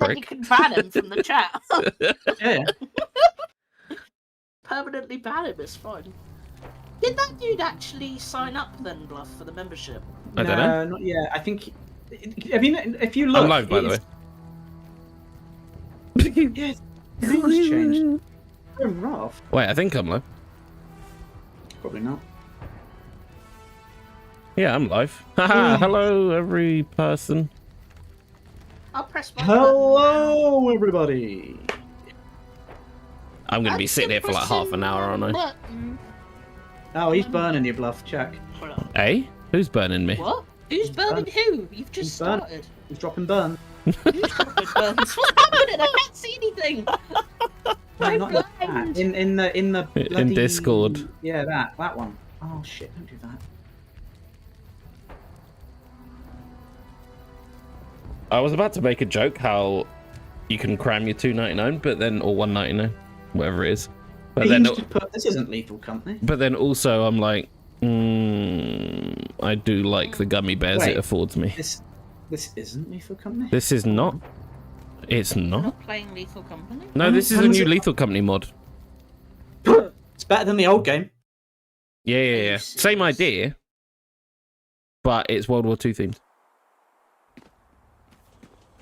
then you can ban him from the chat. Yeah. Permanently ban him, it's fine. Did that dude actually sign up then, Bluff, for the membership? I don't know. Not yet. I think. I mean, if you look, I'm live, by the way. Yeah, things changed. Oh, rough. Wait, I think I'm live. Probably not. Yeah, I'm live. Haha, hello, every person. I'll press my button. Hello, everybody. I'm going to be sitting here for like half an hour, aren't I? Button. Oh, he's burning you, Bluff. Check. Eh? Who's burning me? What? Who's burning who? You've just He's burnt. started. He's dropping burn. Who's dropping burns? What's happening? I can't see anything. No, I'm not like blind. that. In the bloody... Discord. Yeah, that one. Oh shit! Don't do that. I was about to make a joke how you can cram your $2.99, but then or $1.99, whatever it is. But then, This isn't Lethal Company. but then also I'm like, I do like the gummy bears Wait. it affords me. This isn't Lethal Company. This is not. It's We're not. not playing Lethal Company? No, this is a When's new it- Lethal Company mod. It's better than the old game. Yeah, yeah, you yeah. Same serious? idea, but it's World War II themed.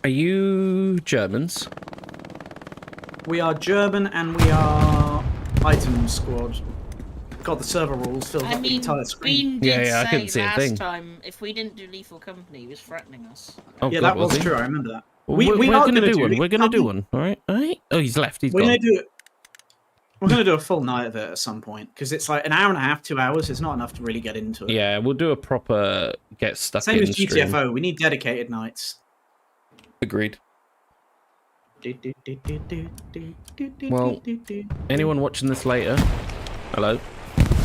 Are you Germans? We are German and we are Item Squad. God, the server rules filled I up the mean, entire screen. Bean did Yeah, I say couldn't see a last thing. time if we didn't do Lethal Company, he was threatening us. Oh, Yeah, God, that was he? true. I remember that. We're are gonna gonna do one. Lethal We're gonna do Company. one. All right, all right. Oh, he's left. He's We're gone. gonna do it. We're gonna do a full night of it at some point because it's like an hour and a half, 2 hours. It's not enough to really get into it. Yeah, we'll do a proper get stuck Same in as stream. GTFO. We need dedicated nights. Agreed. Well, anyone watching this later? Hello.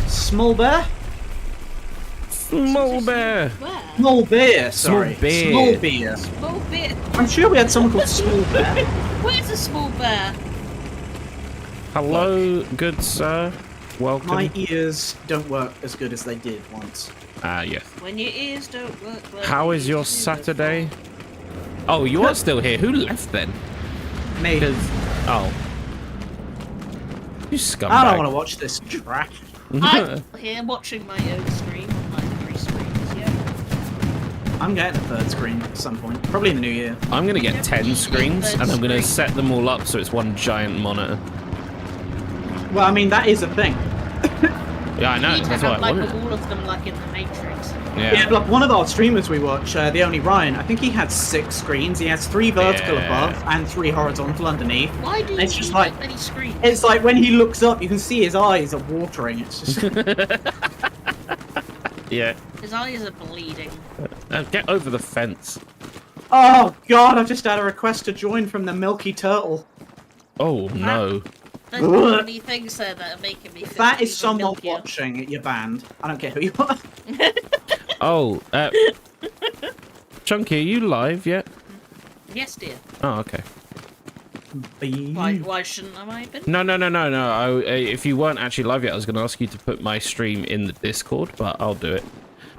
Small bear. Small bear. Where? Small bear. Sorry. bear. Small bear. Small bear. I'm sure we had someone called Small Bear. Where's a small bear? Hello, good sir. Welcome. My ears don't work as good as they did once. Ah, yes. When your ears don't work well. How is your you do Saturday? Oh, you are still here. Who left then? Me. Because oh, you scumbag. I don't want to watch this track. I'm here watching my own screen on my 3 screens, yeah. I'm getting a third screen at some point. Probably in the new year. I'm gonna get Yeah, 10 you screens get and I'm gonna screen. set them all up so it's one giant monitor. Well, I mean, that is a thing. Yeah, I You know. need to That's what have I like wanted. all of them like in the Matrix. Yeah. Yeah, like one of our streamers we watch, the only Ryan, I think he had 6 screens. He has 3 vertical Yeah. above and 3 horizontal underneath. Why do you It's need just that like- many screens? It's like when he looks up, you can see his eyes are watering. It's just Yeah. His eyes are bleeding. Get over the fence. oh god! I've just had a request to join from the Milky Turtle. Oh no. There's so many things there that are making me feel If that is even someone milkier. watching, you're banned. I don't care who you are. Oh, Chunky, are you live yet? Yes, dear. Oh, okay. Why shouldn't I been? No. If you weren't actually live yet, I was going to ask you to put my stream in the Discord, but I'll do it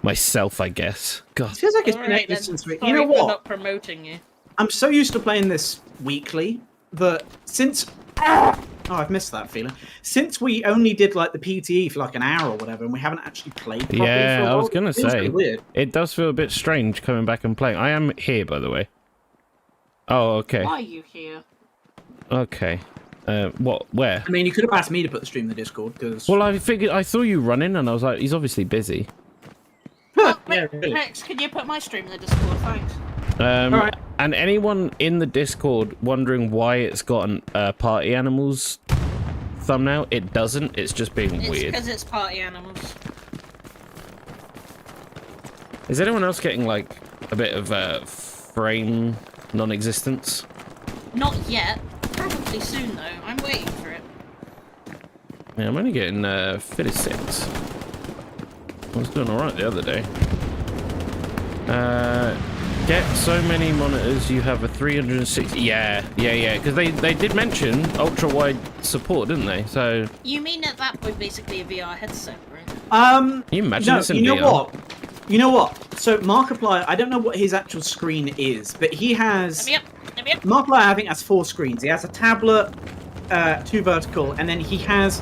myself, I guess. God. It feels like it's been Alright, ages then. since we. Sorry You know for what? not promoting you. I'm so used to playing this weekly that since oh, I've missed that feeling. Since we only did like the PTE for like an hour or whatever, and we haven't actually played properly for a Yeah, I while, was going to it feels say. really weird. It does feel a bit strange coming back and playing. I am here, by the way. Oh, okay. Why are you here? Okay. What? Where? I mean, you could have asked me to put the stream in the Discord because. Well, I figured I saw you running, and I was like, he's obviously busy. Oh, yeah, really. Rex, can you put my stream in the Discord? Thanks. Alright. And anyone in the Discord wondering why it's got an party animals thumbnail? It doesn't. It's just being It's weird. because it's party animals. Is anyone else getting like a bit of frame non-existence? Not yet. Probably soon, though. I'm waiting for it. Yeah, I'm only getting 56. I was doing alright the other day. Get so many monitors, you have a 360. Yeah, because they did mention ultra wide support, didn't they? So You mean at that point basically a VR headset, right? can you imagine No, this in you know VR? what? You know what? So Markiplier, I don't know what his actual screen is, but he has. Let me up. Yep. I think has 4 screens. He has a tablet, 2 vertical, and then he has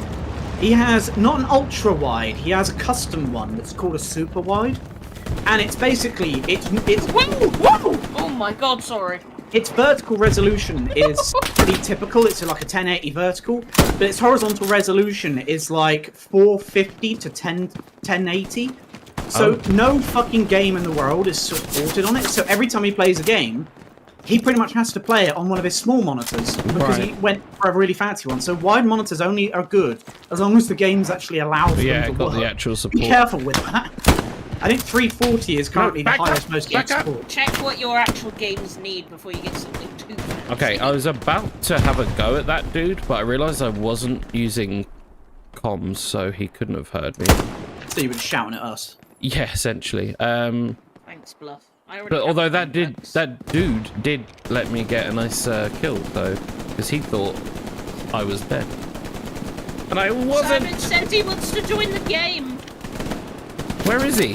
not an ultra wide. He has a custom one that's called a super wide, and it's basically it's Whoa! Oh my god, sorry. its vertical resolution is pretty typical. It's like a 1080 vertical, but its horizontal resolution is like 450 to 1080. So no fucking game in the world is supported on it. So every time he plays a game, he pretty much has to play it on one of his small monitors because he went for a really fancy one. So wide monitors only are good as long as the games actually allow for them to got work. the actual support. Be careful with that. I think 340 is currently the back up, highest most games back up. support. Check what your actual games need before you get something too fancy. Okay, I was about to have a go at that dude, but I realised I wasn't using comms, so he couldn't have heard me. So you were shouting at us. Yeah, essentially. Thanks, Bluff. But although that dude did let me get a nice kill though, because he thought I was dead, and I wasn't. Simon says he wants to join the game. Where is he?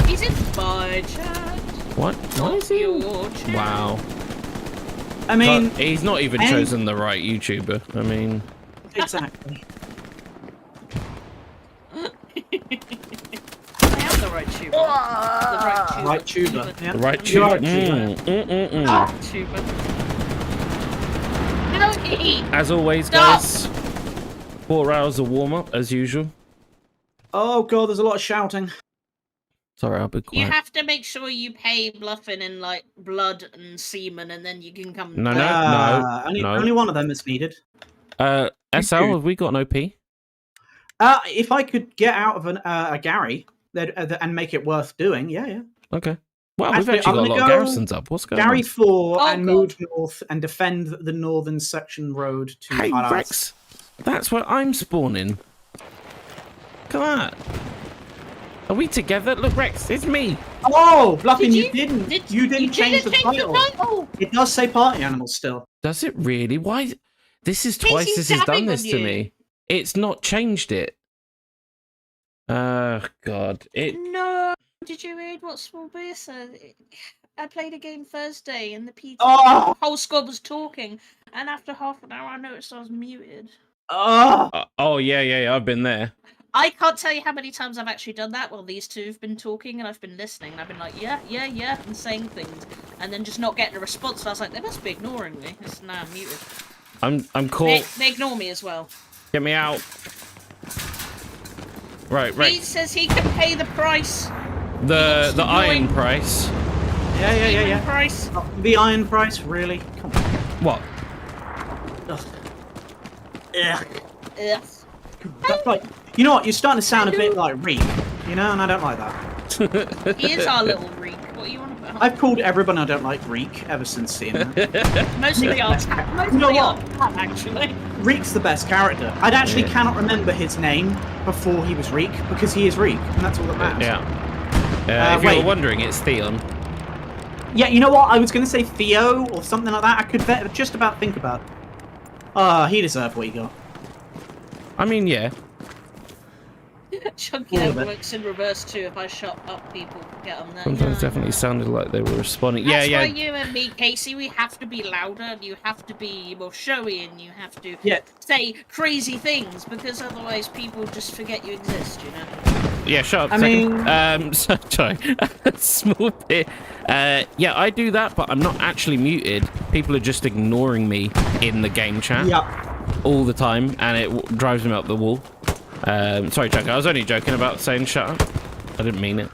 He's in my chat. What? What is he? Your chat. Wow. I mean, But he's not even chosen the right YouTuber. I mean, exactly. I am the right tuber. The Right tuber. Yeah. the right You are YouTuber. a tuber. Ah, tuber. No, As always, Stop. guys. 4 hours of warm up as usual. Oh god, there's a lot of shouting. Sorry, I'll be You quiet. have to make sure you pay Bluffin in like blood and semen, and then you can come. No, Only one of them is needed. SL, have we got an OP? If I could get out of a Gary and make it worth doing, yeah. Okay. Wow, Actually, we've actually I'm got a gonna lot of go garrisons up. What's going Gary on? 4 Oh, and God. move north and defend the northern section road to Hey, Highlands. Rex, that's where I'm spawning. Come on. Are we together? Look, Rex, it's me. Oh, Bluffin, Did you you- didn't. did- you didn't change the title. It does say party animals still. Does it really? Why? This is twice Casey's this has done tapping this on to you. me. It's not changed it. God. No. Did you read what Small Beer said? I played a game Thursday, and the PT Oh, whole squad was talking, and after half an hour, I noticed I was muted. oh. Oh, yeah, I've been there. I can't tell you how many times I've actually done that while these two have been talking, and I've been listening, and I've been like, yeah, and saying things, and then just not getting a response. And I was like, they must be ignoring me. It's now I'm muted. I'm caught. They ignore me as well. Get me out. Right, He Rex. says he can pay the price. The wants to iron join. price. Yeah. Price. Oh, the iron price, really? Come on. What? Ugh. Ugh. Ugh. That's like, you know what? You're starting to sound a bit like Reek, you know, and I don't like that. He is our little reek. What are you on about? I've called everyone I don't like Reek ever since seeing that. Mostly our You know what? actually. Reek's the best character. I actually Yeah. cannot remember his name before he was Reek, because he is Reek, and that's all that matters. Yeah. If you wait. were wondering, it's Theon. Yeah, you know what? I was going to say Theo or something like that. I could just about think about it. He deserved what he got. I mean, yeah. Chunky All that of it. works in reverse too. If I shut up people, get them there. Sometimes definitely sounded like they were responding. That's Yeah. why you and me, Casey, we have to be louder, and you have to be more showy, and you have to Yeah. say crazy things, because otherwise people just forget you exist, you know? Yeah, shut up. I second. mean- So, sorry. Small bit. Yeah, I do that, but I'm not actually muted. People are just ignoring me in the game chat all the time, and it drives me up the wall. Sorry, Chuck. I was only joking about saying shut up. I didn't mean it.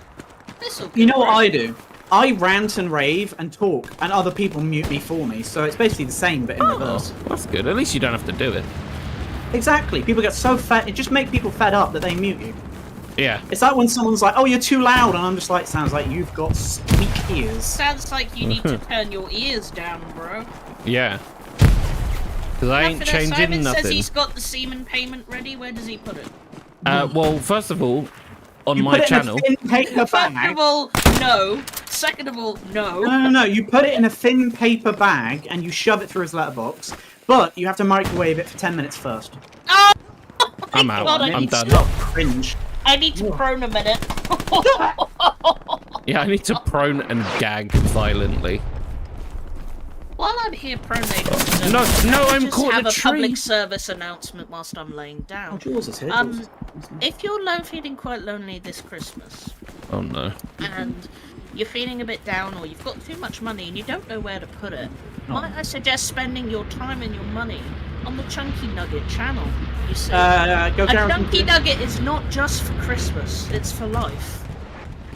This'll You know go what right. I do? I rant and rave and talk, and other people mute me for me. So it's basically the same, but in reverse. That's good. At least you don't have to do it. Exactly. People get so fed. It just makes people fed up that they mute you. Yeah. It's like when someone's like, "Oh, you're too loud," and I'm just like, "Sounds like you've got weak ears." Sounds like you need to turn your ears down, bro. Yeah. Because I ain't Nothing else. changing Simon nothing. says he's got the semen payment ready. Where does he put it? Well, first of all, on You my put it channel. in a thin paper First bag. of all, no. Second of all, no. No. You put it in a thin paper bag and you shove it through his letterbox. But you have to microwave it for 10 minutes first. Oh, I'm my out. God, I'm done. Stop cringe. I need to prone a minute. Yeah, I need to prone and gag violently. While I'm here, Pronate, No, I'm just caught in have a a tree. public service announcement whilst I'm laying Oh, down. Jules is here. If you're feeling quite lonely this Christmas, Oh no. and you're feeling a bit down, or you've got too much money and you don't know where to put it, might I suggest spending your time and your money on the Chunky Nugget channel? You see, Go a Garrison Chunky 2. Nugget is not just for Christmas; it's for life.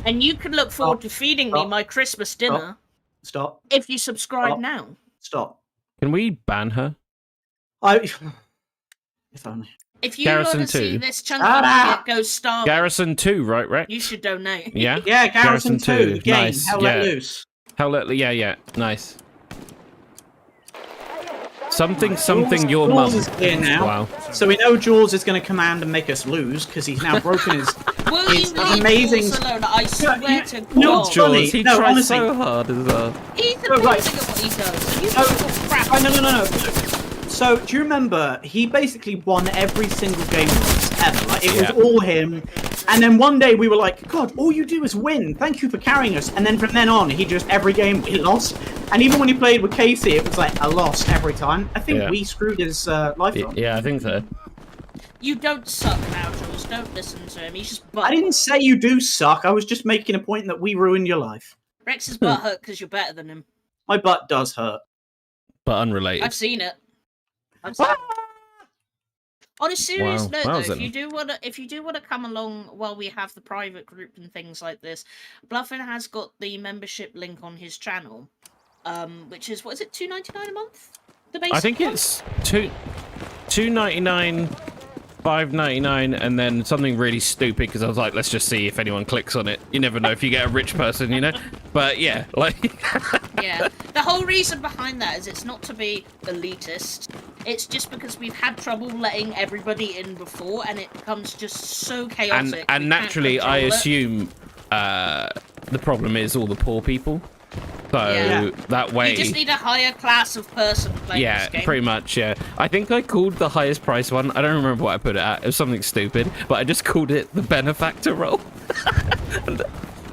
And you can look forward to feeding me my Christmas dinner Stop. if you subscribe now. Stop. Can we ban her? If only. If you Garrison want to see 2. this Chunky Nugget go starving, Garrison 2, right, Rex? you should donate. Yeah? Yeah, Garrison 2. Game. Nice. Hell let loose. Yeah. Nice. Something, Jules, your Jules mum. is here now. Wow. So we know Jules is going to command and make us lose because he's now broken his. Will you It's leave amazing. Jules alone? I swear to God. No, Johnny, He no, tries honestly. so hard as well. He's No, amazing right. at what he does. And you Oh, talk crap. No. So, do you remember he basically won every single game with us ever? Like, it was Yeah. all him. And then one day we were like, God, all you do is win. Thank you for carrying us. And then from then on, he just, every game we lost. And even when he played with Casey, it was like a loss every time. I think Yeah. we screwed his life up. Yeah, I think so. You don't suck now, Jules. Don't listen to him. He's just I didn't say you do suck. I was just making a point that we ruined your life. Rex is butthurt because you're better than him. My butt does hurt. But unrelated. I've seen it. I've seen it. On a serious Wow. note, Wowza. though, if you do want to come along while we have the private group and things like this, Bluffin has got the membership link on his channel, which is what is it, $2.99 a month? The basic I think one? it's $2.99, $5.99, and then something really stupid because I was like, let's just see if anyone clicks on it. You never know if you get a rich person, you know. But yeah, like. Yeah, the whole reason behind that is it's not to be elitist. It's just because we've had trouble letting everybody in before, and it becomes just so chaotic. we And can't naturally, I control it. assume the problem is all the poor people. So Yeah. that way, You just need a higher class of person playing yeah, this game. pretty much, yeah. I think I called the highest price one. I don't remember what I put it at. It was something stupid, but I just called it the benefactor role. And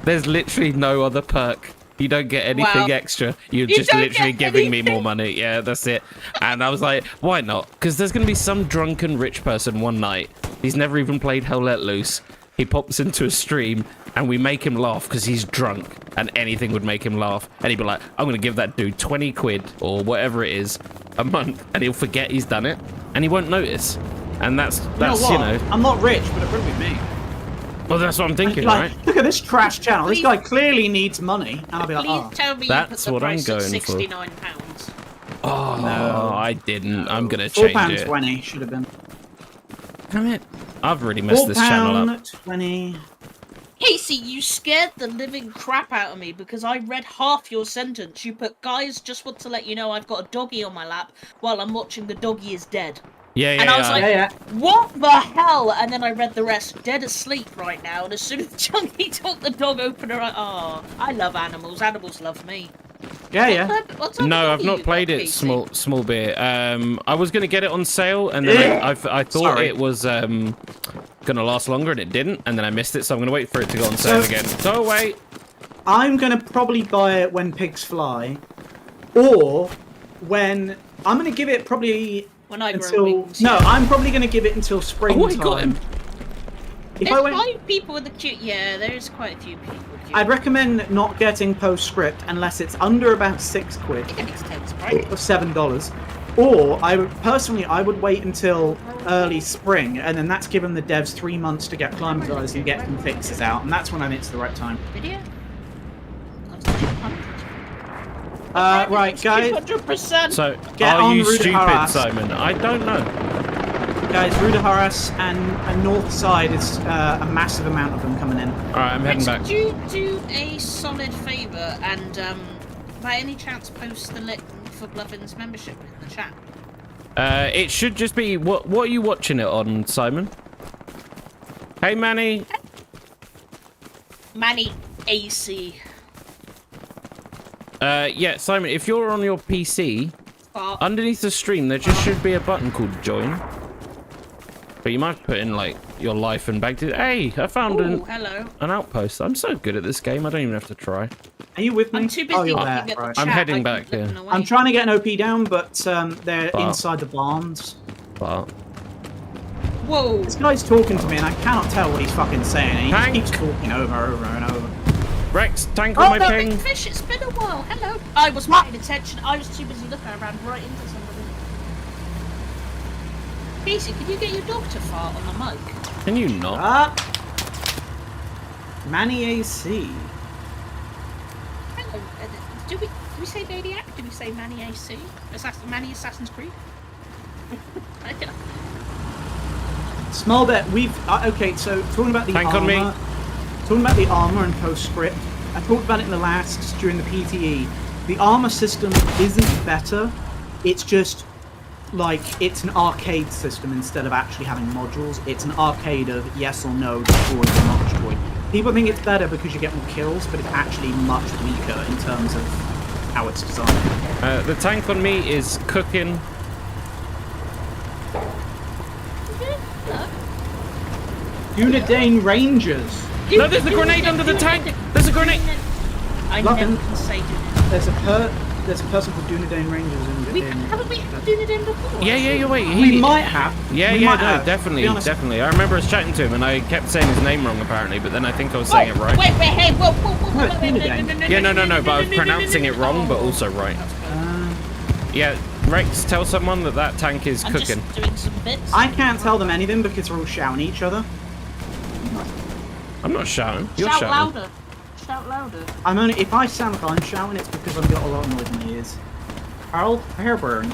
there's literally no other perk. You don't get anything Wow. extra. You're You just don't literally get giving me anything. more money. Yeah, that's it. And I was like, why not? Because there's going to be some drunken rich person one night. He's never even played Hell Let Loose. He pops into a stream and we make him laugh because he's drunk and anything would make him laugh. And he'd be like, I'm going to give that dude 20 quid or whatever it is a month, and he'll forget he's done it and he won't notice. And that's You know you what? know, I'm not rich, but it would be me. well, that's what I'm thinking, Like, right? look at this trash channel. This Please- guy clearly needs money. And I'll be like, Please oh. tell me That's you put what the I'm price going at for. £69. Oh, No. I didn't. I'm going to change it. £4.20 should have been. Damn it. I've really messed this channel up. £4.20. Casey, you scared the living crap out of me because I read half your sentence. You put, guys, just want to let you know I've got a doggy on my lap while I'm watching The Doggy is Dead. Yeah, yeah, And I was like, Yeah. what the hell? And then I read the rest, dead asleep right now. And as soon as Chunky took the dog opener, I love animals. Animals love me. Yeah. What type No, of I've dog not you got, played it. Casey? Small beer. I was gonna get it on sale, and then I thought Sorry. it was gonna last longer, and it didn't. And then I missed it, so I'm gonna wait for it to go on sale So- again. So wait. I'm going to probably buy it when pigs fly. Or when... I'm going to give it probably When I grow until... wings. No, I'm probably going to give it until springtime. Oh, I got him. If There's I went... 5 people with the cute. Yeah, there's quite a few people. Cute. I'd recommend not getting postscript unless it's under about £6 I think it's 10, right? or $7. Or I would wait until early spring, and then that's given the devs 3 months to get climatized and get some fixes out, and that's when I think it's the right time. Video? Right, guys. 200%. So Get are on you Rude stupid, Harass. Simon? I don't know. Guys, Rudaharas and North Side is a massive amount of them coming in. All right, I'm heading back. Could you do a solid favour and, by any chance, post the link for Bluffin's membership in the chat? It should just be what are you watching it on, Simon? Hey, Manny. Manny AC. Yeah, Simon. If you're on your PC, Fart. underneath the stream, there just should be a button called join. But you might put in like your life and back to. Hey, I found Oh, hello. an outpost. I'm so good at this game. I don't even have to try. Are you with me? I'm too busy Oh, you're looking there. at the Right. chat. I'm heading I keep back, looking yeah. away. I'm trying to get an OP down, but they're Wow. inside the barns. But Whoa. This guy's talking to me, and I cannot tell what he's fucking saying. And he just Tank. keeps talking over and over. Rex, tank Oh, on my no, ping. big fish, it's been a while. Hello. I was paying attention. I was too busy looking. I ran right into somebody. Casey, can you get your dog to fart on the mic? Can you not? Ah! Manny AC. Hello. Do we say Maniac? Do we say Manny AC? Manny Assassin's Creed? Okay. Small bit. Okay. So talking about the Tank armor. on me. Talking about the armor and postscript. I talked about it in the last during the PTE. The armor system isn't better. It's just like it's an arcade system instead of actually having modules. It's an arcade of yes or no, destroyed or not destroyed. People think it's better because you get more kills, but it's actually much weaker in terms of how it's designed. The tank on me is cooking. Unidane Rangers. No, there's a grenade under the tank. There's a grenade. I Lovin. never can say Dunedin. There's a person called Dunedane Rangers Haven't we had Dunedin before? Yeah, wait. We might have. Yeah, We might have. To definitely, be honest. definitely. I remember us chatting to him, and I kept saying his name wrong apparently, but then I think I was saying it right. Wait, hey, whoa, No, it's Dunedin. Yeah, no, but I was pronouncing it wrong, but also right. Yeah, Rex, tell someone that tank is I'm cooking. just doing some bits. I can't tell them anything because they're all shouting at each other. I'm not shouting. You're Shout shouting. louder. Shout louder. I'm only if I sound like I'm shouting, it's because I've got a lot of noise in my ears. Harold Hairburn.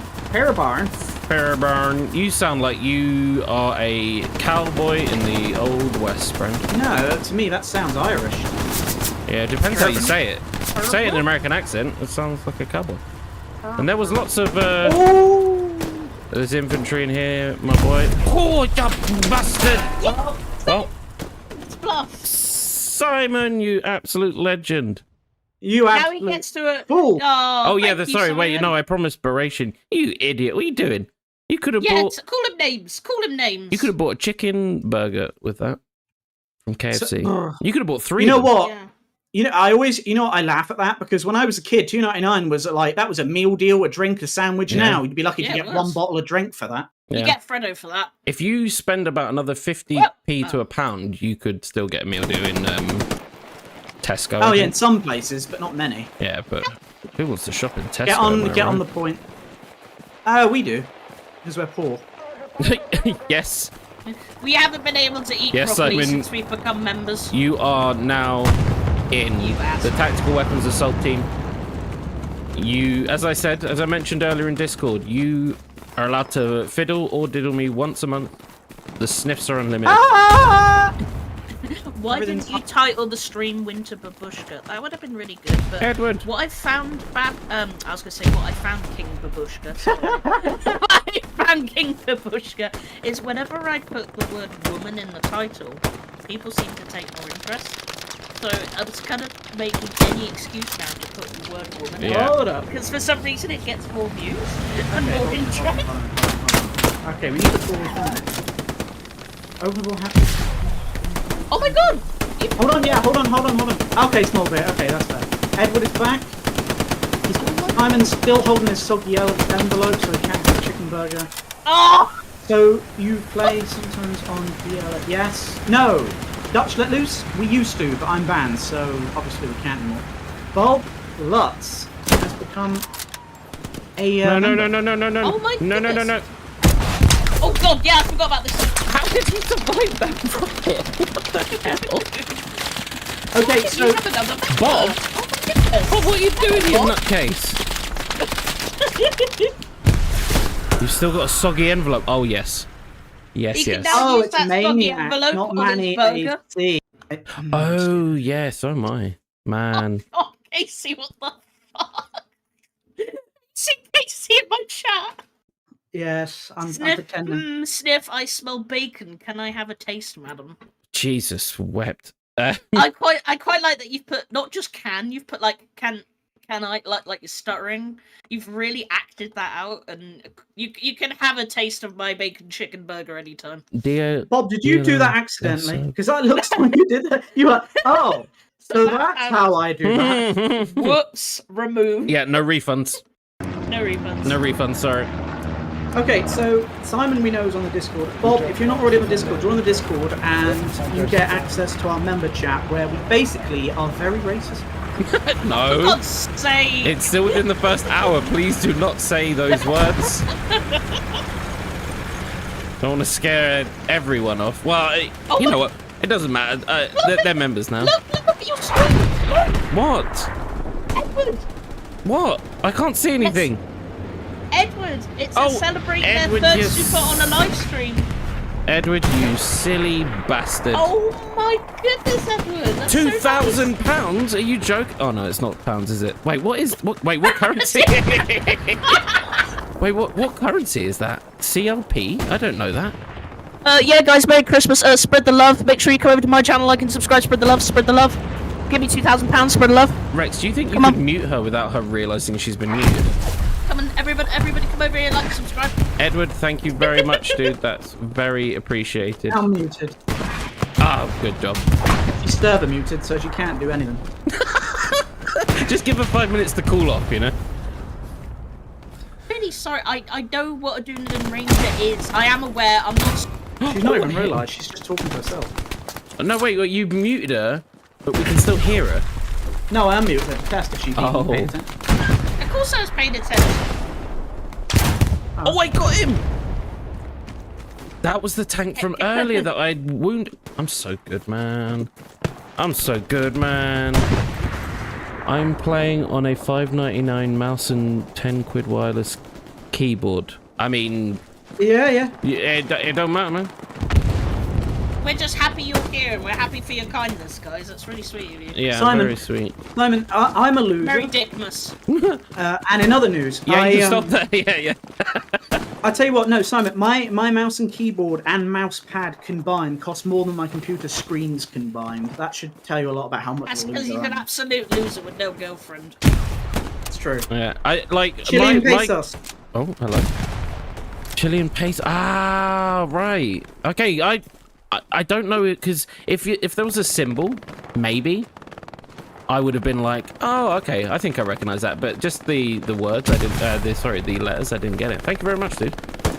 Fairburn, you sound like you are a cowboy in the old west, friend. No, to me that sounds Irish. Yeah, it depends how you say it. Say it in an American accent, it sounds like a cowboy. And there was lots of Oh! there's infantry in here, my boy. Oh, you bastard! Well, It's bluff. Simon, you absolute legend. You Now he absolute gets to a fool. Oh yeah, thank you, sorry. Wait, Simon. no, I promised Beration. You idiot! What are you doing? You could have Yeah, bought. call him names. Call him names. You could have bought a chicken burger with that from KFC. ugh. You could have bought 3. You know of them. what? Yeah. You know what, I laugh at that because when I was a kid, $2.99 was like that was a meal deal, a drink, a sandwich. Yeah. Now you'd be lucky Yeah, to it get was. one bottle of drink for that. You Yeah. get Freddo for that. If you spend about another 50p to a pound, you could still get a meal deal in Tesco. Oh I yeah, in think. some places, but not many. Yeah, but who wants to shop in Tesco? Get on am I the point. We do because we're poor. right? Yes, We haven't been able to eat Yes, properly I mean- since we've become members. you are now in You the asshole. Tactical Weapons Assault Team. You, as I mentioned earlier in Discord, you are allowed to fiddle or diddle me once a month. The sniffs are unlimited. Why Everything's didn't you title the stream Winter Babushka? That would have been really good. But Edward. what I found, I was gonna say what I found King Babushka. Sorry. What I found King Babushka is whenever I put the word woman in the title, people seem to take more interest. So I was kind of making any excuse now to put the word woman in. Yeah. Hold up. Because for some reason it gets more views and more interest. Okay, we need to pause that. Openable happy. Oh my god! Hold on, yeah, hold on. Okay, small bit. Okay, that's fair. Edward is back. Simon's still holding his soggy envelope, so he can't have a chicken burger. Oh! So you play sometimes on PL? Yes. No. Dutch Let Loose? We used to, but I'm banned, so obviously we can't anymore. Bob Lutz has become a No. Oh my No. Oh god, yeah, I forgot about this. How did he survive that rocket? What the hell? Okay, You so have another member. Bob? Oh my goodness. What are you doing, you What? nutcase? You've still got a soggy envelope. Oh, yes. Yes, He can yes. now- oh, use it's that soggy Maniac, envelope not on his Manny burger. AC. Oh, yes. Oh, my. Man. Oh, Casey, what the fuck? See Casey in my chat. Yes, I'm Sniff, pretending. sniff, I smell bacon. Can I have a taste, madam? Jesus wept. I quite like that you've put not just can, you've put like can can I like you're stuttering? You've really acted that out, and you can have a taste of my bacon chicken burger anytime. Dear Bob, did you do that accidentally? Because that looks like you did that. You were, oh, so that's how I do that. Whoops, removed. Yeah, no refunds. No refunds. No refunds, sorry. Okay, so Simon we know is on the Discord. Bob, if you're not already on the Discord, join the Discord and you get access to our member chat where we basically are very racist. For No. God's sake. It's still within the first hour. Please do not say those words. Don't want to scare everyone off. Well, you know what? It doesn't matter. They're members now. Look, you're screaming. What? Edward. What? I can't see anything. Edward, it's Oh, a celebrate Edward, their third you super on a live stream. Edward, you silly bastard. Oh my goodness, Edward. That's so £2,000? Are you joking? Oh no, it's not pounds, is it? Wait, what is? Wait, what currency? Wait, what currency is that? CLP? I don't know that. Yeah, guys, Merry Christmas. Spread the love. Make sure you come over to my channel, like and subscribe. Spread the love. Spread the love. Give me £2,000. Spread the love. Rex, do you think you Come could on. mute her without her realizing she's been muted? Come on, everybody, come over here, like and subscribe. Edward, thank you very much, dude. That's very appreciated. I'm muted. Oh, good job. She's server muted, so she can't do anything. Just give her 5 minutes to cool off, you know? Really sorry, I know what a Dunedain Ranger is. I am aware. I'm not. She's not even realised. She's just talking to herself. No, wait, you muted her, but we can still hear her. No, I am muted. That's if she didn't Oh. pay attention. Of course, I was paying attention. Oh, I got him! That was the tank from earlier that I wounded. I'm so good, man. I'm so good, man. I'm playing on a $5.99 mouse and 10 quid wireless keyboard. I mean, Yeah. it don't matter, man. We're just happy you're here, and we're happy for your kindness, guys. That's really sweet of you. Yeah, Simon. very sweet. Simon, I'm a loser. Merry Dickmas. And in other news, Yeah, you stop there. Yeah. I tell you what, no, Simon, my mouse and keyboard and mouse pad combined cost more than my computer screens combined. That should tell you a lot about how much That's of a because loser you're I an am. absolute loser with no girlfriend. It's true. Yeah, I like Chilean my- pesos. Oh, hello. Chilean peso. Ah, right. Okay, I don't know it because if there was a symbol, maybe I would have been like, oh, okay, I think I recognize that. But just the words, I didn't. The letters, I didn't get it. Thank you very much, dude.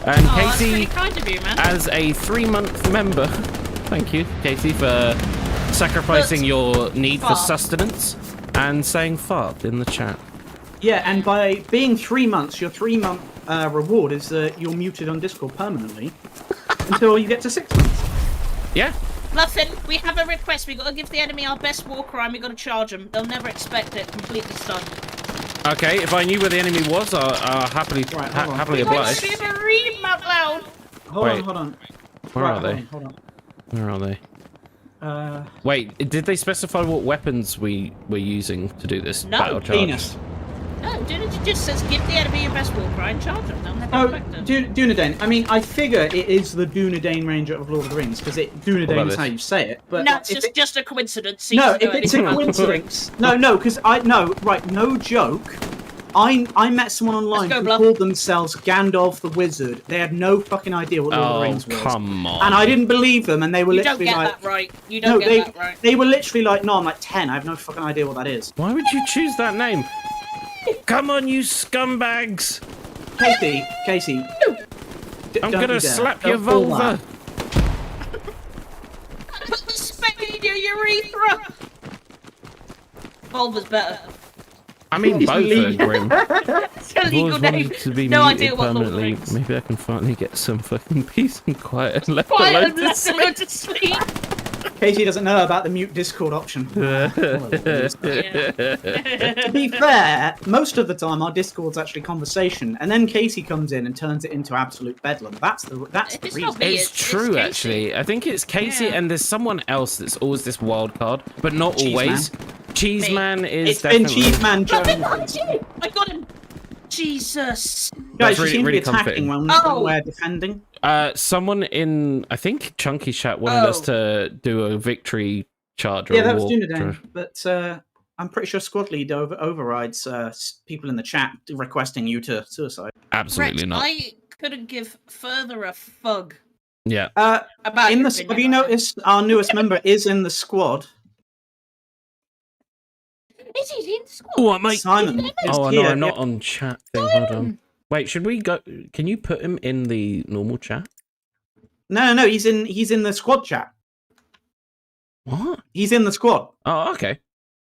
And Oh, that's Casey, really kind of you, man. as a 3-month member, thank you, Casey, for sacrificing But your need for fart. sustenance and saying fart in the chat. Yeah, and by being 3 months, your 3-month reward is that you're muted on Discord permanently until you get to 6 months. Yeah. Muffin, we have a request. We got to give the enemy our best war crime. We got to charge them. They'll never expect it. Completely stunned. Okay, if I knew where the enemy was, I'll happily Right, hold on. happily Why oblige. don't you even read them out loud? Hold Wait. on. Where Right, are they? Hold on. Where are they? Uh, Wait, did they specify what weapons we were using to do this No, battle charge? penis. No, dude, it just says give the enemy your best war crime. Charge them. They'll never Oh, expect it. Dunedain. I mean, I figure it is the Dunedain Ranger of Lord of the Rings because Dunedain about is how this? you say it. But No, it's if just a coincidence. no, Seems to if know it's a anything about coincidence, no, because no joke. I met someone online Let's go, who Bluff. called themselves Gandalf the Wizard. They had no fucking idea what Lord of the Oh, Rings was. come on. And I didn't believe them, and they were You don't literally get like, that right. You no, don't get that right. they were literally like, no, I'm like 10. I have no fucking idea what that is. Why would you choose that name? Come on, you scumbags! Casey. I'm don't gonna you dare. slap your Don't pull vulva. that. Put the spade in your urethra. Vulva's better. I mean, both are legal. grim. It's a I've legal always name. wanted to be No muted idea what Lord of the permanently. Rings. Maybe I can finally get some fucking peace and quiet and left Quiet alone and to let them go to sleep. Casey doesn't know about the mute Discord option. Yeah. To be fair, most of the time our Discord's actually conversation, and then Casey comes in and turns it into absolute bedlam. That's the It's reason. not me. It's true, Casey. actually. I think it's Casey, Yeah. and there's someone else that's always this wild card, but not Cheese always. Cheese Me. Man is It's been definitely. Cheeseman Muffin, Jones. I got him. Jesus. Guys, That's you really- seem really to be attacking comforting. when Oh. we're defending. Someone in, I think, Chunky Chat wanted us Oh. to do a victory charge or Yeah, a that was war Dunedain. charge. But I'm pretty sure squad lead overrides people in the chat requesting you to suicide. Absolutely Rex, not. I couldn't give further a fug Yeah. about In your the have opinion you on that. noticed our newest member is in the squad? Is he in the squad? Oh, mate. Simon. is Oh, here. no, I'm not Yeah. on chat thing. Hold on. Wait, should we go? Can you put him in the normal chat? No, he's in the squad chat. What? He's in the squad. Oh, okay.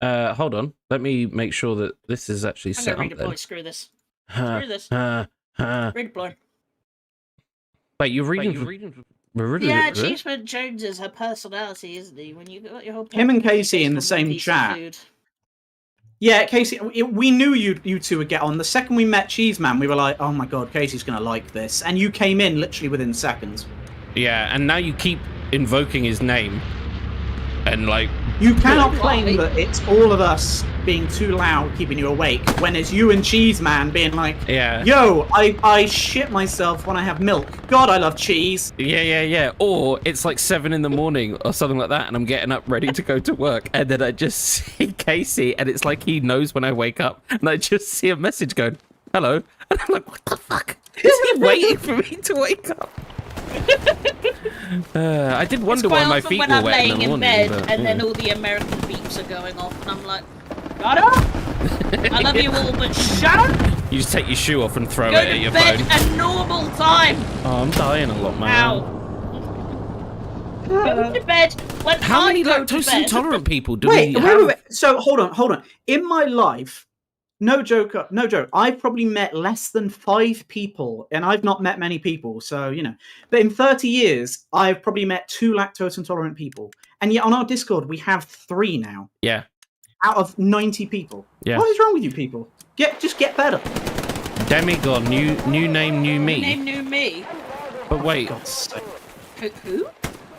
Hold on. Let me make sure that this is actually I'm set gonna up then. redeploy. Screw this. Screw this. Redeploy. Wait, you're reading? Yeah, Achievement Jones is her personality, isn't he? When you got your whole Him and Casey based in the on same one piece of chat. food. Yeah, Casey, we knew you two would get on. The second we met Cheeseman, we were like, oh my god, Casey's going to like this. And you came in literally within seconds. Yeah, and now you keep invoking his name. And, like... You cannot Why? claim that it's all of us being too loud keeping you awake, when it's you and Cheeseman being like, Yeah. yo, I shit myself when I have milk. God, I love cheese. Yeah. Or it's like 7 in the morning or something like that, and I'm getting up ready to go to work, and then I just see Casey, and it's like he knows when I wake up, and I just see a message going, hello. And I'm like, what the fuck? Is he waiting for me to wake up? I did wonder why my feet when were I'm wet in laying the in morning. bed but, and then all the American beeps are going off, and I'm like, shut up! I love you all, but shut up! You just take your shoe off and throw Go it at to your bed phone. at normal time! Oh, I'm dying a lot, man. Ow. Go to bed when How I many go to lactose bed. intolerant people do Wait. we have? So, hold on. In my life, no joke, I've probably met less than 5 people, and I've not met many people, so, you know. But in 30 years, I've probably met 2 lactose intolerant people. And yet on our Discord, we have 3 now. Yeah. Out of 90 people. Yeah. What is wrong with you people? Just get better. Demigod, new name, new me. Name knew me. But wait, God's sake. Who?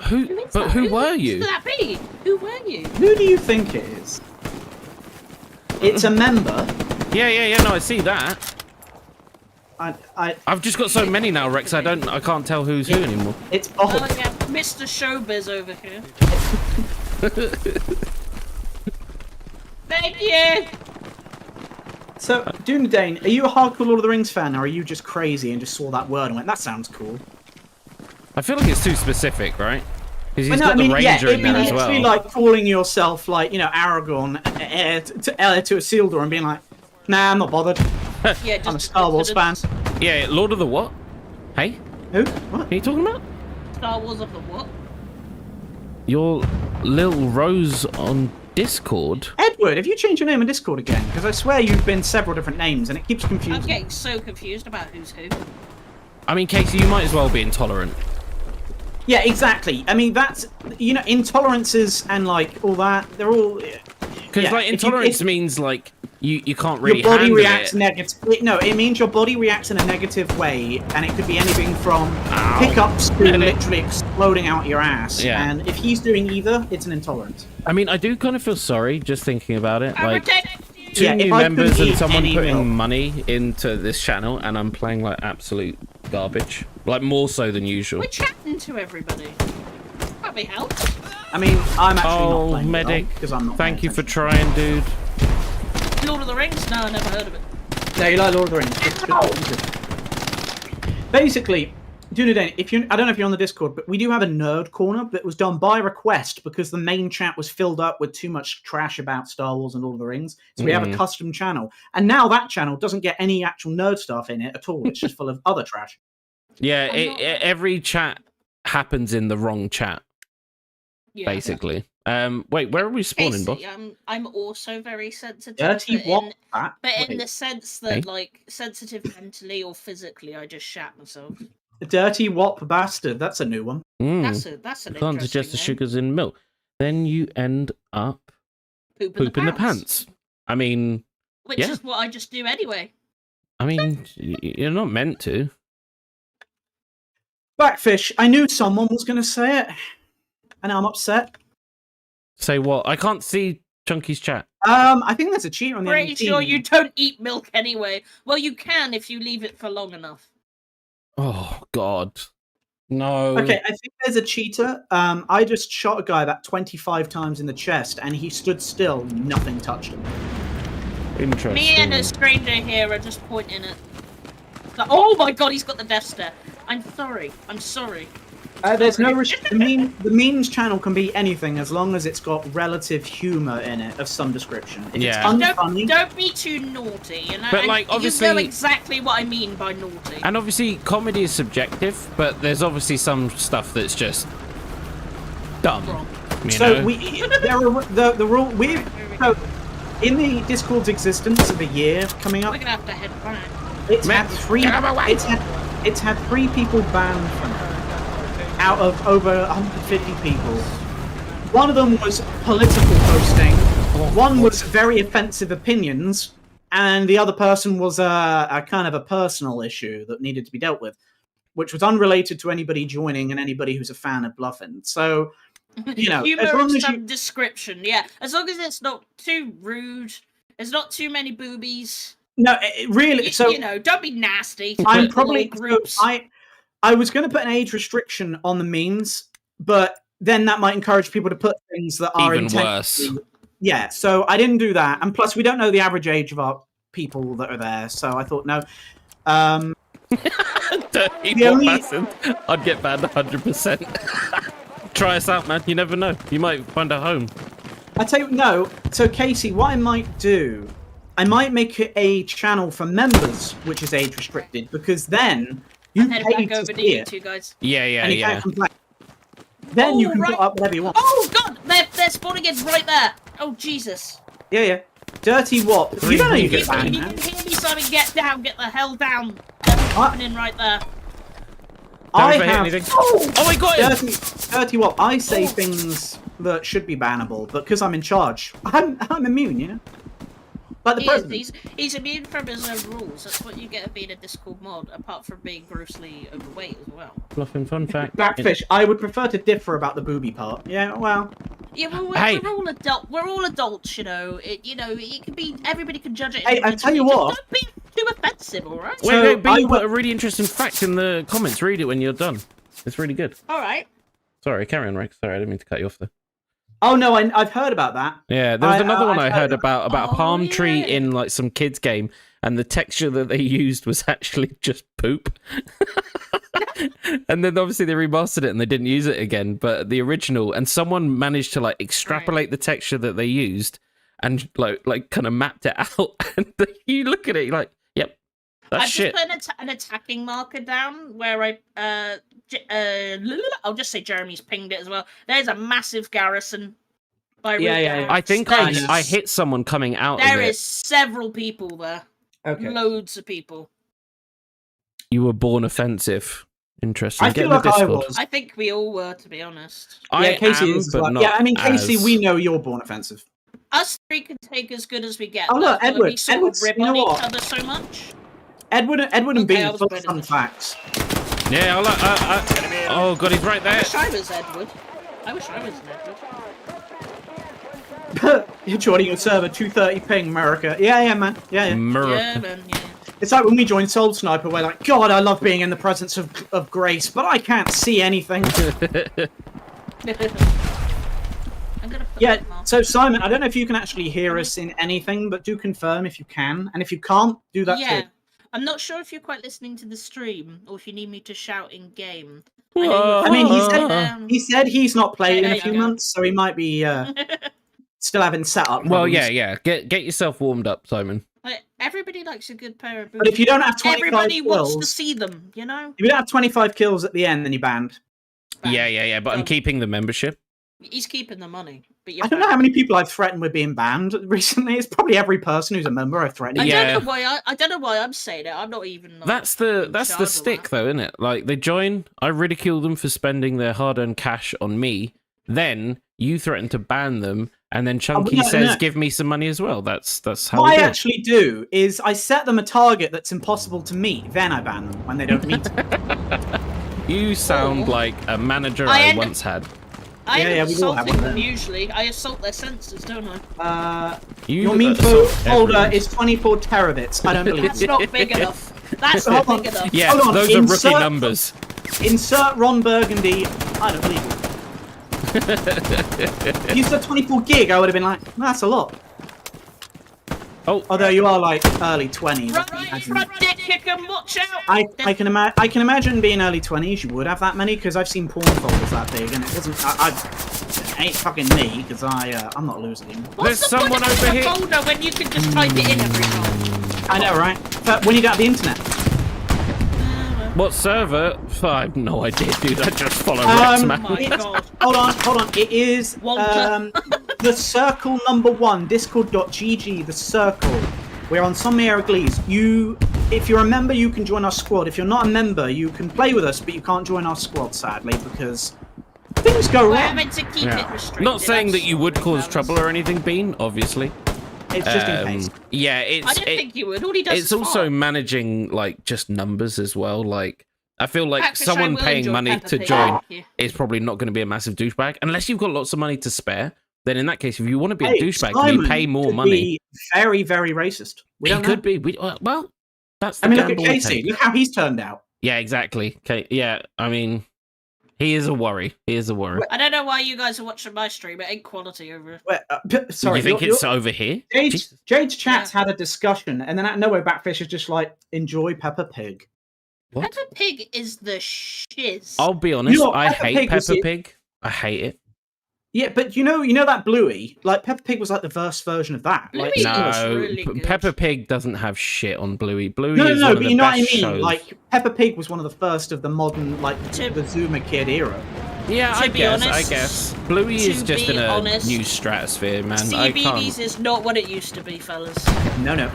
who? is But that? who Who were could you? that be? Who were you? Who do you think it is? It's a member. Yeah. No, I see that. I've just got so many now, Rex. I can't tell who's who anymore. It's Oh Bob. yeah, Mr. Showbiz over here. Thank you. So, Dunedane, are you a hardcore Lord of the Rings fan, or are you just crazy and just saw that word and went, that sounds cool? I feel like it's too specific, right? Because he's Well, got the Ranger it'd in be there as literally well. like calling yourself, like, you know, Aragorn, heir to Isildur, and being like, nah, I'm not bothered. Yeah, just I'm a Star Wars fan. Yeah, Lord of the what? Hey, Who? What? what are you talking about? Star Wars of the what? Your Lil Rose on Discord. Edward, have you changed your name in Discord again? Because I swear you've been several different names, and it keeps I'm confusing. getting so confused about who's who. I mean, Casey, you might as well be intolerant. Yeah, exactly. I mean, that's, you know, intolerances and, like, all that, they're all... Because, Yeah, like, if you- intolerance if- means, like, you can't really your body handle reacts it. negative. No, it means your body reacts in a negative way, and it could be anything from Ow. hiccups to literally exploding out your ass. Yeah. And if he's doing either, it's an intolerance. I mean, I do kind of feel sorry just thinking about it. I'm Like, protecting you. 2 Yeah, new if I members couldn't and eat someone any putting milk. money into this channel, and I'm playing, like, absolute garbage. Like, more so than usual. We're chatting to everybody. That'd be help. I mean, I'm actually not Oh, playing medic. because I'm not. Thank paying you for attention. trying, dude. Lord of the Rings? No, I never heard of it. Yeah, you like Lord of the Rings. Good. Basically, Dunedin, I don't know if you're on the Discord, but we do have a nerd corner that was done by request because the main chat was filled up with too much trash about Star Wars and Lord of the Rings. So we have a custom channel, and now that channel doesn't get any actual nerd stuff in it at all. It's just full of other trash. Yeah, I'm not- every chat happens in the wrong chat, Yeah. basically. Wait, where are we spawning, boss? Casey, I'm also very sensitive. Dirty but what? in, That? but in Wait. the sense that, Hey? like, sensitive mentally or physically, I just shat myself. A dirty wop bastard. That's a new one. That's an Can't digest the interesting name. sugars in milk. Then you end up Poop pooping the pants. I mean, Which yeah. is what I just do anyway. you're not meant to. Blackfish. I knew someone was going to say it, and I'm upset. Say what? I can't see Chunky's chat. I think there's a cheater on the Pretty enemy sure team. you don't eat milk anyway. Well, you can if you leave it for long enough. Oh God, No. Okay, I think there's a cheater. I just shot a guy about 25 times in the chest, and he stood still. Nothing touched him. Interesting. Me and a stranger here are just pointing at. Oh my god, he's got the death stare. I'm sorry. I'm sorry. There's no the memes channel can be anything as long as it's got relative humor in it of some description. If Yeah. it's unfunny, Don't be too naughty, you know. But, and like, you obviously- know exactly what I mean by naughty. And obviously, comedy is subjective, but there's obviously some stuff that's just dumb. Wrong. You so know? there are the rule so in the Discord's existence of a year coming up, We're gonna have to head back. it's Man, had three. get out of my way. It's had 3 people banned from it out of over 150 people. One of them was political posting. One was very offensive opinions, and the other person was a kind of a personal issue that needed to be dealt with, which was unrelated to anybody joining and anybody who's a fan of Bluffin. So, you know, Humor as long and as some you, description, yeah. As long as it's not too rude, there's not too many boobies. no, it really. So You know, don't be nasty. to I'm little probably groups. I was going to put an age restriction on the memes, but then that might encourage people to put things that are Even intentionally- worse. Yeah, so I didn't do that, and plus we don't know the average age of our people that are there, so I thought no. Dirty The only- bastard. I'd get banned 100%. Try us out, man. You never know. You might find a home. I tell you no. So Casey, what I might do, I might make it a channel for members, which is age restricted, because then you Head pay back to over to see you it, two guys. Yeah, yeah, and you yeah. can't complain. Then you Oh, can right. put up whatever you want. Oh god, they're spawning in right there. Oh Jesus. Yeah, yeah. Dirty Wop. You don't know you get Can banned, you man. hear me, Simon? Get down, get the hell down. They're happening right there. I ever hit have. anything. Oh, Oh, I got him! Dirty Wop. I say things that should be bannable, but because I'm in charge, I'm immune. You know, like the president. He's immune from his own rules. That's what you get of being a Discord mod, apart from being grossly overweight as well. Bluffing fun fact. Blackfish. I would prefer to differ about the booby part. Yeah, well. Yeah, well, Hey. we're all adult. We're all adults, you know. It can be. Everybody can judge it. Hey, I tell you Just what. Don't be too offensive, all right? Wait, So, wait, but I you put would- a really interesting fact in the comments. Read it when you're done. It's really good. All right. Sorry, carry on, Rex. Sorry, I didn't mean to cut you off there. Oh no, I've heard about that. Yeah, there was another one I I've heard heard about a Oh, palm tree yeah. in like some kids game, and the texture that they used was actually just poop. And then obviously they remastered it and they didn't use it again, but the original, and someone managed to like extrapolate the texture that they used and like kind of mapped it out. And you look at it, you're like, yep, that's I've shit. just put an attacking marker down where I'll just say Jeremy's pinged it as well. There's a massive garrison. By Yeah, Root yeah, Garrison. I think Nice. I hit someone coming out There of it. is several people there. Okay. Loads of people. You were born offensive. Interesting. I Get feel in the like I Discord. was. I think we all were, to be honest. I Yeah, Casey am, is. but Well. not Yeah, I mean, Casey, as- we know you're born offensive. Us three can take as good as we get. Oh, look, That's why Edward. We sort Edward's- of rib you know on each what? other so much. Edward and Okay, Bean I are was full better of fun than- facts. Yeah, oh god, he's right I there. wish I was Edward. I wish I was an Edward. You're joining your server 230 ping, America. Yeah, man. Yeah. Yeah, America. man, yeah. It's like when we joined Soul Sniper, we're like, God, I love being in the presence of Grace, but I can't see anything. I'm gonna put Yeah, that mark. so Simon, I don't know if you can actually hear us in anything, but do confirm if you can. And if you can't, do that Yeah. too. I'm not sure if you're quite listening to the stream or if you need me to shout in game. I mean, Um, he said he's not played in there a you few go. months, so he might be still having setup. Well, problems. yeah. Get yourself warmed up, Simon. Like, everybody likes a good pair of boots. But if you don't have 25 everybody wants to kills, see them, you know? if you don't have 25 kills at the end, then you're banned. Yeah. But I'm Done. keeping the membership. He's keeping the money, but you're I don't know how many people I've threatened with being banned recently. It's probably every person who's a member I've threatened. I Yeah. don't know why I don't know why I'm saying it. I'm not even. Like, That's the in charge of stick, that. though, isn't it? Like they join, I ridicule them for spending their hard-earned cash on me. Then you threaten to ban them, and then Chunky no, says, no. "Give me some money as well." That's how What we I do it. actually do is I set them a target that's impossible to meet, then I ban them when they don't meet it. You sound Oh. like a manager I I end- once had. I Yeah, am yeah, we all have assaulting one them then. usually. I assault their senses, don't I? Your meme assault folder everyone. is 24 terabits. I don't believe That's you. not big enough. That's Hold not on. big enough. Yeah, Hold on, those are rookie insert- numbers. insert Ron Burgundy. I don't believe it. If you said 24 gig, I would have been like, that's a lot. Oh, Although you are like early 20s. Run, dick kick 'em, watch out! I can imagine being early 20s, you would have that many, because I've seen porn folders that big, and it wasn't. It ain't fucking me, because I'm not losing. What's There's the someone point of over a here. folder when you can just type it in every time? I know, right? But when you don't have the internet. what server? I have no idea, dude. I just follow Um, Rex, man. Oh my god. Hold on. It is Walter. the Circle #1, discord.gg, the Circle. We're on some Hieroglyphs. If you're a member, you can join our squad. If you're not a member, you can play with us, but you can't join our squad, sadly, because things go We're wrong. having to keep it restricted. Not saying I'm that you would sorry, cause fellas. trouble or anything, Bean, obviously. It's just in case. Yeah, I it's didn't think you would. All he does it's is also fart. managing like just numbers as well. Like I feel like Patrick, I someone will paying enjoy money Peppa to Pig. join Thank you. is probably not going to be a massive douchebag unless you've got lots of money to spare. Then in that case, if you want to be a douchebag, then you Simon pay more could money. Be very, very racist. We He don't could know. be. Well, that's the I mean, look at gamble we Casey. take. Look how he's turned out. Yeah, exactly. Okay, yeah, I mean, he is a worry. He is a worry. I don't know why you guys are watching my stream. It ain't quality over. Wait, sorry, you think you're- it's over here? Jade's chat's had a discussion, and then out of nowhere, Backfish is just like, enjoy Peppa Pig. What? Peppa Pig is the shiz. I'll be honest. You know what, I Peppa hate Pig was Peppa it- Pig. I hate it. Yeah, but you know that Bluey? Like, Peppa Pig was like the verse version of that. Like, Bluey it's- was No, really good. Peppa Pig doesn't have shit on Bluey. Bluey No, is no, one but of you the know what I mean? best shows. Like, Peppa Pig was one of the first of the modern, like, To- the Zoomer Kid era. yeah, to I be guess. I honest- guess Bluey is to just be in a honest, new stratosphere, man. I CBBS can't. is not what it used to be, fellas. No. No.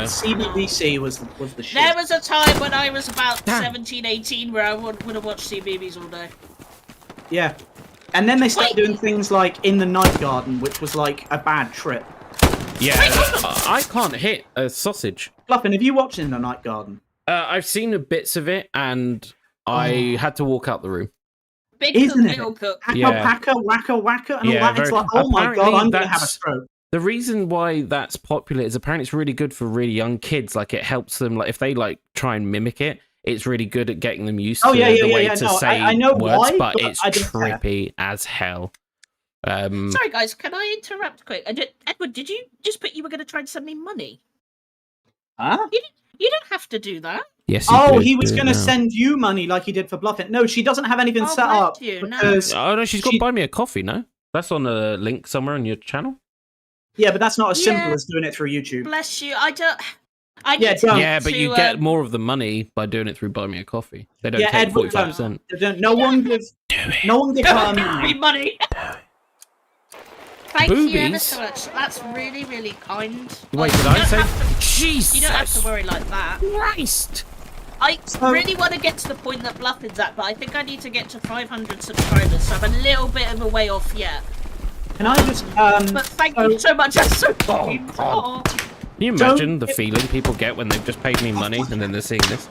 CBBC was the shit. There was a time when I was about Damn. 17, 18 where I would have watched CBBS all day. Yeah. And then they started Wait. doing things like In the Night Garden, which was like a bad trip. Yeah, I can't hit a sausage. Fluffin, have you watched In the Night Garden? I've seen bits of it, and I had to walk out the room. Big cook, Isn't it? little cook. Hacka, Yeah. packa, wacka, wacka, and all Yeah, that. It's very- like, oh my god, apparently I'm going to have a that's- stroke. The reason why that's popular is apparently it's really good for really young kids. Like it helps them. Like if they like try and mimic it, it's really good at getting them used Oh, to yeah, the way yeah. to No, say I know words. why, but but it's I don't care. trippy as hell. Sorry, guys, can I interrupt quick? Edward, did you just put you were going to try and send me money? Huh? You don't have to do that. Yes. Oh, do, he was do going to now. send you money like he did for Bluffin. No, she doesn't have anything Oh, set bless up you, no. because Oh no, she's got She- to buy me a coffee. No, that's on a link somewhere on your channel. yeah, but that's not as simple Yeah. as doing it through YouTube. Bless you. I don't. I Yeah, need to don't. Yeah, but to, you get more of the money by doing it through buy me a coffee. They don't Yeah, take Edward, 45%. No one give her Free money. money. Thank you ever Boobies? so much. That's really, really kind. Wait, Like, did you I don't say? have to- Jesus You don't have to worry like that. Christ! I So- really want to get to the point that Bluffin's at, but I think I need to get to 500 subscribers, so I'm a little bit of a way off yet. Can I just But thank you so much. That's so kind. Oh. Can you Don't- imagine the feeling people get when they've just paid me money and then they're seeing this?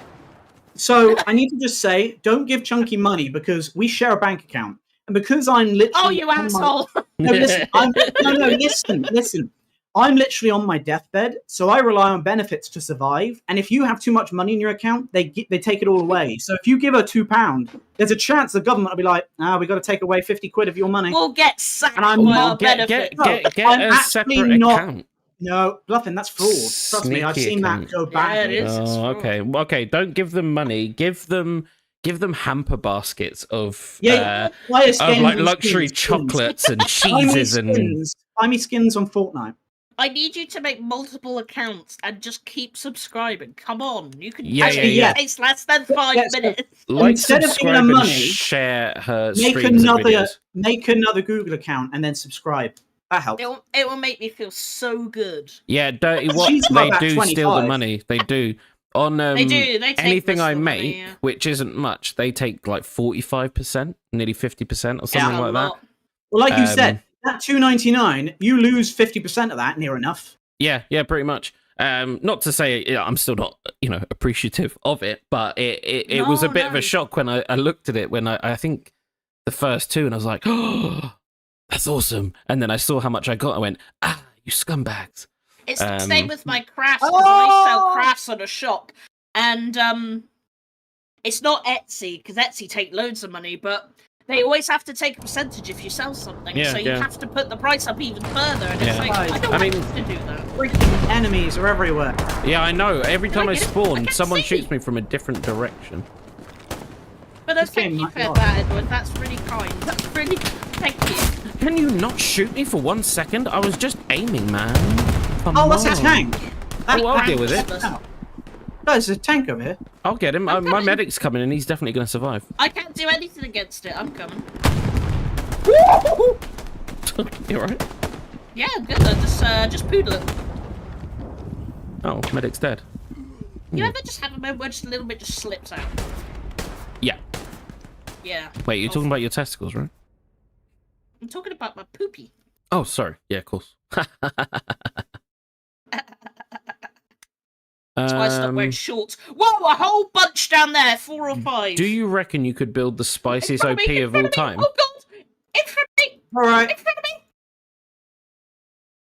So I need to just say, don't give Chunky money because we share a bank account, and because I'm literally Oh, you on my- asshole! No, listen. Listen. I'm literally on my deathbed, so I rely on benefits to survive. And if you have too much money in your account, they take it all away. So if you give her £2, there's a chance the government will be like, we got to take away 50 quid of your money. We'll get sacked And I'm by not- our Get benefit. I'm a actually separate not- account. No, Bluffin, that's fraud. Trust me, I've Sneaky seen account. that go Yeah, it badly. is. It's Oh, fraud. okay. Okay, don't give them money. Give them hamper baskets of Yeah, buy us of games like and luxury skins. chocolates and Buy me cheeses and skins. Buy me skins on Fortnite. I need you to make multiple accounts and just keep subscribing. Come on, you can. Yeah, Actually, yeah. It takes less than 5 Yes, minutes. like, Instead of giving subscribe, her and money, share her Make streams and another, videos. make another Google account and then subscribe. That helps. It will make me feel so good. Yeah, dirty what She's got they about do steal the 25. money. They do. On They do. They take anything most I of the make, money, yeah. which isn't much, they take like 45%, nearly 50% or something A like that. lot. Well, like you Um, said, that $2.99, you lose 50% of that, near enough. Yeah, pretty much. Not to say I'm still not, appreciative of it, but it was a No, bit of no. a shock when I looked at it when I think the first two, and I was like, oh, that's awesome. And then I saw how much I got. I went, you scumbags. It's the same with my crafts because Oh! I sell crafts on a shop, and it's not Etsy, because Etsy take loads of money, but they always have to take a percentage if you sell something. Yeah, so you have to put the price up even further. And it's Yeah. like, I don't want to do that. Freaking enemies are everywhere. Yeah, I know. Every time I get it? I spawn, can someone see. shoots me from a different direction. But This thank game you might for not. that, Edward. That's really kind. That's really... Thank you. Can you not shoot me for 1 second? I was just aiming, man. Come Oh, that's a on. tank. Oh, I'll deal with it. No, there's a tank over here. I'll get him. My coming. medic's coming and he's definitely going to survive. I can't do anything against it. I'm coming. You alright? Yeah, I'm good. Just poodle it. Oh, medic's dead. You ever just have a moment where just a little bit just slips out? Yeah. Yeah. Wait, you're talking about your testicles, right? I'm talking about my poopy. Oh, sorry. Yeah, of course. That's why I stopped wearing shorts. Whoa, a whole bunch down there, 4 or 5. Do you reckon you could build the In spiciest front OP me, in of front all time? Oh god! In front of me! All right. In front of me!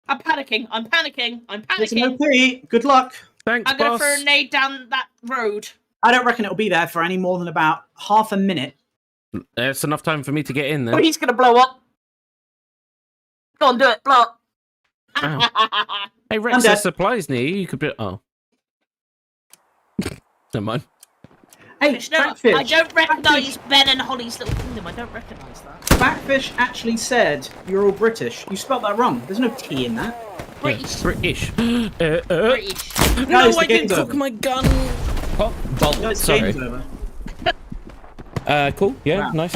I'm panicking. I'm panicking. I'm It's an panicking. OP. Good luck. Thanks, I'm gonna boss. throw a nade down that road. I don't reckon it'll be there for any more than about half a minute. It's enough time for me to get in Oh, then. he's gonna blow up. Go on, do it. Blow up. Ow. Hey, Rex, I'm there's dead. supplies near you. You could be... Oh. Never mind. Hey, No, Backfish. I don't recognise Ben and Holly's little kingdom. I don't recognise that. Backfish actually said you're all British. You spelled that wrong. There's no T in that. British. British. British. No, Guys, the I didn't game's cook over. my gun. Oh, bolt. Guys, Sorry. game's over. Cool. Yeah, Wow. nice.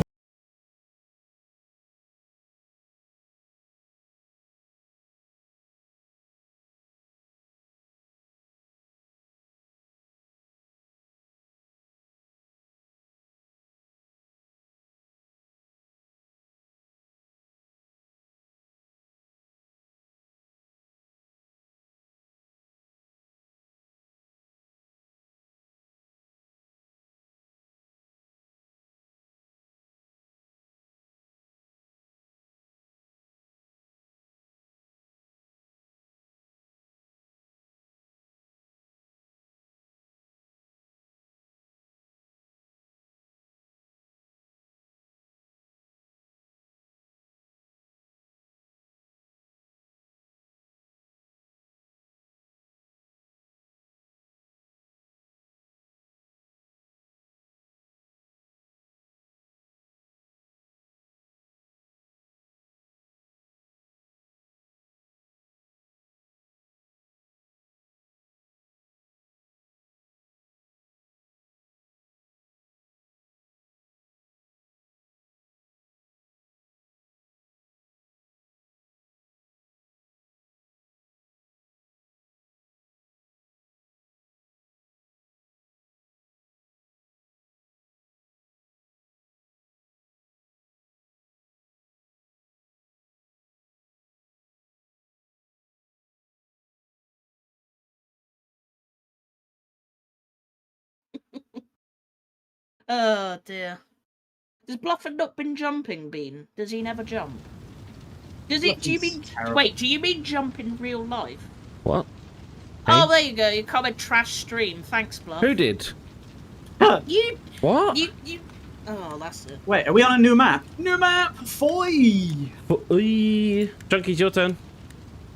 Oh dear. Does Blufford not been jumping, Bean? Does he never jump? Does it? Do you mean? Blufford's terrible. Wait, do you mean jump in real life? What? Oh, there you go. You comment trash stream. Thanks, Bluff. Who did? You. What? You. Oh, that's it. Wait, are we on a new map? New map! Foy! Junkie's your turn.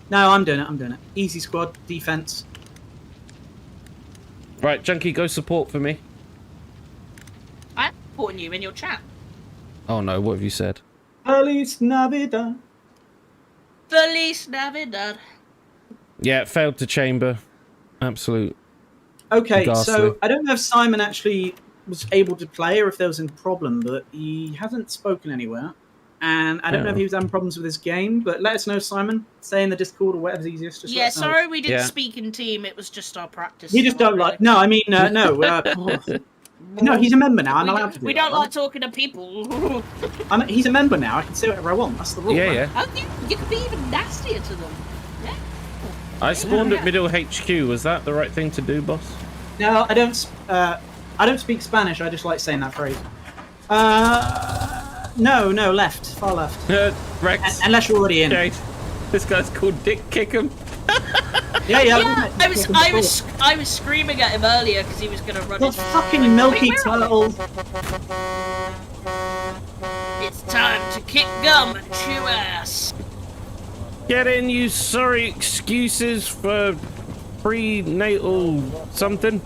No, I'm doing it. I'm doing it. Easy squad, defense. Right, Junkie, go support for me. I'm supporting you in your chat. Oh no, what have you said? Feliz Navidad. Feliz Navidad. Yeah, failed to chamber. Absolute. Okay, Ghastly. so I don't know if Simon actually was able to play or if there was a problem, but he hasn't spoken anywhere. And I don't know if he was having problems with his game, but let us know, Simon. Say in the Discord or whatever's easiest. Just let Yeah, us know. sorry we didn't Yeah. speak in team. It was just our practice. We just don't like. No, I mean, no. No, he's a member now. I'm allowed to do We that, don't right? like talking to people. He's a member now. I can say whatever I want. That's the rule. Yeah, right? yeah. Oh, you can be even nastier to them. Yeah. I spawned Yeah. at middle HQ. Was that the right thing to do, boss? No, I don't speak Spanish. I just like saying that phrase. No, left, far left. Rex. Unless you're already in. Jade. This guy's called Dick Kickham. Yeah, Yeah, I was screaming at him earlier because he was gonna run. The into me. fucking Like, milky "Wait, where are turtle. we?" It's time to kick gum and chew ass. Get in, you sorry excuses for prenatal something.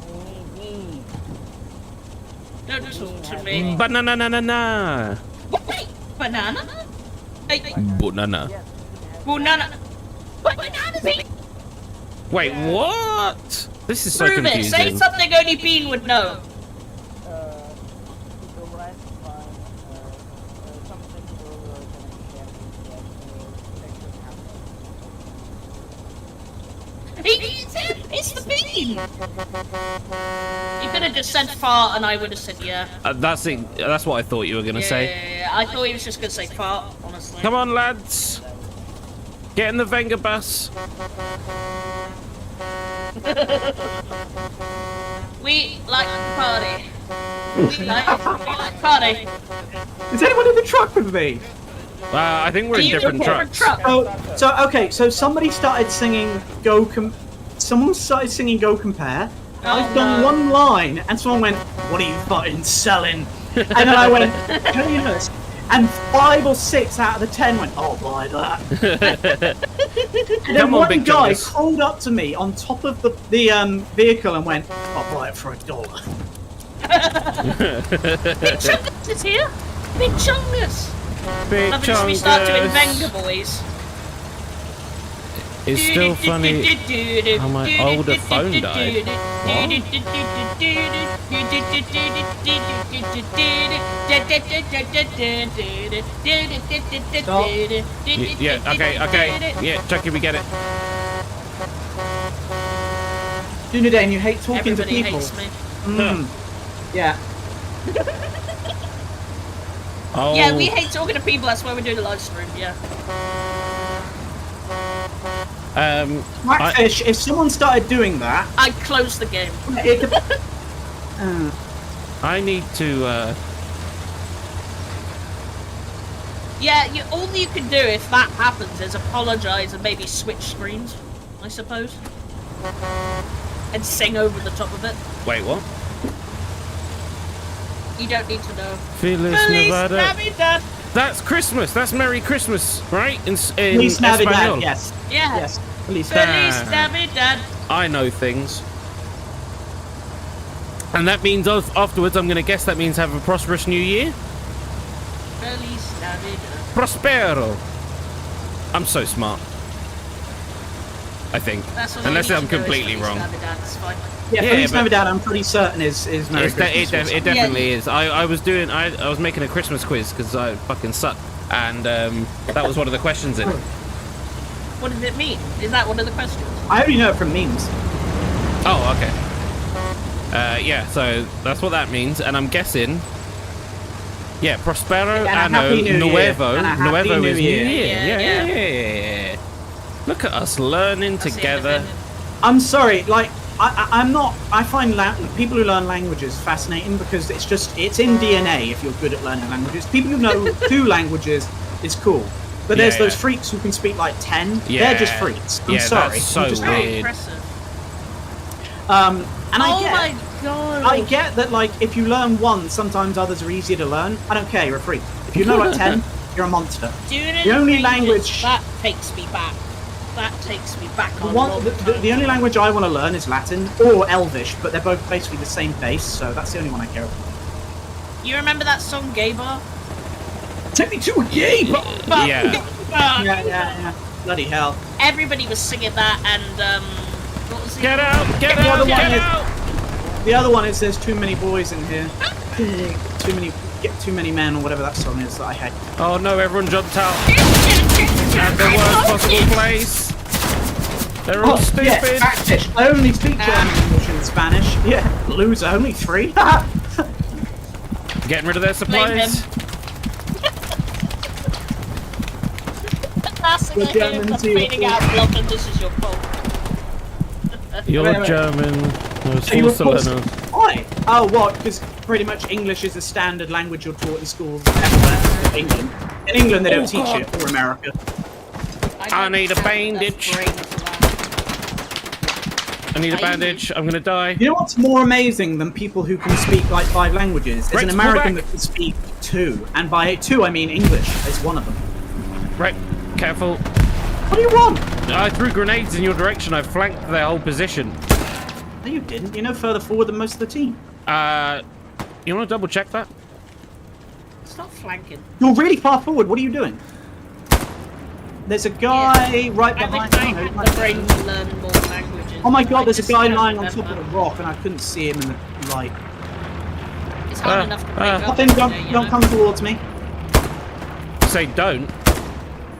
Don't talk to me. Banana. Wait, banana? Hey, Banana. banana. What bananas? Eat? Wait, what? This is so Prove it. Say confusing. something only Bean would know. It's him! It's the Bean! You could have just said fart and I would have said yeah. That's what I thought you were gonna say. Yeah. I thought he was just gonna say fart, honestly. Come on, lads. Get in the Venga bus. We like party. We like party. Is anyone in the truck with me? I think we're Are in you different in a trucks. truck? Oh, so okay, so somebody started singing Someone started singing Go Compare. I've done no. one line, and someone went, "What are you fucking selling?" And then I went, "How do you know this?" And 5 or 6 out of the 10 went, "I'll buy that." And then Come on, one Big guy Chungus. crawled up to me on top of the vehicle and went, "I'll buy it for $1." Big Chungus is here! Big Chungus! Big Love it as we start doing Chungus. Venga boys. It's still funny how my older phone died. Yeah, okay. Yeah, Chucky, we get it. Dunedain, you hate talking Everybody to people. hates me. Yeah. Oh, Yeah, we hate talking to people, that's why we're doing a live stream, yeah. Blackfish, if someone started doing that, I'd close the game. it could... I need to, Yeah, all you can do if that happens is apologise and maybe switch screens, I suppose. And sing over the top of it. wait, what? You don't need to know. Feliz Feliz Navidad. Navidad! That's Christmas. That's Merry Christmas, right? In Feliz Navidad, Espanol. yes. Yeah. Yes. Feliz Feliz Navidad! I know things. And that means afterwards, I'm going to guess that means have a prosperous new year. Feliz Navidad. Prospero. I'm so smart. I think. That's all Unless you I'm need to know is completely Feliz wrong. Navidad, it's fine. Yeah, Yeah, Feliz but- Navidad, I'm pretty certain is Merry Christmas. It definitely is. I was doing. I was making a Christmas quiz because I fucking suck, and that was one of the questions in. What does it mean? Is that one of the questions? I only know it from memes. Oh, okay. Yeah, so that's what that means, and I'm guessing. Yeah, Prospero And a Anno Happy New Year. Nuevo. And a Happy Nuevo New is New Year. Year. Yeah. Yeah. Look at us learning That's together. independent. I'm sorry, like, I'm not... I find people who learn languages fascinating because it's in DNA if you're good at learning languages. People who know 2 languages is cool. But there's Yeah. those freaks who can speak like 10. Yeah. They're just freaks. I'm Yeah, sorry. that's so I'm just- Very weird. impressive. And I Oh get... my god! I get that, like, if you learn 1, sometimes others are easier to learn. I don't care, you're a freak. If you know, like, 10, you're a monster. Doing The only ranges, language- that takes me back. That takes me back The, on one, long the, time. the only language I want to learn is Latin or Elvish, but they're both basically the same base, so that's the only one I care about. You remember that song Gay Bar? Take me to a game! Yeah. Yeah. Bloody hell. Everybody was singing that, and what was it? Get out! Get The other out! one Get is- out! The other one is there's too many boys in here. Too many men, or whatever that song is that I hate. Oh no! Everyone jumped out at the worst possible place. They're all stupid. Yeah, Backfish. I only speak German, English, and Spanish. Yeah, loser. Only 3. Getting rid of their Blame him. supplies. That's The Germans that's here. feeding out blood, and this is your fault. You're Wait. German. So you were Also forced- learners. Why? Oh, what? Because pretty much English is the standard language you're taught in schools everywhere in England. In England, they don't teach it, or America. I don't need a have enough bandage. brain for that. I need a bandage. I'm gonna die. You know what's more amazing than people who can speak like 5 languages? Is Rex, an pull American back. that can speak 2. And by 2, I mean English. Is one of them. Right, careful. What do you want? I threw grenades in your direction. I flanked their whole position. No, you didn't. You're no further forward than most of the team. You want to double check that? Stop flanking. You're really far forward. What are you doing? There's a guy right I behind wish I you. had the brain to learn more languages. Oh my god, I there's a just guy don't lying on top remember. of a rock and I couldn't see him in the light. It's hard enough to pick up. Nothing, don't come towards me. Say don't.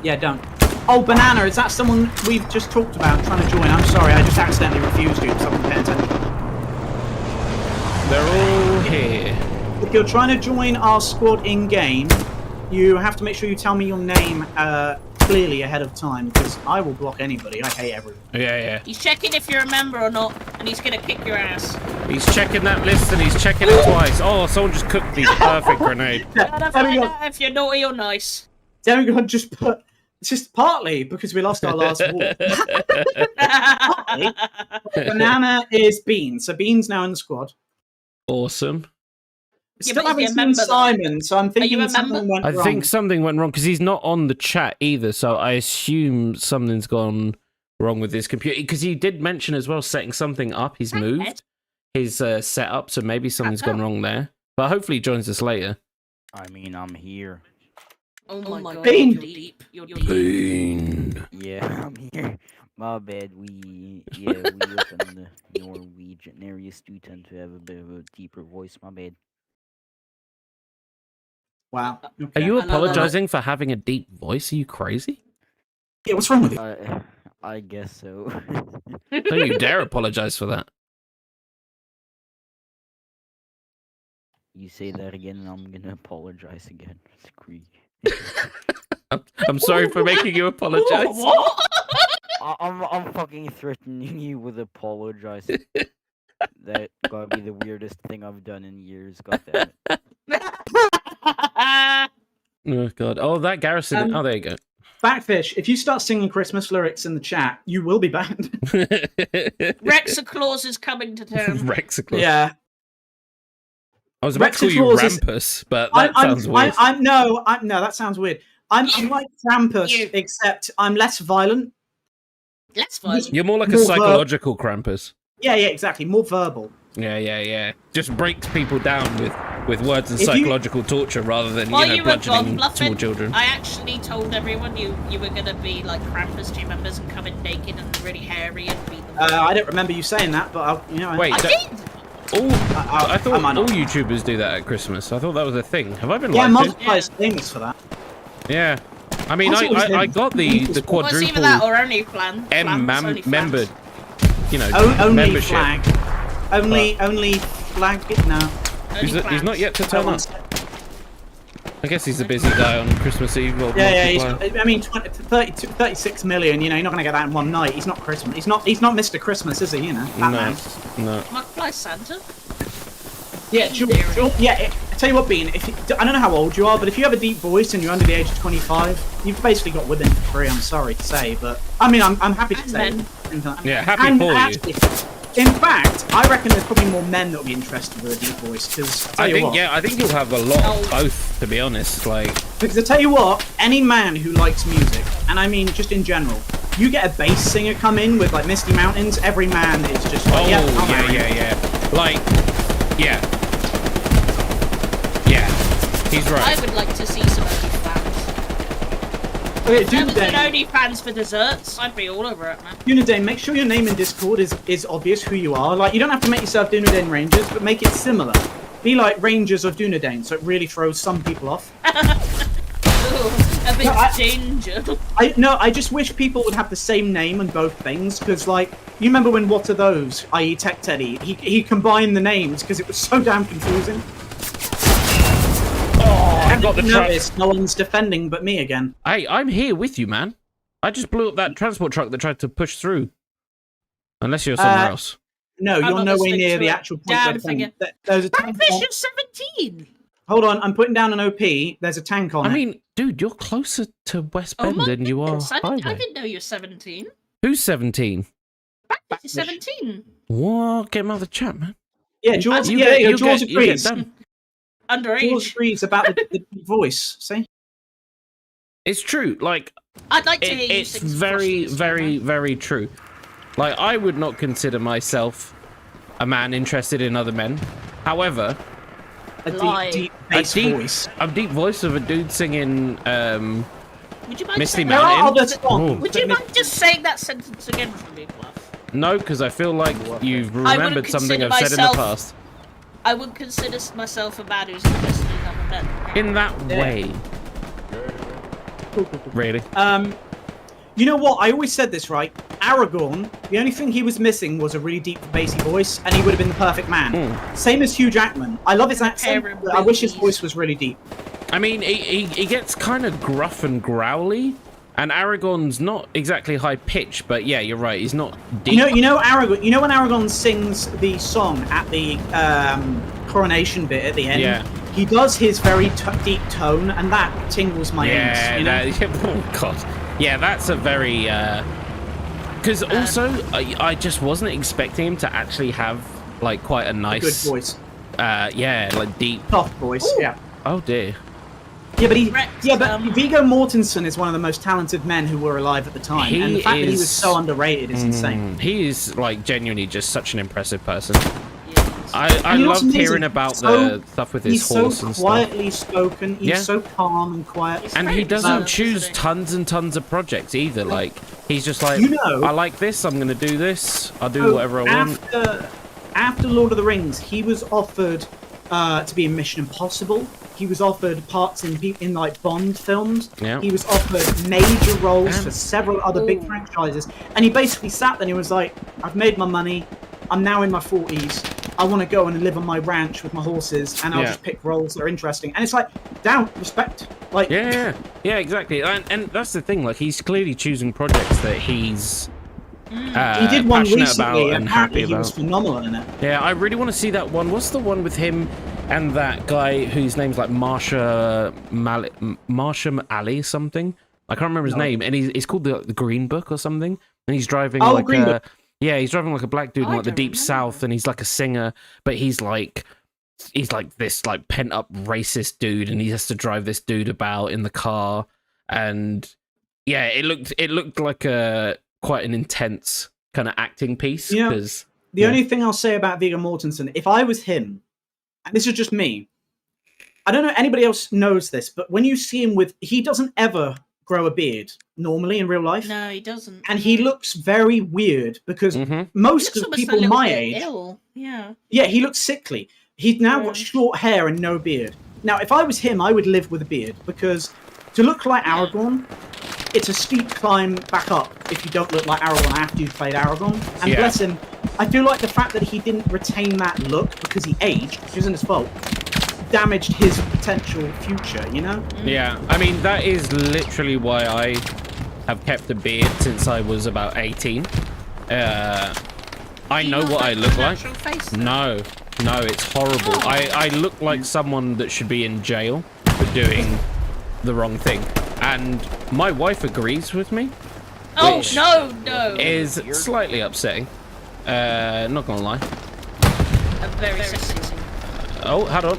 Yeah, don't. Oh, Banana, is that someone we've just talked about trying to join? I'm sorry, I just accidentally refused you because I wasn't paying attention. They're all here. If you're trying to join our squad in-game, you have to make sure you tell me your name clearly ahead of time, because I will block anybody. I hate everyone. Yeah. He's checking if you're a member or not, and he's gonna kick your ass. He's checking that list and he's checking it twice. Oh, someone just cooked the perfect grenade. Gotta find out if you're naughty or nice. Demigod just put... It's just partly because we lost our last war. Partly, Banana is Bean, so Bean's now in the squad. Awesome. Yeah, Still but is he haven't a seen member, though? Simon, so I'm you thinking a something member? went I wrong. think something went wrong because he's not on the chat either, so I assume something's gone wrong with his computer. Because he did mention as well setting something up. He's moved his setup, so maybe something's gone wrong there. But hopefully he joins us later. I mean, I'm here. Oh my god, Bean. you're deep. You're deep. Bean. Yeah, I'm here. My bad. We up in the Norwegian areas do tend to have a bit of a deeper voice. My bad. Wow. Are Okay. you I love that. apologizing for having a deep voice? Are you crazy? Yeah, what's wrong with you? I guess so. Don't you dare apologize for that. You say that again, and I'm gonna apologize again. Screech. I'm sorry for making you apologize. What? I'm fucking threatening you with apologize. That gotta be the weirdest thing I've done in years. God damn it. Oh god. Oh, that Garrison. Oh, there you go. Backfish, if you start singing Christmas lyrics in the chat, you will be banned. Rexaclaus is coming to town. Rexiclaus. Yeah. I was about to call you Rexiclaus is- Rampus, but that sounds weird. No, that sounds weird. I'm like Krampus, except I'm less violent. Let's fight. You're more like a More psychological Krampus. Yeah, exactly. More verbal. Yeah. Just breaks people down with words and If you- psychological torture rather than, While you you know, were gone bludgeoning small bluffing, children. I actually told everyone you were gonna be like Krampus team members and come in naked and really hairy and beat them. I don't remember you saying that, but Wait, I don't- did. I thought I might all not. YouTubers do that at Christmas. I thought that was a thing. Have I been Yeah, lied to? Multiply's famous for that. Yeah. I mean, Also, it's I been- got the Well, it's either quadruple that or only plan. member, you know, Only membership. flag. Only flag. No. He's not yet to turn up. I guess he's a busy guy on Christmas Eve. Or Yeah. Multiplier. I mean, 36 million. You know, you're not gonna get that in one night. He's not Christmas. He's not Mr. Christmas, is he? You know, Batman. No. Multiply Santa? Yeah, I tell you what, Bean. I don't know how old you are, but if you have a deep voice and you're under the age of 25, you've basically got women for free. I'm sorry to say, but I mean, I'm happy to And say. men. Yeah, happy And for you. actually, in fact, I reckon there's probably more men that will be interested with a deep voice because I think you'll have a lot of Oh. both, to be honest. Like, Because I tell you what, any man who likes music, and I mean just in general, you get a bass singer come in with like Misty Mountains, every man is just like, yeah. Like, yeah. He's I right. would like to see some OnlyFans. Okay, If there was an Dunedain, OnlyFans for desserts, I'd be all over it, man. Dunedain, make sure your name in Discord is obvious who you are. Like, you don't have to make yourself Dunedain Rangers, but make it similar. Be like Rangers of Dunedain, so it really throws some people off. Ooh, a bit No, danger. I just wish people would have the same name on both things, because, like, you remember when What Are Those, i.e. Tech Teddy, he combined the names because it was so damn confusing. I got the truck. Notice no one's defending but me again. Hey, I'm here with you, man. I just blew up that transport truck that tried to push through. Unless you're somewhere else. No, I'm you're not nowhere listening near to the a actual point damn where the thing. thing. There's a tank Backfish on. is 17! Hold on, I'm putting down an OP. There's a tank on I it. mean, dude, you're closer to West Oh Bend my than you are goodness, I Highway. didn't know you were 17. Who's 17? Back to 17. What? Get him out of the chat, man. Yeah, Jaws. You Yeah, get- yeah, you Jaws get- you get agrees. done. Jaws Underage. agrees about the voice. See? It's true. Like, I'd like to hear you it's sing some very, Frosties, very, man. very true. Like, I would not consider myself a man interested in other men. However, A Lie. deep a bass deep, voice. a deep voice of a dude singing. Would you mind Misty saying There Mountain. that? are other songs. Would you mind just saying that sentence again for me, Bluff? No, because I feel like you've I wouldn't remembered something I've consider said in the myself- past. I would consider myself a man who's interested in other men. In that Yeah. way. Really? You know what? I always said this, right? Aragorn, the only thing he was missing was a really deep, bassy voice, and he would have been the perfect man. Same as Hugh Jackman. I love his accent, Pair of but I wish his boobies. voice was really deep. I mean, he gets kind of gruff and growly, and Aragorn's not exactly high pitched, but yeah, you're right. He's not deep. You know Aragorn. You know when Aragorn sings the song at the coronation bit at the end. Yeah. He does his very deep tone, and that tingles my ears. Yeah, You know? oh god. Yeah, that's a very because also I just wasn't expecting him to actually have like quite a Good nice voice, yeah, like deep. soft voice. Yeah. Oh dear. Yeah, but Correct, Viggo Mortensen is one of the most talented men who were alive at the time, and the fact that he was so underrated is insane. He is like genuinely just such an impressive person. Yes. I And you know what's loved amazing? hearing about So- the stuff with He's his horse so and stuff. quietly spoken. He's Yeah. so calm and quiet. He's And he very doesn't reserved, choose isn't he? tons and tons of projects either. Like he's just like, You know- I like this. I'm gonna do this. I'll do whatever I want. After Lord of the Rings, he was offered to be in Mission Impossible. He was offered parts in like Bond films. Yeah. He was offered major roles And- for several other big Ooh. franchises. And he basically sat there and he was like, I've made my money. I'm now in my 40s. I want to go and live on my ranch with my horses, and I'll Yeah. just pick roles that are interesting. And it's like, down, respect. Like, Yeah, exactly. And that's the thing. Like he's clearly choosing projects that he's he did one passionate recently, about and and happy apparently he was about. phenomenal in it. Yeah, I really want to see that one. What's the one with him and that guy whose name's like Marsha Ali something? I can't remember his No. name, and he's called the Green Book or something. And he's driving Oh, like Green a Book. yeah, he's driving like a black dude in I like the don't deep remember. south, and he's like a singer, but he's like this like pent up racist dude, and he has to drive this dude about in the car, and yeah, it looked like a quite an intense kind of acting piece Yeah. because The only thing I'll say about Viggo Mortensen, if I was him, and this is just me, I don't know anybody else knows this, but when you see him he doesn't ever grow a beard normally in real life, No, he doesn't. and he looks very weird because Mhm. He most looks of almost people a little my bit age, ill. Yeah. yeah, he looks sickly. He's now got Yeah. short hair and no beard. Now, if I was him, I would live with a beard because to look like Aragorn, it's a steep climb back up if you don't look like Aragorn after you've played Aragorn. And Yeah. bless him, I feel like the fact that he didn't retain that look because he aged, which isn't his fault, damaged his potential future, you know? Yeah, I mean, that is literally why I have kept a beard since I was about 18. I know what I look like. No, it's horrible. Oh. I look like someone that should be in jail for doing the wrong thing. And my wife agrees with me. Oh Which no! Is slightly upsetting. Not gonna lie. A very sexy. Oh, hold on.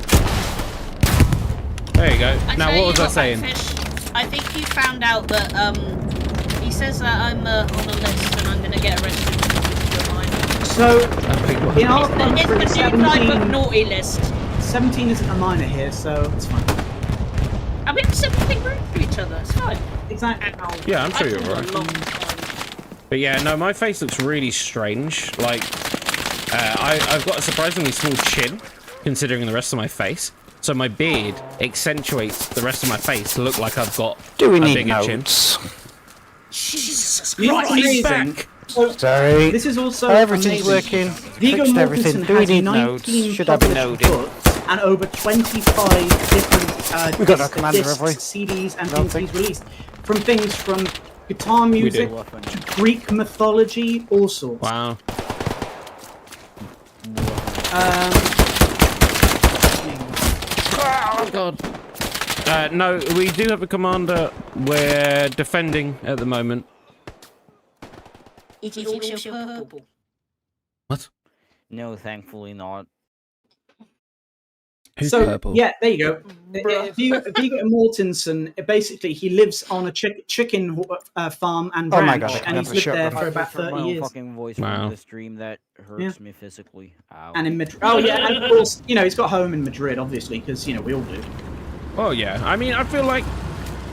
There you go. I Now, tell what you was I saying? Batfish, I think you found out that he says that I'm on a list and I'm gonna get arrested because you're mine. So, in our It's country, the new type of 17, naughty list. 17 isn't a minor here, so it's fine. I mean, it's everything rude for each other. It's fine. Exactly. Yeah, I'm sure I've you're done right. a long time. But yeah, no, my face looks really strange. Like, I've got a surprisingly small chin, considering the rest of my face. So my beard accentuates the rest of my face to look like I've got Do we a need bigger chin. notes? Jesus You know what's He's amazing? back. Sorry. This is also Everything's amazing. working. Viggo Fixed everything. Mortensen Do we has need 19 notes? Should I be published noted? books and over 25 different We got our commander, discs, have we? CDs and Don't things think. he's released. From things from guitar music do. to Greek mythology, all sorts. Wow. Oh god. No, we do have a commander. We're defending at the moment. Is it also purple? What? No, thankfully not. Who's So purple? yeah, there you go. Bruh. Viggo Mortensen, basically, he lives on a chicken farm and Oh my ranch, God, and I he's have a lived shirt there on. for I about just heard 30 my own years. fucking voice Wow. from the stream that hurts me physically. Ow. And in Madrid. Oh yeah, and of course, he's got home in Madrid, obviously, because we all do. Oh yeah. I mean, I feel like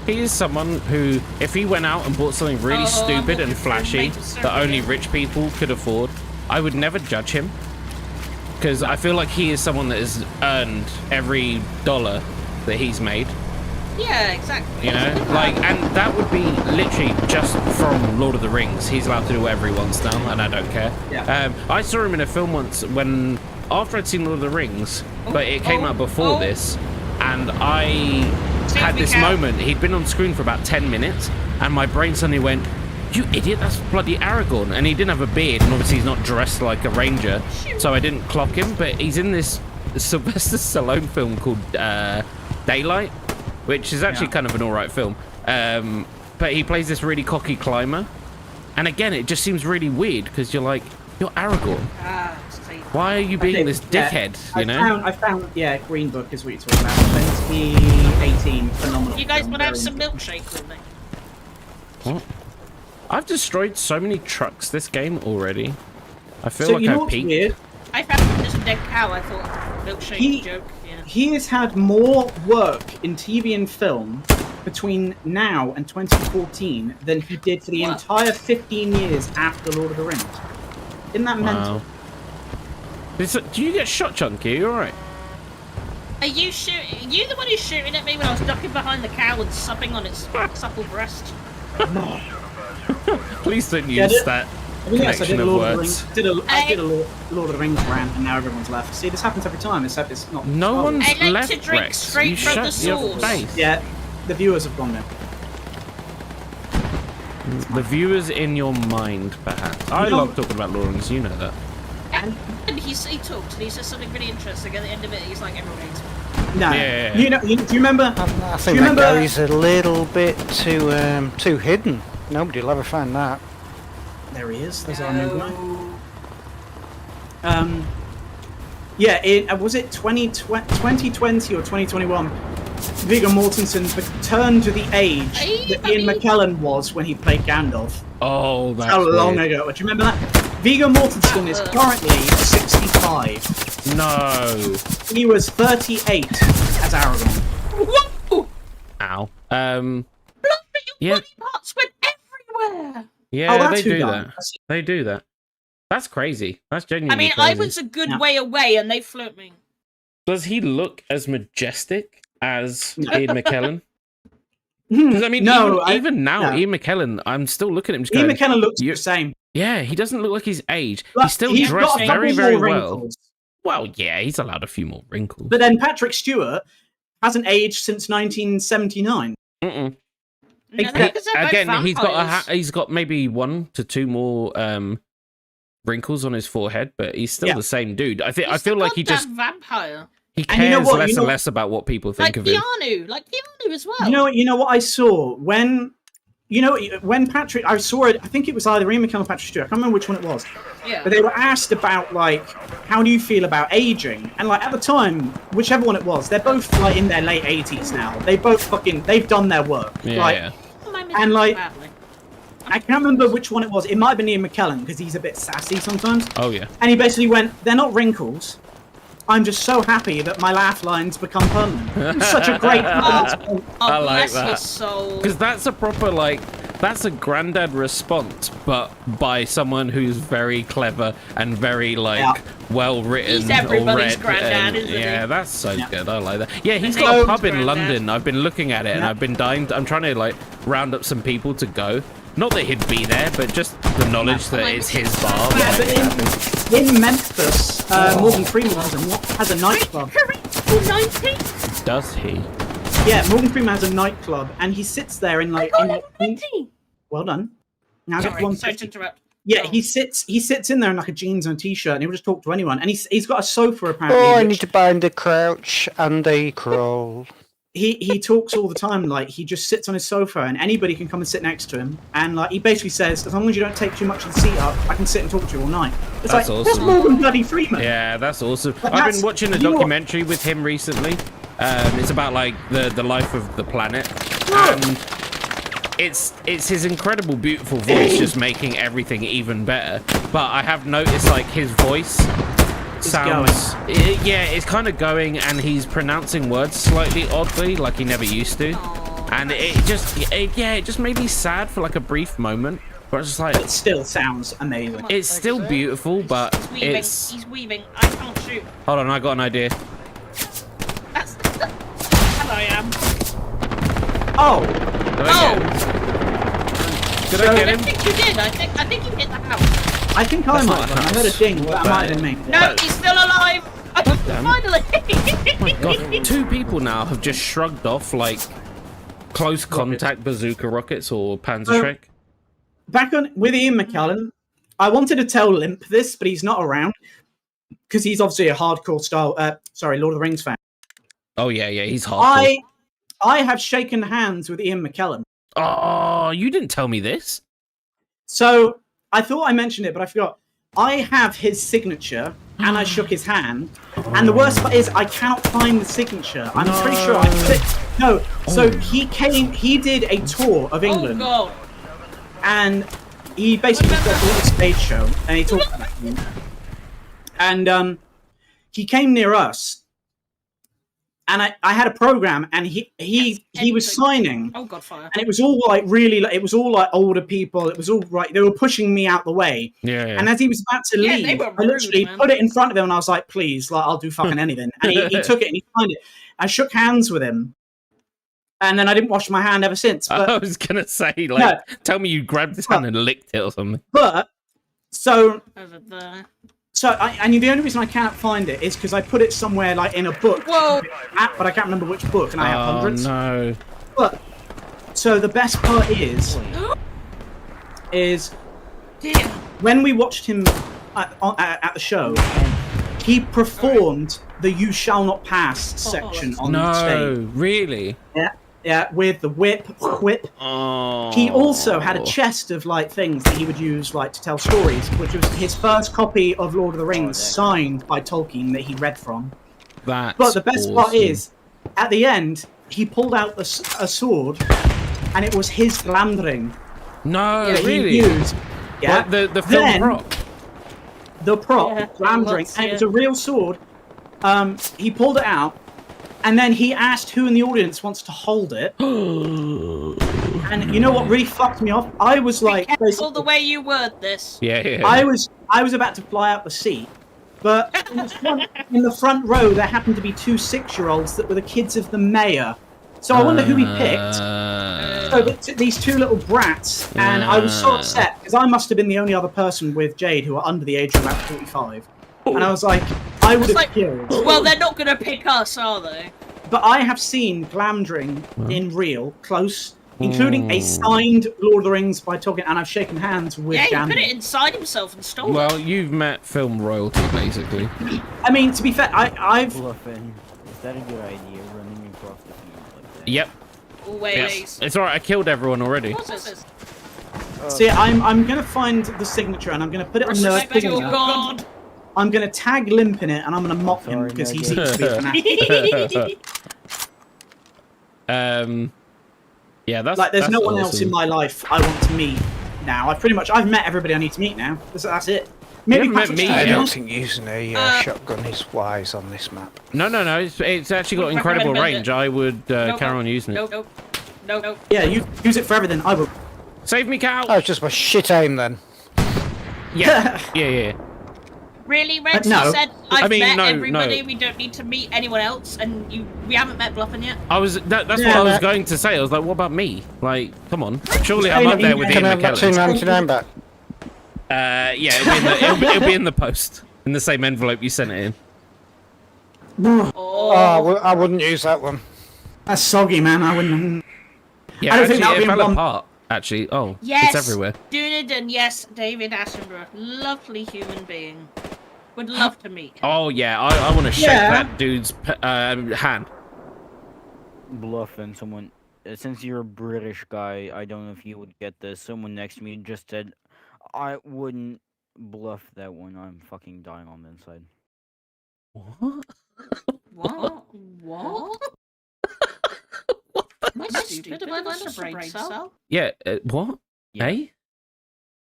he is someone who, if he went out and bought something really I'm stupid and looking for a flashy mate to serve that only again. rich people could afford, I would never judge him. Because I feel like he is someone that has earned every dollar that he's made. Yeah, exactly. You know, like, and that would be literally just from Lord of the Rings. He's allowed to do whatever he wants now, and I don't care. Yeah. I saw him in a film once after I'd seen Lord of the Rings, but it came out before this, and I had this moment. He'd been on screen for about 10 minutes, and my brain suddenly went, "You idiot, that's bloody Aragorn." And he didn't have a beard, and obviously he's not dressed like a ranger, so I didn't clock him, but he's in this Sylvester Stallone film called Daylight, which is actually kind of an alright film. But he plays this really cocky climber, and again, it just seems really weird, because you're Aragorn. Why are you being this dickhead, you know? I found, Green Book is what you're talking about. 2018, phenomenal. You guys film, want to have very some interesting. milkshake with me? What? I've destroyed so many trucks this game already. I feel So like you know I've what's peaked. weird? I found this dead cow. I thought milkshake joke. Yeah. He has had more work in TV and film between now and 2014 than he did for the What? entire 15 years after Lord of the Rings. Isn't that mental? Wow. Do you get shot, Chunky? Are you alright? Are you shooting? Are you the one who's shooting at me when I was ducking behind the cow and supping on its supple breast? Please don't Get use it? that I mean, yes, I connection did of Lord of the words. Rings. I did a Lord of the Rings rant, and now everyone's left. See, this happens every time, except it's not. No oh, one's I like left, to drink Rex. straight You from shut the your source. face. Yeah, the viewers have gone now. The viewers in your mind, perhaps. I know- love talking about Lord of the Rings, you know that. And he talked and he says something really interesting. At the end of it, he's like, everyone hates me. No, Yeah. do you remember? I Do think you that remember? Gary's a little bit too hidden. Nobody will ever find that. There he is. There's our new guy. Yeah, was it 2020 or 2021? Viggo Mortensen returned to the age that Ian McKellen was when he played Gandalf. Oh, that's How long weird. ago? Do you remember that? Viggo Mortensen is currently 65. No. He was 38 as Aragorn. Whoa! Ow. Blood, but your Yeah. body parts went everywhere. Yeah, Oh, that's they who do done that. it. That's- They do that. That's crazy. That's genuinely I mean, crazy. I was a good Yeah. way away and they flew at me. Does he look as majestic as No. Ian McKellen? Because I mean, No, even now, no. Ian McKellen, I'm still looking at him just Ian going, McKellen looks you- the same. yeah, he doesn't look like his age. But He's still he's dressed got a couple very, more very well. wrinkles. Well, yeah, he's allowed a few more wrinkles. But then Patrick Stewart hasn't aged since 1979. Mm-mm. No, He- because they're both Again, vampires. he's got maybe 1 to 2 more wrinkles on his forehead, but he's still Yeah. the same dude. I He's feel the like he just goddamn vampire. he And you know cares what? less You and know- less about what people think Like of him. Keanu as well. You know what I saw when Patrick, I saw it. I think it was either Ian McKellen or Patrick Stewart. I can't remember which one it was. Yeah. But they were asked about like, how do you feel about aging? And like at the time, whichever one it was, they're both like in their late 80s now. They've done their work. Yeah, like, yeah. and, like- Badly. I can't remember which one it was. It might have been Ian McKellen because he's a bit sassy sometimes. Oh yeah. And he basically went, "They're not wrinkles. I'm just so happy that my laugh lines become permanent." It's such a great. Oh, I like bless that. his soul. Because that's a proper, like, that's a granddad response, but by someone who's very clever and very, like, Yeah. well written He's or everybody's read. granddad, and- isn't he? yeah, that's so Yeah. good. I like that. Yeah, he's And got a Dave's pub in granddad. London. I've been looking at it, and Yeah. I've been dying. I'm trying to, like, round up some people to go. Not that he'd be there, but just the knowledge that it's his bar. Yeah, might be happy. but in Memphis, Morgan Freeman has a nightclub. Correct. 90? Does he? Yeah, Morgan Freeman has a nightclub, and he sits there in like. I in, got 90. well done. Now get Sorry, one. sorry to interrupt. Yeah, Oh. he sits in there in like a jeans and a t-shirt, and he'll just talk to anyone. And he's got a sofa apparently. Oh, I which- need to bind a crouch and a crawl. he talks all the time. Like he just sits on his sofa, and anybody can come and sit next to him. And like he basically says, as long as you don't take too much of the seat up, I can sit and talk to you all night. It's That's like awesome. that's Morgan bloody Freeman. Yeah, that's awesome. But I've that's- been watching a you know what? documentary with him recently. It's about like the life of the planet, and it's his incredible, beautiful voice just making everything even better. But I have noticed like his voice sounds, yeah, it's kind of going, and he's pronouncing words slightly oddly, like he never used to. And it just made me sad for like a brief moment. But I was just like, It still sounds amazing. it's still beautiful, but He's weaving. it's. He's weaving. I can't shoot. Hold on, I got an idea. That's. And I am. Oh, Did I Oh! get him? Did I I get don't him? think you did. I think you hit the house. I think I That's might not have. a I heard a house. ding, but that might have been me. No, he's still alive. Damn. Finally. God, 2 people now have just shrugged off like close contact bazooka rockets or Panzerschreck. Back on with Ian McKellen, I wanted to tell Limp this, but he's not around because he's obviously a hardcore style. Lord of the Rings fan. Oh yeah, he's hardcore. I have shaken hands with Ian McKellen. Oh, you didn't tell me this. So I thought I mentioned it, but I forgot. I have his signature, and I shook his hand. And the worst part is, I cannot find the signature. I'm pretty sure I put it. No, so he did a tour of Oh England, god. and he basically got a little stage show, and he talked about it. And he came near us, and I had a program, and he was signing. Oh god, fire. And it was all like really, it was all like older people. It was all right. They were pushing me out the way. Yeah. And as he was about to Yeah, leave, they were I literally rude, man. put it in front of him, and I was like, "Please, like, I'll do fucking anything." And he took it and he signed it. I shook hands with him, and then I didn't wash my hand ever since. But I was gonna say, like, tell me you grabbed his hand and licked it or something. but so Over there. and the only reason I can't find it is because I put it somewhere like in a book. Whoa. But I can't remember which book, and I have hundreds. No. But so the best part is Dear. when we watched him at the show, he performed the "You Shall Not Pass" section on the No, stage. really? Yeah, with the whip. Oh. He also had a chest of like things that he would use like to tell stories, which was his first copy of Lord of the Rings, signed by Tolkien that he read from. That's But the best part awesome. is, at the end, he pulled out a sword, and it was his Glamdring No, that really? he used. Yeah, Like the film Then- prop. the prop, Yeah, Glamdring, lots, and it yeah. was a real sword. He pulled it out, and then he asked who in the audience wants to hold it. And you know what really fucked me off? I was like, Careful the way you word this. Yeah. I was about to fly out the seat, but in the front row there happened to be 2 6-year-olds that were the kids of the mayor. So I wonder who he picked. So these 2 little brats, and I was so upset because I must have been the only other person with Jade who are under the age of about 45. And I was like, I would have like- killed. Well, they're not gonna pick us, are they? But I have seen Glamdring in real, close, including a signed Lord of the Rings by Tolkien, and I've shaken hands with Yeah, he Gandalf. put it inside himself and stole it. Well, you've met film royalty, basically. I mean, to be fair, I've Bluffing. Is that a good idea, running across the field like that? Yep. Always. Yes. It's alright, I killed everyone already. What's this? see. I'm gonna find the signature, and I'm gonna put it on the Respect your thing. god. I'm gonna tag Limp in it, and I'm gonna mock him Sorry, because he Megan. seems to be a fanatic. Yeah, that's Like, there's that's no one else awesome. in my life I want to meet now. I've met everybody I need to meet now. That's it. Maybe haven't met Patrick me I yet. Stewart. don't think using a shotgun is wise on this map. No, it's actually got Wait, incredible wait, wait, range. I would carry on using it. No. Yeah, you use it for everything. I will. Save me, cow! Oh, it's just my shit aim then. Yeah. Really, Rex? No. You said I've mean, met no, everybody. no. We don't need to meet anyone else, and we haven't met Bluffin yet. That's what Yeah, I was but- going to say. I was like, what about me? Like, come on. Surely Hey, I'm look, up there you with can Ian Can I have that McKellen. £2.99 back? Yeah, it'll be in the post. In the same envelope you sent it in. Oh, I wouldn't use that one. That's soggy, man. I wouldn't. Yeah, I don't think actually, that'll it be in fell one- apart. Actually, oh, Yes. it's everywhere. Dunedin, yes. David Attenborough, lovely human being. Would love to meet him. Oh yeah, I want to shake Yeah. that dude's hand. bluff and someone. Since you're a British guy, I don't know if you would get this. Someone next to me just said, "I wouldn't bluff that one." I'm fucking dying on the inside. What? What? What? Am I stupid? Have I lost a brain cell? Yeah, what? Yeah. Hey?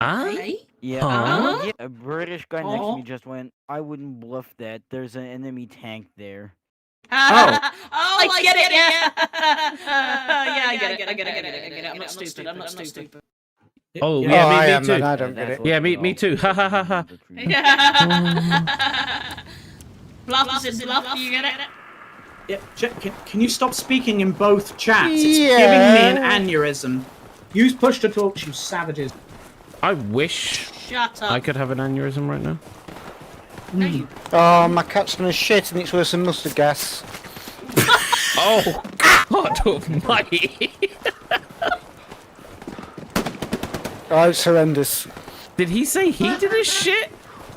Ah? Hey? Yeah, Huh? yeah. A British guy next to me just went, "I wouldn't bluff that. There's an enemy tank there." Oh, I get it, yeah. Yeah, I get it. I'm not stupid. Oh, Yeah. yeah, Oh, I me am, too. and I don't get That's it. what Yeah, we me all too. Ha, ha, ha, ha. Yeah. Bluff is in bluff, you get it? Yeah, can you stop speaking in both chats? It's Yeah. giving me an aneurysm. Use push to talk, you savages. I wish Shut up. I could have an aneurysm right now. No, you Oh, my cat's gonna shit and it's worse than mustard gas. Oh, God almighty. Oh, it's horrendous. Did he say he did a shit?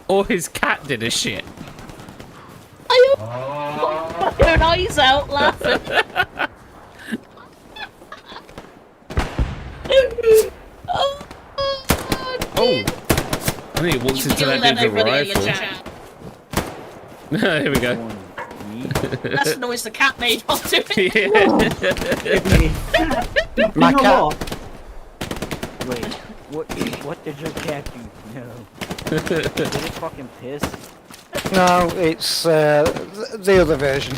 Or his cat did a shit? your eyes out laughing. Oh. I think he walks into that dude's rifle. Here we go. That's the noise the cat made while doing it. Yeah. My You know cat. what? Wait, what did your cat do? No. Did it fucking piss? No, it's the other version.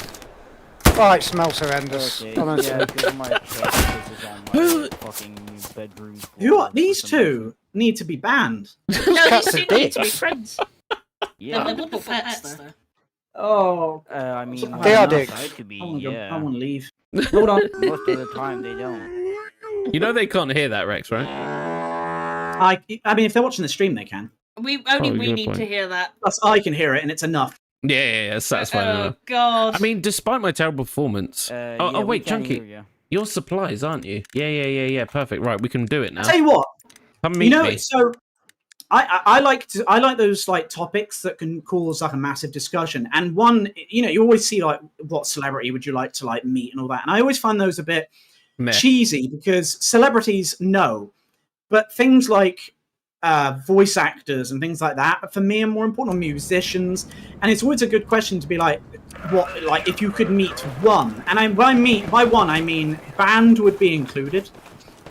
Oh, it smells horrendous. Okay, Honestly. yeah, 'cause my cat pisses on my fucking bedroom floor Who are for these some two? Need to be banned. No, Cats these are two need to be dicks. friends. reason. Yeah. They're little pets, though. Oh, I mean, They are they're dicks. outside to be, I want yeah. to leave. Hold on. Most of the time they don't. You know they can't hear that, Rex, right? I mean, if they're watching the stream, they can. We Oh, we good need point. to hear that. Plus, I can hear it, and it's enough. Yeah, it's satisfying Oh enough. God. I mean, despite my terrible performance. Yeah, oh, we wait, can't Chunky. hear ya. You're supplies, aren't you? Yeah. Perfect. Right, we can do it now. I'll tell you what. Come You meet know, me. so I like those like topics that can cause like a massive discussion. And one, you know, you always see like what celebrity would you like to like meet and all that. And I always find those a bit Meh. cheesy because celebrities know, but things like voice actors and things like that for me are more important, or musicians. And it's always a good question to be like, what, like if you could meet one, and by one I mean band would be included.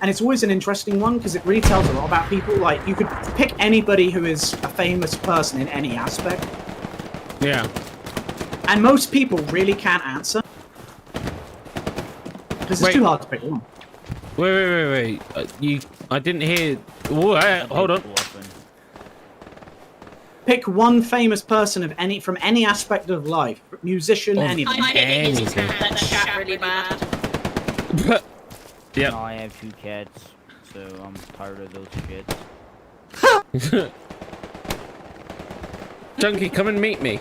And it's always an interesting one because it really tells a lot about people. Like, you could pick anybody who is a famous person in any aspect, Yeah. and most people really can't answer because it's Wait. too hard to pick one. Wait. I didn't hear. Whoa, hold on. Bluffing. Pick one famous person from any aspect of life, musician, Of anything. I'm hitting his anything. cat chat really bad. Yep. No, I have 2 cats, so I'm tired of those shits. Chunky, come and meet me.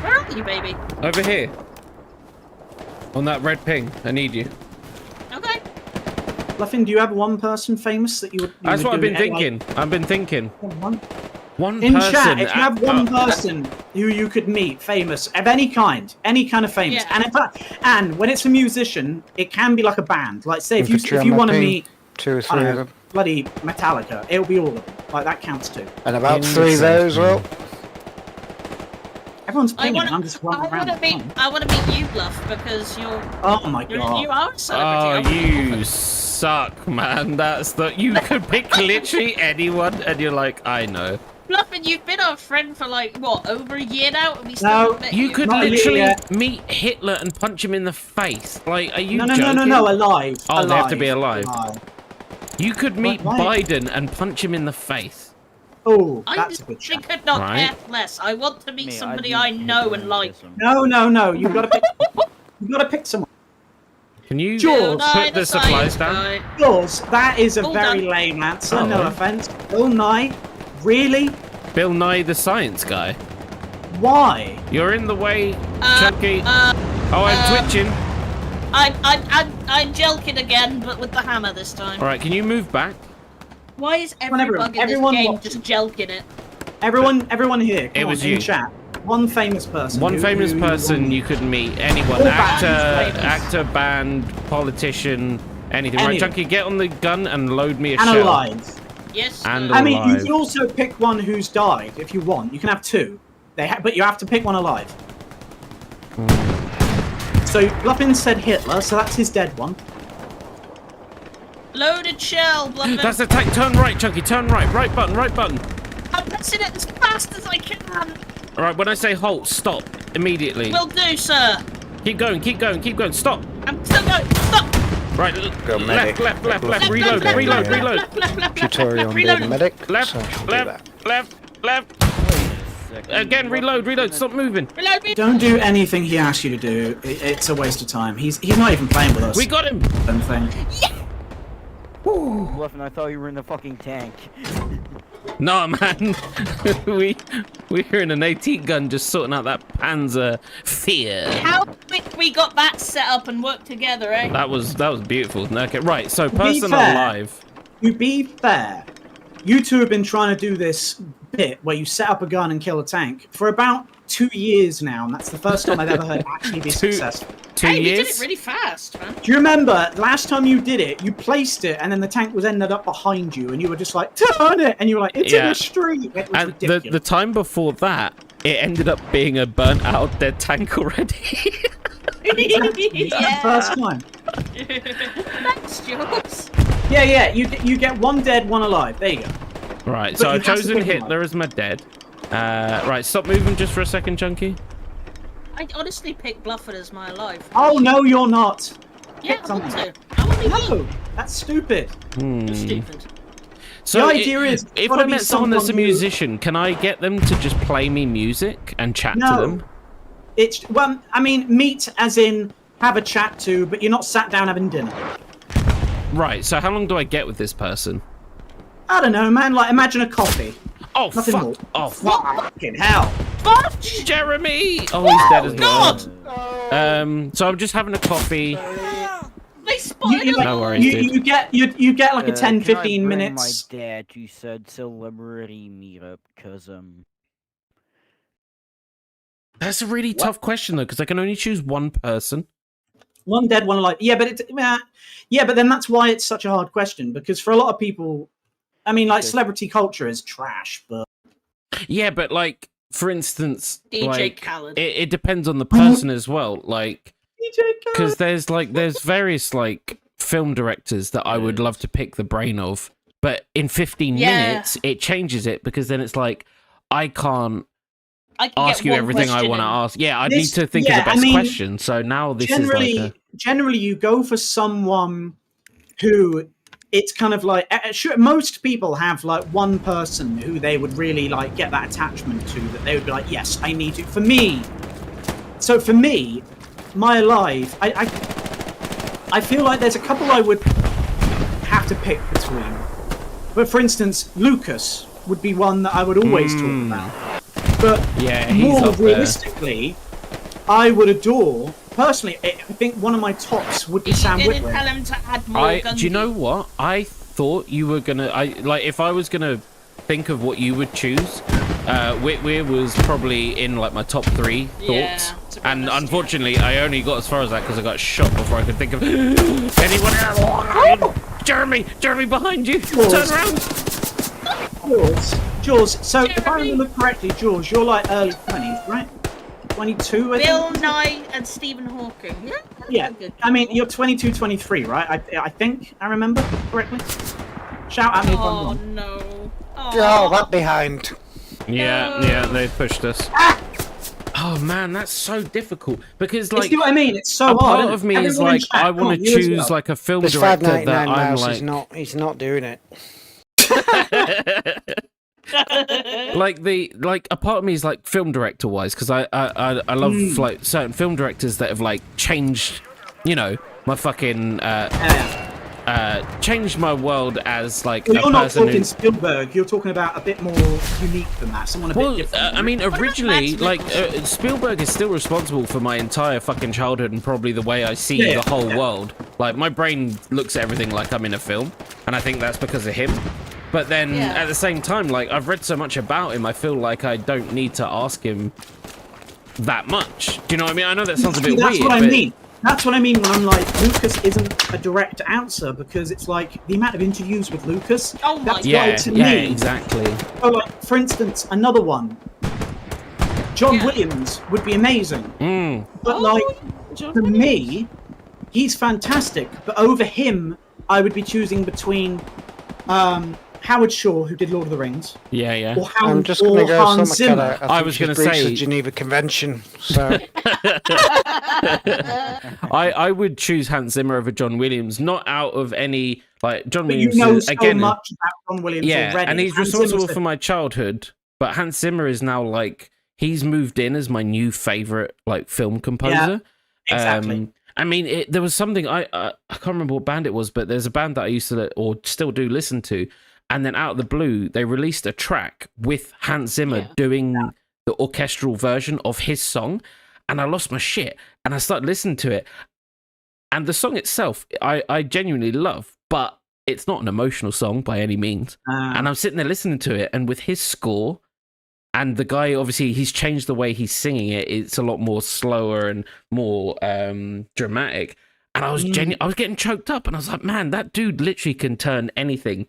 Where are you, baby? Over here. On that red ping. I need you. Okay. Luffin, do you have one person famous that you would? That's what I've been like, thinking. I've been thinking. one? One In person. chat, if you have one oh, person who you could meet, famous of any kind of famous, Yeah. and when it's a musician, it can be like a band. Like, say if you Infantry want to MLP, meet 2 or I 3 don't of know, them. bloody Metallica, it'll be all of them. Like that counts too. And about 3 there as well. Everyone's I pinging, want and I'm just running around. I want to meet you, Bluff, because Oh my you god! are a Oh, celebrity. you suck, man. That's the. You could pick literally anyone, and you're like, I know. Bluff, and you've been our friend for like what, over a year now, and we still No, haven't met You could Not literally yet. meet Hitler and punch him in the face. Like, are you No, joking? alive. Oh, they have to alive. be alive. You could meet Why? Biden and punch him in the face. Oh, I that's a good literally shot. could not Right. care less. I want to meet Me, somebody I'd I meet know Hitler and and like. kiss him. No, you've got to pick. You've got to pick someone. Can you Jaws. put the supplies down? Yours. That is a All very done. lame answer. Oh, no yeah. offense. Bill Nye. Really? Bill Nye the Science Guy. Why? You're in the way, Chunky. Oh, I'm twitching. I'm jelking again, but with the hammer this time. All right, can you move back? Why is every Everyone- bug in everyone this game watching. just jelking it? Everyone here. Come It on, was in you. chat. one famous person. One famous who person you could meet. Anyone. Or Actor, band, politician, anything. Right, Anyone. Chunky, get on the gun and load me a and shell. alive. Yes. And sir. I mean, you alive. can also pick one who's died if you want. You can have two. But you have to pick one alive. So Bluffin said Hitler, so that's his dead one. Loaded shell, Bluffin. That's the tank. Turn right, Chunky. Turn right. Right button. Right button. I'm pressing it as fast as I can. All right. When I say halt, stop immediately. Will do, sir. Keep going. Keep going. Keep going. Stop. I'm still going. Stop. Right. Go medic. Left. Left. Left, Reload. left, Reload. left, Reload. Tutorial on being Reload. a medic. Left. So I shall do Left. that. Left. Second. Again. Reload. Stop moving. Reload me. Don't do anything he asks you to do. It's a waste of time. He's not even playing with us. We got him. Don't think. Bluffin, I thought you were in the fucking tank. No, man. we were in an 18 gun just sorting out that Panzer Fear. How quick we got that set up and worked together, eh? That was beautiful. Okay, right. So be person fair- alive. To be fair, you two have been trying to do this bit where you set up a gun and kill a tank for about 2 years now, and that's the first time I've ever heard it actually be successful. 2 Hey, we did years. it really fast, man. Do you remember last time you did it, you placed it and then the tank was ended up behind you and you were just like, turn it! And you were like, it's in Yeah. the street! It was And ridiculous. the time before that, it ended up being a burnt out dead tank already. It's the first time. Thanks, Jules. Yeah, you get one dead, one alive. There you go. Right. But So you I've have to chosen pick one. Hitler as my dead. Right. Stop moving just for a second, Chunky. I honestly picked Blufford as my alive. Oh, no, you're not. Yeah, pick I want someone. to. I want to be No, that's stupid. stupid. So The idea is, it's if gotta I be met someone that's a someone who- musician, can I get them to just play me music and chat to No. them? It's, well, I mean, meet as in have a chat to, but you're not sat down having dinner. Right. So how long do I get with this person? I don't know, man. Like, imagine a coffee. Oh Nothing fuck! more. Oh fuck! Fucking hell. Jeremy! Oh, he's dead as well. God! So I'm just having a coffee. They spotted us. No worries, dude. you get like a 10, Can I 15 bring minutes. My dad, you said celebrity meetup, cause That's a really tough question though, because I can only choose one person. One dead, one alive. Yeah, but then that's why it's such a hard question, because for a lot of people, I mean, like, celebrity culture is trash, but Yeah, but like, for instance, DJ like, Khaled. it depends on the person as well. Like, DJ because there's various like film directors that I would love to pick the brain of, but in 15 Yeah. minutes it changes it, because then it's like I can't I can ask get you one everything I question want to in. ask. Yeah, I This- need to think of yeah, the I best mean, question. So now this is like generally you go for someone who it's kind of like sure, most people have like one person who they would really like get that attachment to, that they would be like, yes, I need to. For me, my alive, I feel like there's a couple I would have to pick between. But for instance, Lucas would be one that I would always talk about. But yeah, he's more up there. realistically, I would adore. Personally, I think one of my tops would be Sam You didn't Whitwer. tell him to add more guns. Do you know what? I thought you were gonna. If I was gonna think of what you would choose, Whitwer was probably in like my top 3 Yeah, thoughts. to be And honest, unfortunately, I only got as far as that because I got shot before I could think of anyone else. Jeremy, behind you! Turn around! Jules. So if I Jeremy. remember correctly, Jules, you're like early 20s, right? 22, I Bill think. Nye and Stephen Hawking. Yeah. that's Yeah, a good I mean, you're 22, 23, right? I think I remember correctly. Shout at me if I'm Oh wrong. no. Oh, that behind. Yeah, they pushed us. Oh man, that's so difficult because You like see what I mean? It's so a hard. part isn't of it? me is Everyone in like chat, I want come to on, you as choose well. like a film This director 599 that I'm mouse like. he's not doing it. like a part of me is like film director wise, because I love like certain film directors that have like changed, you know, my fucking changed my world as like Well, a you're not person talking who. Spielberg. You're talking about a bit more unique than that. Someone a bit Well, different. I mean, originally, Mads like Mikkelsen? Spielberg is still responsible for my entire fucking childhood and probably the way I see Yeah, the whole yeah. world. Like my brain looks at everything like I'm in a film, and I think that's because of him. But then Yeah. at the same time, like I've read so much about him, I feel like I don't need to ask him that much. Do you know what I mean? I know that sounds a See, bit that's weird. what I but mean. That's what I mean when I'm like, Lucas isn't a direct answer, because it's like the amount of interviews with Lucas. Oh my that's God. Yeah, why to yeah, me. exactly. So, like, for instance, another one, John Yeah. Williams would be amazing, Mm. but like John for Williams. me, he's fantastic. But over him, I would be choosing between Howard Shore, who did Lord of the Rings, Yeah, yeah. or I'm just going to go Hans Summer Zimmer. Keller. I was going gonna to say- the Geneva Convention. So I would choose Hans Zimmer over John Williams, not out of any like John But you Williams. know is, so again, much about John Williams yeah, already. and he's Hans responsible Zimmer's for my childhood. But Hans Zimmer is now like he's moved in as my new favorite like film composer. exactly. I mean, there was something I can't remember what band it was, but there's a band that I used to or still do listen to, and then out of the blue they released a track with Hans Zimmer Yeah. doing the orchestral version of his song, and I lost my shit, and I started listening to it, and the song itself I genuinely love, but it's not an emotional song by any means. And I'm sitting there listening to it, and with his score, and the guy, obviously, he's changed the way he's singing it. It's a lot more slower and more dramatic. And I was I was getting choked up, and I was like, man, that dude literally can turn anything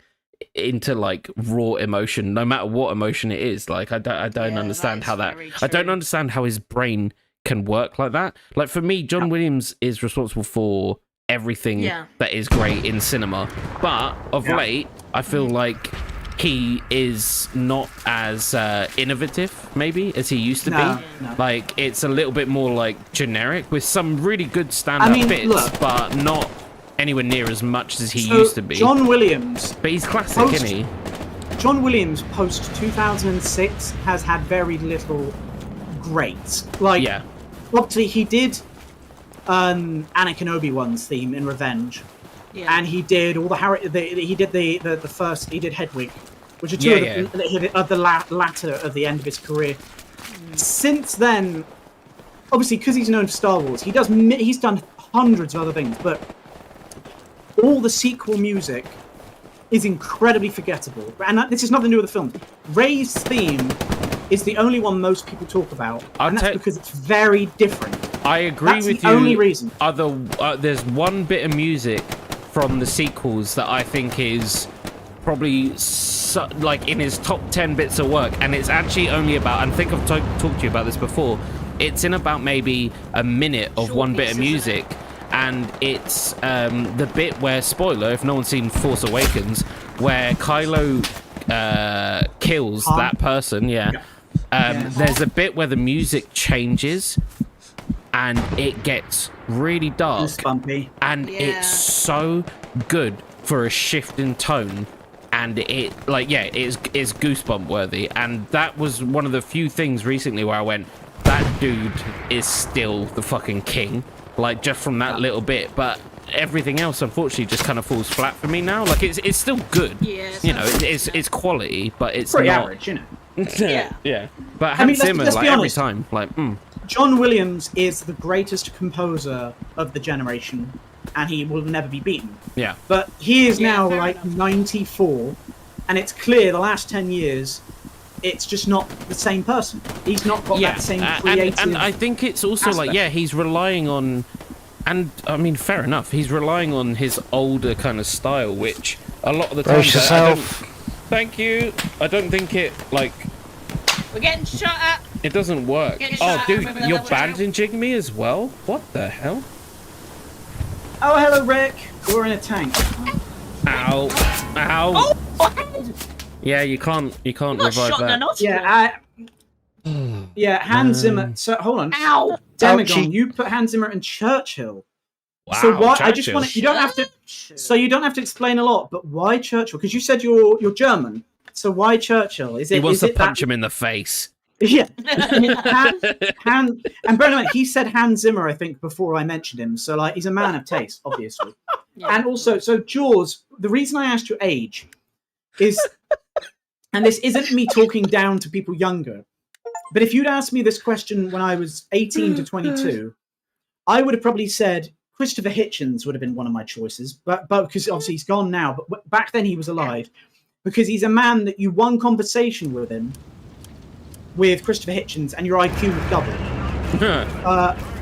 into like raw emotion, no matter what emotion it is. Like, I don't Yeah, understand that how is that. very I don't true. understand how his brain can work like that. Like for me, John Williams is responsible for everything Yeah. that is great in cinema, but of late, I feel like he is not as innovative, maybe, as he used to No, be. no. Like, it's a little bit more like generic with some really good standout I mean, bits, look. but not anywhere near as much as he So, used to be. John Williams. But he's classic, Post- isn't he? John Williams post 2006 has had very little great. Like, Yeah. obviously he did Anakin Obi-Wan's theme in Revenge, Yeah. and he did all he did the first, he did Hedwig, which are two Yeah, of the latter of the end of his career. Since then, obviously because he's known for Star Wars, he's done hundreds of other things, but all the sequel music is incredibly forgettable. And this is nothing to do with the film. Rey's theme is the only one most people talk about, I'll and that's tell- because it's very different. I agree That's with the you. only reason. There's one bit of music from the sequels that I think is probably like in his top 10 bits of work, and it's actually only about, I think I've talked to you about this before, it's in about maybe a minute of Short one bit of pieces, isn't music, and it's the bit where, spoiler if no one's seen Force Awakens, where Kylo kills Han? that person. There's a bit where the music changes and it gets really dark, Goosebummy. and Yeah. it's so good for a shift in tone, and it's goosebump worthy. And that was one of the few things recently where I went, that dude is still the fucking king, like just from that little bit. But everything else unfortunately just kind of falls flat for me now. Like it's still good, Yeah, you know, it's quality, but it's Pretty not average, you know. yeah. But I Hans mean, Zimmer, let's like be every honest. time, like John Williams is the greatest composer of the generation, and he will never be beaten. yeah. But he is Yeah, now fair like enough. 94, and it's clear the last 10 years, it's just not the same person. He's not got that same creative. and I think it's also like, aspect. yeah, he's relying on, and I mean, fair enough, he's relying on his older kind of style, which a lot of the brace times I don't. yourself. Thank you. I don't think it like We're getting shot at. it doesn't work. Get your Oh, shot, dude, remember that you're level down? bandaging me as well. What the hell? Oh, hello, Rick. You're in a tank. Ow! Ow! Oh, my head! Yeah, you can't Got revive shot in the that. nostril. Yeah, Hans Zimmer. So hold on. Ow! Demagon, Ouchie. you put Hans Zimmer and Churchill. Wow, So why? I just Churchill. want to. You don't have to. So you don't have to explain a lot. But why Churchill? Because you said you're German. So why Churchill? Is it? He wants is to it that- punch him in the face. Yeah. And bear in mind, he said Hans Zimmer, I think, before I mentioned him. So like, he's a man of taste, obviously. Yeah. And also, so Jaws. The reason I asked your age is, and this isn't me talking down to people younger, but if you'd asked me this question when I was 18 to 22, I would have probably said Christopher Hitchens would have been one of my choices, but because obviously he's gone now. But back then he was alive, because he's a man that you one conversation with him, with Christopher Hitchens, and your IQ would double.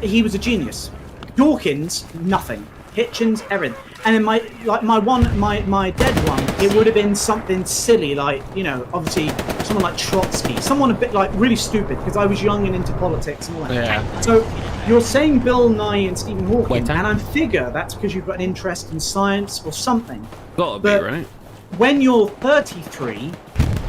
He was a genius. Dawkins, nothing. Hitchens, everything. And then my dead one, it would have been something silly, like, you know, obviously someone like Trotsky, someone a bit like really stupid because I was young and into politics and all that. Yeah. So you're saying Bill Nye and Stephen Hawking, Wait, and I figure that's because you've got an interest in science or something. Gotta be, But right? when you're 33,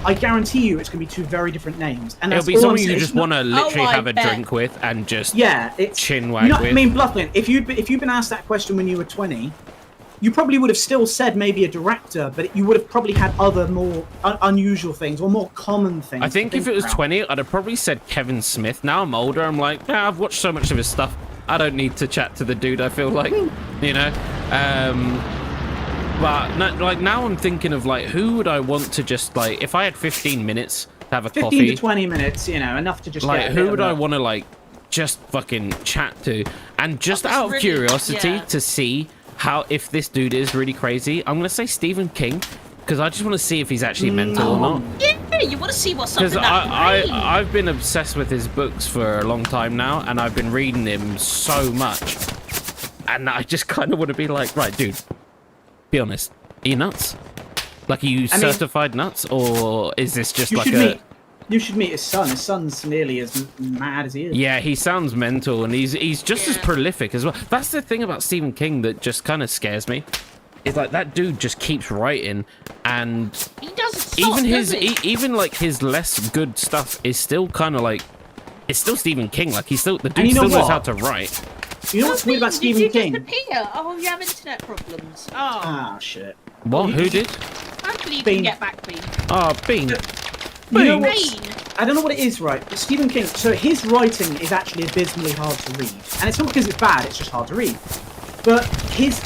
I guarantee you it's going to be two very different names. And It'll that's be all someone I'm you saying. just It's not- want to literally I have a bet. drink with and just Yeah, it's chin wag you know, with. I mean, bluffing. If you've been asked that question when you were 20, you probably would have still said maybe a director, but you would have probably had other more unusual things or more common things. I think to if it was about. 20, I'd have probably said Kevin Smith. Now I'm older, I'm like, yeah, I've watched so much of his stuff. I don't need to chat to the dude, I feel like, you know? But no, like now I'm thinking of like, who would I want to just like, if I had 15 minutes to have a 15 coffee, to 20 minutes, you know, enough to just like get a who bit would of I a- want to like just fucking chat to? And just That's out of really- curiosity yeah. to see how, if this dude is really crazy, I'm going to say Stephen King. Because I just want to see if he's actually mental or not. Yeah, you want to see what's up in Because that brain. I've been obsessed with his books for a long time now, and I've been reading him so much. And I just kind of want to be like, right, dude, be honest. Are you nuts? Like, are you I mean- certified nuts? Or is this just You like should a... meet. You should meet his son. His son's nearly as mad as he is. Yeah, he sounds mental, and he's just as Yeah. prolific as well. That's the thing about Stephen King that just kind of scares me. It's like that dude just keeps writing, and He doesn't stop, even his does he? even like his less good stuff is still kind of like, it's still Stephen King. Like he's still, the dude you know still knows what? how to write. You know what's weird about Did Stephen you King? disappear? Oh, you have internet problems. Oh, Ah, shit. What? Who did? hopefully you Bean. can get back, Bean. Oh, Bean. You know Bean. what's- Bean. I don't know what it is, right? But Stephen King, so his writing is actually abysmally hard to read. And it's not because it's bad, it's just hard to read. But his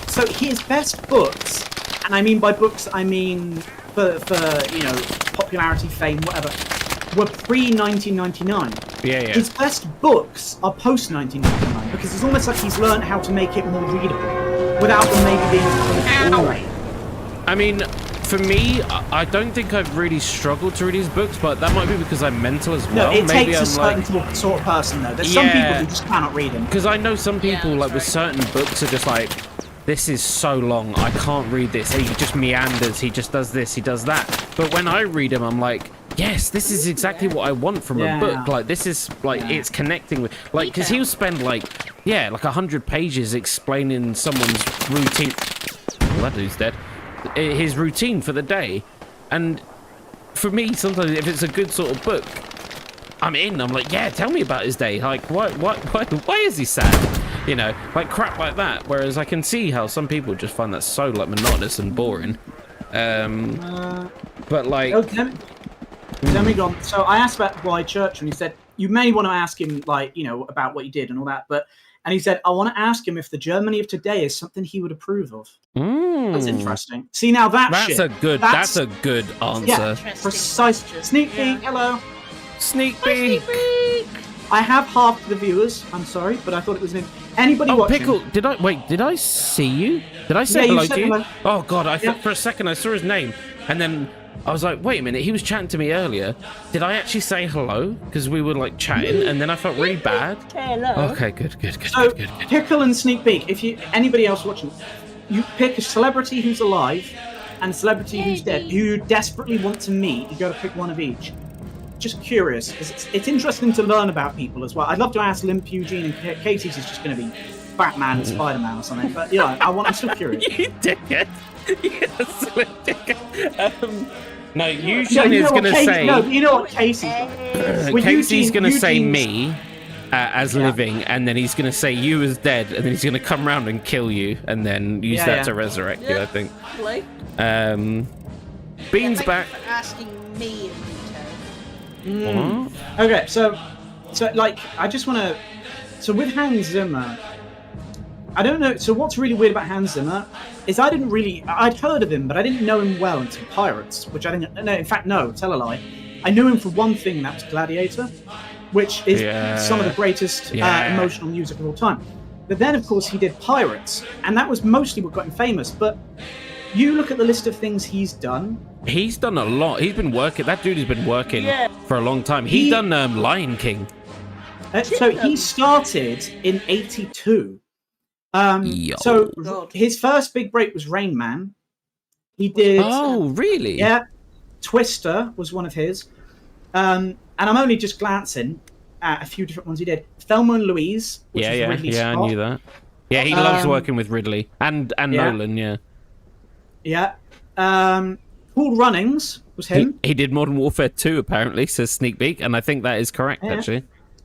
best books, and I mean by books, I mean for you know, popularity, fame, whatever, were pre-1999. Yeah, yeah. His best books are post-1999 because it's almost like he's learned how to make it more readable without them maybe being boring. I mean, for me, I don't think I've really struggled to read his books, but that might be because I'm mental as No, well. it Maybe takes a I'm certain like, sort of person though. There's some Yeah. people who just cannot read them. because I know some people Yeah, like with that's certain books are just like, this is so long, I can't read this. He just meanders, he just does this, he does that. But when I read him, I'm like, yes, this is exactly what I want from a Yeah. book. Like, this is like, Yeah. it's connecting with, like, because he'll spend like, yeah, like 100 pages explaining someone's routine. Well, that dude's dead. His routine for the day. And for me, sometimes if it's a good sort of book, I'm in. I'm like, yeah, tell me about his day. Like, why is he sad? You know, like crap like that. Whereas I can see how some people just find that so like monotonous and boring. But like, Oh, let me go on. So I asked about why church, and he said you may want to ask him, like, you know, about what he did and all that. And he said I want to ask him if the Germany of today is something he would approve of. That's interesting. See, now that's that's a good answer. Yeah, Interesting precise. question. Sneak peek. Yeah. Hello. Sneak Hi, peek. Sneak peek. I have half the viewers. I'm sorry, but I thought it was anybody Oh, watching. Pickle, did I see you? Did I say Yeah, you hello said to you? hello. Oh god, I thought Yeah. for a second I saw his name, and then I was like, wait a minute, he was chatting to me earlier. Did I actually say hello? Because we were like chatting, and then I felt really bad. Hello. Okay, good. So Pickle and Sneak Peek. If you anybody else watching, you pick a celebrity who's alive and a celebrity who's dead, who you desperately want to meet. You got to pick one of each. Just curious, because it's interesting to learn about people as well. I'd love to ask Limp Eugene, and Casey's is just going to be Batman and Spider-Man or something. But yeah, I'm still curious. You dickhead. Yes, dickhead. No, No, Eugene you is know what going to Casey- say. No, you know what Casey's like. With Casey's Eugene- going to say Eugene's- me as living, and then he's going to say you as dead, and then he's going to come around and kill you, and then use Yeah, that yeah. to resurrect you. I think. Like, Bean's thank back. you for asking me in What? Okay, so like I just want to. So with Hans Zimmer, I don't know. So what's really weird about Hans Zimmer is I'd heard of him, but I didn't know him well until Pirates, which I think. No, in fact, no, tell a lie. I knew him for one thing, and that was Gladiator, which is Yeah. some of the greatest Yeah. emotional music of all time. But then, of course, he did Pirates, and that was mostly what got him famous. But you look at the list of things he's done. He's done a lot. He's been working. That dude has been working Yeah. for a long time. He He- done Lion King. So he started in '82. Yo. So God. his first big break was Rain Man. He did. Oh, really? Yeah, Twister was one of his. And I'm only just glancing at a few different ones he did. Thelma and Louise, which was Ridley I Scott. knew that. Yeah, he loves Um, working with Ridley and yeah. Nolan. Yeah, Yeah. Cool Runnings was him. he did Modern Warfare 2 apparently, says Sneak Peek, and I think that is correct Yeah. actually.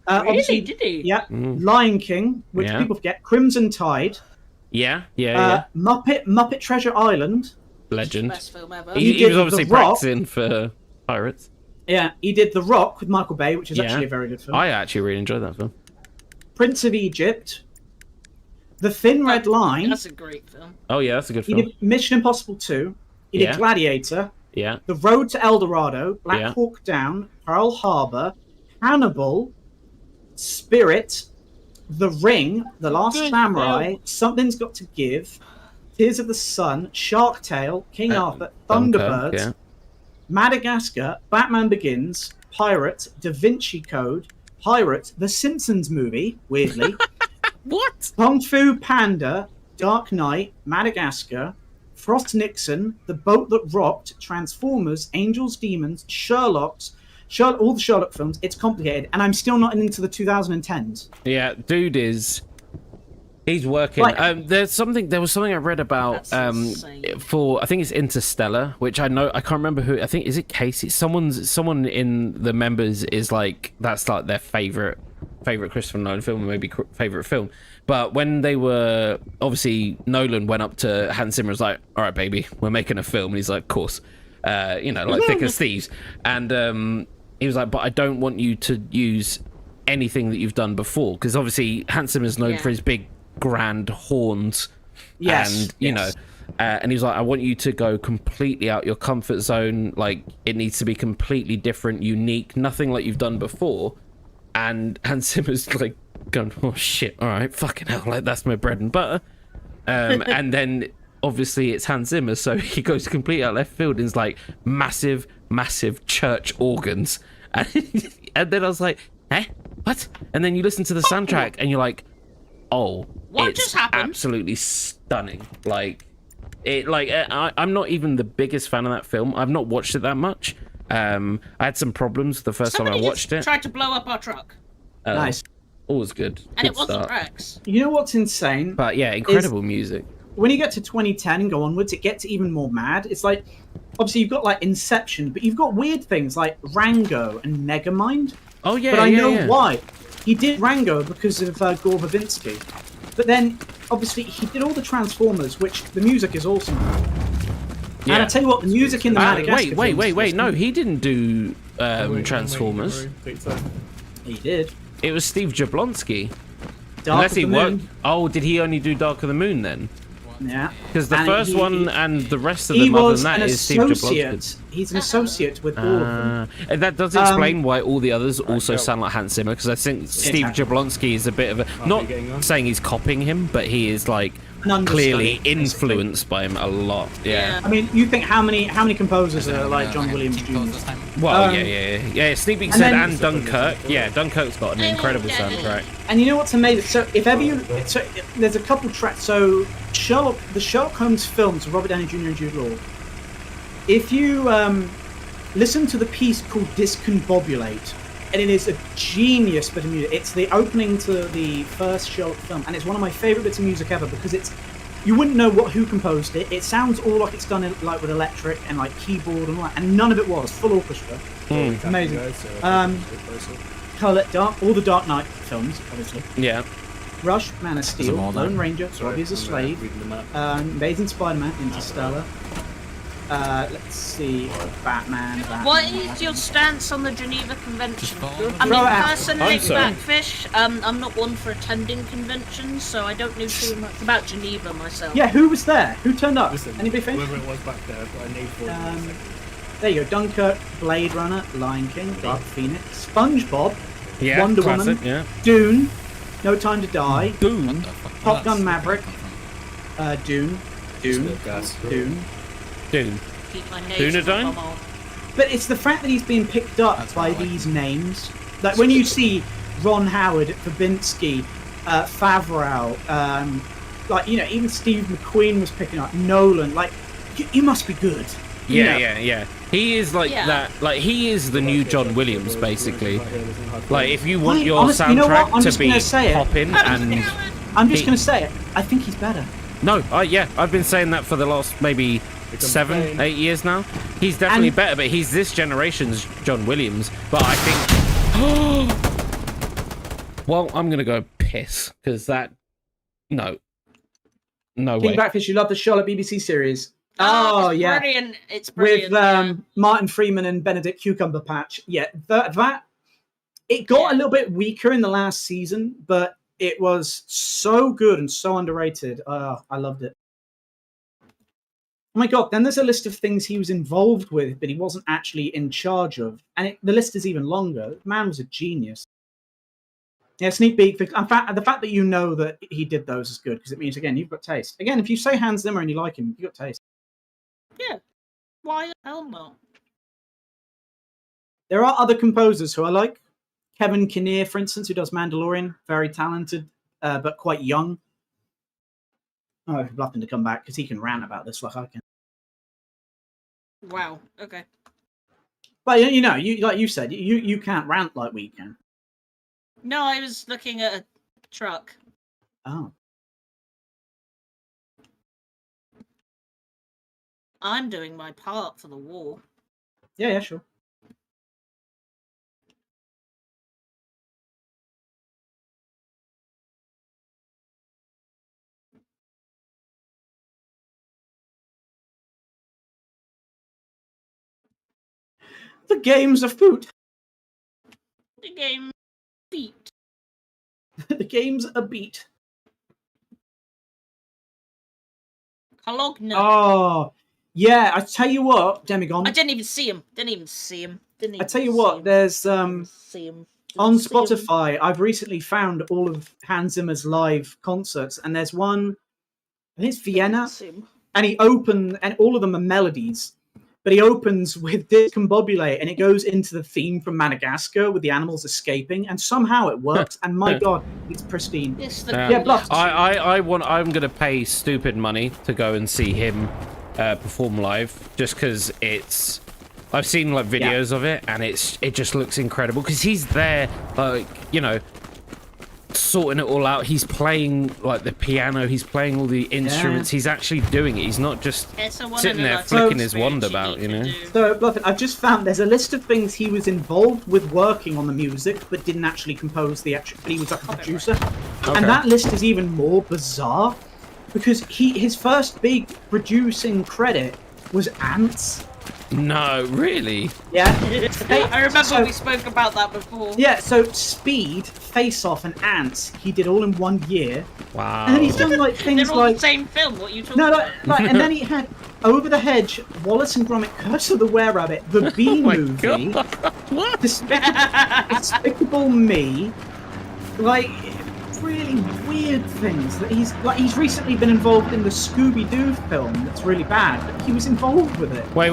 Really? Obviously, Did he? Yeah. Lion King, which Yeah. people forget. Crimson Tide. Yeah, yeah. Muppet Treasure Island. Legend. Best film ever. He He did was obviously The Rock. practicing for Pirates. Yeah, he did The Rock with Michael Bay, which is Yeah. actually a very good film. I actually really enjoyed that film. Prince of Egypt. The Thin Red Line. That's a great film. Oh yeah, that's a good He film. did Mission Impossible 2. He Yeah. did Gladiator. Yeah. The Road to El Dorado. Black Yeah. Hawk Down. Pearl Harbor. Hannibal. Spirit. The Ring. The Last Good Samurai. film. Something's Got to Give. Tears of the Sun. Shark Tale. King Arthur. Dunkirk, Thunderbirds. yeah. Madagascar. Batman Begins. Pirate. Da Vinci Code. Pirate. The Simpsons movie. Weirdly. What? Kung Fu Panda, Dark Knight, Madagascar, Frost Nixon, The Boat That Rocked, Transformers, Angels, Demons, all the Sherlock films. It's complicated, and I'm still not into the 2010s. Yeah, dude he's working. Like- There was something I read about That's insane. for I think it's Interstellar, which I can't remember who. I think is it Casey. Someone in the members is like that's like their favorite Christopher Nolan film, or maybe favorite film. But when they were obviously Nolan went up to Hans Zimmer, was like, "All right, baby, we're making a film," and he's like, "Of course," like thick as thieves, and he was like, "But I don't want you to use anything that you've done before," because obviously Hans Zimmer is known Yeah. for his big grand horns. Yes, And you know, and he was like, I want you to go completely out your comfort zone. Like it needs to be completely different, unique, nothing like you've done before. And Hans Zimmer's like going, oh shit, all right, fucking hell, like that's my bread and butter. And then obviously it's Hans Zimmer, so he goes completely out left field and is like massive church organs. And then I was like, what? And then you listen to the soundtrack and you're like, oh, What it's just happened? absolutely stunning. Like I'm not even the biggest fan of that film. I've not watched it that much. I had some problems the first time I Somebody watched just it. tried to blow up our truck, Nice. Always good. and Good it wasn't start. Rex. You know what's insane? But yeah, incredible music. When you get to 2010 and go onwards, it gets even more mad. It's like, obviously, you've got like Inception, but you've got weird things like Rango and Megamind. Oh yeah, But I know yeah. why. He did Rango because of Gore Verbinski. But then, obviously, he did all the Transformers, which the music is awesome. And I tell you what, the music in the Madagascar Wait. films No, was- he didn't do Transformers. He did. It was Steve Jablonsky. Dark Unless of he the worked. Moon. Oh, did he only do Dark of the Moon then? Yeah. Because the And first he- one and the rest of He them other was than an that is Steve Jablonsky. associate. He's an associate with all of them. And that does explain why all the others also sound like Hans Zimmer, because I think Steve Exactly. Jablonsky is a bit of a not saying he's copying him, but he is like An understudy, clearly basically. influenced by him a lot. Yeah. I mean, you think how many composers are like John Williams Jr.? Well, yeah. Sneak Peek and said, then- and Dunkirk. Yeah, Dunkirk's got an incredible soundtrack. And you know what's amazing? So if ever there's a couple tracks. So the Sherlock Holmes films with Robert Downey Jr. and Jude Law. If you listen to the piece called Discombobulate, and it is a genius bit of music. It's the opening to the first Sherlock film, and it's one of my favorite bits of music ever because you wouldn't know who composed it. It sounds all like it's done like with electric and like keyboard and all that, and none of it was full orchestra. Amazing. All the Dark Knight films, obviously. Yeah. Rush, Man of Steel, them all Lone down. Ranger, Robbie as a Slave, Amazing Spider-Man, Interstellar. Let's see, Batman. What is your stance on the Geneva Convention? I mean, Throw it out. personally, I'm sorry. Blackfish, I'm not one for attending conventions, so I don't know too much about Geneva myself. Yeah, who was there? Who turned up? Anybody think? Whoever it was back there, I've got a name for it. in a second. There you go. Dunkirk, Blade Runner, Lion King, Dark Phoenix, SpongeBob, Yeah. Wonder classic, Woman, Yeah. Dune, No Time to Die, Boom. Top Gun Maverick, Dune, Gas. Dune. Dune. Keep my nose Dunedain? on my mouth. But it's the fact that he's being picked up by these names. Like when you see Ron Howard, Verbinski, Favreau, like, you know, even Steve McQueen was picking up, Nolan. Like, you must be good. You know? Yeah. He is like that. Like, he is the new John Williams, basically. Like, if you want your honestly, you know what? soundtrack I'm to just be gonna say it. popping and... I'm just going to say it. I think he's better. No, yeah, I've been saying that for the last maybe 7, 8 years now. He's definitely better, but he's this generation's John Williams. But I think... Well, I'm going to go piss, because that... No King way. Blackfish, you love the Charlotte BBC series. It's Yeah. brilliant. It's brilliant. With Martin Freeman and Benedict Cumberbatch. Yeah, that it got a little bit weaker in the last season, but it was so good and so underrated. I loved it. Oh my god, then there's a list of things he was involved with, but he wasn't actually in charge of. And the list is even longer. The man was a genius. Yeah, sneak peek. In fact, the fact that you know that he did those is good, because it means, again, you've got taste. Again, if you say Hans Zimmer and you like him, you've got taste. Yeah. Why the hell not? There are other composers who I like. Kevin Kinnear, for instance, who does Mandalorian. Very talented, but quite young. Oh, I'd love him to come back, because he can rant about this like I can. Wow. Okay. But, you know, like you said, you can't rant like we can. No, I was looking at a truck. Oh. I'm doing my part for the war. Yeah, sure. The game's a foot. The game beat. The game's a beat. Cologne. Oh, yeah. I tell you what, Demigon. I didn't even see him. I tell you what, there's on Spotify, I've recently found all of Hans Zimmer's live concerts, and there's one, I think it's Vienna, and and all of them are melodies, but he opens with Discombobulate, and it goes into the theme from Madagascar with the animals escaping, and somehow it works, and my god, it's pristine. Yeah, Bluff. I'm gonna pay stupid money to go and see him perform live, just because it's... I've seen like videos of it, and it just looks incredible, because he's there, like, you know, sorting it all out. He's playing like the piano, he's playing all the instruments, he's actually doing it. He's not just sitting there flicking his wand about, you know. So, Bluffin, I've just found there's a list of things he was involved with working on the music, but didn't actually compose the actual. But he was like a producer, and that list is even more bizarre, because his first big producing credit was Ants. No, really? Yeah. I remember we spoke about that before. Yeah, so Speed, Face Off, and Ants, he did all in 1 year. Wow. And then he's done like things They're all like the same film. What are you talking about? and then he had Over the Hedge, Wallace and Gromit, Curse of the Were-Rabbit, the Bee Movie, What? Despicable Me, like really weird things that he's recently been involved in the Scooby-Doo film that's really bad, but he was involved with it. Wait.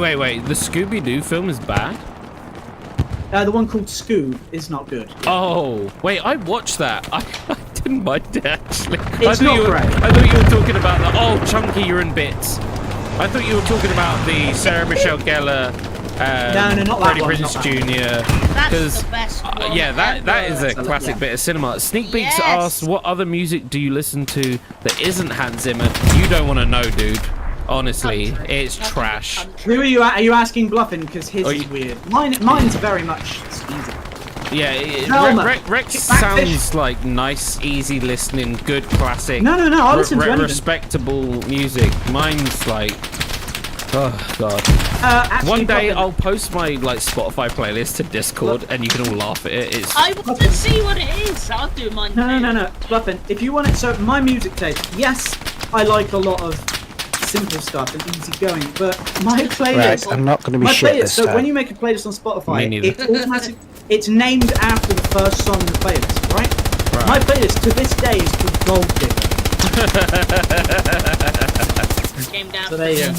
The Scooby-Doo film is bad? The one called Scoob is not good. Oh, wait, I watched that. I didn't mind it, actually. It's not great. I thought you were talking about the... Oh, Chunky, you're in bits. I thought you were talking about the Sarah Michelle Gellar... no, not that Freddie one. Prinze Not Jr. That's the best one yeah, that is a ever. classic bit of cinema. Sneak Peeks Yes. asks, what other music do you listen to that isn't Hans Zimmer? You don't want to know, dude. Honestly, it's trash. Who are you? Are you asking Bluffin? Because his is weird. Mine's very much easy. Yeah, Rex sounds like nice, easy listening, good classic. No. I listen to anything. Respectable music. Mine's like, oh god. Actually, One day Bluffin, I'll post my like Spotify playlist to Discord, and you can all laugh at it. It's I want to see what it is. I'll do mine. No. Bluffin, if you want it, so my music taste. Yes, I like a lot of simple stuff and easy going, but my playlist. Right, I'm not going to be My shit playlist. this So time. when you make a playlist on Spotify, Me neither. it's automatic. It's named after the first song in the playlist, right? My playlist to this day is called Gold Digger. Came down. So there you go.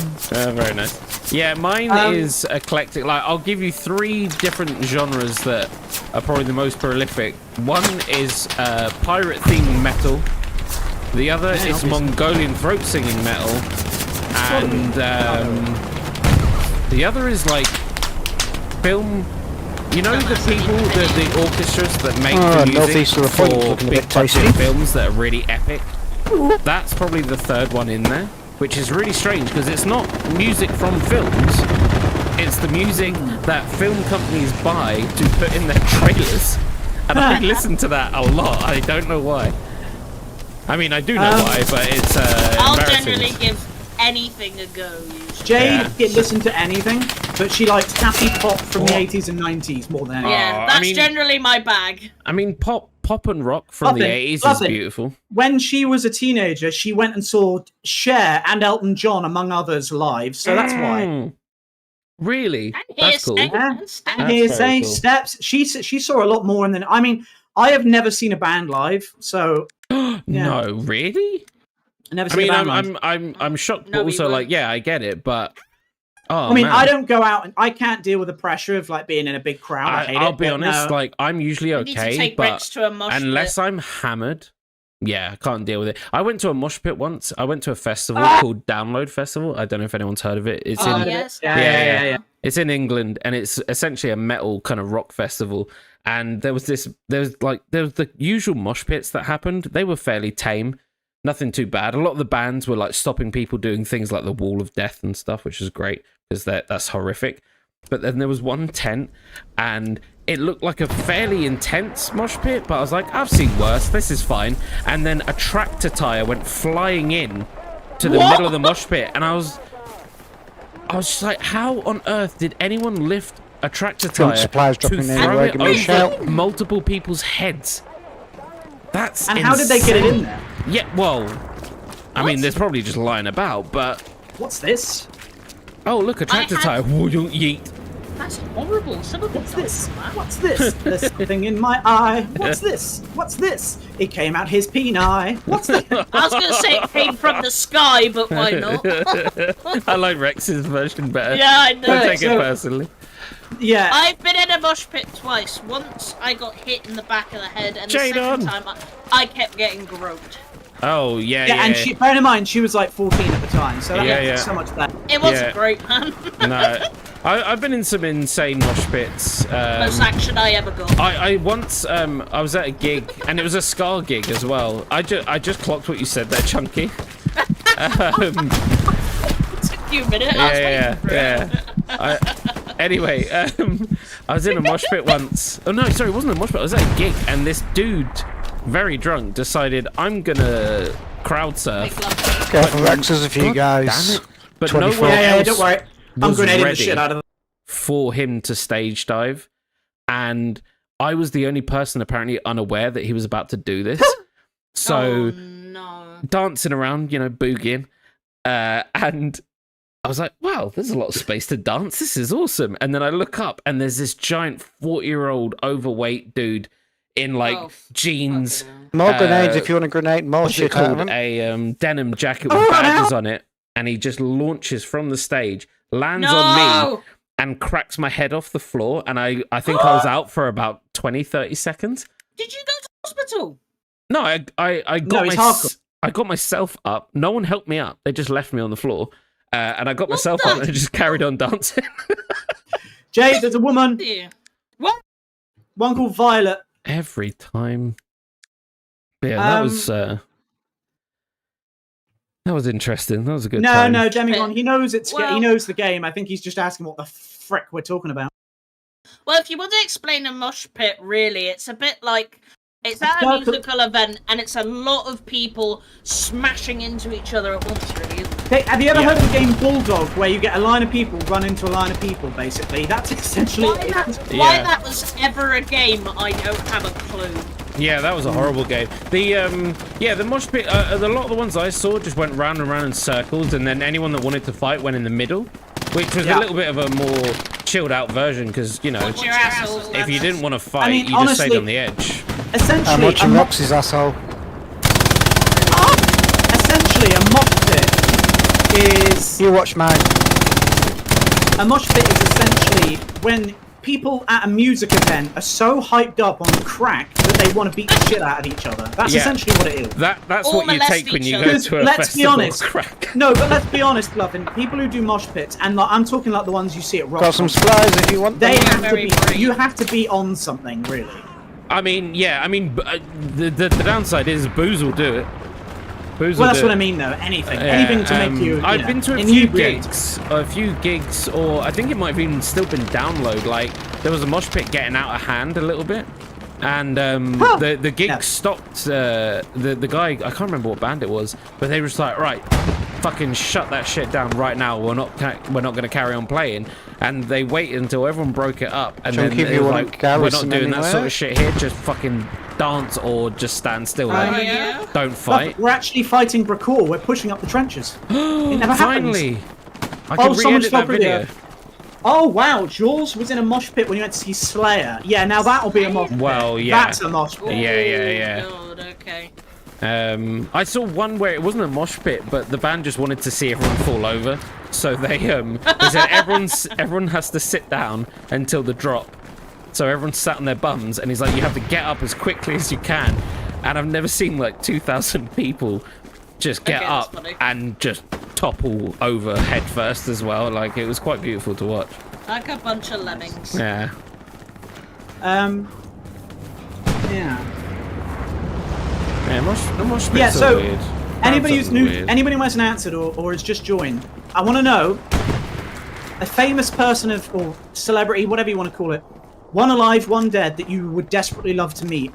very nice. Yeah, mine is eclectic. Like, I'll give you 3 different genres that are probably the most prolific. One is pirate-themed metal. The other is Mongolian throat-singing metal. And the other is like film. You know the people, the orchestras that make the Northeast music of the Point, for looking a big bit tasty. budget films that are really epic? That's probably the third one in there, which is really strange because it's not music from films. It's the music that film companies buy to put in their trailers. And I listen to that a lot. I don't know why. I mean, I do know why, but it's I'll embarrassing. generally give anything a go. Usually. Jade didn't listen to anything, but she liked happy pop from the 80s and 90s more than anything. Yeah, I that's mean- generally my bag. I mean, pop and rock from the Love it, 80s is love it. beautiful. When she was a teenager, she went and saw Cher and Elton John, among others, live, so that's why. Mm. Really? And That's cool. hearsay, Yeah. and stuff. And That's here's very a cool. steps. She saw a lot more than I mean. I have never seen a band live, so No, really? I never I seen mean, a band live. I'm shocked, No, but we also won't. like, yeah, I get it, but oh, I mean, man. I don't go out and I can't deal with the pressure of like being in a big crowd. I hate I'll it, be but honest, no. like I'm usually I need to okay, take but Rex to a mosh unless pit. I'm hammered, yeah, I can't deal with it. I went to a mosh pit once. I went to a festival Ah! called Download Festival. I don't know if anyone's heard of it. It's Oh, in yes. yeah. It's in England, and it's essentially a metal kind of rock festival. And there was the usual mosh pits that happened. They were fairly tame, nothing too bad. A lot of the bands were like stopping people doing things like the Wall of Death and stuff, which is great because that's horrific. But then there was one tent, and it looked like a fairly intense mosh pit. But I was like, I've seen worse. This is fine. And then a tractor tire went flying in to the middle of the mosh pit, and I was just like, how on earth did anyone lift a tractor Gun tire supplies to dropping in throw anywhere, it give me a over shout. multiple people's heads? That's And how did they get it in there? Yeah, well, I mean, there's probably just lying about, but What's this? oh, look, a tractor tire. Woo, yeet. That's horrible. Some of them What's this? What's this? There's something in my eye. What's this? What's this? It came out his peni. What's this? I was going to say it came from the sky, but why not? I like Rex's version better. Yeah, I know. Don't take it So- personally. Yeah. I've been in a mosh pit twice. Once I got hit in the back of the head, and the Jade second on. time I kept getting groped. Oh, yeah, Yeah, and she, bear in mind, she was like 14 at the time, so that Yeah, makes yeah. it so much better. It wasn't Yeah. great, man. No, I've been in some insane mosh pits. Most action I ever got. I once I was at a gig, and it was a ska gig as well. I just clocked what you said there, Chunky. It took you a minute. I was waiting for it. Anyway, I was in a mosh pit once. Oh no, sorry, it wasn't a mosh pit. I was at a gig, and this dude, very drunk, decided I'm gonna crowd surf. Big love. Careful, Rex, there's a few God guys. damn it. But no 24. one Yeah, else don't worry. I'm was grenading the ready shit out of them. for him to stage dive, and I was the only person apparently unaware that he was about to do this. So Oh, no. dancing around, boogieing, and I was like, wow, there's a lot of space to dance. This is awesome. And then I look up, and there's this giant 40-year-old overweight dude in like Oh, jeans. fucking hell. More grenades Uh, if you want a grenade. More What's it shit out of called? them. A denim jacket with Oh, badges no. on it, and he just launches from the stage, lands on me, No! and cracks my head off the floor. And I think I was out for about 20-30 seconds. Did you go to hospital? No, I got it's hardcore. I got myself up. No one helped me up. They just left me on the floor, and I got What myself the- up and just carried on dancing. Jade, there's a woman, Yeah. What? one called Violet. Every time. But yeah, that was interesting. That was a good No, time. no, Demigon, he knows he Well- knows the game. I think he's just asking what the frick we're talking about. Well, if you want to explain a mosh pit, really, it's a bit like it's at a Circle- musical event, and it's a lot of people smashing into each other at once. Really, isn't it? Hey, have you ever Yeah. heard of the game Bulldog, where you get a line of people run into a line of people, basically? That's essentially Why it. why Yeah. that was ever a game, I don't have a clue. Yeah, that was a horrible game. The mosh pit. A lot of the ones I saw just went round and round in circles, and then anyone that wanted to fight went in the middle, which was a Yeah. little bit of a more chilled out version because Watch your assholes. if you didn't want to fight, mean, you just stayed honestly- on the edge. I'm Essentially, watching Roxy's asshole. a mosh pit is You watch mine. a mosh pit is essentially when people at a music event are so hyped up on crack that they want to beat the shit out of each other. That's Yeah. essentially what it is. That's All what you molest take when each you other. go to a Let's be festival. honest. Crack. No, but let's be honest, Bluffin. People who do mosh pits, and like, I'm talking like the ones you see at rock Got some concerts, supplies if you want they them. have to Very be. brave. You have to be on something, really. I mean, the downside is booze will do it. Booze Well, will that's do what I it. mean, though. Anything, Yeah, anything to make you. I've been to a few gigs, or I think it might have even still been download. Like there was a mosh pit getting out of hand a little bit, and the gig Yeah. stopped. The guy, I can't remember what band it was, but they were just like, right, fucking shut that shit down right now. We're not going to carry on playing. And they waited until everyone broke it up, and Chunky, then if it you was want like, to we're garrison not doing that sort anywhere. of shit here. Just fucking dance or just stand still. Oh, Like, yeah. don't fight. We're actually fighting Bracore. We're pushing up the trenches. It never happens. Finally, I Oh, can someone re-edit fell that through video. there. Oh wow, Jules was in a mosh pit when you went to see Slayer. Yeah, now that'll be a mosh pit. Well, yeah. That's a mosh pit. Yeah. Oh, God, okay. I saw one where it wasn't a mosh pit, but the band just wanted to see everyone fall over. So they said everyone has to sit down until the drop. So everyone sat on their bums, and he's like, you have to get up as quickly as you can. And I've never seen like 2,000 people just get Okay, that's up funny. and just topple over head first as well. Like it was quite beautiful to watch. Like a bunch of lemmings. Yeah. Yeah. Yeah, mosh pits Yeah, are so weird. anybody who's Bands are new, weird. anybody who hasn't answered or has just joined, I want to know a famous person or celebrity, whatever you want to call it, one alive, one dead that you would desperately love to meet.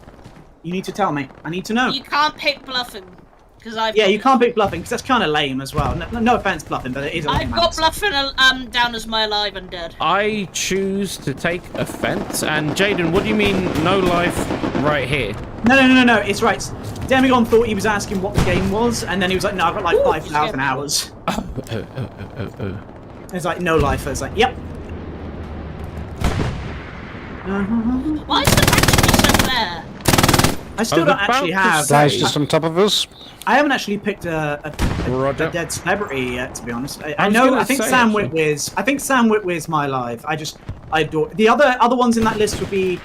You need to tell me. I need to know. You can't pick Bluffing, because I've Yeah, got, you can't pick Bluffing because that's kind of lame as well. No offense, Bluffing, but it is a lame I've got answer. Bluffing down as my alive and dead. I choose to take offense. And Jaden, what do you mean no life right here? No. It's right. Demigon thought he was asking what the game was, and then he was like, "No, I've got like Ooh, 5,000 yeah. hours." Oh. It's like no life. I was like, "Yep." Why is the match so fair? I still I was don't actually about to have. say- Guys just on top of us. I haven't actually picked a Roger. dead celebrity yet, to be honest. I was know. gonna I think say, Sam actually. Witwiz. I think Sam Witwiz my live. I adore the other ones in that list would be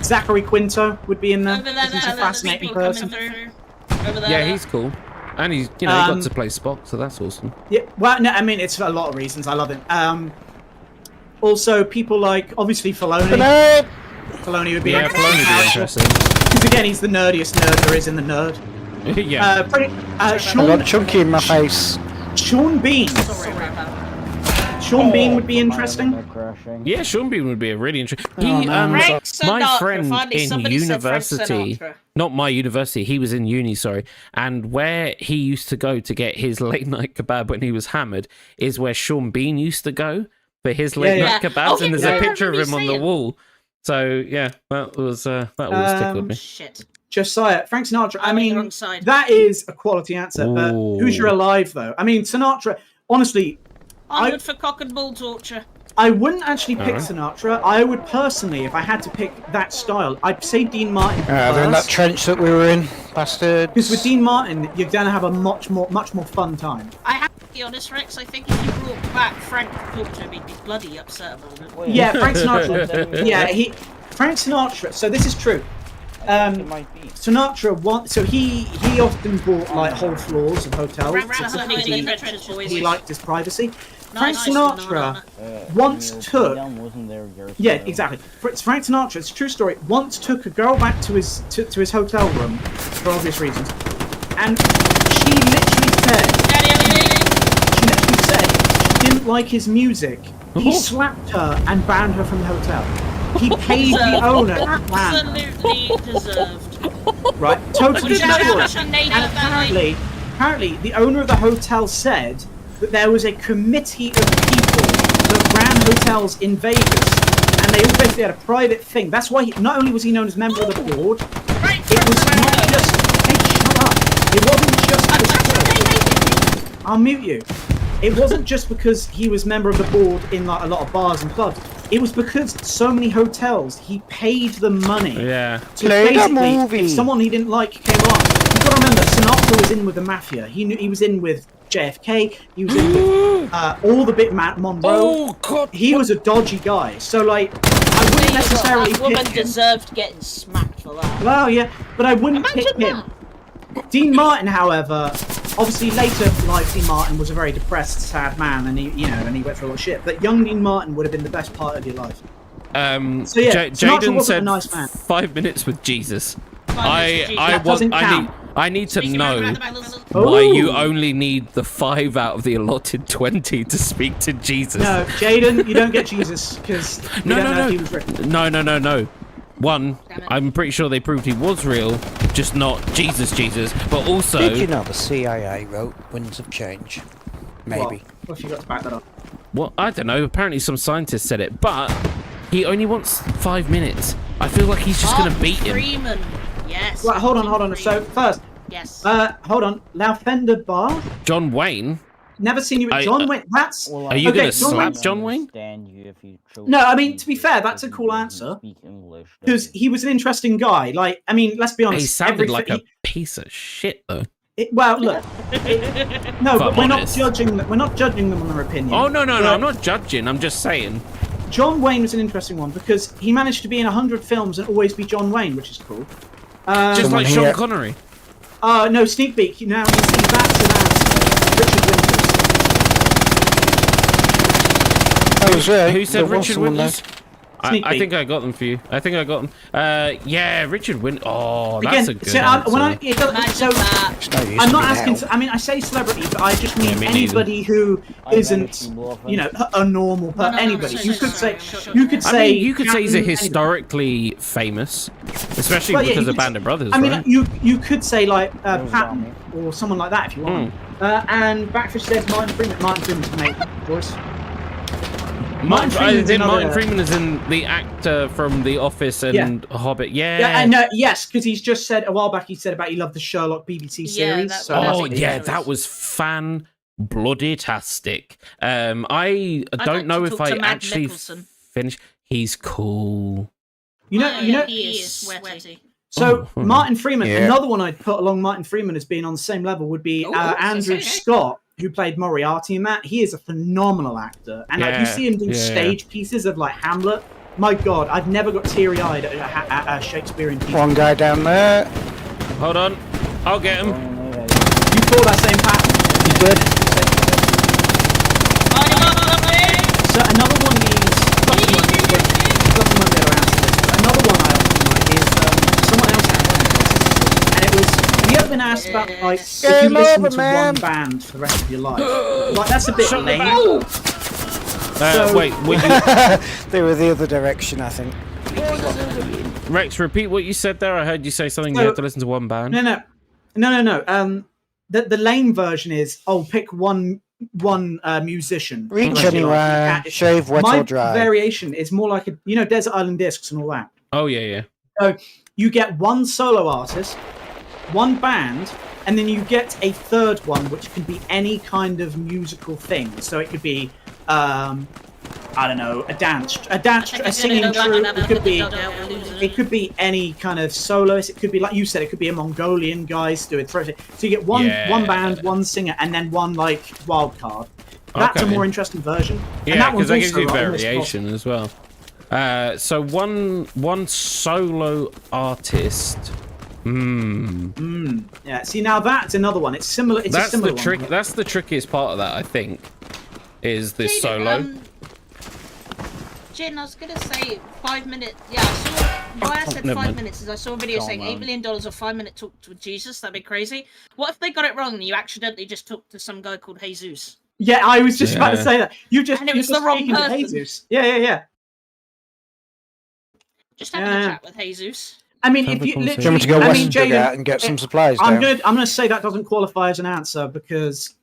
Zachary Quinto would be in there. Over there, 'cause he's a there's fascinating people coming person. through. Over there. Yeah, he's cool. And he's, he got Um, to play Spock, so that's awesome. Yeah, well, no, I mean it's for a lot of reasons. I love him. Also, people like obviously Filoni. Hello. Filoni would be Yeah, Filoni would be interesting. because again, he's the nerdiest nerd there is in the nerd. Yeah. I Sean, got Chunky in my face. Sean Bean. Sorry about that. Sean Bean would be They're interesting. crashing. Yeah, Sean Bean would be a really interesting. Oh, man. Frank My Sinatra, friend finally in somebody said Frank university, Sinatra. not my university, he was in uni, sorry. And where he used to go to get his late night kebab when he was hammered is where Sean Bean used to go for his late Yeah, night yeah. kebabs, Oh, and there's yeah, a I picture of remember him you on the saying. wall. So yeah, that was tickled me. Shit. Josiah, Frank Sinatra. I I'm on the mean, wrong side. that is a quality answer. But Ooh. who's your alive though? I mean, Sinatra. Honestly, I'm good for cock and bull torture. I wouldn't actually pick Alright. Sinatra. I would personally, if I had to pick that style, I'd say Dean Martin. They're in that trench that we were in, bastard. Because with Dean Martin, you're gonna have a much more fun time. I have to be honest, Rex. I think if you brought back Frank Sinatra, he'd be bloody upset about it. Wait, Yeah, Frank Sinatra. Yeah, Frank Sinatra. So this is true. it might be. Sinatra so he often bought like whole floors of hotels Frank because Sinatra, he liked his privacy. Frank nice, Sinatra no. once Neil took. Young wasn't there years Yeah, ago. exactly. Frank Sinatra, it's a true story. Once took a girl back to his hotel room for obvious reasons, and she literally said she didn't like his music. He slapped her and banned her from the hotel. He paid the owner to ban her. Absolutely deserved. Right, totally Shout true. out to Sinead And family. apparently, the owner of the hotel said that there was a committee of people that ran hotels in Vegas, and they all basically had a private thing. That's why not only was he known as member of the board, it was not just. Hey, shut up! It wasn't just. I'll mute you. It wasn't just because he was member of the board in like a lot of bars and clubs. It was because so many hotels he paid them money. Yeah. So Play the basically, movie. if someone he didn't like came along, you've got to remember, Sinatra was in with the mafia. He was in with JFK. He was in with all the big Monroe. Oh God! He was a dodgy guy. So like, I wouldn't necessarily That woman pick him. deserved getting smacked for that. Well, yeah, but I wouldn't Imagine pick him. that. Dean Martin, however, obviously later life, Dean Martin was a very depressed, sad man, and he went through a lot of shit. But young Dean Martin would have been the best part of your life. So yeah, Sinatra Jaden wasn't said a nice man. 5 minutes with Jesus. That doesn't count. I need to know Oh. why you only need the 5 out of the allotted 20 to speak to Jesus. No, Jaden, you don't get Jesus because you don't know if he was written. No. One, Damn it. I'm pretty sure they proved he was real, just not Jesus. But also, Did you know the CIA wrote Winds of Change? Maybe. What have you got to back that up? well, I don't know. Apparently, some scientists said it, but he only wants 5 minutes. I feel like he's just gonna beat him. Freeman. Yes. Right, hold on. So first, Yes. hold on. Laufender Bar. John Wayne. Never seen you with John Wayne. That's Are you okay, gonna John slap Wayne- John Wayne? No, I mean, to be fair, that's a cool answer. Because he was an interesting guy. Like, I mean, let's be honest. He sounded like everything- a piece of shit, though. Well, look. No, If but I'm we're not honest. judging. We're not judging them on their opinion. Oh no! But I'm not judging. I'm just saying. John Wayne was an interesting one because he managed to be in 100 films and always be John Wayne, which is cool. Just Someone like Sean here- Connery. No, sneak peek. Now you see that's an answer. Richard Winters. That was right. Who said There was Richard someone there. Winters? Sneak I peek. think I got them for you. Yeah, Richard Winters. Oh, that's a good so answer. it doesn't, Imagine so that. It's no use I'm to not me asking. now. I mean, I say celebrity, but I just mean me neither. anybody who isn't, you know, a normal person. Anybody. You could say. You could I say. mean, you could say he's a Captain historically famous, especially Well, yeah, because you of could- Band of Brothers, I mean, right? you could say like was Patton or someone like that if you want. Hmm. And Backfish said Martin Freeman. Martin Freeman's a mate, Joyce. Martin Freeman's another- Freeman is in the actor from The Office and Hobbit. Yeah. Yeah, and yes, because he's just said a while back. He said about he loved the Sherlock BBC Yeah, series. that- So that's Oh what yeah, it that is. was fan bloody-tastic. I I'd don't like know to if talk I to Matt actually Nicholson. finished. He's cool. you know. he is sweaty. So Oh, Martin Freeman, Yeah. another one I'd put along Martin Freeman as being on the same level would be Oh, Andrew okay. Scott, who played Moriarty in that. He is a phenomenal actor, and like you Yeah, see him do yeah. stage pieces of like Hamlet. My God, I've never got teary-eyed at a Shakespearean piece. One guy down there. Hold on, I'll get him. You thought that same pattern. He did. So another one doesn't want to answer this, but another one I often like is someone else had one, and it was, have you ever been asked about like if you Game listen over, to man. one band for the rest of your life? Like that's a bit Shut the lame. back. So- Wait, will you, They were the other direction, I think. Rex, repeat what you said there. I heard you say something. You So- have to listen to one band. No. The lame version is pick one musician. Reach Like, anywhere, shave wet My or dry. variation is more like Desert Island Discs and all that. Oh yeah. So you get one solo artist, one band, and then you get a third one, which can be any kind of musical thing. So it could be, I don't know, a singing troupe. It could be any kind of soloist. It could be, like you said, it could be a Mongolian guys doing throat. So you get one band, one singer, and then one like wild card. That's Okay. a more interesting version. Yeah, and that because one's that gives also you almost variation as well. So one solo artist. Yeah. See, now that's another one. It's similar. It's a That's similar the trick. one. That's the trickiest part of that, I think, is this solo. Jin, I was gonna say 5 minutes. Yeah, I saw. Why I said Never 5 mind. minutes is I saw a video saying $8 million of 5-minute talk to Jesus. That'd be crazy. What if they got it wrong and you accidentally just talked to some guy called Jesus? Yeah, I was just about to Yeah. say that. You just And it you was just the wrong speaking to person. Jesus. Yeah. Just having Yeah. a chat with Jesus. I mean, Have if a you conversation. Do you want me to go I west mean, and dig Jaden, out and get some supplies I'm down? gonna say that doesn't qualify as an answer because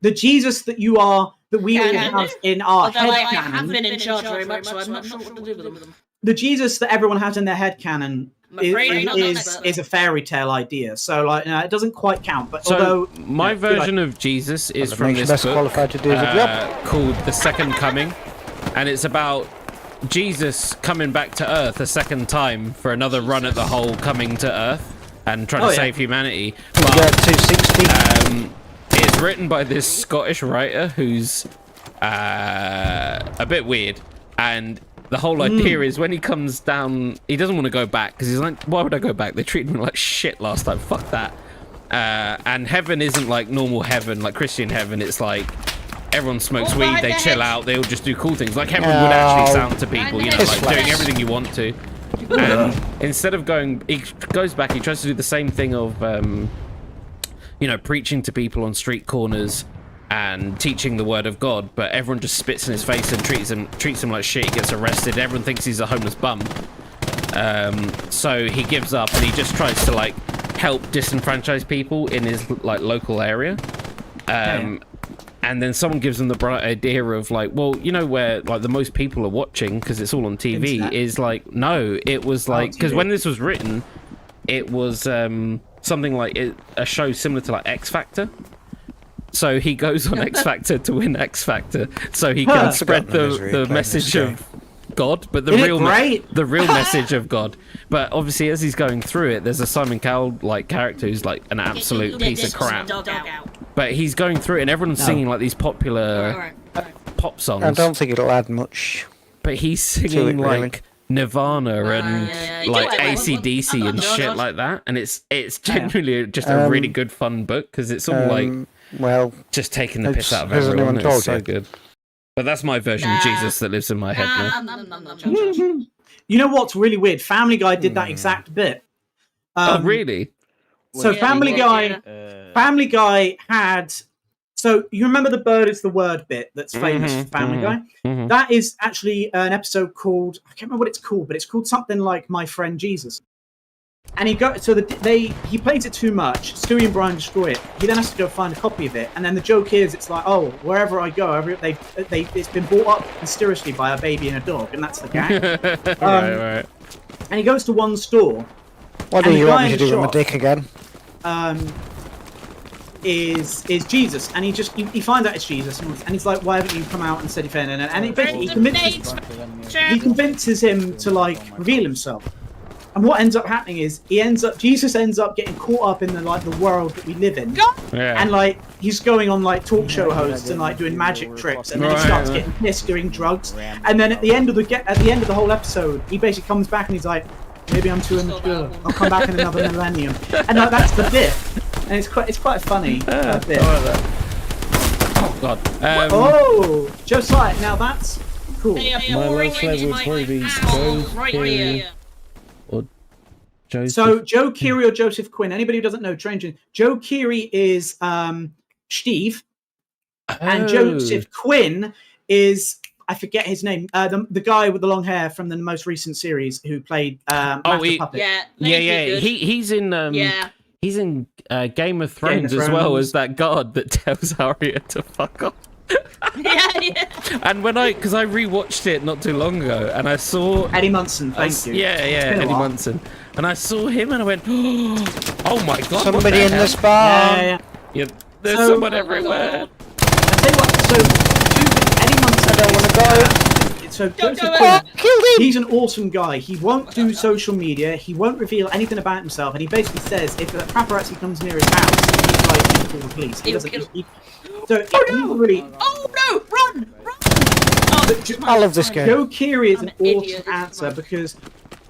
the Jesus that we all have in our Although head I have canon, been in charge very much, so I'm not sure what to do with them. the Jesus that everyone has in their head canon I'm afraid I'm not is that a fairy tale idea. So like, it doesn't quite count. But So although my good version of Jesus is That from makes you this best book qualified to do the job. called The Second Coming, and it's about Jesus coming back to Earth a second time for another run at the whole coming to Earth and trying Oh, to yeah. save humanity. You But get 260. it's written by this Scottish writer who's a bit weird, and the whole idea is when he comes down, he doesn't want to go back because he's like, why would I go back? They treated me like shit last time. Fuck that. And heaven isn't like normal heaven, like Christian heaven. It's like everyone smokes Oh, weed, right, they the chill head. out, they all just do cool things. Like heaven would actually sound to people, you know, Piss like doing flex. everything you want to. And instead of going, he goes back, he tries to do the same thing of, you know, preaching to people on street corners and teaching the word of God, but everyone just spits in his face and treats him like shit. He gets arrested. Everyone thinks he's a homeless bum. So he gives up and he just tries to like help disenfranchise people in his like local area. And then someone gives him the bright idea of like, well, you know where like the most people are watching because it's all on TV Internet. is like, no, it was like, because TV. when this was written, it was something like a show similar to like X Factor. So he goes on X Factor to win X Factor, so he can spread Forgotten the misery the of playing message this of God, but the Isn't it real great? the real message of God. But obviously, as he's going through it, there's a Simon Cowell like character who's like an absolute piece of crap. Dog out. But he's going through it, and everyone's singing like these popular pop songs. I don't think it'll add much. But he's To it, singing really. like Nirvana and yeah. like Yeah, AC/DC and yeah. shit like that, and it's genuinely just a really good fun book because it's all like Well, just taking the piss out of has everyone. anyone It's so told you? good. But that's my version of Jesus that lives in my head now. You know what's really weird? Family Guy did that exact bit. Oh, really? So Yeah, Family yeah, Guy, Family Guy had. So you remember the bird is the word bit that's famous for Family Guy? Mhm. That is actually an episode called, I can't remember what it's called, but it's called something like My Friend Jesus. And he he plays it too much. Stewie and Brian destroy it. He then has to go find a copy of it. And then the joke is, it's like, oh, wherever I go, it's been brought up mysteriously by a baby and a dog, and that's the gag. right. And he goes to one store. what do And the you guy want me in to the do with my shop- dick again? Is Jesus, and he finds out it's Jesus, and he's like, "Why haven't you come out and said anything?" And he basically convinces him to like reveal himself. And what ends up happening is Jesus ends up getting caught up in the world that we live in, Yeah. and like he's going on like talk show hosts and like doing magic tricks, and then he starts getting pissed doing drugs, and then at the end of the whole episode, he basically comes back and he's like, "Maybe I'm too immature. I'll come back in another millennium," and like that's the bit. And it's quite funny. That bit. Oh god. Oh, Josiah. Now that's cool. My last favourite would probably be Joe right Keery. here. Or Joseph. So Joe Keery or Joseph Quinn. Anybody who doesn't know, Joe Keery is Steve, and Joseph Quinn is, I forget his name. The guy with the long hair from the most recent series who played Master Puppet. Yeah. He's in Yeah. he's in Game of Thrones as well Thrones. as that god that tells Arya to fuck off. Yeah. And because I rewatched it not too long ago, and I saw Eddie Munson. Thank you. Yeah, been a Eddie while. Munson, and I saw him, and I went, "Oh my god!" what Somebody the in hell? this bar. Yeah. Yeah, there's So- someone everywhere. I tell you what. So Eddie Munson. I don't want to go. So Don't Joseph go Quinn, in. Killed him. he's an awesome guy. He won't do social media. He won't reveal anything about himself. And he basically says if a paparazzi comes near his house, he's like, he'll call the police. He He'll doesn't. kill- So he's really. Oh no! Run! Oh, I love this game. Joe Keery is I'm an an idiot, awesome this is answer mine. because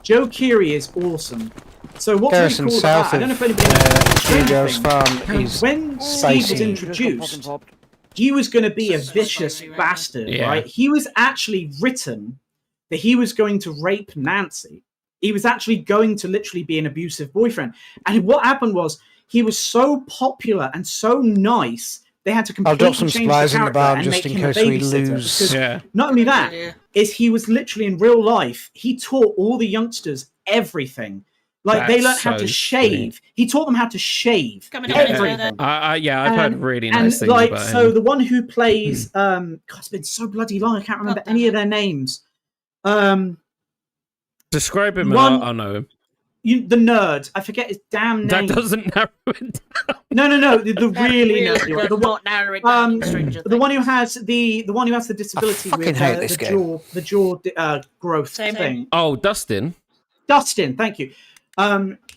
Joe Keery is awesome. So what's really Garrison cool about south that, I don't know of if anybody knows Studios anything. Farm is When Steve spicy. was introduced, he was going to be a vicious bastard, Yeah. right? He was actually written that he was going to rape Nancy. He was actually going to literally be an abusive boyfriend. And what happened was he was so popular and so nice, they had to I'll completely drop some change supplies in the character bar and just make in him a case we babysitter, lose. because Yeah. not only that, Yeah. is he was literally in real life, he taught all the youngsters everything. Like they That's learned how so to shave. sweet. He taught them how to shave. Coming Yeah. Everything. I've heard really nice and things like about so him. the one who plays God, it's been so bloody long, I can't remember God any damn of their names. Describe him, one- and I'll know him. The nerd, I forget his damn name. That doesn't narrow it down. No, the really nerdy one. does The one, not narrow it down to Stranger the one who Things. has the one who has the disability fucking with hate this game. the jaw growth Same thing. here. Oh, Dustin. Dustin, thank you.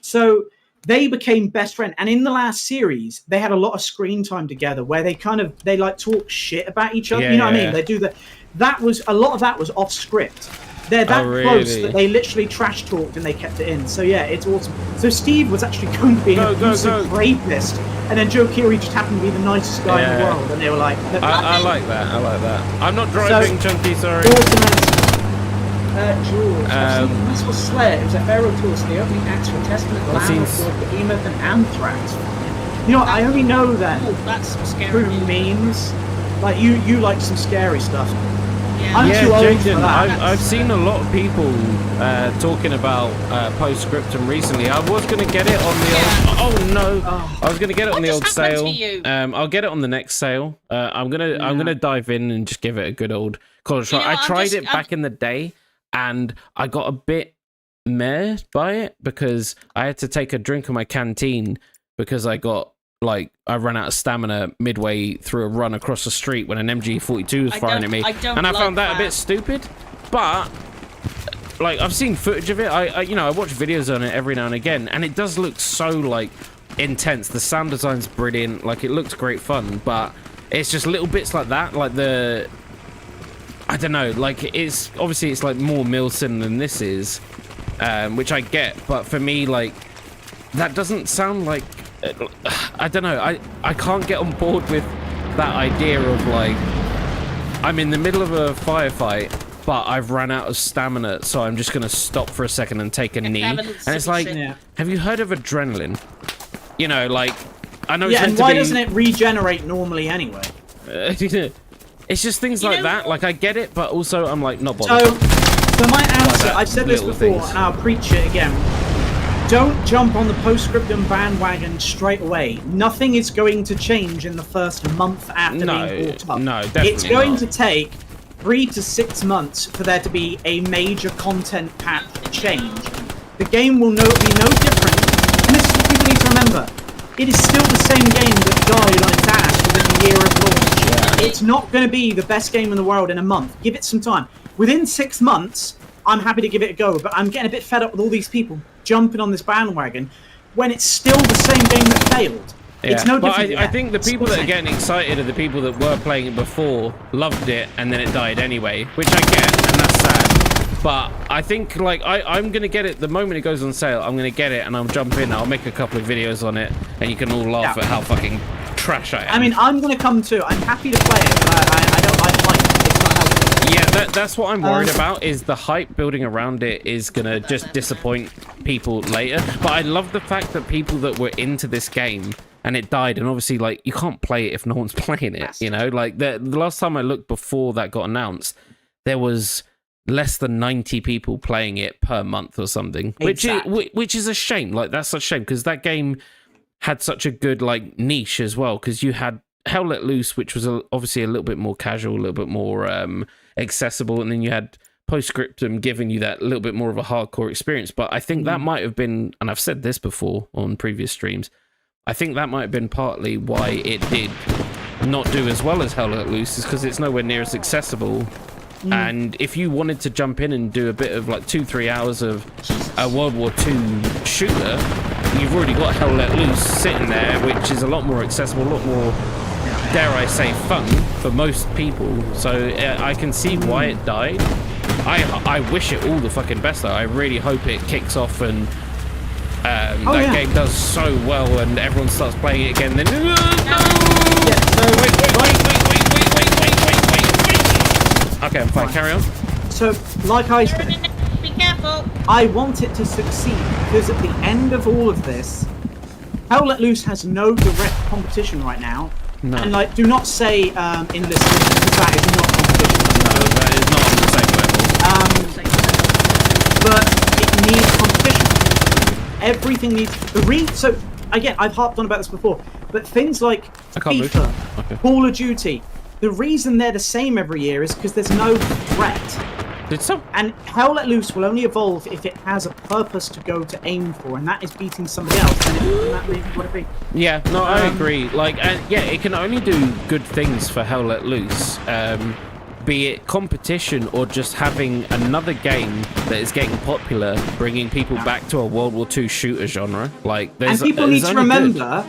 So they became best friends, and in the last series, they had a lot of screen time together where they like talk shit about each other. Yeah, you know what I yeah, mean? yeah. They do a lot of that was off script. They're that Oh, close really? that they literally trash talked and they kept it in. So yeah, it's awesome. So Steve was actually going to be an abusive rapist, and then Joe Keery just happened to be the nicest guy in the Yeah. world, and they were like, I like that. I like that. I'm not driving, Chunky. Sorry. George, I've seen Muscle Slayer. It was a Pharaoh Tours. The opening acts were Testament, I've seen Lamb, Behemoth, and Anthrax. You know, I only know that Oh, that's some scary through news. memes. Like you like some scary stuff. Yeah. I'm Yeah, too old for Jaden, that. I've seen a lot of people talking about Postscriptum recently. I was going to get it on the old... Oh, no. I was going to get it on the just old happened sale. to you? I'll get it on the next sale. I'm gonna dive in and just give it a good old college try. You know, I tried it back in the day, and I got a bit meh by it because I had to take a drink in my canteen because I ran out of stamina midway through a run across the street when an MG42 was firing at me, and I found that a bit stupid. But like, I've seen footage of it. I watch videos on it every now and again, and it does look so like intense. The sound design's brilliant. Like, it looks great fun, but it's just little bits like that, like I don't know, like, it's obviously it's like more Milsim than this is, which I get, but for me, like, that doesn't sound like, I don't know, I can't get on board with that idea of like, I'm in the middle of a firefight, but I've run out of stamina, so I'm just gonna stop for a second and take a knee. And it's like, have you heard of adrenaline? You know, like, I know. Yeah, it's and meant why to be, doesn't it regenerate normally anyway? it's just things like that. Like, I get it, but also I'm like, not bothered. So my answer, that I've said this little before, things. and I'll preach it again. Don't jump on the Postscriptum bandwagon straight away. Nothing is going to change in the first month after being brought up. No, definitely It's going not. to take 3 to 6 months for there to be a major content pack change. The game will be no different. And this is what people need to remember. It is still the same game that died on its ass within the year of launch. It's not going to be the best game in the world in a month. Give it some time. Within 6 months, I'm happy to give it a go, but I'm getting a bit fed up with all these people jumping on this bandwagon when it's still the same game that failed. Yeah, It's no but different. I think the people that are It's getting excited are the people that were playing it before, loved it, and then it died anyway, which I get, and that's sad. But I think, like, I'm going to get it the moment it goes on sale. I'm going to get it, and I'll jump in. I'll make a couple of videos on it, and you can all laugh at how fucking trash I am. I mean, I'm going to come too. I'm happy to play it, but I don't like hype. It's not helpful. Yeah, that's what I'm worried about, is the hype building around it is going to just disappoint people later. But I love the fact that people that were into this game and it died, and obviously, like, you can't play it if no one's playing it, you know? Like, the last time I looked before that got announced, there was less than 90 people playing it per month or something, which is a shame. Like, that's such a shame, because that game had such a good, like, niche as well, because you had Hell Let Loose, which was obviously a little bit more casual, a little bit more accessible, and then you had Postscriptum giving you that little bit more of a hardcore experience. But I think that might have been, and I've said this before on previous streams, I think that might have been partly why it did not do as well as Hell Let Loose, is because it's nowhere near as accessible. And if you wanted to jump in and do a bit of like 2-3 hours of a World War II shooter, you've already got Hell Let Loose sitting there, which is a lot more accessible, a lot more, dare I say, fun for most people. So I can see why it died. I wish it all the fucking best though. I really hope it kicks off and that game does so well and everyone starts playing it again. Then okay, I'm fine. Carry on. So, like I said, Be careful. I want it to succeed, because at the end of all of this, Hell Let Loose has no direct competition right now. No. And, like, do not say in this, because that is not competition. No, that is not on the same level. But it needs competition. Everything needs so again, I've harped on about this before, but things like I can't move. FIFA, Okay. Call of Duty, the reason they're the same every year is because there's no threat. Did some? And Hell Let Loose will only evolve if it has a purpose to go to aim for, and that is beating somebody else. And that may be what it be. Yeah, no, I agree. Like, yeah, it can only do good things for Hell Let Loose. Be it competition or just having another game that is getting popular, bringing people back to a World War II shooter genre. Like, And people need to remember,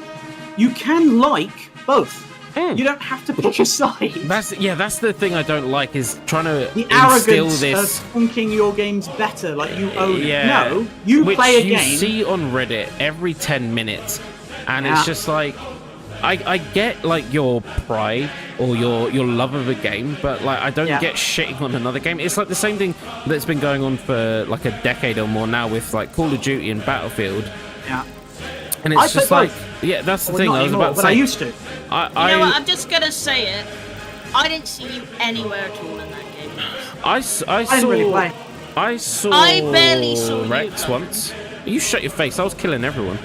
you can like both. You don't have to pick a side. That's the thing I don't like is trying to The instill arrogance this. of thinking your game's better, like you own Yeah. it. No, you which play a you game. see on Reddit every 10 minutes, and Yeah. it's just like, I get like your pride or your love of a game, but like I don't Yeah. get shitting on another game. It's like the same thing that's been going on for like a decade or more now with like Call of Duty and Battlefield, Yeah. and it's I just play like, yeah, that's the Well, thing not I was anymore, about to but I say. used to. You know what? I'm just gonna say it. I didn't see you anywhere at all in that game. I I didn't saw really play. I saw I barely saw you, Rex though. once. You shut your face. I was killing everyone.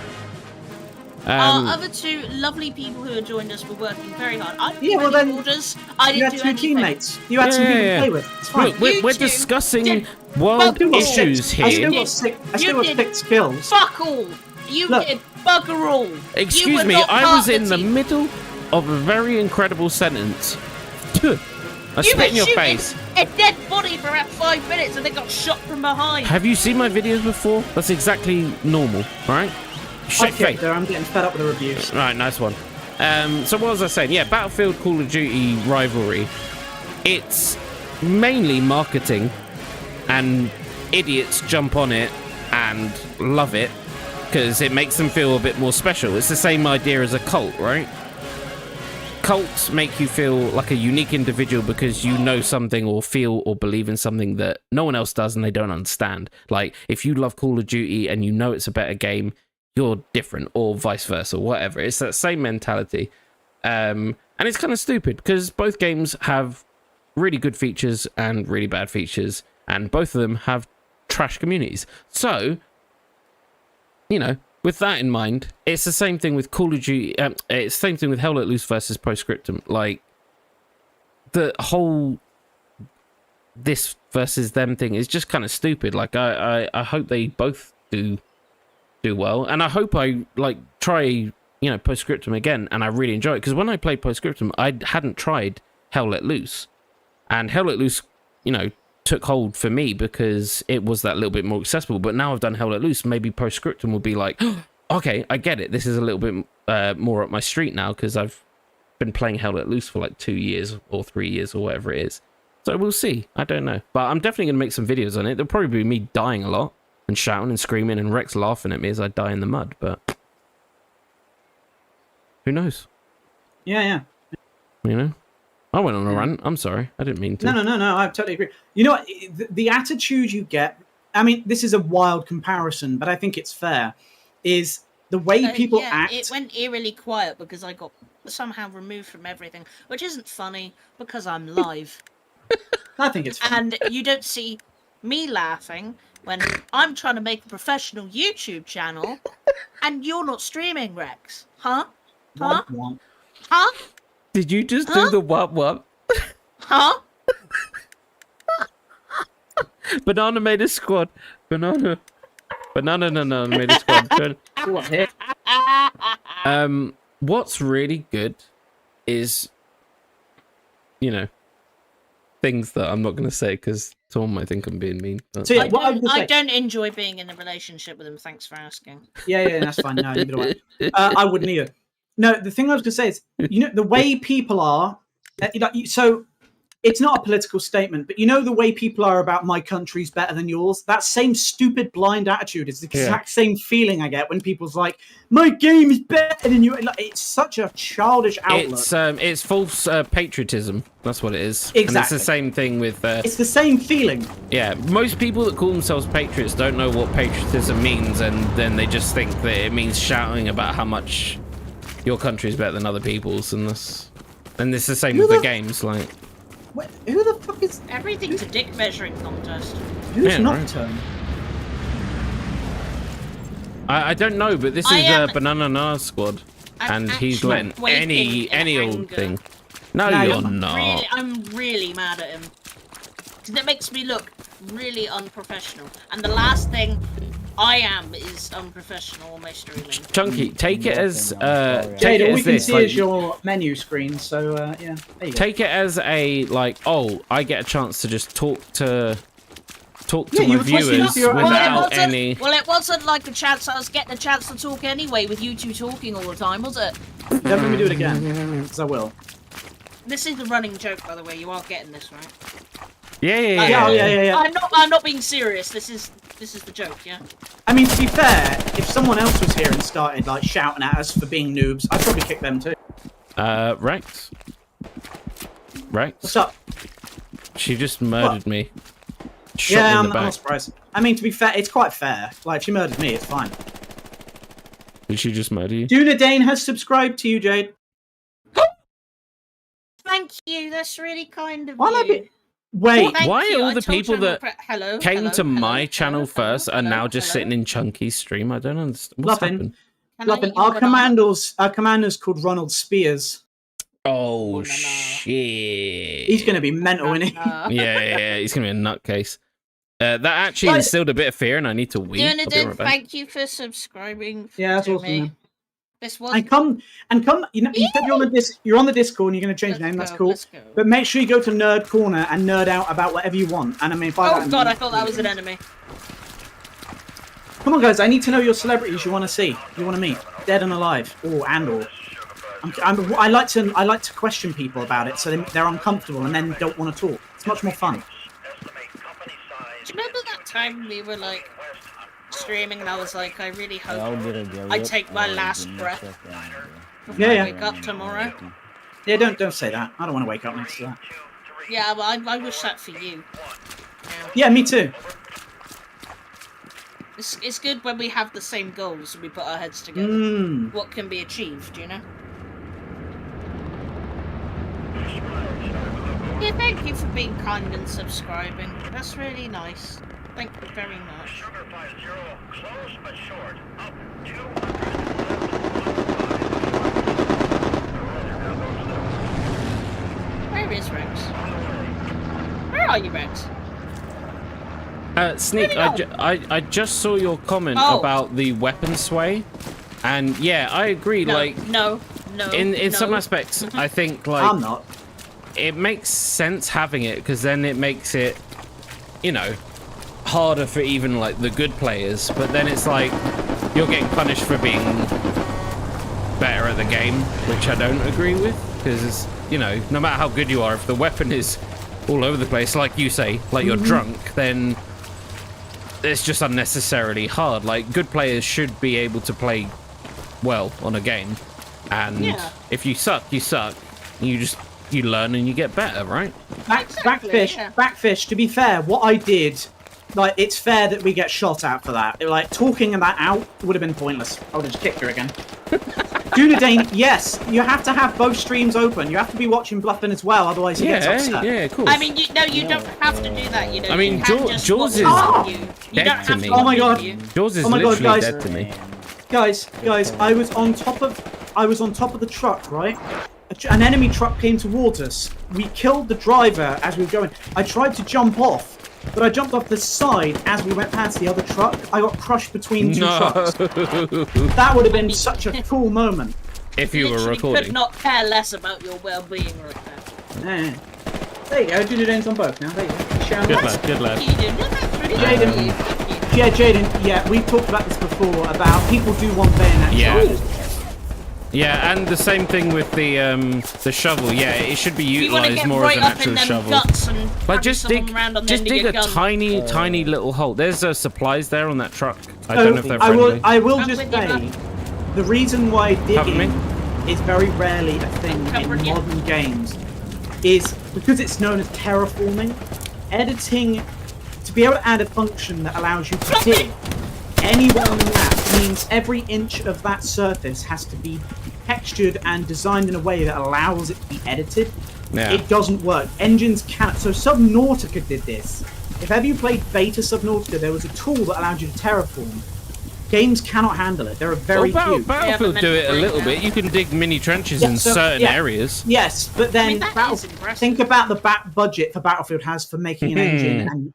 Our other two lovely people who had joined us were working very hard. I didn't Yeah, do well any then, orders. I You didn't had do two anything. teammates. You had some people to play with. It's fine. Look, we're You two discussing did world bugger all. issues I still here. got six. I You still got did. 6 kills. Fuck all. You Look. did bugger all. You Excuse were me, not I part was of in the team. middle of a very incredible sentence. I You spit were in your shooting face. a dead body for about 5 minutes and then got shot from behind. Have you seen my videos before? That's exactly normal, right? Shut your Okay, face. there, I'm getting fed up with the reviews. Right, nice one. So what was I saying? Yeah, Battlefield Call of Duty rivalry. It's mainly marketing, and idiots jump on it and love it because it makes them feel a bit more special. It's the same idea as a cult, right? Cults make you feel like a unique individual because you know something or feel or believe in something that no one else does and they don't understand. Like, if you love Call of Duty and you know it's a better game, you're different, or vice versa, whatever. It's that same mentality. And it's kind of stupid because both games have really good features and really bad features, and both of them have trash communities. So, you know, with that in mind, it's the same thing with Call of Duty. It's the same thing with Hell Let Loose versus Postscriptum. Like, the whole this versus them thing is just kind of stupid. Like, I hope they both do well, and I hope I like try, you know, Postscriptum again, and I really enjoy it because when I played Postscriptum, I hadn't tried Hell Let Loose, and Hell Let Loose, you know, took hold for me because it was that little bit more accessible. But now I've done Hell Let Loose, maybe Postscriptum will be like, oh, okay, I get it. This is a little bit more up my street now because I've been playing Hell Let Loose for like 2 years or 3 years or whatever it is. So we'll see. I don't know, but I'm definitely gonna make some videos on it. There'll probably be me dying a lot and shouting and screaming and Rex laughing at me as I die in the mud, but who knows? Yeah. You know? I went on a rant. I'm sorry. I didn't mean to. No. I totally agree. You know what? The attitude you get. I mean, this is a wild comparison, but I think it's fair. Is the way people act. It went eerily quiet because I got somehow removed from everything, which isn't funny because I'm live. I think it's fair. And you don't see me laughing when I'm trying to make a professional YouTube channel and you're not streaming, Rex. Huh? Huh? Womp womp. Huh? Did you just do the what? Huh? Banana made a squad. Banana made a squad. Good. What hit? What's really good is, you know, things that I'm not going to say because someone might think I'm being mean. But... So yeah, what I was gonna I say- don't enjoy being in a relationship with him. Thanks for asking. Yeah, that's fine. No, neither do I. I wouldn't either. No, the thing I was going to say is, you know, the way people are. So it's not a political statement, but you know the way people are about my country's better than yours. That same stupid blind attitude is the exact same feeling I get when people's like, my game is better than you. Like, it's such a childish outlook. It's false patriotism. That's what it is. Exactly. And it's the same thing with. It's the same feeling. Yeah, most people that call themselves patriots don't know what patriotism means, and then they just think that it means shouting about how much your country is better than other people's, and it's the same with the games. Like, Who the fuck is? Everything's a dick measuring contest. Who's Yeah, right. Nocturne? I don't know, but this I is am- Banana Nas squad, I'm and he's actually letting waiting any in old anger. thing. No, No, you're I'm not. I'm really mad at him. 'Cause that makes me look really unprofessional. And the last thing I am is unprofessional on my streaming. Chunky, take it as take Jade, it all we as can this. see Like, is your menu screen. So yeah, there you go. take it as a like, oh, I get a chance to just talk to talk Yeah, to you my were listening viewers to your- without any. Well, it wasn't like a chance. I was getting a chance to talk anyway with you two talking all the time, was it? Don't make me do it again, because I will. This is the running joke, by the way. You are getting this, right? Yeah. I'm not being serious. This is the joke, yeah. I mean, to be fair, if someone else was here and started like shouting at us for being noobs, I'd probably kick them too. Rex. Rex. What's up? She just murdered me. Shot Yeah, me in I'm the not back. surprised. I mean, to be fair, it's quite fair. Like, if she murdered me, it's fine. Did she just murder you? Duna Dane has subscribed to you, Jade. Thank you. That's really kind of Why am I you. be- Wait, Thank Why you. are all I the told people you I'm that hello, came hello, to my hello, channel hello, first hello, are now hello, just hello. sitting in Chunky's stream? I don't understand. What's Bluffin. happened? Can I Bluffin, eat your banana? our commander's called Ronald Spears. Oh, no. shit. He's gonna be mental, isn't he? Yeah, he's gonna be a nutcase. That actually Right. instilled a bit of fear, and I need to wee. I'll be Dunedin, right back. thank you for subscribing Yeah, that's to awesome, me. man. This was And come. You know, you said you're on the Discord, and you're gonna change your name. That's cool. Let's go. But make sure you go to Nerd Corner and nerd out about whatever you want. And I mean, by that, Oh god, I thought that was an enemy. Come on, guys! I need to know your celebrities you want to see, you want to meet, dead and alive, or. I like to question people about it, so they're uncomfortable and then don't want to talk. It's much more fun. Do you remember that time we were like streaming and I was like, I really hope I take my last breath before Yeah, I yeah. wake up tomorrow? Yeah, don't say that. I don't want to wake up next to that. Yeah, but I wish that for you. Yeah, me too. It's good when we have the same goals and we put our heads together. Mm. What can be achieved, you know? Yeah, thank you for being kind and subscribing. That's really nice. Thank you very much. Where is Rex? Where are you, Rex? Sneak, I just saw your comment Oh. about the weapon sway, and yeah, I agree. No, Like no. in no. some aspects, I think like I'm not. it makes sense having it because then it makes it, you know, harder for even like the good players. But then it's like you're getting punished for being better at the game, which I don't agree with because you know, no matter how good you are, if the weapon is all over the place, like you say, like you're drunk, then it's just unnecessarily hard. Like good players should be able to play well on a game, and Yeah. if you suck, you suck. You learn and you get better, right? Exactly, Backfish, yeah. Backfish, to be fair, what I did, like, it's fair that we get shot at for that. Like, talking that out would have been pointless. I would have just kicked her again. Dunedin, yes, you have to have both streams open. You have to be watching Bluffin as well, otherwise he gets upset. Yeah, cool. I mean, you don't have to do that, you know. I mean, you can just Jaws watch is it with you. You dead don't to have me. to Oh my watch it God. with you. Jaws is Oh my God, literally guys. dead to me. Guys, I was on top of the truck, right? An enemy truck came towards us. We killed the driver as we were going. I tried to jump off, but I jumped off the side as we went past the other truck. I got crushed between two trucks. That would have been such a cool moment. If you were Literally recording. could not care less about your well-being right now. Yeah. There you go, Dunedin's on both now. There you go. Sharon. Good lad, good lad. You do. No, that's really Jaden. nice of you. Thank you. Yeah, Jaden, yeah, we've talked about this before, about people do want bayonet Yeah. shots. Yeah, and the same thing with the shovel. Yeah, it should be You want to utilized get more right as an up in actual them shovel. guts and Like bang just someone dig, round on the just end of dig your a gun. tiny little hole. There's supplies there on that truck. I don't know if they're friendly. I will I'm just with you, say, bud. the reason why Cover me. digging is very rarely a thing in Covering you. modern games is because it's known as terraforming. Editing, to be able to add a function that allows you to dig anywhere on the map means every inch of that surface has to be textured and designed in a way that allows it to be edited. Yeah. It doesn't work. Engines cannot. So Subnautica did this. If ever you played beta Subnautica, there was a tool that allowed you to terraform. Games cannot handle it. There are very few. Battlefield Yeah, but do it a meant little to bit. break You can dig mini trenches Yeah, in so- certain yeah. areas. Yes, but then I mean, that is impressive. think about the budget for Battlefield has for making an engine, and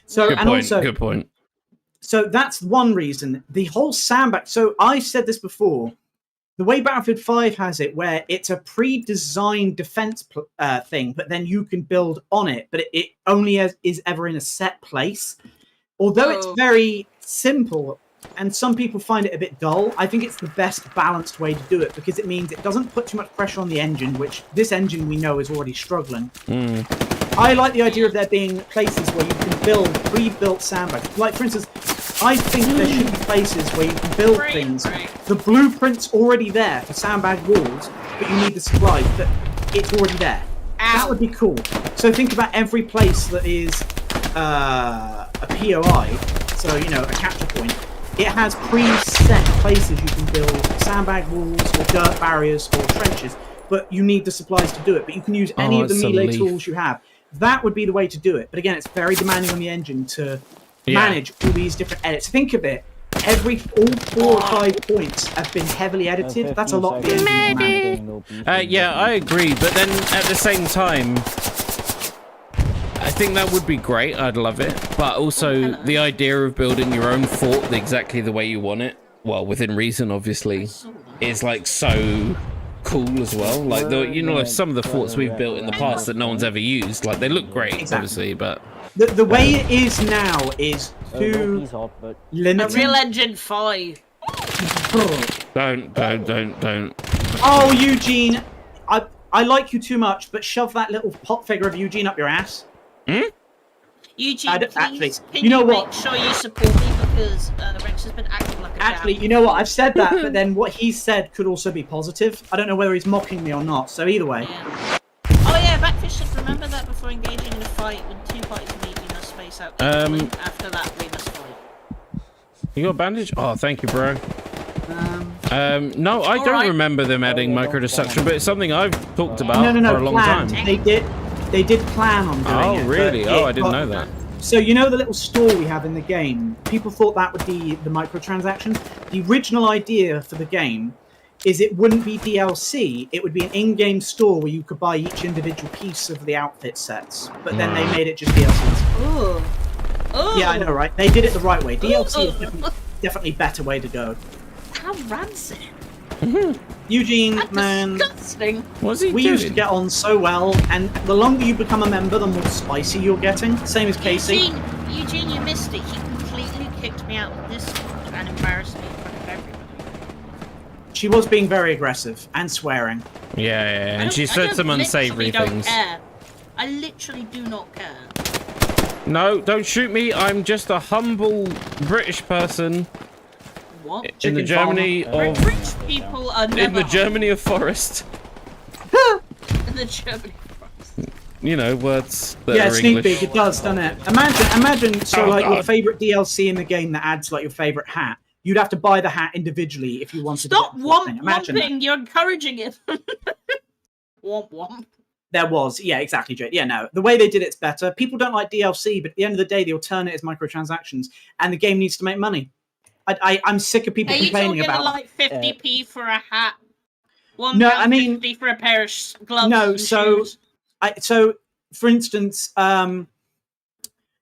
so Good and point. also Good point. so that's one reason. The whole sandbox. So I said this before. The way Battlefield 5 has it, where it's a pre-designed defense thing, but then you can build on it, but it only is ever in a set place. although it's Oh. very simple and some people find it a bit dull, I think it's the best balanced way to do it because it means it doesn't put too much pressure on the engine, which this engine we know is already struggling. I like the idea of there being places where you can build pre-built sandbags. Like, for instance, I think there should be places where you can build Right, things. right. The blueprint's already there for sandbag walls, but you need the supplies, but it's already there. That Ow. would be cool. So think about every place that is a POI, so, you know, a capture point. It has preset places you can build sandbag walls or dirt barriers or trenches, but you need the supplies to do it. But you can use any of the it's a melee leaf. tools you have. That would be the way to do it. But again, it's very demanding on the engine to Yeah. manage all these different edits. Think of it. All 4 or 5 points have been heavily edited. That's a lot of the engine to manage. Yeah, I agree, but then at the same time, I think that would be great. I'd love it, but also the idea of building your own fort exactly the way you want it, well, within reason, obviously, is like so cool as well. Like like some of the forts we've built in the past that no one's ever used, like they look great, Exactly. obviously, but The way it is now is too A limited. real engine 5. don't. Oh, Eugene, I like you too much, but shove that little pop figure of Eugene up your ass. Eugene, please, actually, can you know make what? sure you support me because Rex has been acting like a Actually, damn you know what? I've said that, but then what he said could also be positive. I don't know whether he's mocking me or not. So either way, Yeah. Oh yeah, Backfish should remember that before engaging in a fight. When 2 parties meet, we must space out. After that, we must fight. You got a bandage? Oh, thank you, bro. No, I don't Alright. remember them adding microdestruction, but it's something I've talked about no, for a long planned. time. They did plan on doing Oh, it. but really? Oh, I it didn't got- know that. So you know the little store we have in the game? People thought that would be the microtransactions. The original idea for the game is it wouldn't be DLC, it would be an in-game store where you could buy each individual piece of the outfit sets. But then they made it just DLCs. Ooh. Ooh. Yeah, I know, right? They did it the right way. DLC is definitely better way to go. How rancid. Eugene, That's man, disgusting. What's he we doing? used to get on so well, and the longer you become a member, the more spicy you're getting. Same as Casey. Eugene, you missed it. He completely kicked me out of Discord and embarrassed me in front of everybody. She was being very aggressive and swearing. Yeah, I and she don't- I said don't- some unsavory literally don't things. care. I literally do not care. No, don't shoot me. I'm just a humble British person What? in the Chicken Germany of Rich people are never in the humble. Germany of Forest. In the Germany. You know, words that Yeah, are sneak English. peek, it does, doesn't it? Imagine, so Oh, like your God. favorite DLC in the game that adds like your favorite hat. You'd have to buy the hat individually if you wanted Stop to get the full thing. Imagine that. womping. You're encouraging it. Womp womp. There was, yeah, exactly, Jade. Yeah, no, the way they did it's better. People don't like DLC, but at the end of the day, the alternate is microtransactions, and the game needs to make money. I'm sick of people Are you complaining talking about. like 50p for a hat? No, I mean- £1.50 for a pair of gloves. No, and so- shoes? So, for instance,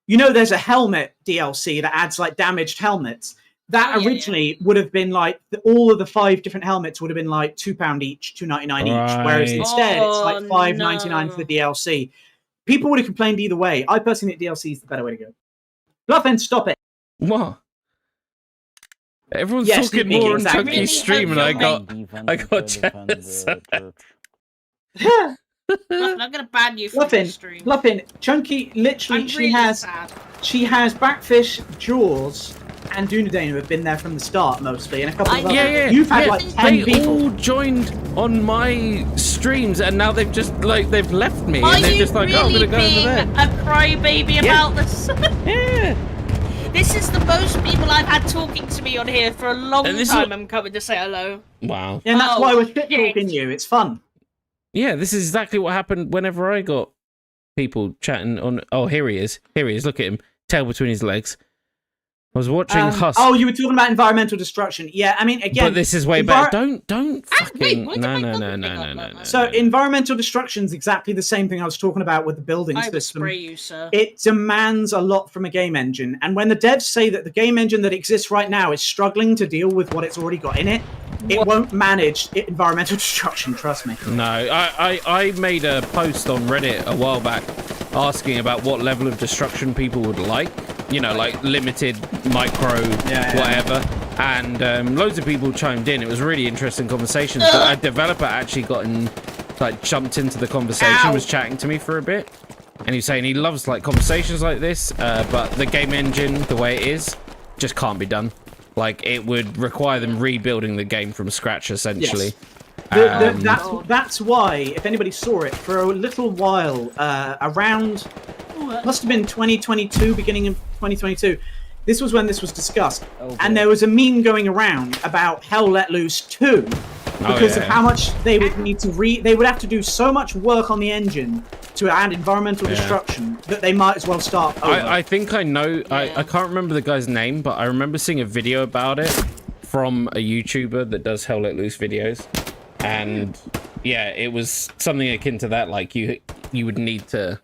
you know, there's a helmet DLC that adds like damaged helmets. That Oh, yeah, originally would have been like all of the 5 different helmets would have been like £2 each, £2.99 each. Whereas Right. instead, it's like Oh, $5.99 for the DLC. People would have complained either way. I personally think DLC is the better way to go. Bluffin, stop it. What? Everyone's Yes, talking sneak more on peek, exactly. Chunky's Really stream, and hope I got jealous. Bluffin, I'm gonna ban you from the stream. Bluffin, Chunky, literally, I'm she really has sad. Backfish, Jaws, and Dunedain who have been there from the start mostly, and a couple of I- others. Yeah. You've had yeah. like 10 They people. all joined on my streams, and now they've just like they've left me, Are and they're you just like, oh, I'm really gonna go over being there. a crybaby Yeah. about this? Yeah. This is the most people I've had talking to me on here for a long And this is time. what- I'm coming to say hello. Wow. And that's Oh, why we're shit shit. talking you. It's fun. Yeah, this is exactly what happened whenever I got people chatting on. Oh, here he is. Here he is. Look at him. Tail between his legs. I was watching Husk. Oh, you were talking about environmental destruction. Yeah, I mean, again. But this is way envir- better. Don't Ah, wait, fucking. why did No, my no, phone no, pick no, up no, like no, that? no. So no. environmental destruction is exactly the same thing I was talking about with the building I will system. spray you, sir. It demands a lot from a game engine, and when the devs say that the game engine that exists right now is struggling to deal with what it's already got in it, it won't manage environmental destruction. Trust me. No, I made a post on Reddit a while back asking about what level of destruction people would like, you know, like limited micro Yeah. whatever. And loads of people chimed in. It was really interesting conversations. But a developer actually jumped into the conversation, was chatting to me for a bit. And he's saying he loves like conversations like this, but the game engine, the way it is, just can't be done. Like it would require them rebuilding the game from scratch, essentially. Yes. That's why, if anybody saw it, for a little while, around, must have been 2022, beginning of 2022, this was when this was discussed. And there was a meme going around about Hell Let Loose 2, because of how much they would need to they would have to do so much work on the engine to add environmental destruction that they might as well start over. I think I know, I can't remember the guy's name, but I remember seeing a video about it from a YouTuber that does Hell Let Loose videos. And yeah, it was something akin to that, like you would need to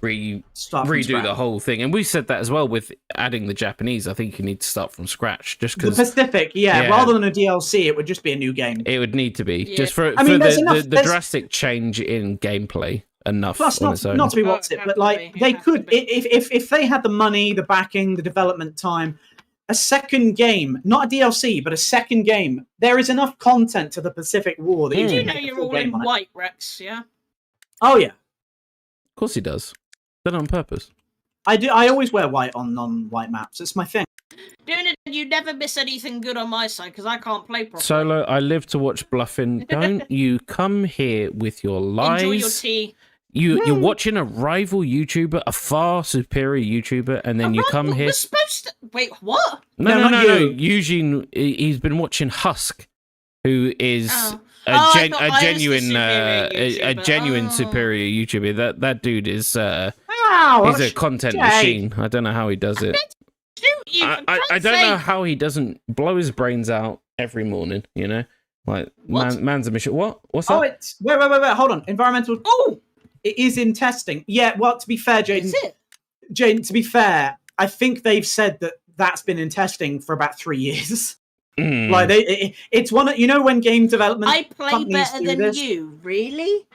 redo the whole thing. And we said that as well with adding the Japanese. I think you need to start from scratch, just because the Pacific, rather than a DLC, it would just be a new game. It would need to be just for the drastic change in gameplay. Enough. Plus, not to be what's it, but like they could, if they had the money, the backing, the development time, a second game, not a DLC, but a second game. There is enough content to the Pacific War that you do know you're all in white, Rex, yeah? Oh yeah, of course he does. Done on purpose. I do. I always wear white on non-white maps. It's my thing. Doing it, you never miss anything good on my side because I can't play properly. Solo, I live to watch bluffing. Don't you come here with your lies. Enjoy your tea. You're watching a rival YouTuber, a far superior YouTuber, and then you come here. We're supposed to... Wait, what? No. Eugene, he's been watching Husk, who is a genuine superior YouTuber. That dude is he's a content machine. I don't know how he does it. I don't know how he doesn't blow his brains out every morning. You know, like man's a mission. What's that? Oh, it's wait. Hold on. Environmental. Oh. It is in testing. Yeah, well, to be fair, Jaden, to be fair, I think they've said that that's been in testing for about 3 years. Like, it's one of, you know, when game development I play better than this, you, really?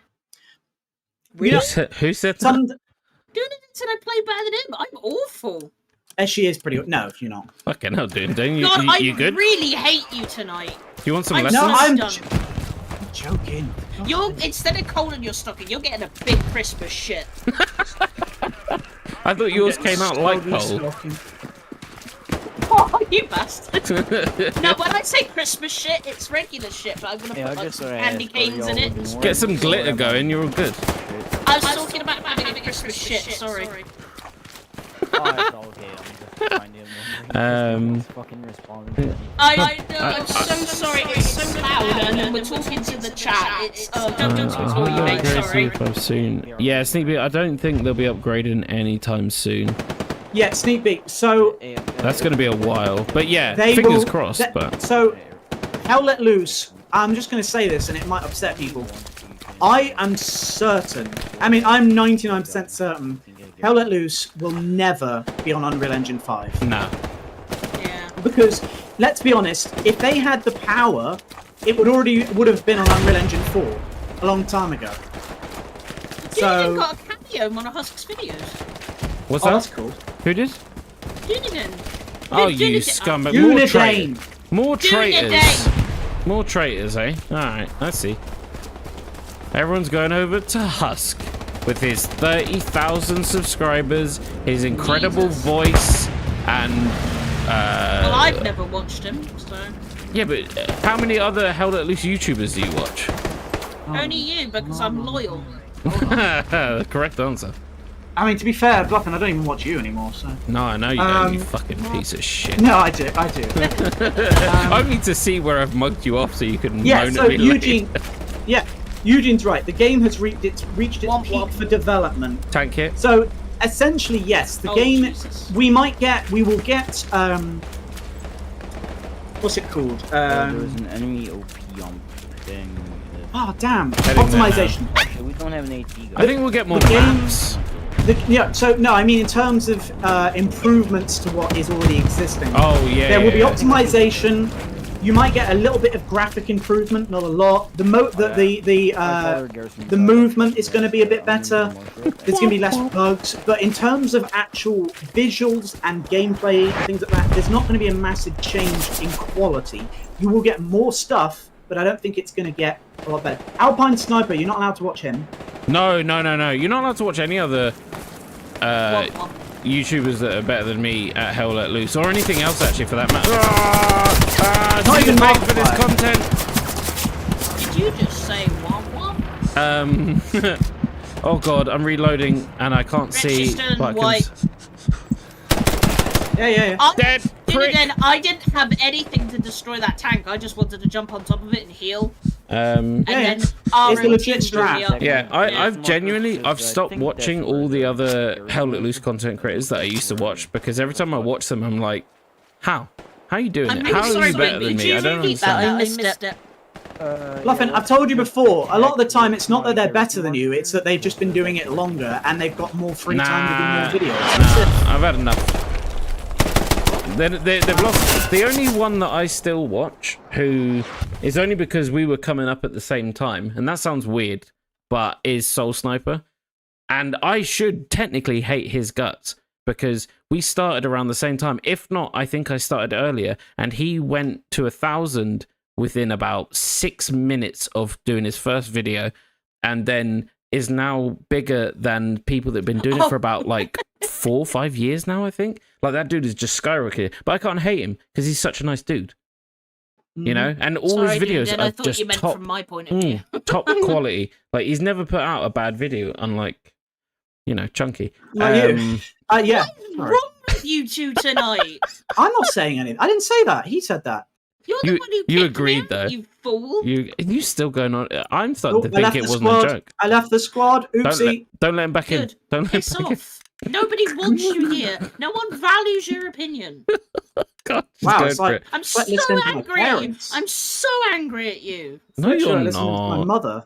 Who said that? Doing it said I play better than him. I'm awful. She is pretty good. No, you're not. Fucking hell, dude. Don't God, you good? I really hate you tonight. Do you want some lessons? No, I'm joking. Instead of coal in your stocking, you're getting a big Christmas shit. I thought yours came out like coal. Oh, you bastard. No, when I say Christmas shit, it's regular shit, but I'm gonna put like some candy canes in it. And get some glitter going, you're all good. I was talking about having a Christmas shit, sorry. I know, I'm so sorry, it's so loud, and then we're talking to the chat, it's, don't talk to you, mate, sorry. Soon. Yeah, Sneak Peek, I don't think they'll be upgrading anytime soon. Yeah, Sneak Peek, so... That's going to be a while, but yeah, fingers crossed, but... So, Hell Let Loose, I'm just going to say this, and it might upset people. I am certain, I mean, I'm 99% certain, Hell Let Loose will never be on Unreal Engine 5. Nah. Yeah. Because, let's be honest, if they had the power, it would have been on Unreal Engine 4 a long time ago. Dunigan got a cameo in one of Husk's videos. What's that? That's cool. Who did? Dunigan. Oh, you scumbag. More traitors. More traitors, eh? Alright, I see. Everyone's going over to Husk with his 30,000 subscribers, his incredible voice, and... well, I've never watched him, so... Yeah, but how many other Hell Let Loose YouTubers do you watch? Only you, because I'm loyal. The correct answer. I mean, to be fair, Bluffin, I don't even watch you anymore, so... No, I know you don't, you fucking piece of shit. No, I do. I need to see where I've mugged you off so you can moan at me Eugene, later. Yeah, Eugene's right. The game has reached its peak for development. Tank it. So, essentially, yes, the game... Jesus. We will get, what's it called? There's an enemy OP on thing. Oh, damn. Optimization. We don't have an AT guy. I think we'll get more maps. I mean in terms of improvements to what is already existing. Oh, yeah. There will be optimization. You might get a little bit of graphic improvement, not a lot. The movement is going to be a bit better. There's going to be less bugs, but in terms of actual visuals and gameplay and things like that, there's not going to be a massive change in quality. You will get more stuff, but I don't think it's going to get a lot better. Alpine Sniper, you're not allowed to watch him. No. You're not allowed to watch any other YouTubers that are better than me at Hell Let Loose, or anything else actually for that matter. Not even paid for this Markiplier. content. Did you just say what? Oh god, I'm reloading and I can't see. Richardson But I can White. Yeah. Dead prick. Again, I didn't have anything to destroy that tank. I just wanted to jump on top of it and heal. And then It's the legit strat. Yeah, I've genuinely stopped watching all the other Hell Let Loose content creators that I used to watch, because every time I watch them, I'm like, how are you doing I'm it? really How are sorry, you better but than did me? you I don't repeat that? understand. I missed it. Bluffin, I've told you before, a lot of the time it's not that they're better than you, it's that they've just been doing it longer and they've got more free time to do more videos. That's it. I've had enough. They've lost. The only one that I still watch, who is only because we were coming up at the same time, and that sounds weird, but is Soul Sniper. And I should technically hate his guts, because we started around the same time. If not, I think I started earlier, and he went to 1,000 within about 6 minutes of doing his first video, and then is now bigger than people that have been doing it for about like 4 or 5 years now, I think. Like, that dude is just skyrocketing. But I can't hate him because he's such a nice dude. You know? And all his videos I are thought just you meant top, from my point of view. top quality. Like, he's never put out a bad video, unlike, you know, Chunky. Like you. Yeah. What's Sorry. wrong with you two tonight? I'm not saying anything. I didn't say that. He said that. You're the one who you picked agreed, him, though. you fool. You still going on? I'm starting to I think left it the wasn't squad. a joke. I left the squad. Oopsie. Don't let him back in. Good. Don't let him Piss back off. Nobody wants you here. No one values your opinion. in. God, just Wow, go it's for like it. I'm so like listening to my angry at you. parents. I'm so angry at you. No, Sure, you're listening to my not. mother.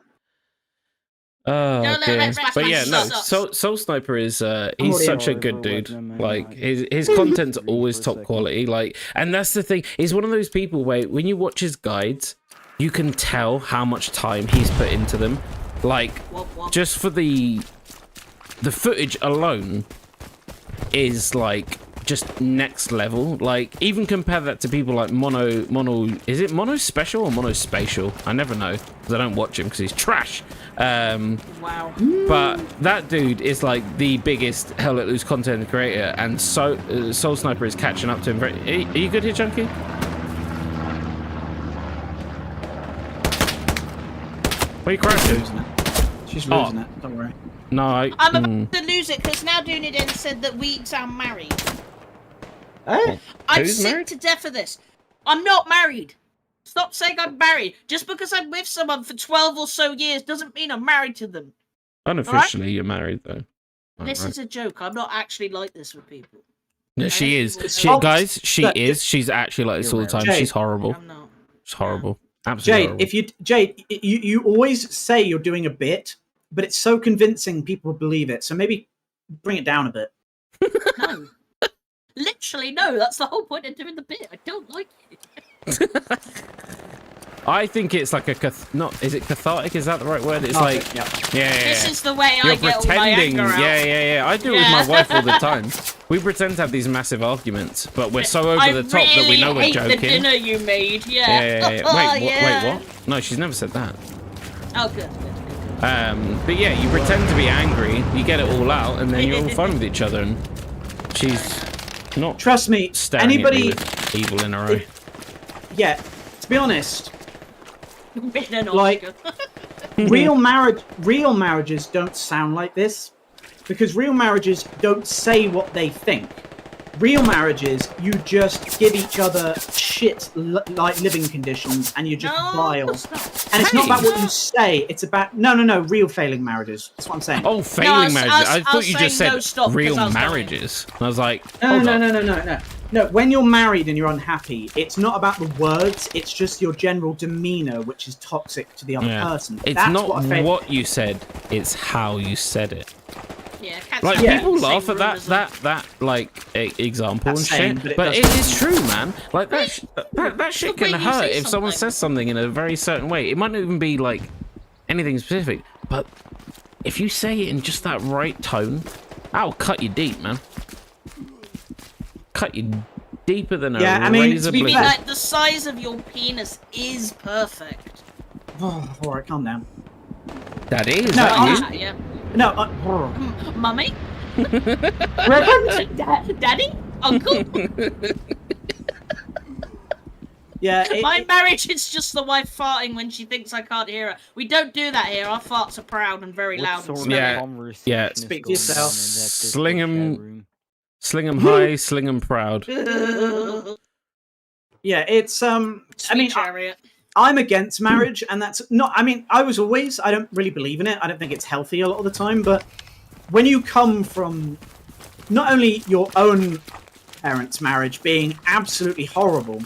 Oh, Don't let dear. Rex back But my yeah, no. sucks. Soul Sniper is he's already such a over good with dude. them, man. Like his content's always top quality. Like, and that's the thing. He's one of those people where when you watch his guides, you can tell how much time he's put into them. Like, What? just for the footage alone is like just next level. Like, even compare that to people like Mono, is it Mono Special or Mono Spatial? I never know, because I don't watch him because he's trash. Wow. But that dude is like the biggest Hell Let Loose content creator, and Soul Sniper is catching up to him. Are you good here, Chunky? What are you crashing? Losing it. She's losing it. Don't worry. No, I'm about to lose it because now Dunedin said that we sound married. Hey. I'm Who's sick married? to death of this. I'm not married. Stop saying I'm married. Just because I'm with someone for 12 or so years doesn't mean I'm married to them. Unofficially, you're married though. This Alright. is a joke. I'm not actually like this with people. No, she I is. think She, Oh, guys, she look, is. She's actually like this all the time. Jade. She's horrible. I'm not. She's horrible. Absolutely Jade, horrible. you always say you're doing a bit, but it's so convincing people believe it. So maybe bring it down a bit. No. Literally, no. That's the whole point of doing the bit. I don't like it. I think it's like is it cathartic? Is that the right word? It's like, Yeah. yeah. This is the way You're I get all my pretending. anger out. Yeah. I do it with my wife all the time. We pretend to have these massive arguments, but we're so over the top that we know we're I really joking. hate the dinner you made. Yeah. Yeah. Wait, what? No, she's never said that. Oh, good. But yeah, you pretend to be angry, you get it all out, and then you're all fun with each other. And she's not Trust me, staring at me anybody. with evil in her eye. Yeah. To be honest, Win an Like- Oscar. real marriages don't sound like this, because real marriages don't say what they think. Real marriages, you just give each other shit like living conditions, and you just No, vile. it's not. And it's not Hey! about what you say; it's about no, real failing marriages. That's what I'm saying. Oh, failing I was- marriages. I was- I I thought was you just saying said no, stop, 'cause real I was dying. marriages. And I was like, No, hold no, up. no. No, when you're married and you're unhappy, it's not about the words, it's just your general demeanor, which is toxic to the other Yeah. person. It's That's not what I what you said, it's how you said it. Yeah, cats Like have all people the same laugh at rumours that like example That's and sane, shit, but it but it doesn't- is true, man. Like that shit The way can you hurt say if someone something. says something in a very certain way. It might not even be like anything specific, but if you say it in just that right tone, that'll cut you deep, man. Cut you deeper than a Yeah, I mean, razor to be You mean blade. fair- like the size of your penis is perfect? Oh, all right, calm down. Daddy, is No, that I'm you? just- Yeah. No, Mummy? Reverend? Daddy? Uncle? Yeah, My marriage is just the wife farting when she thinks I can't hear her. We don't do that here. Our farts are proud and very What loud. sort And of Yeah, conversation yeah. is Speak to going yourself. on in that Sling Discord 'em- chat room? Sling 'em high, sling 'em proud. smelly. yeah, it's I mean, Sweet chariot. I'm against marriage, and that's not. I mean, I don't really believe in it. I don't think it's healthy a lot of the time. But when you come from not only your own parents' marriage being absolutely horrible,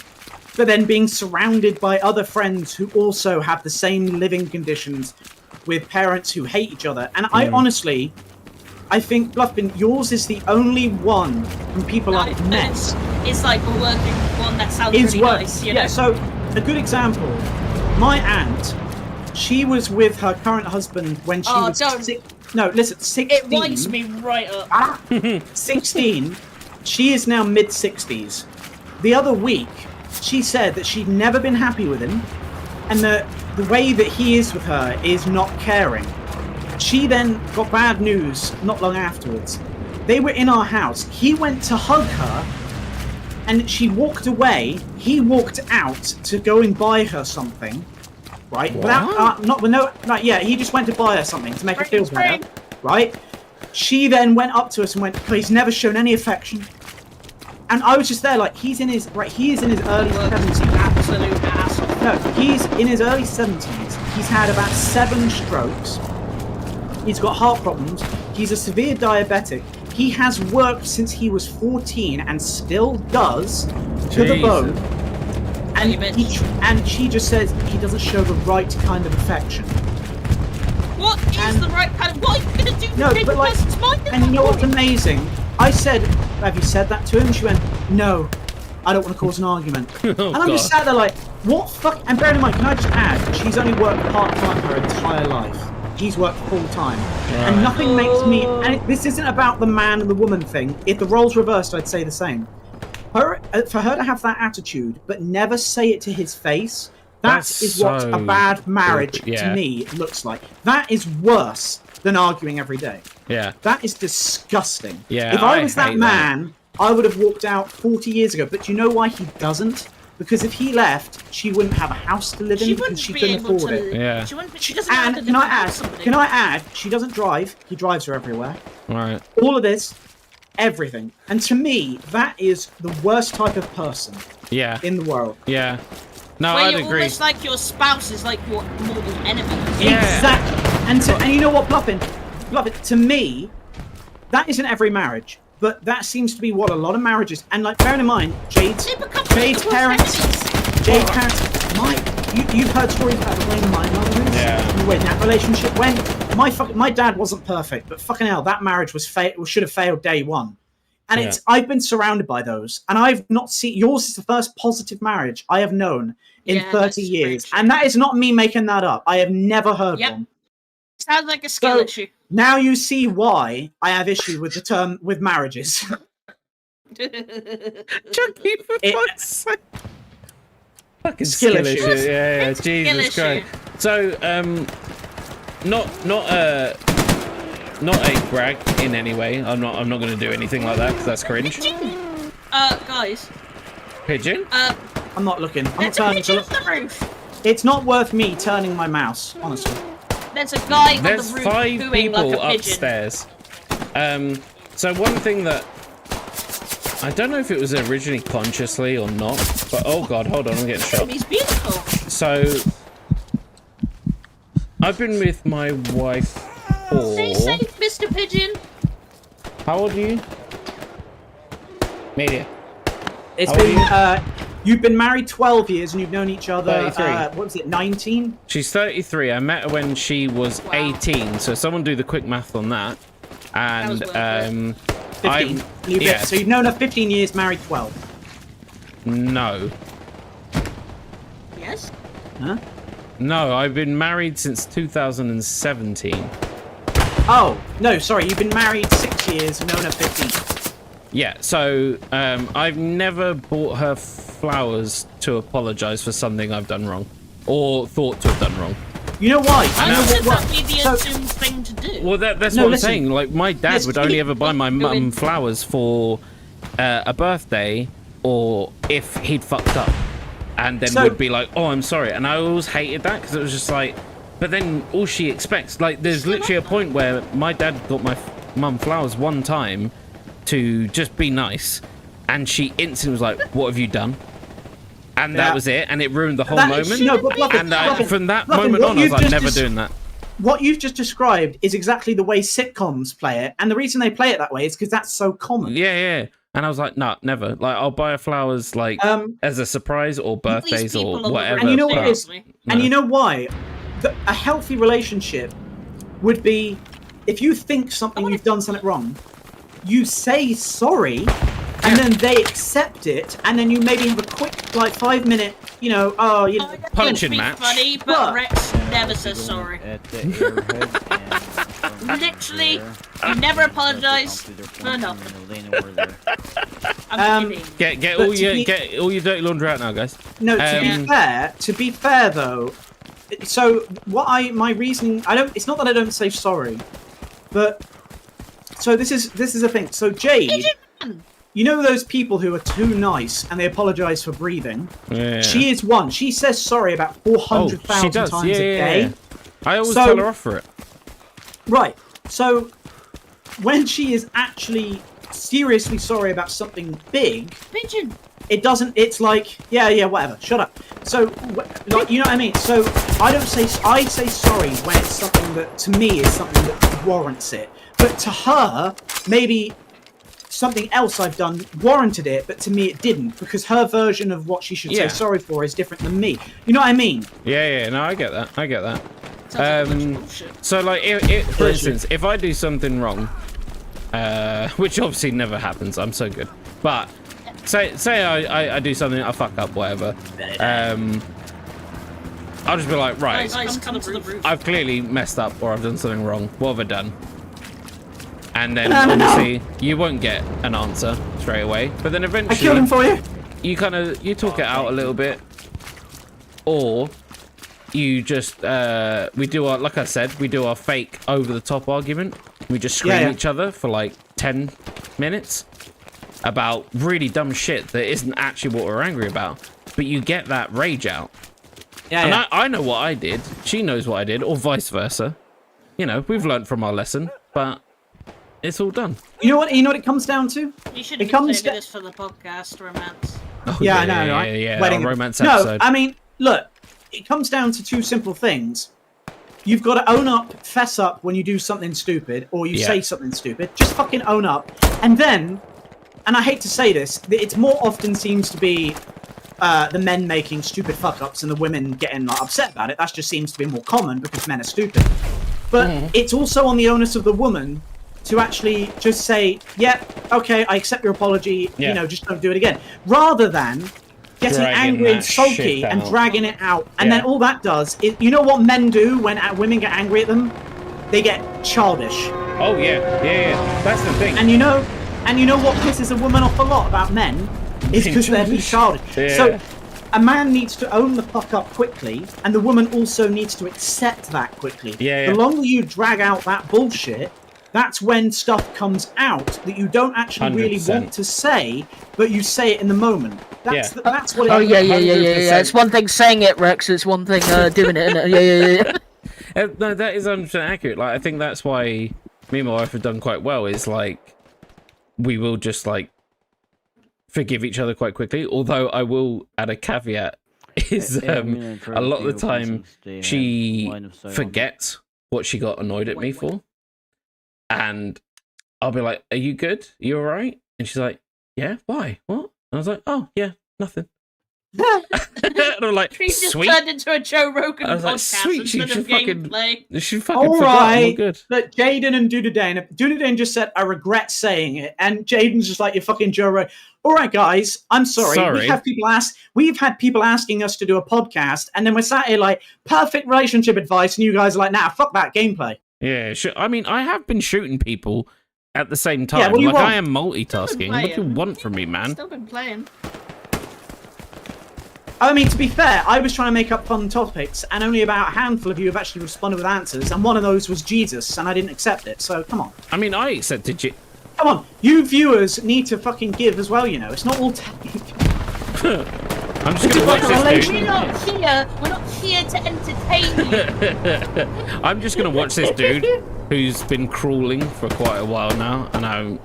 but then being surrounded by other friends who also have the same living conditions with parents who hate each other, and I honestly, I think Bluffin, yours is the only one from people I've met. It's like a working one that sounds Is really what? nice, you know? Yeah. So a good example. My aunt, she was with her current husband when she Oh, was don't. no, listen, 16. It winds me right up. 16. She is now mid 60s. The other week, she said that she'd never been happy with him, and the way that he is with her is not caring. She then got bad news not long afterwards. They were in our house. He went to hug her, and she walked away. He walked out to go and buy her something, right? Yeah, he just went to buy her something to make her feel Spring. better, right? She then went up to us and went, "Oh, he's never shown any affection." And I was just there, like, he is in his early 70s. Absolute asshole. No, he's in his early 70s. He's had about 7 strokes. He's got heart problems. He's a severe diabetic. He has worked since he was 14 and still does to the Jesus. bone. And You bitch. and she just says he doesn't show the right kind of affection. What is And- the right kind of... What are you going to do to No, change but the like, person's mind? and you know what's amazing? I said, "Have you said that to him?" She went, "No, I don't want to cause an argument." And I'm just God. sat there like, what fuck? And bear in mind, can I just add, she's only worked part-time her entire life. He's worked full-time. And nothing makes me... And this isn't about the man and the woman thing. If the roles reversed, I'd say the same. For her to have that attitude, but never say it to his face, that That's is what so a bad marriage, stupid, yeah. to me, looks like. That is worse than arguing every day. Yeah. That is disgusting. Yeah, If I I was that hate that. man, I would have walked out 40 years ago. But do you know why he doesn't? Because if he left, she wouldn't have a house to live in She because wouldn't she be couldn't able afford to... it. Yeah. She doesn't have And to can I live with add? somebody. Can I add? She doesn't drive. He drives her everywhere. All right. All of this, everything. And to me, that is the worst type of person Yeah. in the world. Yeah. No, Where I'd you're agree. almost like your spouse is like your mortal enemy. Yeah. Exactly. And you know what, Bluffin? To me, that isn't every marriage, but that seems to be what a lot of marriages. And like, bearing in mind, Jade's They become Jade's worst parents. enemies. Jade's parents. You've heard stories about the way my mother is. Yeah. And the way that relationship went. My dad wasn't perfect, but fucking hell, that marriage should have failed day one. And Yeah. I've been surrounded by those, and I've not seen yours is the first positive marriage I have known in Yeah, 30 that's years, true. and that is not me making that up. I have never heard Yep. one. Sounds like a skill So- issue. Now you see why I have issue with the term with marriages. Chucky, for It- fuck's sake. Fucking Skill skill issue. issue. Yeah, It's a skill Jesus issue. Christ. So, not a brag in any way. I'm not going to do anything like that because that's cringe. Guys, Pigeon. I'm not looking. I'm not there's a turning. pigeon on the roof. It's not worth me turning my mouse, honestly. There's a guy on There's the roof 5 pooing people like a pigeon. upstairs. So one thing that I don't know if it was originally consciously or not, but oh god, hold on, I'm getting shot. He's beautiful. So I've been with my wife Stay for safe, Mr. Pigeon. how old are you? Media. It's How old been you've been married 12 years and you've known each other 33. what was it, 19? She's 33. I met her when she was 18. So someone do the quick math on that. And was worth 15. yeah. So you've known her 15 years, married 12. no. Yes? Huh? No, I've been married since 2017. Oh, no, sorry. You've been married 6 years, known her 15. Yeah, so I've never bought her flowers to apologise for something I've done wrong. Or thought to have done wrong. You know why? I You know said what- that'd be the so- assumed thing to do. Well, that's No, what listen. I'm saying. Like, my dad Yes, would only ever buy my mum doing- flowers for a birthday or if he'd fucked up. And then So- would be like, oh, I'm sorry. And I always hated that because it was just like, but then all she expects, like, there's literally a point where my dad got my mum flowers one time to just be nice. And she instantly was like, what have you done? And that Yeah. was it. And it ruined the whole That- moment. no, but Bluffin, And Bluffin, from that Bluffin, moment what on, I was you've like, just never des- doing that. What you've just described is exactly the way sitcoms play it. And the reason they play it that way is because that's so common. Yeah, yeah. And I was like, nah, never. Like, I'll buy her flowers, like, as a surprise or birthdays people or on the whatever. And you know what but- it is? Seriously. And No. you know why? A healthy relationship would be if you think something you've done something wrong, you say sorry, and then they accept it, and then you maybe have a quick, like, 5-minute, you know, oh, you know, Punching It'd be match. funny, but But- Rex never says sorry. At the airhead and Literally, there, you never to apologise come to their for point nothing. and then lane over there. I'm kidding. Get But all to your be- get all your dirty laundry out now, guys. No, to be fair though, so my reasoning, it's not that I don't say sorry, but so this is the thing. So Jade, you know those people who are too nice and they apologize for breathing? Yeah. She is one. She says sorry about 400,000 does. times Yeah, a yeah, day. yeah. I always So- tell her off for it. Right. So when she is actually seriously sorry about something big, Pigeon. it doesn't. It's like, yeah, whatever. Shut up. So, like, you know what I mean? So I say sorry when it's something that to me is something that warrants it, but to her maybe something else I've done warranted it, but to me it didn't because her version of what she should Yeah. say sorry for is different than me. You know what I mean? Yeah, no, I get that. I get that. Sounds like a bunch of bullshit. So, like, for instance, if I do something wrong, which obviously never happens, I'm so good. But say I do something, I fuck up, whatever. I'll just be like, right, Guys, come to the roof. I've clearly messed up or I've done something wrong. What have I done? And then No. obviously you won't get an answer straight away. But then I killed eventually him for you. you kind of you talk it out a little bit, or you just we do our, like I said, we do our fake over the top argument. We just scream Yeah. at each other for like 10 minutes about really dumb shit that isn't actually what we're angry about, but you get that rage out. Yeah, And I know what I did, she knows what I did, or vice versa. You know, we've learned from our lesson, but it's all done. You know what? You know what it comes down to? You should It be comes saving to- this for the podcast romance. Oh, Yeah, I know, right? yeah, Wedding- our romance no, episode. I mean, look, it comes down to two simple things. You've got to own up, fess up when you do something stupid, or you Yeah. say something stupid. Just fucking own up. And then, and I hate to say this, it more often seems to be the men making stupid fuck-ups and the women getting like, upset about it. That just seems to be more common because men are stupid. But it's also on the onus of the woman to actually just say, yeah, okay, I accept your apology, Yeah. you know, just don't do it again. Rather than getting Dragging angry and that sulky shit and out. dragging it out. And Yeah. then all that does is, you know what men do when women get angry at them? They get childish. Oh yeah. That's the thing. And you know what pisses a woman off a lot about men is because they're being childish. Yeah. So a man needs to own the fuck up quickly, and the woman also needs to accept that quickly. Yeah. The longer you drag out that bullshit, that's when stuff comes out that you don't actually really 100%. want to say, but you say it in the moment. That's Yeah. that's what. Oh it, yeah. 100%. It's one thing saying it, Rex. It's one thing doing it. Innit? Yeah. No, that is 100% accurate. Like, I think that's why me and my wife have done quite well. Is like we will just like forgive each other quite quickly. Although I will add a caveat: is Yeah, I'm gonna try a to lot of the stay open time since they have she line of sight on forgets what she got annoyed at me for, and I'll be like, "Are you good? You all right?" And she's like, "Yeah. Why? What?" And I was like, "Oh yeah, nothing." And I'm like, He just sweet. turned into a Joe Rogan I was like, podcast sweet, she instead of should fucking- gameplay. She fucking All forgot. I'm all right. good. Look, Jaden and Dudadane just said, I regret saying it. And Jaden's just like, you're fucking Joe Rogan. All right, guys, I'm sorry. Sorry. We've had people asking us to do a podcast, and then we're sat here like, perfect relationship advice, and you guys are like, nah, fuck that gameplay. Yeah, I mean, I have been shooting people at the same time. Yeah, what do you like, want? I am multitasking. What do you playing. want from me, man? Still been playing. I mean, to be fair, I was trying to make up fun topics, and only about a handful of you have actually responded with answers, and one of those was Jesus, and I didn't accept it, so come on. I mean, I accepted you. Come on, you viewers need to fucking give as well, you know. It's not all take. I'm just gonna watch this We're dude. not here to entertain you. I'm just gonna watch this dude who's been crawling for quite a while now, and I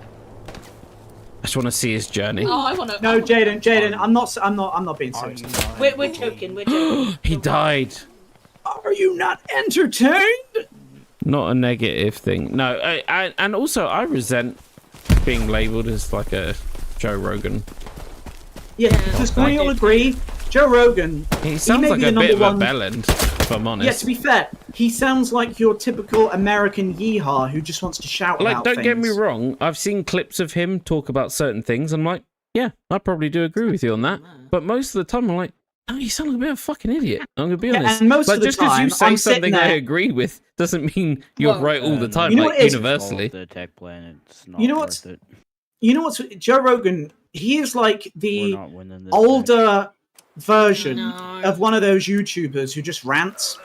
just want to see his journey. Oh, I want to. No, Jaden, I'm not being serious. We're joking. We're joking. He died. Are you not entertained? Not a negative thing. No, and also I resent being labelled as like a Joe Rogan. Yeah, because we all agree, Joe Rogan. He sounds may like be a the bit of number a one- bellend, if I'm honest. Yeah, to be fair, he sounds like your typical American yeehaw who just wants to shout Like, about don't get me things. wrong. I've seen clips of him talk about certain things. I'm like, yeah, I probably do agree with you on that. But most of the time, I'm like, oh, you sound like a bit of a fucking idiot. I'm gonna be Yeah, honest. and most like, of the just because you time, say I'm sitting something I there- agree with doesn't mean you're Well, right all the time, you know like what is- universally. The tech planet's not You know worth what's- it. You know what's Joe Rogan? He is like We're the not winning this thing. older version No. of one of those YouTubers who just rants.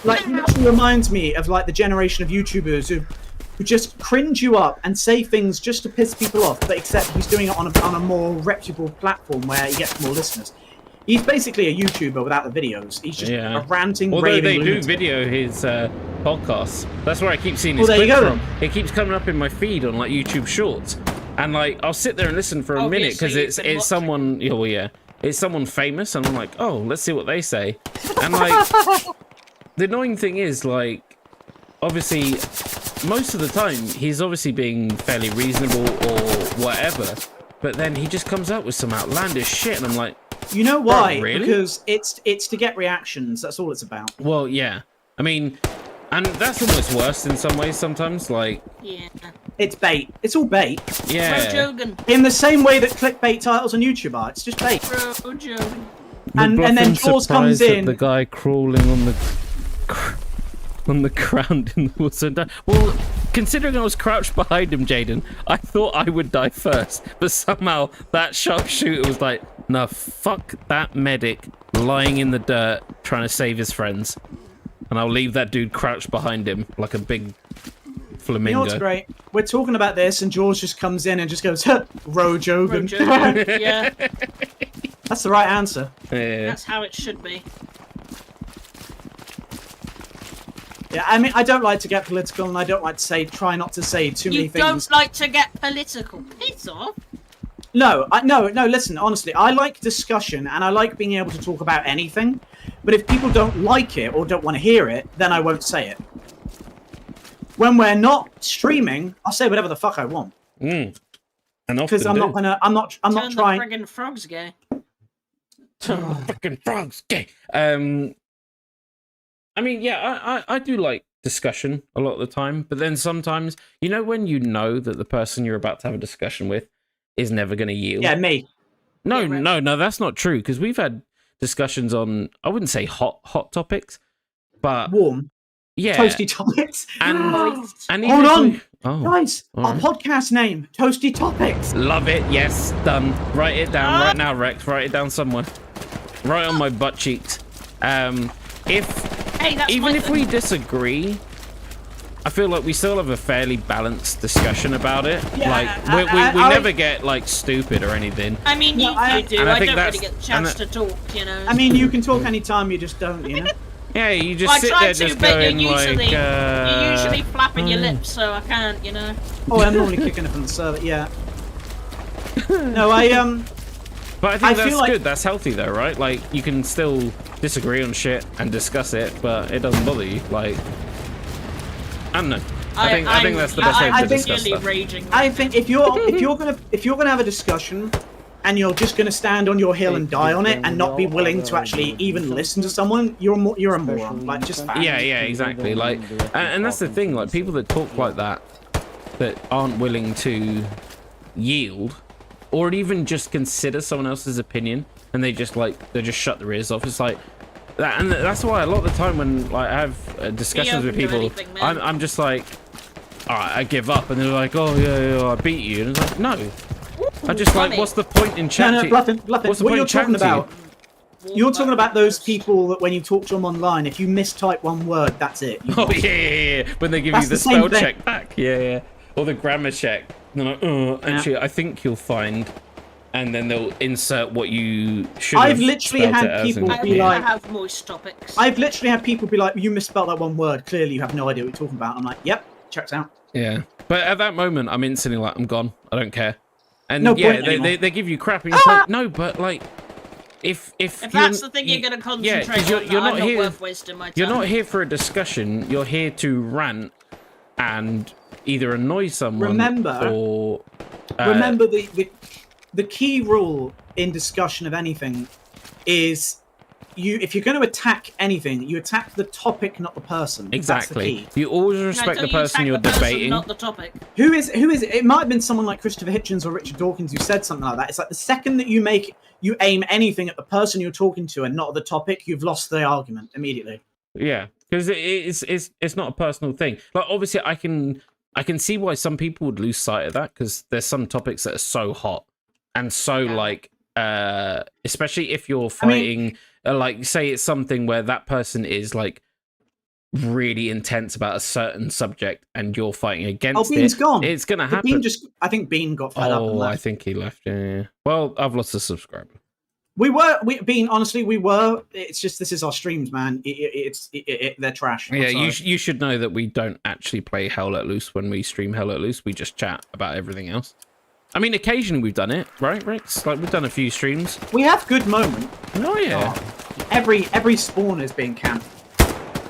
Like, he actually reminds me of like the generation of YouTubers who just cringe you up and say things just to piss people off, but except he's doing it on a more reputable platform where he gets more listeners. He's basically a YouTuber without the videos. He's just Yeah. a ranting, Although raving they do lunatic. video his podcasts. That's where I keep seeing his Well, there you clips go from. It keeps coming up in my feed on like YouTube Shorts, and like I'll sit there and listen for a minute Obviously, because you've it's been it's watching. someone. Yeah, well, yeah, it's someone famous, and I'm like, oh, let's see what they say. And like, the annoying thing is like, obviously, most of the time he's obviously being fairly reasonable or whatever, but then he just comes out with some outlandish shit, and I'm like, You know why? really? Because it's to get reactions. That's all it's about. well, yeah. I mean, and that's almost worse in some ways sometimes. Like, Yeah. It's bait. It's all bait. yeah. Bro Jogan. In the same way that clickbait titles on YouTube are. It's just bait. Bro Jogan. And then bluffing Jaws comes surprise at in. the guy crawling on the ground in the woods and die. Well, considering I was crouched behind him, Jaden, I thought I would die first, but somehow that sharpshooter was like, "No, fuck that medic lying in the dirt trying to save his friends, and I'll leave that dude crouched behind him like a big You flamingo." know what's great? We're talking about this, and Jaws just comes in and just goes, Bro Rojogan. Jogan. Yeah. That's the right answer. Yeah. That's how it should be. Yeah, I mean, I don't like to get political, and I don't like to try not to say too many You things. don't like to get political. Piss off. No, no, listen, honestly, I like discussion, and I like being able to talk about anything, but if people don't like it or don't want to hear it, then I won't say it. When we're not streaming, I'll say whatever the fuck I want. And often Because I'm not gonna, I'm not Turn trying. the friggin' frogs gay. Fucking frogs, gay. I mean, yeah, I do like discussion a lot of the time, but then sometimes, you know, when you know that the person you're about to have a discussion with is never going to yield. Yeah, me. No, Yeah, right. no, that's not true, because we've had discussions on, I wouldn't say hot topics, but Warm. yeah, Toasty topics. and even Hold if on. we- oh, Guys, all our right. podcast name, Toasty Topics. Love it. Yes, done. Write it down right now, Rex. Write it down somewhere. Right on my butt cheeks. Hey, that's Even my if we disagree, I feel like we still have a fairly balanced discussion about it. Yeah, like we I- never get like stupid or anything. I mean, No, you I- do. and I I, think don't really that's- get the chance and to talk, you know. I mean, you can talk anytime, you just don't, you know? Yeah, you just Well, I sit try there to, just but going you're usually, like. you're usually flapping your lips, so I can't, you know. Oh, I'm normally kicking it from the server, yeah. No, But I think I that's feel like- good. That's healthy though, right? Like you can still disagree on shit and discuss it, but it doesn't bother you. Like I don't know. I think that's the best way I to think discuss really stuff. raging. I think if you're gonna have a discussion and you're just going to stand on your hill and die on it and not be willing to actually even listen to someone, you're a moron. Like, just fact. Yeah, exactly. Like, and that's the thing. Like, people that talk like that aren't willing to yield, or even just consider someone else's opinion, and they just shut their ears off. It's like that, and that's why a lot of the time when like I have discussions with people, I'm just like, all right, I give up, and they're like, oh yeah, I beat you, and it's like, no. I just like, what's the point in chatting? No, Bluffin. What you're talking about? You're talking about those people that when you talk to them online, if you mistype one word, that's it. Oh yeah. When they give you the spell check back, yeah, or the grammar check. And they're like, actually, I think you'll find, and then they'll insert what you should. I've literally had people be like, I have moist topics. I've literally had people be like, you misspelled that one word. Clearly, you have no idea what you're talking about. I'm like, yep, checks out. Yeah, but at that moment, I'm instantly like, I'm gone. I don't care. And no yeah, they give you crap, and it's like, no, but like, if that's the thing you're gonna concentrate on, you're not here. Worth wasting my time. You're not here for a discussion. You're here to rant and either annoy someone. Remember the key rule in discussion of anything is if you're going to attack anything, you attack the topic, not the person. Exactly. That's the key. You always respect the person you're debating. Not the topic. Who is it? Might have been someone like Christopher Hitchens or Richard Dawkins who said something like that. It's like the second that you aim anything at the person you're talking to and not at the topic, you've lost the argument immediately. Yeah, because it's not a personal thing. Like, obviously, I can see why some people would lose sight of that, because there's some topics that are so hot and so like, especially if you're fighting. Like, say it's something where that person is like really intense about a certain subject and you're fighting against Bean's it. Gone. It's gonna happen. I think Bean got fed up and left. I think he left. Yeah. Well, I've lost a subscriber. Bean, honestly, we were. It's just, this is our streams, man. They're trash. Yeah, you should know that we don't actually play Hell Let Loose when we stream Hell Let Loose. We just chat about everything else. I mean, occasionally we've done it, right, Rex? Like, we've done a few streams. We have good moments. Oh yeah. Every spawn is being camped.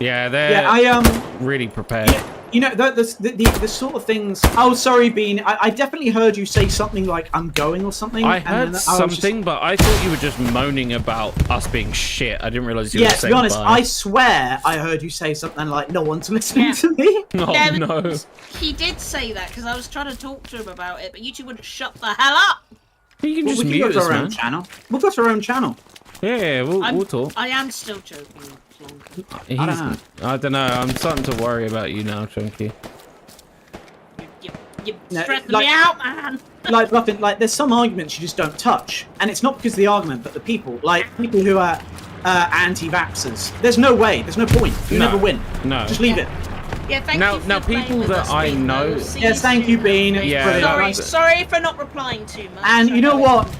Yeah, they're really prepared. Yeah, you know, the sort of things. Oh, sorry, Bean. I definitely heard you say something like "I'm going" or something. I heard something, but I thought you were just moaning about us being shit. I didn't realize you were saying. To be honest, bye. I swear I heard you say something like "No one's listening to me." Oh, yeah, no. He did say that because I was trying to talk to him about it, but you two wouldn't shut the hell up. You can just mute us, man. Channel. We'll go to our own channel. Yeah, we'll talk. I am still joking. I don't know. I'm starting to worry about you now, Chunky. You're stressing me out, man. Like, there's some arguments you just don't touch, and it's not because of the argument, but the people. Like, people who are anti-vaxxers. There's no way. There's no point. You never win. No. Just leave it. Yeah, thank you for now people that I know. Yes, thank you, Bean. Yeah. Sorry for not replying too much. And you know what?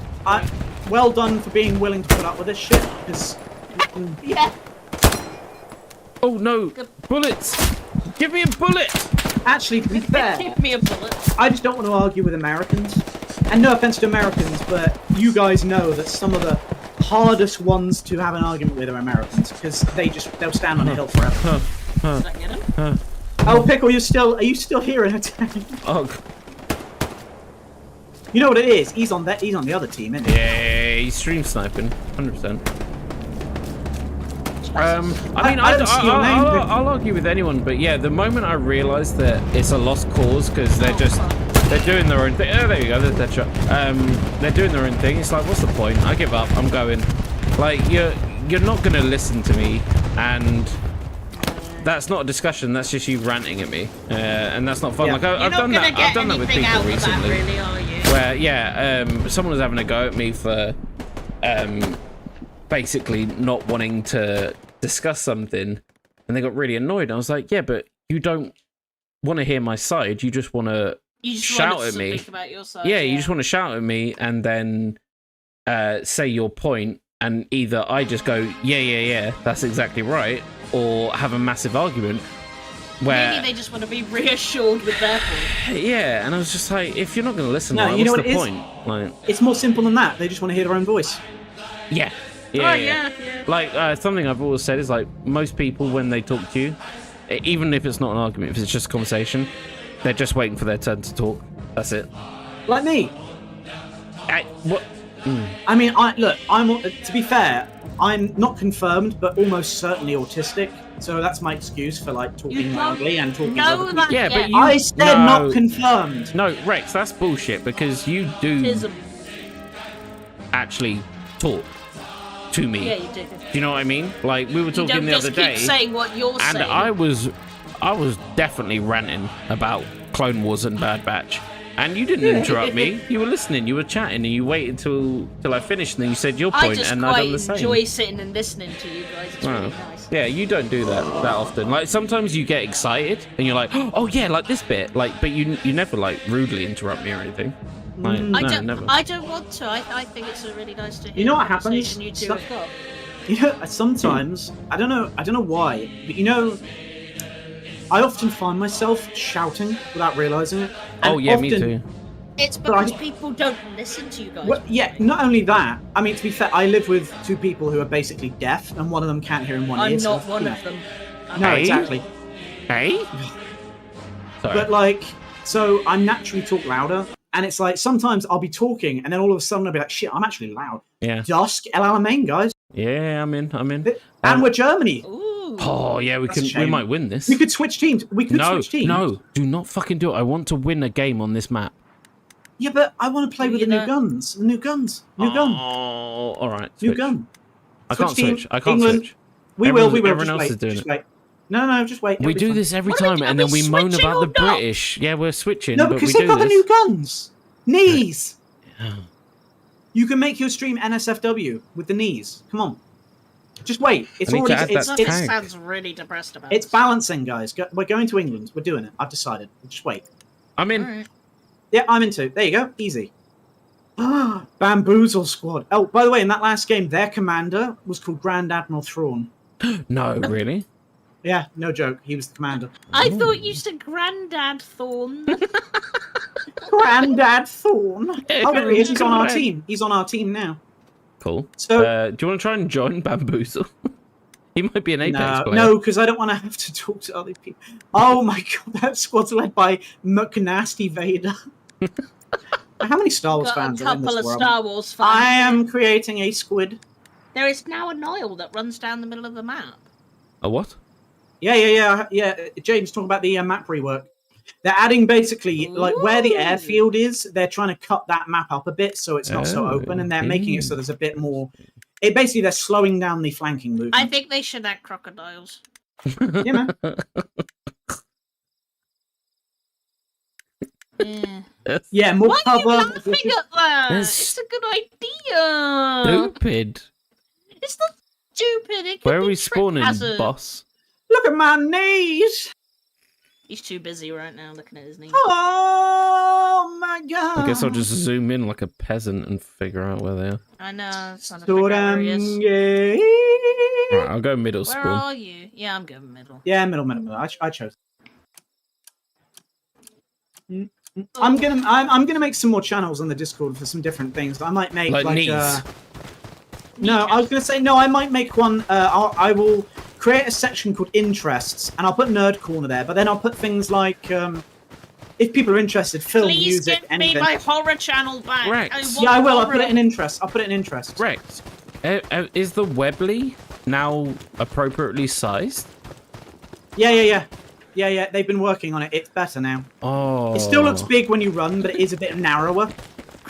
Well done for being willing to put up with this shit. Because yeah. Oh no! Bullets! Give me a bullet! Actually, to be fair, Give me a bullet. I just don't want to argue with Americans. And no offense to Americans, but you guys know that some of the hardest ones to have an argument with are Americans, because they'll stand on a hill forever. Did I get him? Oh, Pickle, are you still here in a tank? Oh. You know what it is? He's on the other team, isn't he? Yeah, he's stream sniping, 100%. I mean, I'll argue with anyone, but yeah, the moment I realised that it's a lost cause because they're doing their own thing. Oh, there you go, there's Deadshot. They're doing their own thing. It's like, what's the point? I give up. I'm going. Like, you're not gonna listen to me, and that's not a discussion. That's just you ranting at me, and that's not fun. Yeah. Like I've done that with people recently. Really, are you? Where someone was having a go at me for basically not wanting to discuss something, and they got really annoyed. I was like, yeah, but you don't want to hear my side. You just want to shout at me. Yeah, you just want to shout at me and then say your point, and either I just go, yeah, that's exactly right, or have a massive argument. Where maybe they just want to be reassured with their point. Yeah, and I was just like, if you're not going to listen, no, like, you know what's what the point? Like, it's more simple than that. They just want to hear their own voice. Yeah. Yeah. Like, something I've always said is, like, most people, when they talk to you, even if it's not an argument, if it's just a conversation, they're just waiting for their turn to talk. That's it. Like me. What? I mean, to be fair, I'm not confirmed, but almost certainly autistic. So that's my excuse for like talking loudly and talking know over that people. Yeah, but yet. you. I said no, not confirmed. No, Rex, that's bullshit because you do Autism. actually talk to me. Yeah, you do. Do you know what I mean? Like we were You talking don't the just other keep day, saying what you're and saying. I was definitely ranting about Clone Wars and Bad Batch. And you didn't interrupt me. You were listening. You were chatting, and you waited till I finished, and then you said your I point, just and I quite done the same. enjoy sitting and listening to you guys. It's really nice. Yeah, you don't do that often. Like sometimes you get excited, and you're like, "Oh yeah, like this bit," like, but you never like rudely interrupt me or anything. Like, never. I don't want to. I think it's really nice to hear. You know the what happens? conversation You two have got. You know, sometimes I don't know why, but you know, I often find myself shouting without realizing it. And Oh yeah, me often- too. It's But because people don't listen to you guys. Well, yeah, not only that. I mean, to be fair, I live with two people who are basically deaf, and one of them can't hear in one ear. I'm so, not one you know. of them. No, Hey? exactly. Hey. Sorry. But like, so I naturally talk louder, and it's like sometimes I'll be talking, and then all of a sudden I'll be like, "Shit, I'm actually loud." yeah. Dusk, El Alamein, guys, Yeah, I'm in. and we're Germany. Ooh. Oh yeah, we That's a can. We shame. might win this. We could switch teams. We could No, switch teams. no, do not fucking do it. I want to win a game on this map. Yeah, but I want to play with You the new know- guns. The new guns. New gun. Oh, all right. New switch. gun. I can't Switch team, switch. I can't England. switch. We will. Everyone Just else wait. is doing Just it. wait. No, just wait. We It'll be do fine. this every What are we time, doing? and then we Are we moan switching about the or not? British. Yeah, we're switching, No, but because we they've do got the this. new guns. Knees. You can make your stream NSFW with the knees. Come on. Just wait. It's I need to already. add It's, that It tag. sounds really depressed about it's this. balancing, guys. We're going to England. We're doing it. I've decided. Just wait. I'm in. Alright. Yeah, I'm into. There you go. Easy. Bamboozle Squad. Oh, by the way, in that last game, their commander was called Grand Admiral Thrawn. No, really? Yeah, no joke. He was the commander. I thought you said Grandad Thorn. Grandad Thrawn. Oh, there he is. He's on our Correct. team. He's on our team now. Cool. So- do you want to try and join Bamboozle? He might be an Apex player. No, because I don't want to have to talk to other people. Oh my god, that squad's led by McNasty Vader. How many Star Wars Got a fans are in couple this of world? Star Wars fans. I am creating a squid. There is now a Nile that runs down the middle of the map. A what? Yeah. James, talk about the map rework. They're adding basically like where the Ooh. airfield is. They're trying to cut that map up a bit so it's not so Oh, open, and they're making it so there's a bit more. It basically they're slowing down the flanking movement. I think they should add crocodiles. Yeah, man. Yeah. Yeah, more Why are you cover. laughing at that? That's It's a good idea. Stupid. It's not stupid. It could Where are be we trick spawning, hazard. boss? Look at my knees. He's too busy right now looking at his knees. Oh my god. I guess I'll just zoom in like a peasant and figure out where they are. I know. It's trying to figure out where he is. Sorange. Alright, I'll go middle Where spawn. are you? Yeah, I'm going middle. Yeah, middle. I chose. I'm gonna make some more channels on the Discord for some different things. I might make Like knees. No, I was gonna say no. I might make one. I will create a section called interests, and I'll put Nerd Corner there. But then I'll put things like if people are interested, film, Please music, give me anything. my horror channel back. Rex. want Yeah, I will. I'll horror. put it in interest. I'll put it in interest. Rex, is the Webley now appropriately sized? Yeah. They've been working on it. It's better now. Oh. It still looks big when you run, but it is a bit narrower.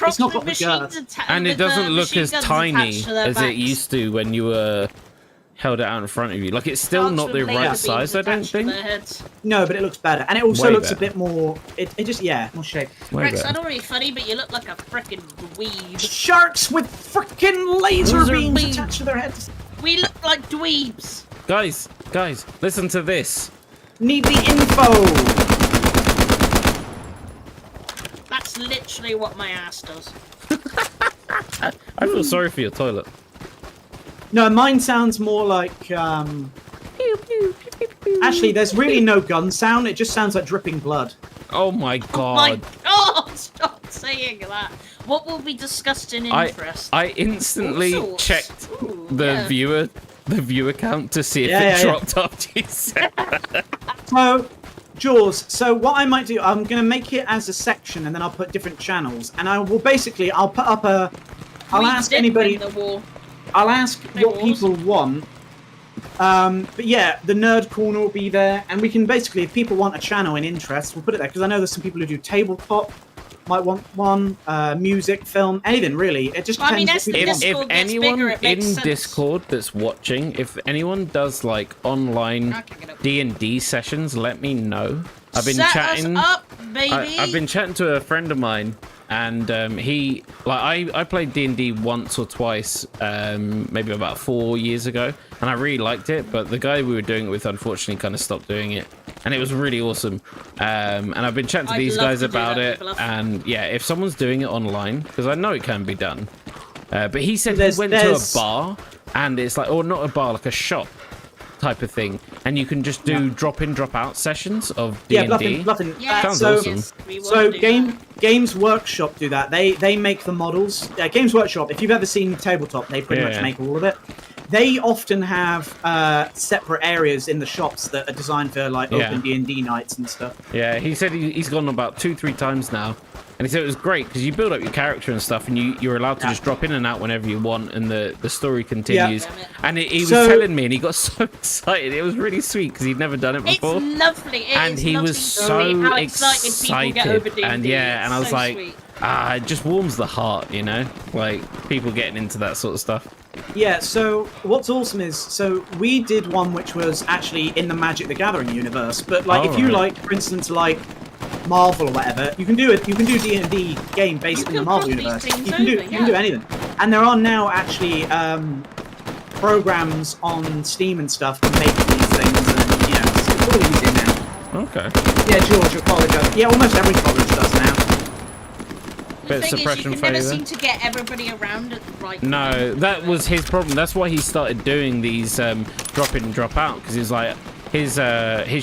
It's not got the girth. And it doesn't look as tiny as it to. used to when you were held it out in front of you. Like, it's still not the right size, I don't think. No, but it looks better, and it also Way looks better. a bit more. It just more shape. Way Rex, I better. don't really funny, but you look like a frickin' dweeb. Sharks with freaking laser Laser beams beams. attached to their heads. We look like dweebs. Guys, listen to this. Need the info. That's literally what my ass does. I feel sorry for your toilet. No, mine sounds more like. Actually, there's really no gun sound. It just sounds like dripping blood. Oh my Oh my god. god, stop saying that. What will be discussed in interest? I instantly All sorts. checked Ooh, the yeah. viewer count to see if Yeah. it dropped after you said that. So, Jaws. So what I might do, I'm gonna make it as a section, and then I'll put different channels, and I will basically I'll put up I'll We ask did anybody. win the war. I'll ask They what were people want. But yeah, the nerd corner will be there, and we can basically, if people want a channel in interest, we'll put it there because I know there's some people who do tabletop, might want one, music, film, anything really. It just Well, I mean, depends. as what the people want. If Discord gets anyone bigger, it in makes sense. Discord that's watching, if anyone does like online I can get up. D&D sessions, let me know. I've been Set chatting. us up, baby. I've been chatting to a friend of mine, and he like I played D&D once or twice, maybe about 4 years ago, and I really liked it. But the guy we were doing it with, unfortunately, kind of stopped doing it, and it was really awesome. And I've been chatting to I'd these love guys to do about that, it, Bluff. and yeah, if someone's doing it online, because I know it can be done. But he said There's- he went to a there's- bar, and it's like, or not a bar, like a shop type of thing, and you can just do drop in, drop out sessions of D&D. Yeah, bluffing. Yeah, Sounds so, awesome. yes, we So wanna do that. Games Workshop do that. They make the models. Games Workshop. If you've ever seen tabletop, they pretty much Yeah. make all of it. They often have separate areas in the shops that are designed for like Yeah. open D&D nights and stuff. Yeah, he said he's gone about 2-3 times now, and he said it was great because you build up your character and stuff, and you're allowed to just drop in and out whenever you want, and the story continues. Damn it. And he was So- telling me, and he got so excited. It was really sweet because he'd never done it It's before, lovely. It and is he lovely was to so see how excited people get over D&D. and yeah, and I was It's so like, sweet. it just warms the heart, you know, like people getting into that sort of stuff. Yeah, so what's awesome is, so we did one which was actually in the Magic the Gathering universe, but like Oh, if you right. like, for instance, like Marvel or whatever, you can do it. You can do D&D game based in can the Marvel cross these universe. things You can do over, you can do yeah. anything, and there are now actually programs on Steam and stuff to make these things, and it's all easy now. Okay, Yeah, Georgia College does. Yeah, almost every college does now. The bit of thing is, suppression you can never favour. seem to get everybody around at the right No, time. that was his problem. That's why he started doing these drop in and drop out, because he's like his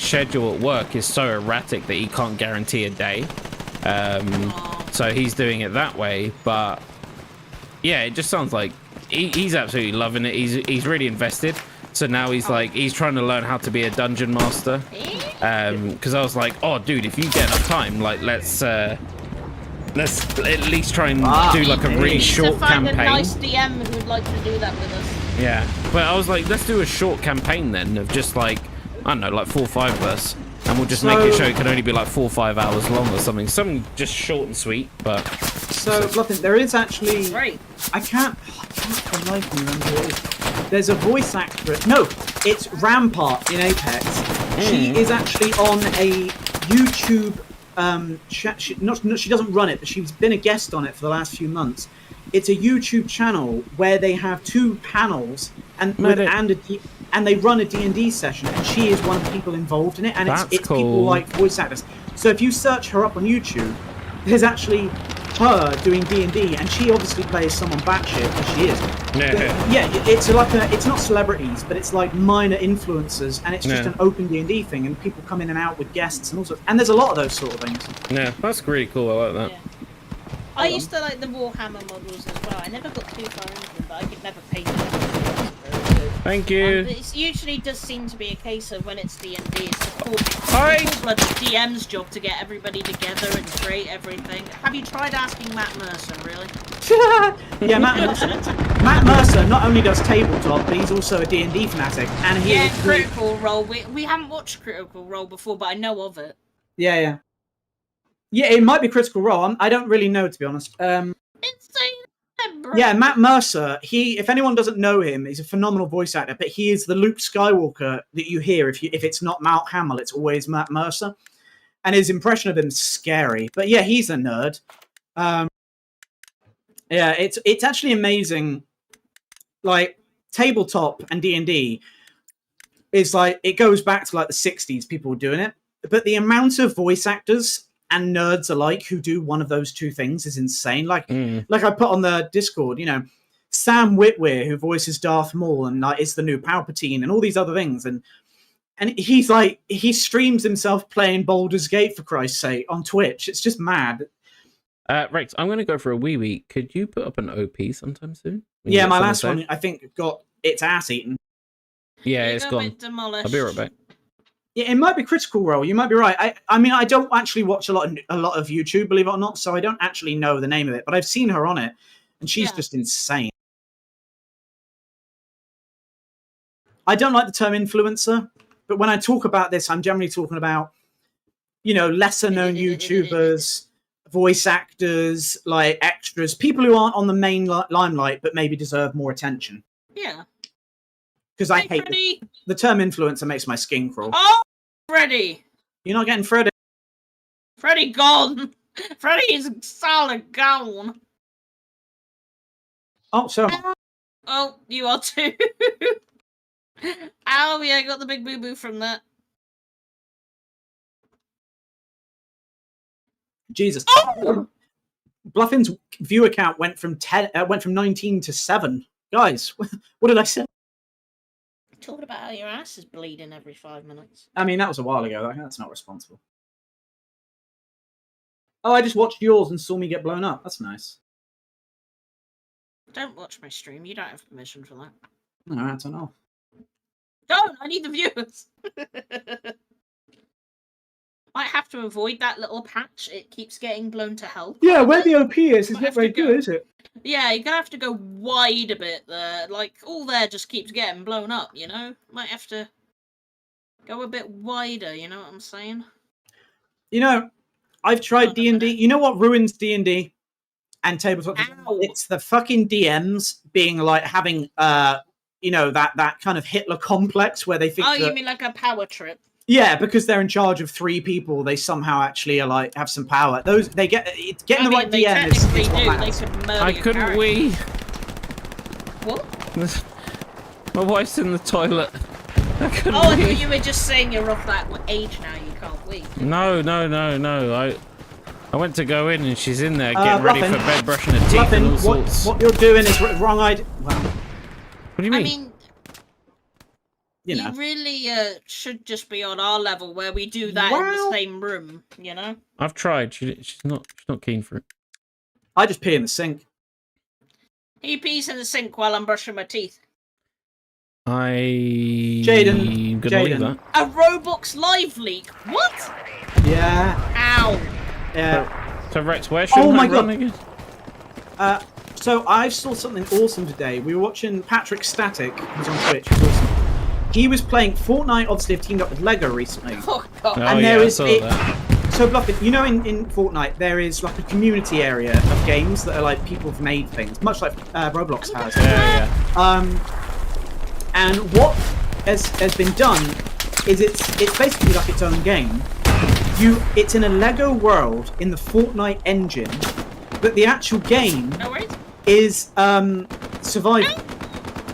schedule at work is so erratic that he can't guarantee a day. So he's doing it that way. But yeah, it just sounds like he's absolutely loving it. He's really invested. So now he's like he's trying to learn how to be a dungeon master. Because I was like, oh dude, if you get enough time, like let's at least try and do like a hey. really We need short to find campaign. a nice DM who'd like to do that with us. Yeah, but I was like, let's do a short campaign then of just like, I don't know, like 4 or 5 of us, and we'll just make it so it can only be like 4 or 5 hours long or something. Something just short and sweet, but So, nothing. There is actually. Right. I can't for the life of me remember who it is. There's a voice actress. No, it's Rampart in Apex. She is actually on a YouTube. She doesn't run it, but she's been a guest on it for the last few months. It's a YouTube channel where they have 2 panels and and they run a D&D session, and she is one of the people involved in it, and That's it's people cool. like voice actors. So if you search her up on YouTube, there's actually her doing D&D, and she obviously plays someone batshit, because she is. Yeah. It's like it's not celebrities, but it's like minor influencers, and it's just Yeah. an open D&D thing, and people come in and out with guests and all sorts. And there's a lot of those sort of things. yeah, that's really cool. I like that. Yeah. I used to like the Warhammer models as well. I never got too far into them, but I could never paint them. Thank you. It usually does seem to be a case of when it's D&D, it's the poor Hi. bloody DM's job to get everybody together and create everything. Have you tried asking Matt Mercer, really? Yeah, Matt Mercer not only does tabletop, but he's also a D&D fanatic, and he Yeah, Critical Role. We haven't watched Critical Role before, but I know of it. yeah, it might be Critical Role. I don't really know, to be honest. It's Yeah, Matt Mercer, if anyone doesn't know him, he's a phenomenal voice actor, but he is the Luke Skywalker that you hear. If it's not Mark Hamill, it's always Matt Mercer. And his impression of him is scary. But yeah, he's a nerd. Yeah, it's actually amazing. Like, tabletop and D&D is like, it goes back to like the 60s, people were doing it. But the amount of voice actors and nerds alike who do one of those 2 things is insane. Like I put on the Discord, Sam Witwer, who voices Darth Maul and like is the new Palpatine and all these other things, and he's like, he streams himself playing Baldur's Gate, for Christ's sake, on Twitch. It's just mad. Rex, I'm going to go for a wee. Could you put up an OP sometime soon? Yeah, my last one, I think, got its ass eaten. Yeah, it's gone. Demolished. I'll be right back. Yeah, it might be Critical Role. You might be right. I mean, I don't actually watch a lot of YouTube, believe it or not, so I don't actually know the name of it. But I've seen her on it, and she's Yeah. just insane. I don't like the term influencer, but when I talk about this, I'm generally talking about, lesser known YouTubers, voice actors, like extras, people who aren't on the main limelight but maybe deserve more attention. Yeah. Because I Hey, hate Freddy. the term influencer makes my skin crawl. Oh, Freddy. You're not getting Freddy. Freddy gone. Freddy is solid gone. Oh, so Oh, you are too. Ow, yeah, I got the big boo-boo from that. Jesus. Oh! Bluffin's viewer count went from 19 to 7. Guys, what did I say? Talking about how your ass is bleeding every 5 minutes. I mean, that was a while ago. That's not responsible. Oh, I just watched yours and saw me get blown up. That's nice. Don't watch my stream. You don't have permission for that. No, I don't know. Don't! I need the viewers! Might have to avoid that little patch. It keeps getting blown to hell. Yeah, where the OP is Might not have very to go- good, is it? Yeah, you're gonna have to go wide a bit there. Like, all there just keeps getting blown up, you know? Might have to go a bit wider, you know what I'm saying? I've tried Hold on a D&D. minute. You know what ruins D&D and tabletop? Ow. It's the fucking DMs being like having that kind of Hitler complex where they think Oh, that, you mean like a power trip? yeah, because they're in charge of 3 people, they somehow actually are like have some power. Those they get getting I the mean, right they DM is technically what do. They matters. could murder I your couldn't character. wee. What? My wife's in the toilet. I couldn't Oh, I wee. thought you were just saying you're of that age now, you can't wee. No. I went to go in and she's in there getting ready Bluffin. for bed, brushing her teeth and all Bluffin, sorts. what you're doing is wrong idea. Well, What do you mean? I mean, you know. you really should just be on our level where we do that in Well- the same room, you know? I've tried. She's not keen for it. I just pee in the sink. He pees in the sink while I'm brushing my teeth. Jaden, gonna leave Jaden. that. A Roblox live leak? What? Yeah. Ow. Yeah. So Rex, where should Oh I my run God. again? So I saw something awesome today. We were watching Patrick Static, who's on Twitch. He's awesome. He was playing Fortnite. Obviously, they've teamed up with Lego recently. Oh, God. Oh And yeah, there I is saw it- that. So, Bluffin, in Fortnite, there is like a community area of games that are like people have made things, much like Roblox has. Yeah. And what has been done is it's basically like its own game. It's in a Lego world in the Fortnite engine, but the actual game No worries. is survival.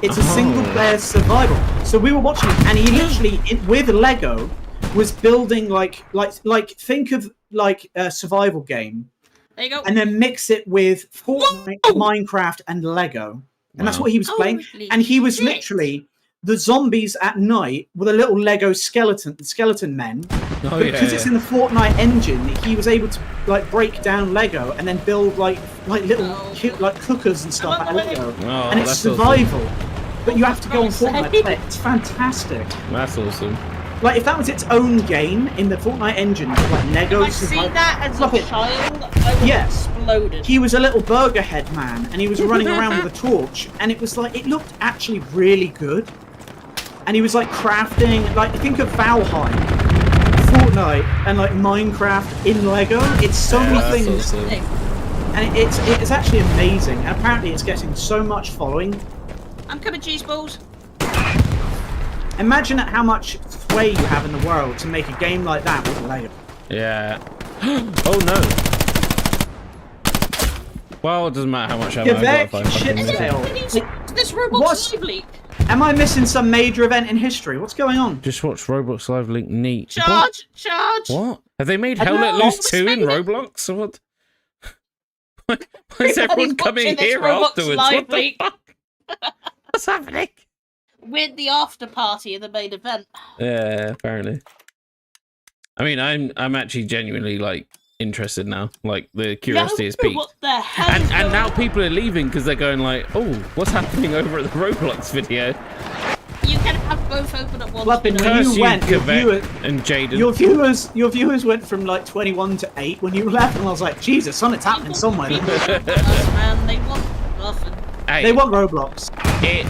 It's a Oh. single player survival. So we were watching it, and he literally with Lego was building like think of like a survival game, There you go. and then mix it with Fortnite, Minecraft, and Lego, and that's Wow. what he was playing. Holy And he was shit. literally the zombies at night with a little Lego skeleton men. Oh But because it's in the Fortnite engine, he was able to like break down Lego and then build like little Oh. like cookers and stuff I out love of the Lego. Oh, And it's that's awesome. survival. But you have to go on That's Fortnite to play it. It's fantastic. That's awesome. Like if that was its own game in the Fortnite engine, like Lego If I see survival. that as Love a it. child, I would Yeah. have exploded. He was a little burger head man, and he was running around with a torch, and it was like it looked actually really good. And he was like crafting, like think of Valheim, Fortnite, and like Minecraft in Lego. It's so many That's things, awesome. Hey, and it's actually amazing. And apparently, it's getting so much following. I'm coming, cheese balls. Imagine how much sway you have in the world to make a game like that with Lego. Yeah. Oh no. Well, it doesn't matter how much ammo I got if I Quebec fucking miss it. shittail. This Roblox What's- live leak. Am I missing some major event in history? What's going on? Just watch Roblox Live Link neat. Charge! Charge! What? Have they made I Hell don't Let know. Loose 2 in What's Roblox? Or what? Why is everyone Everybody's coming watching this here Roblox afterwards? Live What the Leak. fuck? What's happening? We're the after party of the main event. Yeah, apparently. I mean, I'm actually genuinely like interested now. Like the curiosity is peaked. What the hell? is And going now on? people are leaving because they're going like, oh, what's happening over at the Roblox video? You can have both open at once. Flipping you know? when Curse you went, your Quebec viewer- and Jaden. Your viewers went from like 21 to 8 when you left, and I was like, Jesus, something's happening somewhere. People want us, man. They want Bluffing. Hey, They want Roblox. it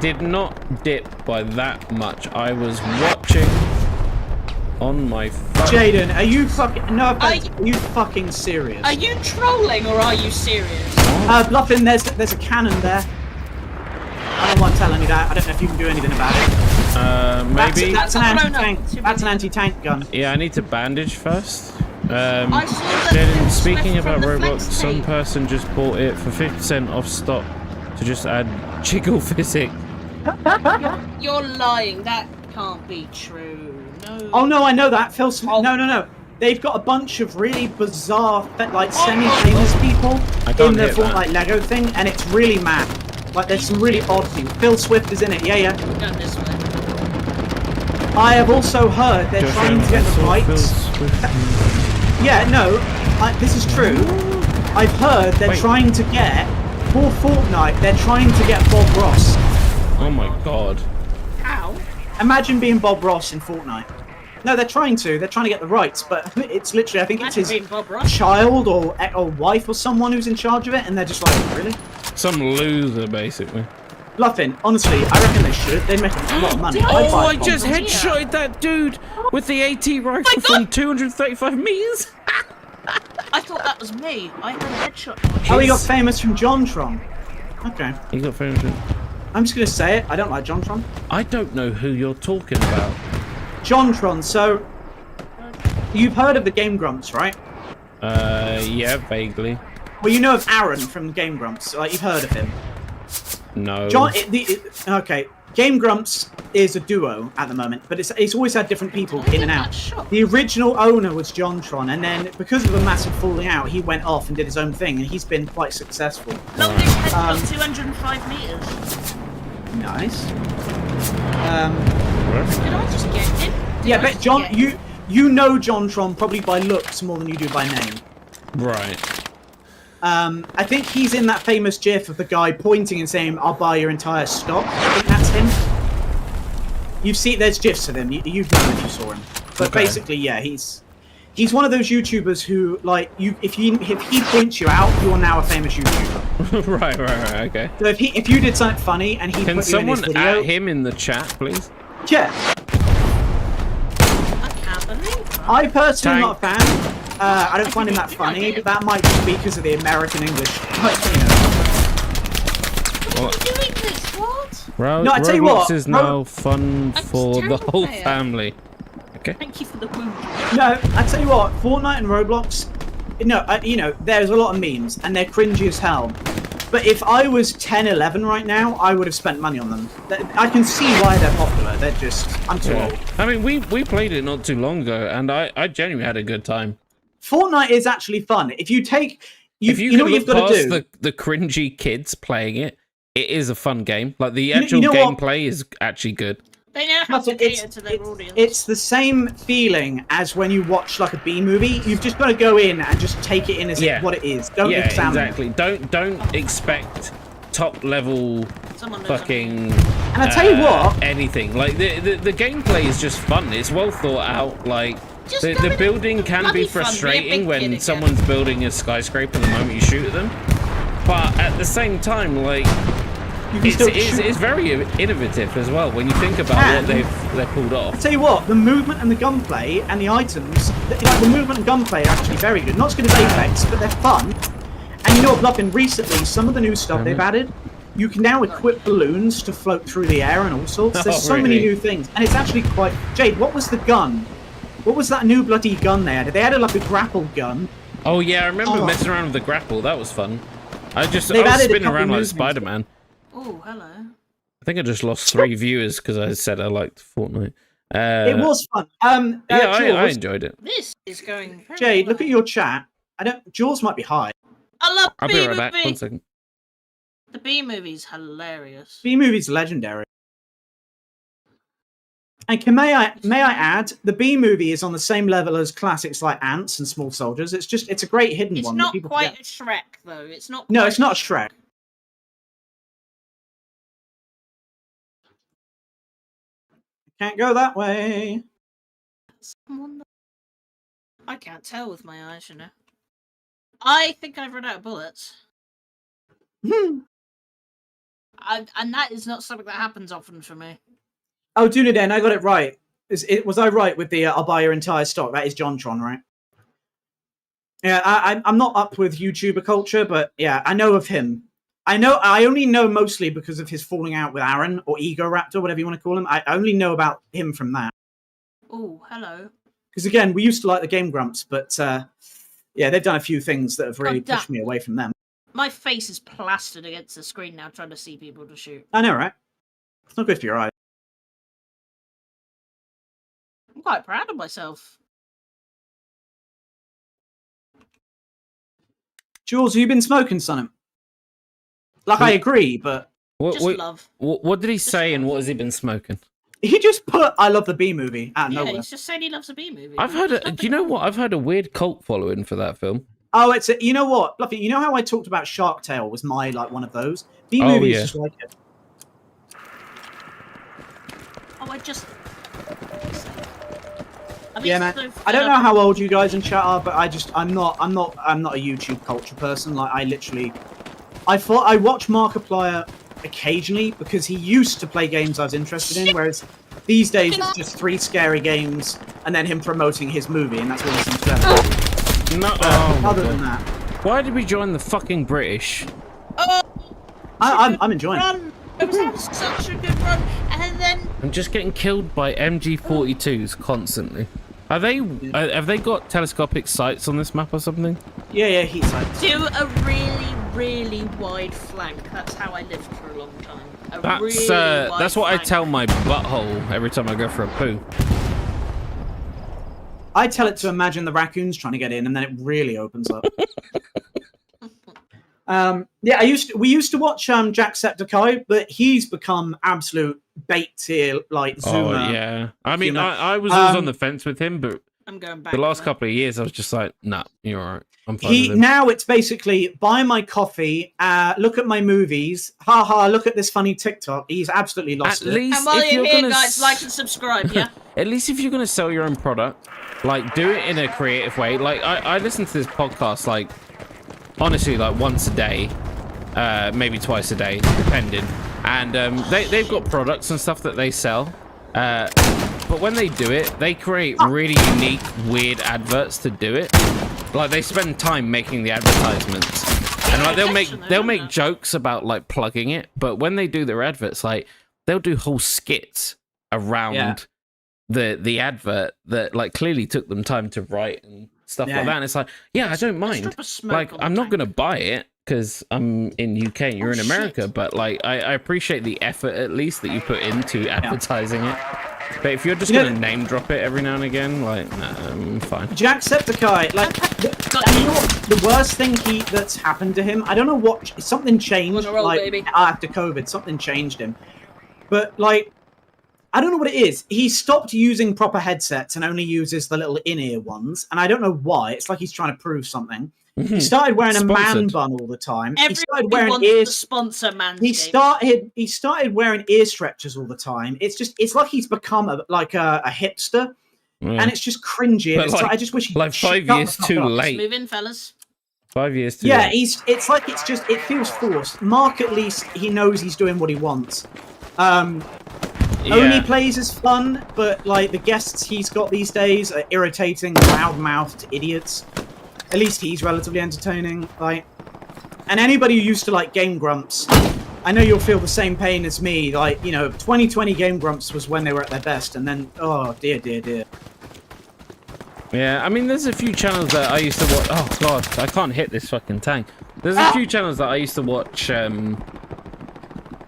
did not dip by that much. I was watching on my phone. Jaden, are you fucking... No offense, are you fucking serious? Are you trolling or are you serious? Bluffing, there's a cannon there. I don't want telling you that. I don't know if you can do anything about it. Maybe. That's an No, no, anti-tank. no. That's an anti-tank gun. Yeah, I need to bandage first. I saw that Jaden, it's speaking left about from the Roblox, flex some tape. person just bought it for 50% off stock to just add jiggle physics. You're lying. That can't be true. No. Oh no, I know that. Phil Smith. Oh. No. They've got a bunch of really bizarre, like semi-famous people I in can't the hit that. Fortnite Lego thing, and it's really mad. Like there's some really odd people. Phil Swift is in it. Yeah. Go this way. I have also heard they're Josh trying to get the Allen, Phil rights. Swift. Yeah, no, this is true. I've heard they're Wait. trying to get, for Fortnite, they're trying to get Bob Ross. Oh my god. How? Imagine being Bob Ross in Fortnite. No, they're trying to get the rights, but it's literally, I think it's Imagine his being Bob Ross. child or wife or someone who's in charge of it, and they're just like, really? Some loser, basically. Bluffing, honestly, I reckon they should. They make a lot of money. Oh, I'd buy I a bomb. just headshotted that dude with the AT rifle from 235 meters. I thought that was me. I had a headshot. Oh, he got famous from JonTron. Okay. He got famous. I'm just going to say it. I don't like JonTron. I don't know who you're talking about. JonTron, so... You've heard of the Game Grumps, right? Yeah, vaguely. Well, you know of Aaron from Game Grumps. Like, you've heard of him. No. Okay. Game Grumps is a duo at the moment, but it's always had different people in and out. The original owner was JonTron, and then because of a massive falling out, he went off and did his own thing, and he's been quite successful. Longest headshot, 205 meters. Nice. Did I just get him? Yeah, but John, you know JonTron probably by looks more than you do by name. Right. I think he's in that famous GIF of the guy pointing and saying, "I'll buy your entire stock." I think that's him. You've seen there's GIFs of him. You've known if you saw him. But Okay. basically, yeah, he's one of those YouTubers who, like, if he points you out, you are now a famous YouTuber. right, okay. So if you did something funny and he Can put you in his someone video, at him in the chat, please? yeah. I can't believe that. I personally am Tank. not a fan. I don't find him that funny, but that might just be because of the American English. Like, you know. Well, What are you doing this? What? No, I tell you Roblox what, is now fun I'm for the terrible whole player. family. Okay. Thank you for the wound. No, I tell you what, Fortnite and Roblox. No, you know, there's a lot of memes, and they're cringy as hell. But if I was 10, 11 right now, I would have spent money on them. I can see why they're popular. They're just, I'm too old. I mean, we played it not too long ago, and I genuinely had a good time. Fortnite is actually fun. If you take, If you know can what you've look got to past do. the cringy kids playing it, it is a fun game. Like, the know- actual you know what? gameplay is actually good. They know how to Nothing, cater to their audience. it's the same feeling as when you watch like a B movie. You've just got to go in and just take it in as what it is. Don't Yeah, examine exactly. Don't expect top level Someone knows fucking And I tell you what, anything. Like the gameplay is just fun. It's well thought out. Like Just the go in building and can bloody be fun, be a frustrating big kid when again. someone's building a skyscraper the moment you shoot at them. But at the same time, like you can still shoot. it's very innovative as well when you think about And- what they've pulled I off. tell you what, the movement and the gunplay and the items, like the movement and gunplay are actually very good. Not as good as Apex, but they're fun. And you know what, Bluffin, recently, some of the new stuff they've added, you can now equip balloons to float through the air and all sorts. There's Oh, so many really? new things. And it's actually quite... Jade, what was the gun? What was that new bloody gun they added? They added like a grapple gun. Oh yeah, I remember Oh. messing around with the grapple. That was fun. I They've was added a spinning couple around like movements. Spider-Man. Oh, hello. I think I just lost 3 viewers because I said I liked Fortnite. It was fun. Yeah, I Jules, enjoyed it. This is going very Jade, look well. at your chat. Jules might be high. I love I'll B be right back. movie. 1 second. The B movie's hilarious. B-movie's legendary. And may I add, the B-movie is on the same level as classics like Ants and Small Soldiers. It's a great hidden It's one. that not people quite forget. a Shrek though. It's not. No, quite it's not Shrek. Can't go that way. Someone that- I can't tell with my eyes, you know. I think I've run out of bullets. And that is not something that happens often for me. Oh, Dunaden, I got it right. Was I right with the I'll buy your entire stock? That is JonTron, right? Yeah, I'm not up with YouTuber culture, but yeah, I know of him. I only know mostly because of his falling out with Aaron, or Ego Raptor, whatever you want to call him. I only know about him from that. Oh, hello. Because again, we used to like the Game Grumps, but yeah, they've done a few things that have really God damn. pushed me away from them. My face is plastered against the screen now, trying to see people to shoot. I know, right? It's not good for your eyes. I'm quite proud of myself. Jules, have you been smoking, Sonny? Like, I agree, but What, Just love. what did he say, love. and what has he been smoking? he just put "I love the Bee Movie" out of Yeah, nowhere. he's just saying he loves a B movie. I've heard. There's Do you nothing know wrong what? I've heard a weird cult following for that film. Oh, you know what, Bluffy? You know how I talked about Shark Tale was my like one of those? Bee Oh, Movie yeah. is just like it. Oh, I just. Yeah, man. I don't know how old you guys in chat are, but I'm not a YouTube culture person. Like, I watch Markiplier occasionally because he used to play games I was interested in, whereas these days it's just 3 scary games and then him promoting his movie, and that's what he seems to have. No. Other than that, Why did we join the fucking British? I'm enjoying it. Run! It was having such a good run, and then I'm just getting killed by MG42s constantly. Are they? Have they got telescopic sights on this map or something? Yeah, heat sights. do a really, really wide flank. That's how I lived for a long time. That's what I flank. tell my butthole every time I go for a poo. I tell it to imagine the raccoons trying to get in, and then it really opens up. Yeah, we used to watch Jacksepticeye, but he's become absolute bait tier, like Zoomer. Oh yeah. I mean, Zoomer. I was always on the fence with him, but I'm going back. the last now. couple of years, I was just like, nah, you're alright. I'm fine with him. Now it's basically buy my coffee, look at my movies, haha, look at this funny TikTok. He's absolutely lost At it. least And while if you're you're here, gonna guys, like and subscribe. Yeah. At least if you're going to sell your own product, like, do it in a creative way. Like, I listen to this podcast, like, honestly, like, once a day, maybe twice a day, depending. And they've got products and stuff that they sell. But when they do it, they create really unique, weird adverts to do it. Like, they spend time making the advertisements. And, like, they'll make jokes about, like, plugging it. But when they do their adverts, like, they'll do whole skits around the advert that like clearly took them time to write and stuff like that. And it's like, yeah, I don't mind. drop a smoke Like, on the I'm not tank. gonna buy it because I'm in UK and you're in America, shit. but like I appreciate the effort at least that you put into advertising it. But if you're just You know- gonna name drop it every now and again, like, nah, I'm fine. Jacksepticeye, like, you know what, the worst thing that's happened to him, I don't know what, something changed, On a roll, like, baby. after COVID, something changed him. But, like, I don't know what it is. He stopped using proper headsets and only uses the little in-ear ones, and I don't know why. It's like he's trying to prove something. He started wearing a man Sponsored. bun all the time. He Everybody started wearing wants ears. to sponsor He Manscaped. started wearing ear stretchers all the time. It's like he's become a hipster, and it's just cringy. But It's like- like, I just wish he'd like shut 5 the years fuck too up. late. Move in, fellas. 5 years too Yeah, late. it's like it feels forced. Mark, at least he knows he's doing what he wants. Only plays is fun, but like the guests he's got these days are irritating, loud-mouthed idiots. At least he's relatively entertaining. Like, and anybody who used to like Game Grumps, I know you'll feel the same pain as me. Like, 2020 Game Grumps was when they were at their best, and then, oh dear. Yeah, I mean, there's a few channels that I used to watch. Oh god, I can't hit this fucking tank. There's a few channels that I used to watch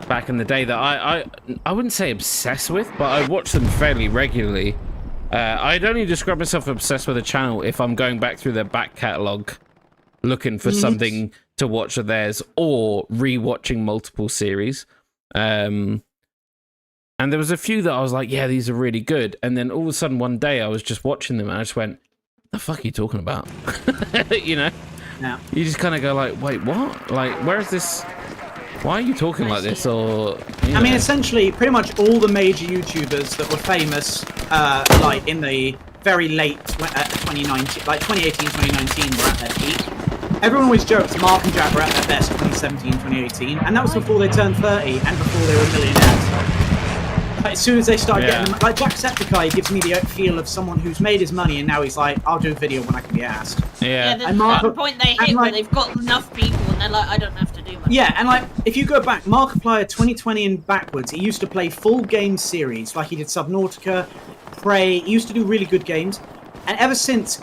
back in the day that I wouldn't say obsessed with, but I watched them fairly regularly. I'd only describe myself obsessed with a channel if I'm going back through their back catalogue looking for something to watch of theirs or re-watching multiple series. And there was a few that I was like, yeah, these are really good. And then all of a sudden one day I was just watching them and I just went, the fuck are you talking about? Yeah. You just kind of go like, wait, what? Like, where is this? Why are you talking like this? Or I mean, essentially, pretty much all the major YouTubers that were famous, like in the very late 2019, like 2018, 2019, were at their peak. everyone always jokes Mark and Jack were at their best 2017, 2018, and that was before they turned 30 and before they were millionaires. Like, as soon as they started getting, like Jacksepticeye gives me the feel of someone who's made his money and now he's like, I'll do a video when I can be asked. Yeah, And Mark, the point they hit and, where like, they've got enough people and they're like, I don't have to do much. Yeah, and like, if you go back, Markiplier 2020 and backwards, he used to play full game series, like he did Subnautica, Prey, he used to do really good games. And ever since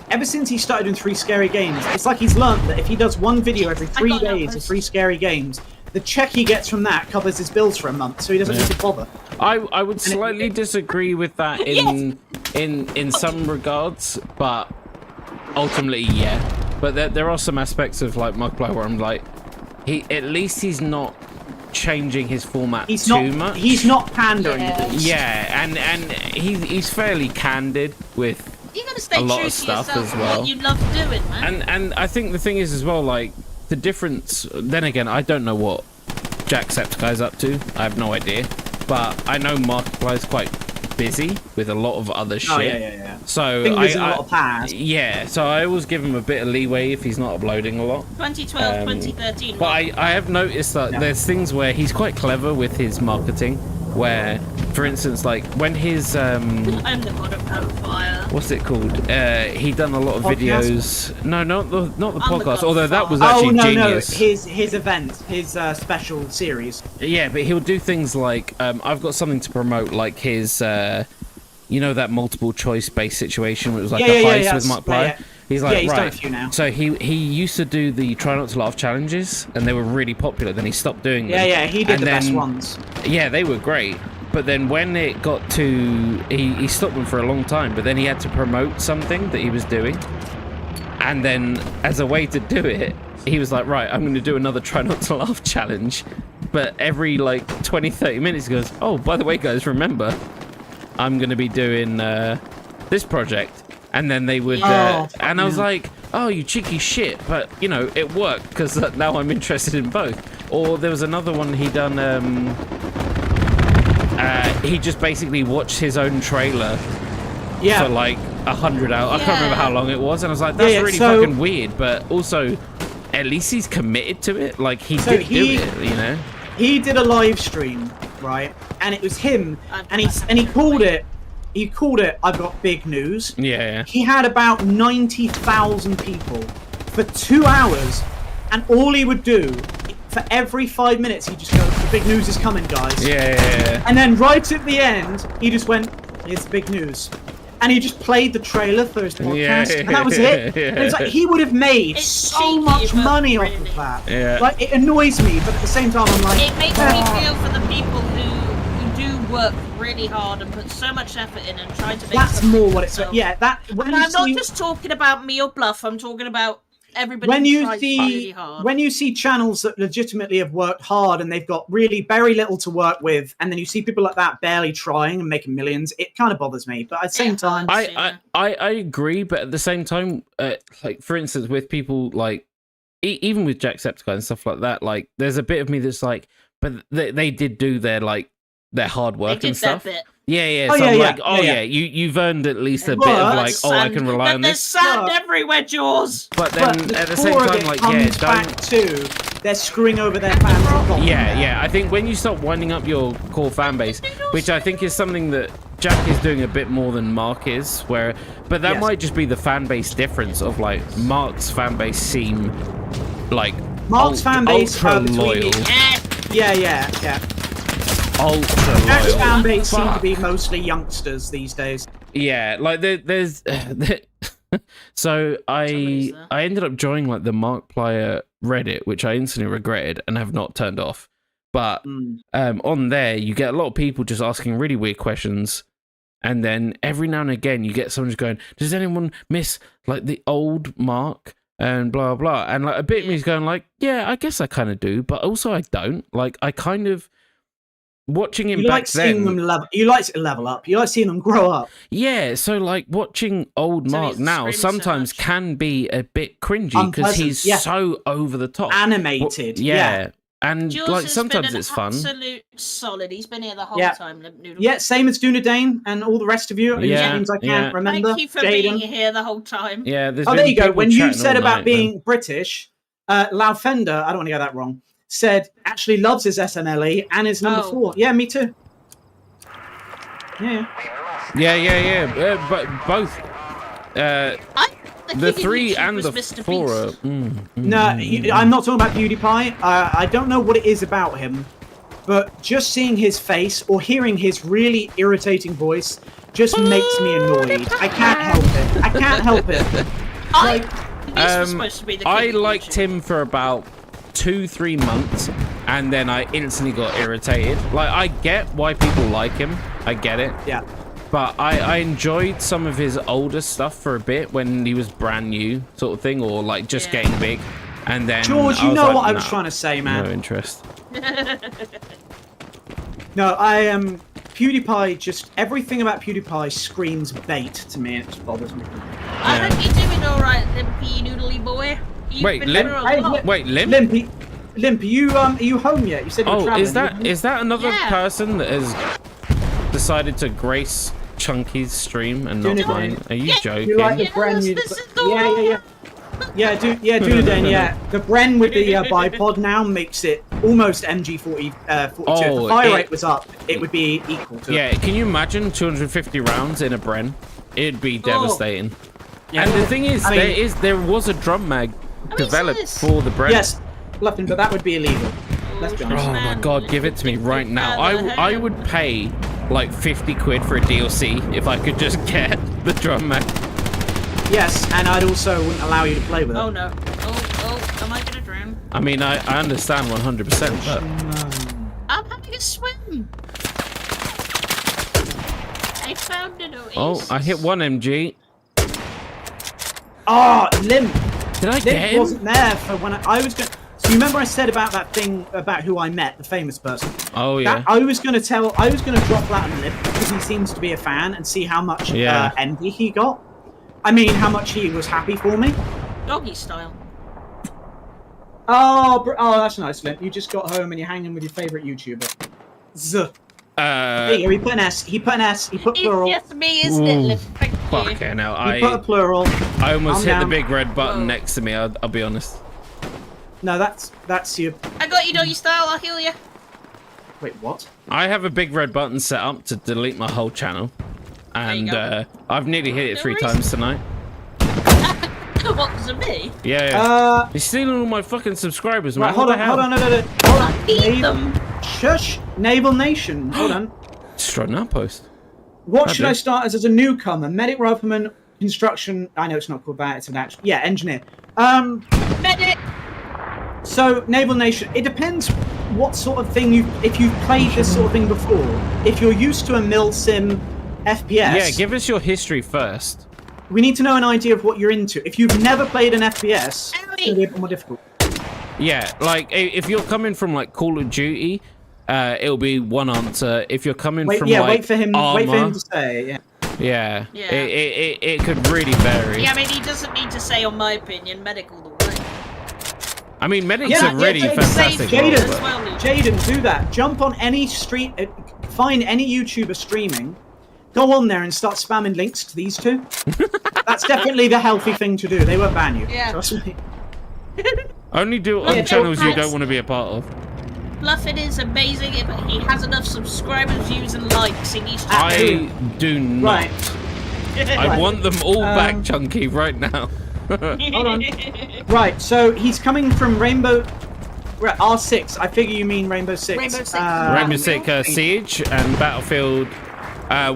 he started doing 3 scary games, it's like he's learned that if he does one video every 3 days of 3 scary games, the check he gets from that covers his bills for a month, so he doesn't need to bother. I would slightly disagree with that in some regards, but ultimately, yeah. But there are some aspects of like Markiplier where I'm like, at least he's not changing his format too much. He's not pandering. Yeah, and he's fairly candid with You gotta stay a lot true of to stuff yourself as and well. what you love doing, man. And I think the thing is as well, like the difference. Then again, I don't know what Jacksepticeye's up to. I have no idea. But I know Markiplier's quite busy with a lot of other shit. Oh yeah. So Fingers in a lot of pies. Yeah, so I always give him a bit of leeway if he's not uploading a lot. 2012, 2013. But I have noticed that there's things where he's quite clever with his marketing. Where, for instance, like when his I'm the god of Hellfire. what's it called? He done a lot of Podcast? videos. No, not the I'm the podcast. god Although of that was fire. actually no, genius. his event, his special series. Yeah, but he'll do things like I've got something to promote, like his you know that multiple choice based situation where it was like a heist with Markiplier. Yeah. He's like, he's right. done a few now. So he used to do the try not to laugh challenges, and they were really popular. Then he stopped doing them. Yeah, he did And the best then- ones. Yeah, they were great. But then when it got to... He stopped them for a long time, but then he had to promote something that he was doing. And then, as a way to do it, he was like, right, I'm going to do another try not to laugh challenge. But every, like, 20, 30 minutes, he goes, oh, by the way, guys, remember, I'm going to be doing this project. And then they would... and I was like, oh, you cheeky shit. But, you know, it worked, because now I'm interested in both. Or there was another one he done... he just basically watched his own trailer for like 100 hours. I can't remember how long it was, and I was like, that's really fucking weird. But also, at least he's committed to it. Like he did do it, you know. He did a live stream, right? And it was him, and he called it. He called it. I've got big news. Yeah. He had about 90,000 people for 2 hours, and all he would do. For every 5 minutes, he'd just go, the big news is coming, guys. Yeah. And then right at the end, he just went, here's the big news. And he just played the trailer for his podcast, and that was it. And it's like, he would have made so much money off of that. Yeah. Like, it annoys me, but at the same time, I'm like... It makes me feel for the people who do work really hard and put so much effort in and try to make That's something more for what it's... themselves. Yeah, that... And I'm not just talking about me or Bluff, I'm talking about everybody when who you tries see really hard. when you see channels that legitimately have worked hard and they've got really very little to work with, and then you see people like that barely trying and making millions, it kind of bothers me. But at the same time, I agree, but at the same time, like for instance, with people like even with Jacksepticeye and stuff like that, like there's a bit of me that's like, but they did do their hard work and stuff. Yeah. Oh, So yeah, I'm yeah, like, oh yeah, you've earned at least a bit of like, oh, I can rely on There's this. sand everywhere, Jaws. But then but at the core same of time, it like, comes yeah, back to they're screwing over their fans. Yeah. I think when you start winding up your core fan base, which I think is something that Jack is doing a bit more than Mark is, but that might just be the fan base difference of like Mark's fan base seem like Mark's fan base ultra are between loyal. Yeah. Ultra Jack's loyal. fan base seem to Fuck. be mostly youngsters these days. Yeah, like there's so I ended up joining like the Markiplier Reddit, which I instantly regretted and have not turned off. But on there you get a lot of people just asking really weird questions, and then every now and again you get someone just going, does anyone miss like the old Mark and blah blah, and like a bit of me's going like, yeah, I guess I kind of do, but also I don't. Like I kind of watching him You back like seeing then. them level. You like to level up. You like seeing them grow up. Yeah, so like watching old So Mark he's now screaming so sometimes much. can be a bit cringy because Unpleasant, he's yeah. so over the top. Animated. Yeah. And Jules like has sometimes been an it's fun. absolute solid. He's been here the whole Yeah. time. Limp Noodle. Yeah, same as Dunedain and all the rest of you. Whose Yeah, names I can't yeah. remember. Thank you for being Jaden. here the whole time. Yeah, there's Oh, been there you go. people When you chatting said all about night, being British, Laufender, I don't want to get that wrong, said actually loves his SMLE and is number 4. Yeah, me too. Yeah. But both. The 3 and the 4 No, I'm not talking about PewDiePie. I don't know what it is about him, but just seeing his face or hearing his really irritating voice just makes me annoyed. I can't help it. I liked him for about 2-3 months, and then I instantly got irritated. Like, I get why people like him. I get it. Yeah. But I enjoyed some of his older stuff for a bit when he was brand new, sort of thing, or like just getting big. And then George, you know what I was trying to say, man. No interest. No, I am PewDiePie. Just everything about PewDiePie screams bait to me. It just bothers me. I think you're doing all right, Limpy Noodly boy. Wait, Limpy, are you home yet? You said you were traveling. is that another person that has decided to grace Chunky's stream and not mine? Are you joking? You like the brand new? Yeah, Dunedain, yeah. The Bren with the bipod now makes it almost MG42. If the fire rate was up, it would be equal to it. Can you imagine 250 rounds in a Bren? It'd be devastating. Yeah. And the thing is, there was a drum mag developed for the Bren. Yes, Bluffing, but that would be illegal. Let's be honest. Oh my god, give it to me right now. I would pay like 50 quid for a DLC if I could just get the drum mag. Yes, and I'd also wouldn't allow you to play with it. Oh no. Oh, am I gonna drown? I mean, I understand 100%, but... I'm having a swim! I found an oasis. Oh, I hit 1 MG. Oh, Limp! Did I get him? Wasn't there for when I was going to... So you remember I said about that thing about who I met, the famous person? Oh, yeah. I was going to drop that on Limp because he seems to be a fan and see how much envy he got. I mean, how much he was happy for me. Doggy style. Oh, that's nice, Limp. You just got home and you're hanging with your favourite YouTuber. There you go, he put an S. He put plural. It's just me, isn't it, Limp? Thank you. Fucking hell, He put a plural. I almost hit the big red button next to me, I'll be honest. No, that's you. I got you, doggy style. I'll heal you. Wait, what? I have a big red button set up to delete my whole channel. And I've nearly hit it 3 times tonight. What, was it me? Yeah. You're stealing all my fucking subscribers, man. Right, hold on. Shush. Naval Nation. Hold on. Destroyed an outpost. What should I start as a newcomer? Medic, rifleman, construction. I know it's not called that. It's an actual. Yeah, engineer. Medic. So Naval Nation. It depends what sort of thing if you've played this sort of thing before. If you're used to a mil-sim FPS. Yeah, give us your history first. We need to know an idea of what you're into. If you've never played an FPS, it's going to be a bit more difficult. Yeah, like if you're coming from like Call of Duty, it'll be one answer. If you're coming from like wait for him Arma, to say. Yeah. It could really vary. Yeah, I mean he doesn't need to say, on my opinion, medic all the way. I mean, medic's a really fantastic role. Jaden, do that. Jump on any street, find any YouTuber streaming, go on there and start spamming links to these two. That's definitely the healthy thing to do. They won't ban you. Yeah. Trust me. Only do it on channels you don't want to be a part of. Bluffin is amazing, but he has enough subscribers, views, and likes. He needs to. I do not. I want them all back, Chunky, right now. Hold on. Right, so he's coming from Rainbow R6. I figure you mean Rainbow Six. Rainbow Six Siege and Battlefield.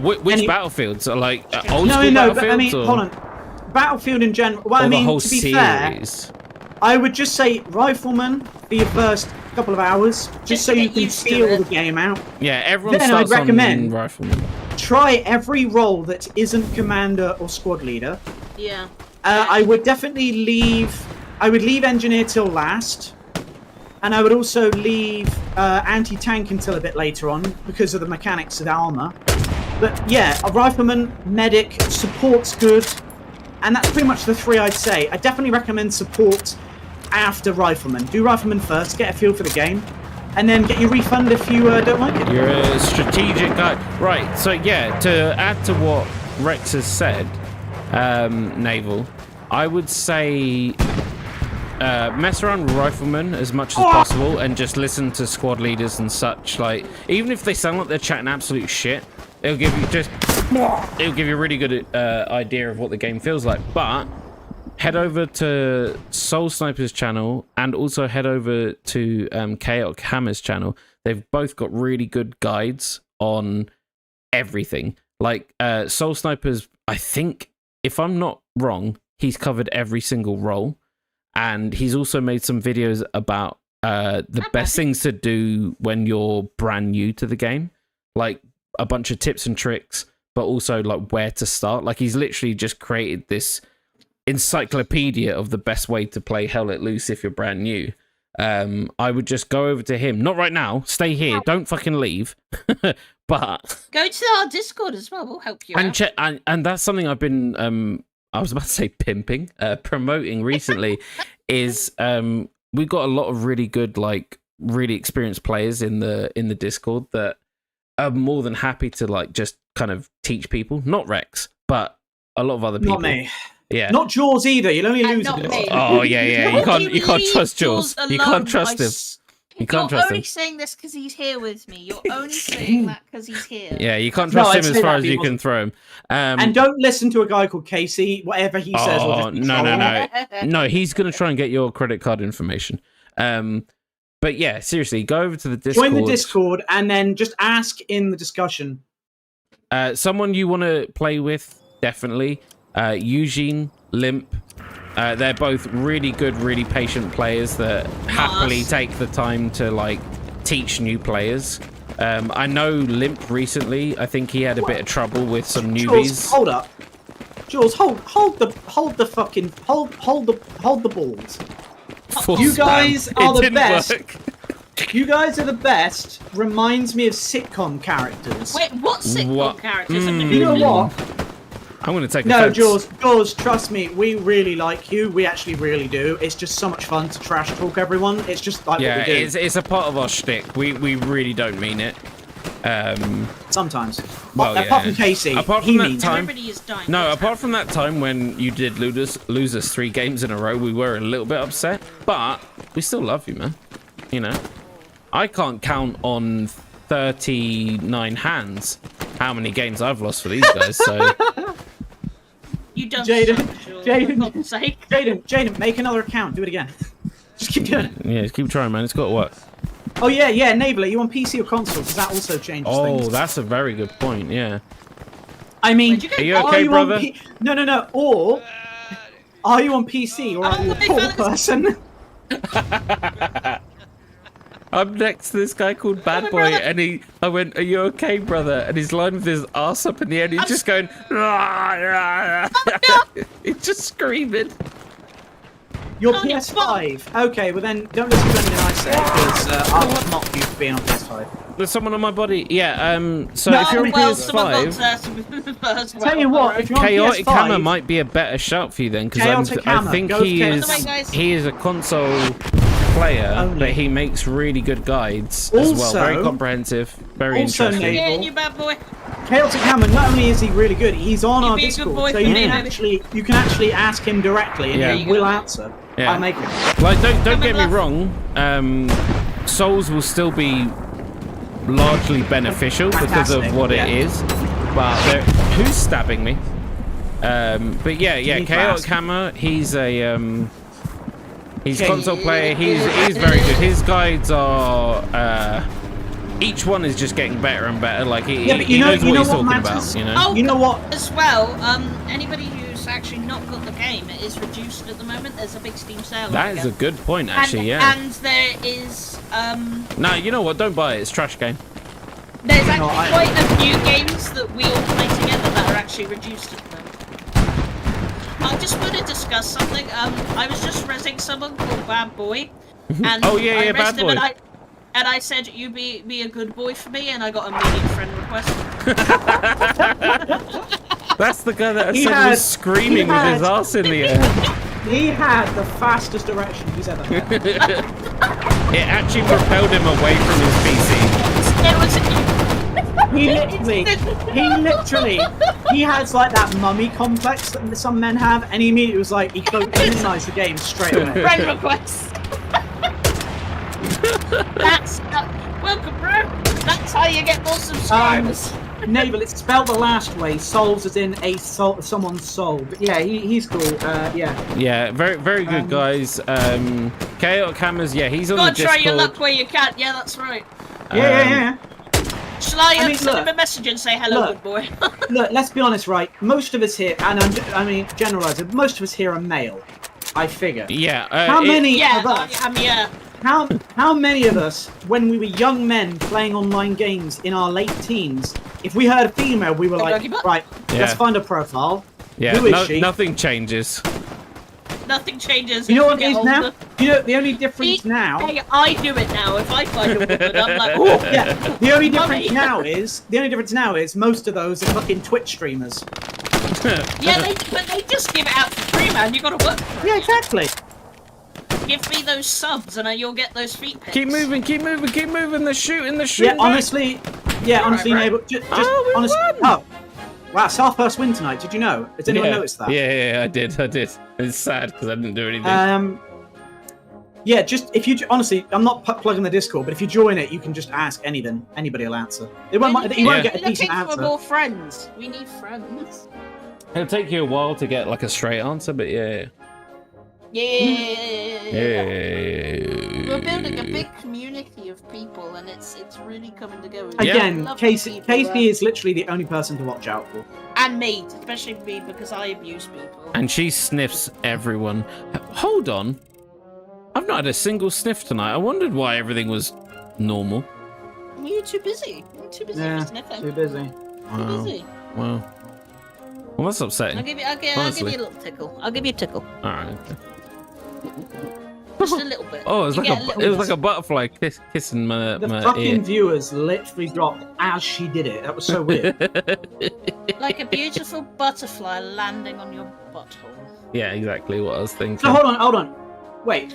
Which battlefields are like old school No, battlefields? But I mean, hold on. Battlefield in general. Well, I mean, to be fair, I would just say Rifleman for your first couple of hours, just so you can feel the game out. Yeah, everyone starts I'd recommend on Rifleman. Try every role that isn't Commander or Squad Leader. Yeah. I would definitely leave. I would leave Engineer till last, and I would also leave Anti-Tank until a bit later on because of the mechanics of armor. But yeah, a Rifleman, Medic, Support's good, and that's pretty much the 3 I'd say. I definitely recommend Support after Rifleman. Do Rifleman first, get a feel for the game, and then get your refund if you don't like it. You're a strategic guy. Right, so yeah, to add to what Rex has said, Naval, I would say mess around with Rifleman as much as possible and just listen to squad leaders and such. Like, even if they sound like they're chatting absolute shit, it'll give you a really good idea of what the game feels like. But head over to Soul Sniper's channel and also head over to Chaotic Hammer's channel. They've both got really good guides on everything. Like Soul Sniper's, I think, if I'm not wrong, he's covered every single role. And he's also made some videos about the best things to do when you're brand new to the game. Like a bunch of tips and tricks, but also like where to start. Like he's literally just created this encyclopedia of the best way to play Hell Let Loose if you're brand new. I would just go over to him. Not right now. Stay here. Don't fucking leave. But go to our Discord as well. We'll help you out. And that's something I've been... I was about to say pimping, promoting recently, is we've got a lot of really good, like really experienced players in the Discord that are more than happy to like just kind of teach people. Not Rex, but a lot of other people. Not me. Yeah. Not Jaws either. You'll only lose a bit. Oh yeah. You can't trust Jaws. You can't trust him. You can't trust him. You're only saying this because he's here with me. You're only saying that because he's here. Yeah, you can't trust him as far as you can throw him. And don't listen to a guy called Casey. Whatever he says. No. He's gonna try and get your credit card information. But yeah, seriously, go over to the Discord. Join the Discord and then just ask in the discussion. Someone you want to play with, definitely. Eugene, Limp. They're both really good, really patient players that happily take the time to like teach new players. I know Limp recently. I think he had a bit of trouble with some newbies. Jules, hold up. Jules, hold the balls. You guys are the best. You guys are the best. Reminds me of sitcom characters. Wait, what sitcom characters? You know what? I'm going to take No, offense. Jules, trust me, we really like you. We actually really do. It's just so much fun to trash talk everyone. It's just like what we do. It's a part of our shtick. We really don't mean it. Sometimes. Well, apart from Casey, apart from he that means time, everybody is dying. No, apart from that time when you did lose us 3 games in a row, we were a little bit upset. But we still love you, man. You know, I can't count on 39 hands how many games I've lost for these guys. So. You don't Jaden, make another account. Do it again. Just keep doing it. Yeah, just keep trying, man. It's got to work. Oh, yeah, Navel, are you on PC or console? Because that also changes things. Oh, that's a very good point, yeah. I mean, are you okay, brother? No. Or, are you on PC or are you a poor person? I'm next to this guy called Bad Boy, and I went, "Are you okay, brother?" And he's lying with his ass up in the air, and he's just going, he's just screaming. Your PS5? Okay, well then, don't listen to anything I say, because I'll mock you for being on PS5. There's someone on my body. Yeah, so if you're on PS5... Tell you what, if you're on Chaotic PS5... Hammer might be a better shout for you then, because I think he is a console player, but he makes really good guides as well. Very comprehensive, very interesting. Yeah, you bad boy. Chaotic Hammer, not only is he really good, he's on our Discord, so you can actually ask him directly, and he will answer. Yeah. I'll make it. Like, don't get me wrong. Souls will still be largely beneficial because of what it is. But who's stabbing me? But yeah, Chaotic Hammer. He's a he's a console player. He's very good. His guides are each one is just getting better and better. Like he knows what he's talking about. You know. Oh, you know what? As well, anybody who's actually not got the game, it is reduced at the moment. There's a big Steam sale. That is a good point, actually. Yeah. And there is No, you know what? Don't buy it. It's a trash game. There's actually quite a few games that we all play together that are actually reduced at the moment. I just want to discuss something. I was just rezzing someone called Bad Boy, and I Bad Boy. And I said, you be a good boy for me, and I got a meeting friend request. That's the guy that I said was screaming with his ass in the air. He had the fastest erection he's ever had. It actually propelled him away from his PC. he has like that mummy complex that some men have, and he immediately was like, he minimized the game straight away. Friend request. That's welcome, bro. That's how you get more subscribers. Naval, it's spelled the last way. Souls as in someone's soul. But yeah, he's cool. Yeah. Yeah, very good, guys. Chaotic Hammers, yeah, he's on the Gotta Discord. try your luck where you can. Yeah, that's right. Yeah. Shall I, I mean, send look, him a message and say hello, look. good boy? Look, let's be honest, right? Most of us here, and I mean, generalizing, most of us here are male. I figure. Yeah. How many Yeah, of us? yeah. How many of us, when we were young men playing online games in our late teens, if we heard a female, we were like, right, let's find a profile. Yeah, Who is she? Nothing changes. Nothing changes. You know as what it is now? You know, the only difference now... Hey, I do it now. If I find a woman, I'm like, oh, yeah. The only difference now is most of those are fucking Twitch streamers. Yeah, but they just give it out for free, man. You gotta work for it. Yeah, exactly. Give me those subs and you'll get those feet pics. Keep moving. They're shooting. Yeah, honestly, right. Neighbour, just honestly. Oh, wow, it's our first win tonight. Did you know? Has anyone noticed that? Yeah, I did. It's sad because I didn't do anything. Yeah, just if you honestly, I'm not plugging the Discord, but if you join it, you can just ask anything. Anybody will answer. You won't get a decent answer. We're more friends. We need friends. It'll take you a while to get like a straight answer, but yeah. We're building a big community of people, and it's really coming together. Again, Casey is literally the only person to watch out for. And me, especially me, because I abuse people. And she sniffs everyone. Hold on. I've not had a single sniff tonight. I wondered why everything was normal. You're too busy. You're too busy for sniffing. Too busy. Too busy. Wow. Well, that's upsetting. I'll give you a little tickle. I'll give you a tickle. All right. Okay. Just a little bit. Oh, it was like a butterfly kissing my The my fucking ear. viewers literally dropped as she did it. That was so weird. Like a beautiful butterfly landing on your butthole. Yeah, exactly what I was thinking. So hold on. Wait.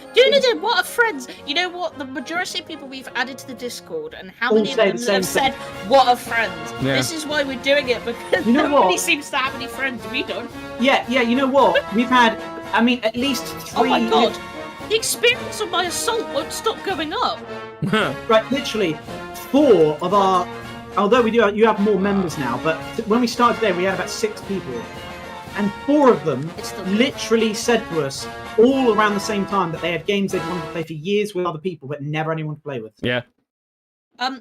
What are friends? You know what? The majority of people we've added to the Discord, and how All many of say them the same have said, "What are friends?" Yeah. This is why we're doing it, because You know nobody what? seems to have any friends. We don't. Yeah, you know what? We've had, I mean, at least 3... Oh my god! The experience of my assault won't stop going up. Right, literally, 4 of our... Although you have more members now, but when we started today, we had about 6 people. And 4 of them literally said to us, all around the same time, that they had games they'd wanted to play for years with other people, but never anyone to play with. Yeah.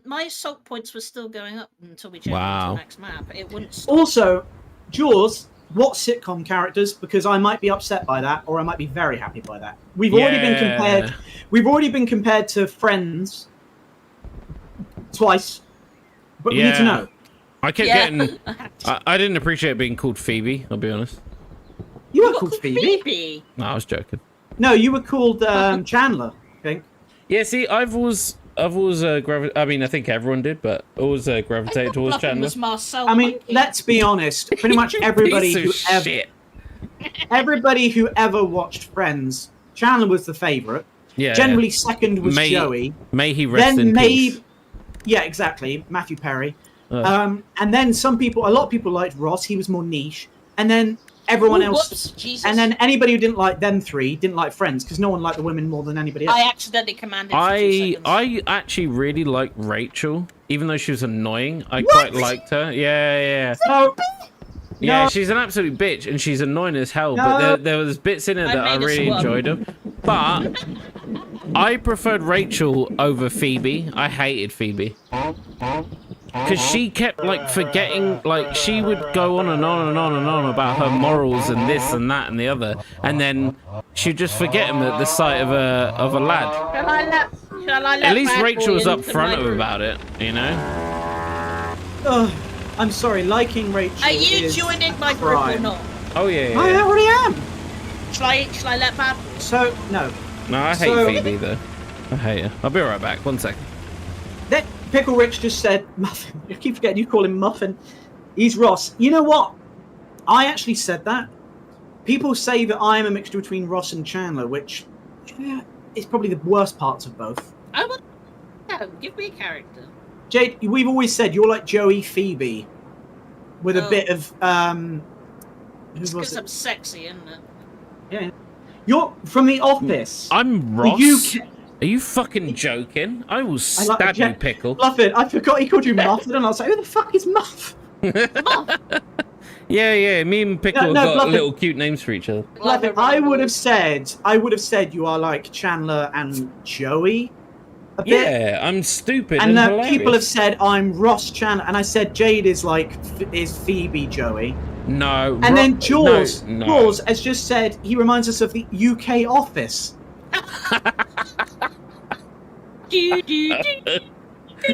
My assault points were still going up until we changed Wow. to max map. It wouldn't stop. Also, Jaws, what sitcom characters? Because I might be upset by that, or I might be very happy by that. We've already been compared to Friends twice, but we need to know. I kept getting. I didn't appreciate being called Phoebe. I'll be honest. You were called Phoebe. No, I was joking. No, you were called Chandler, I think. Yeah, see, I've always I mean, I think everyone did, but always gravitated towards Chandler. Was Marcel I mean, Monkey. let's be honest. Pretty much everybody who ever watched Friends, Chandler was the favourite. Yeah. Generally, second was Joey. May he rest in peace. Yeah, exactly. Matthew Perry. And then a lot of people liked Ross. He was more niche. And then everyone else. Jesus. And then anybody who didn't like them 3 didn't like Friends because no one liked the women more than anybody else. I accidentally commanded. For 2 seconds. I actually really liked Rachel, even though she was annoying. I quite liked her. Yeah. Yeah, she's an absolute bitch, and she's annoying as hell. But there was bits in it that I really enjoyed her. But I preferred Rachel over Phoebe. I hated Phoebe. Because she kept, forgetting, she would go on and on and on and on about her morals and this and that and the other. And then she'd just forget him at the sight of a lad. Shall I let At least Bad Rachel Boy was up into front my group? about it, you know? I'm sorry, liking Rachel. Are you joining my group or not? Oh, yeah. I already am. Shall I let Bad Boy? So, no. No, I hate Phoebe, though. I hate her. I'll be right back. 1 second. That Pickle Rich just said Muffin. I keep forgetting you call him Muffin. He's Ross. You know what? I actually said that. People say that I am a mixture between Ross and Chandler, which is probably the worst parts of both. I want. Give me a character. Jade, we've always said you're like Joey Phoebe, with a Oh. bit of Who It's was because it? I'm sexy, isn't it? Yeah. You're from The Office. I'm Ross. The UK. Are you fucking joking? I will I like stab you, Jack- Pickle. Muffin. I forgot he called you Muffin, and I was like, who the fuck is Muff? Yeah. Me and Pickle No, got Bluffin. little cute names for each other. Muffin, I would have said you are like Chandler and Joey. A bit. Yeah, I'm stupid And and people have hilarious. said I'm Ross Chandler, and I said Jade is like is Phoebe Joey. No. And then Jaws, no. Jaws has just said he reminds us of the UK Office.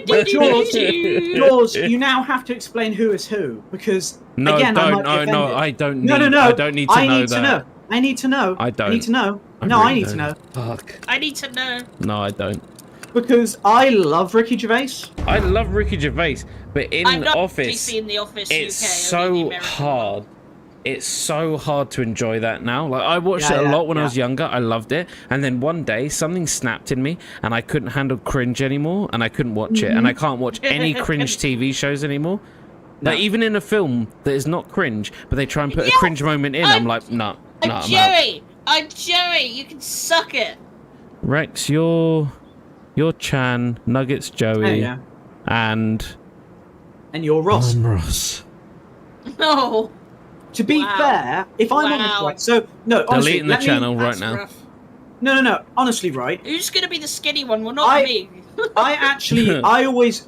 But Jaws, you now have to explain who is who because No, again, I don't. might be No, offended. I don't. No, need, no. I don't need to I know need that. to know. I need to know. I don't. I need to know. I No, really I need to know don't. Fuck. I need to know. No, I don't. because I love Ricky Gervais. I love Ricky Gervais, but in I'm not Office, seen The Office it's UK. only the so American hard. one. It's so hard to enjoy that now. Like I watched Yeah, it a yeah, lot when I yeah. was younger. I loved it, and then one day something snapped in me, and I couldn't handle cringe anymore, and I couldn't watch it, and I can't watch any cringe TV shows anymore. No. Like even in a film that is not cringe, but they try and put a Yeah, cringe moment in, I'm like, no, I'm I'm out. Joey. I'm Joey. You can suck it. Rex, you're Chan, Nuggets Joey, Yeah. and And you're Ross. Ross. No. To be Wow. fair, if I'm honest, Wow. right? So no, honestly, Deleting the let me- channel right That's now. rough. No. Honestly, right? Who's gonna be the skinny one? Well, not I- me. I always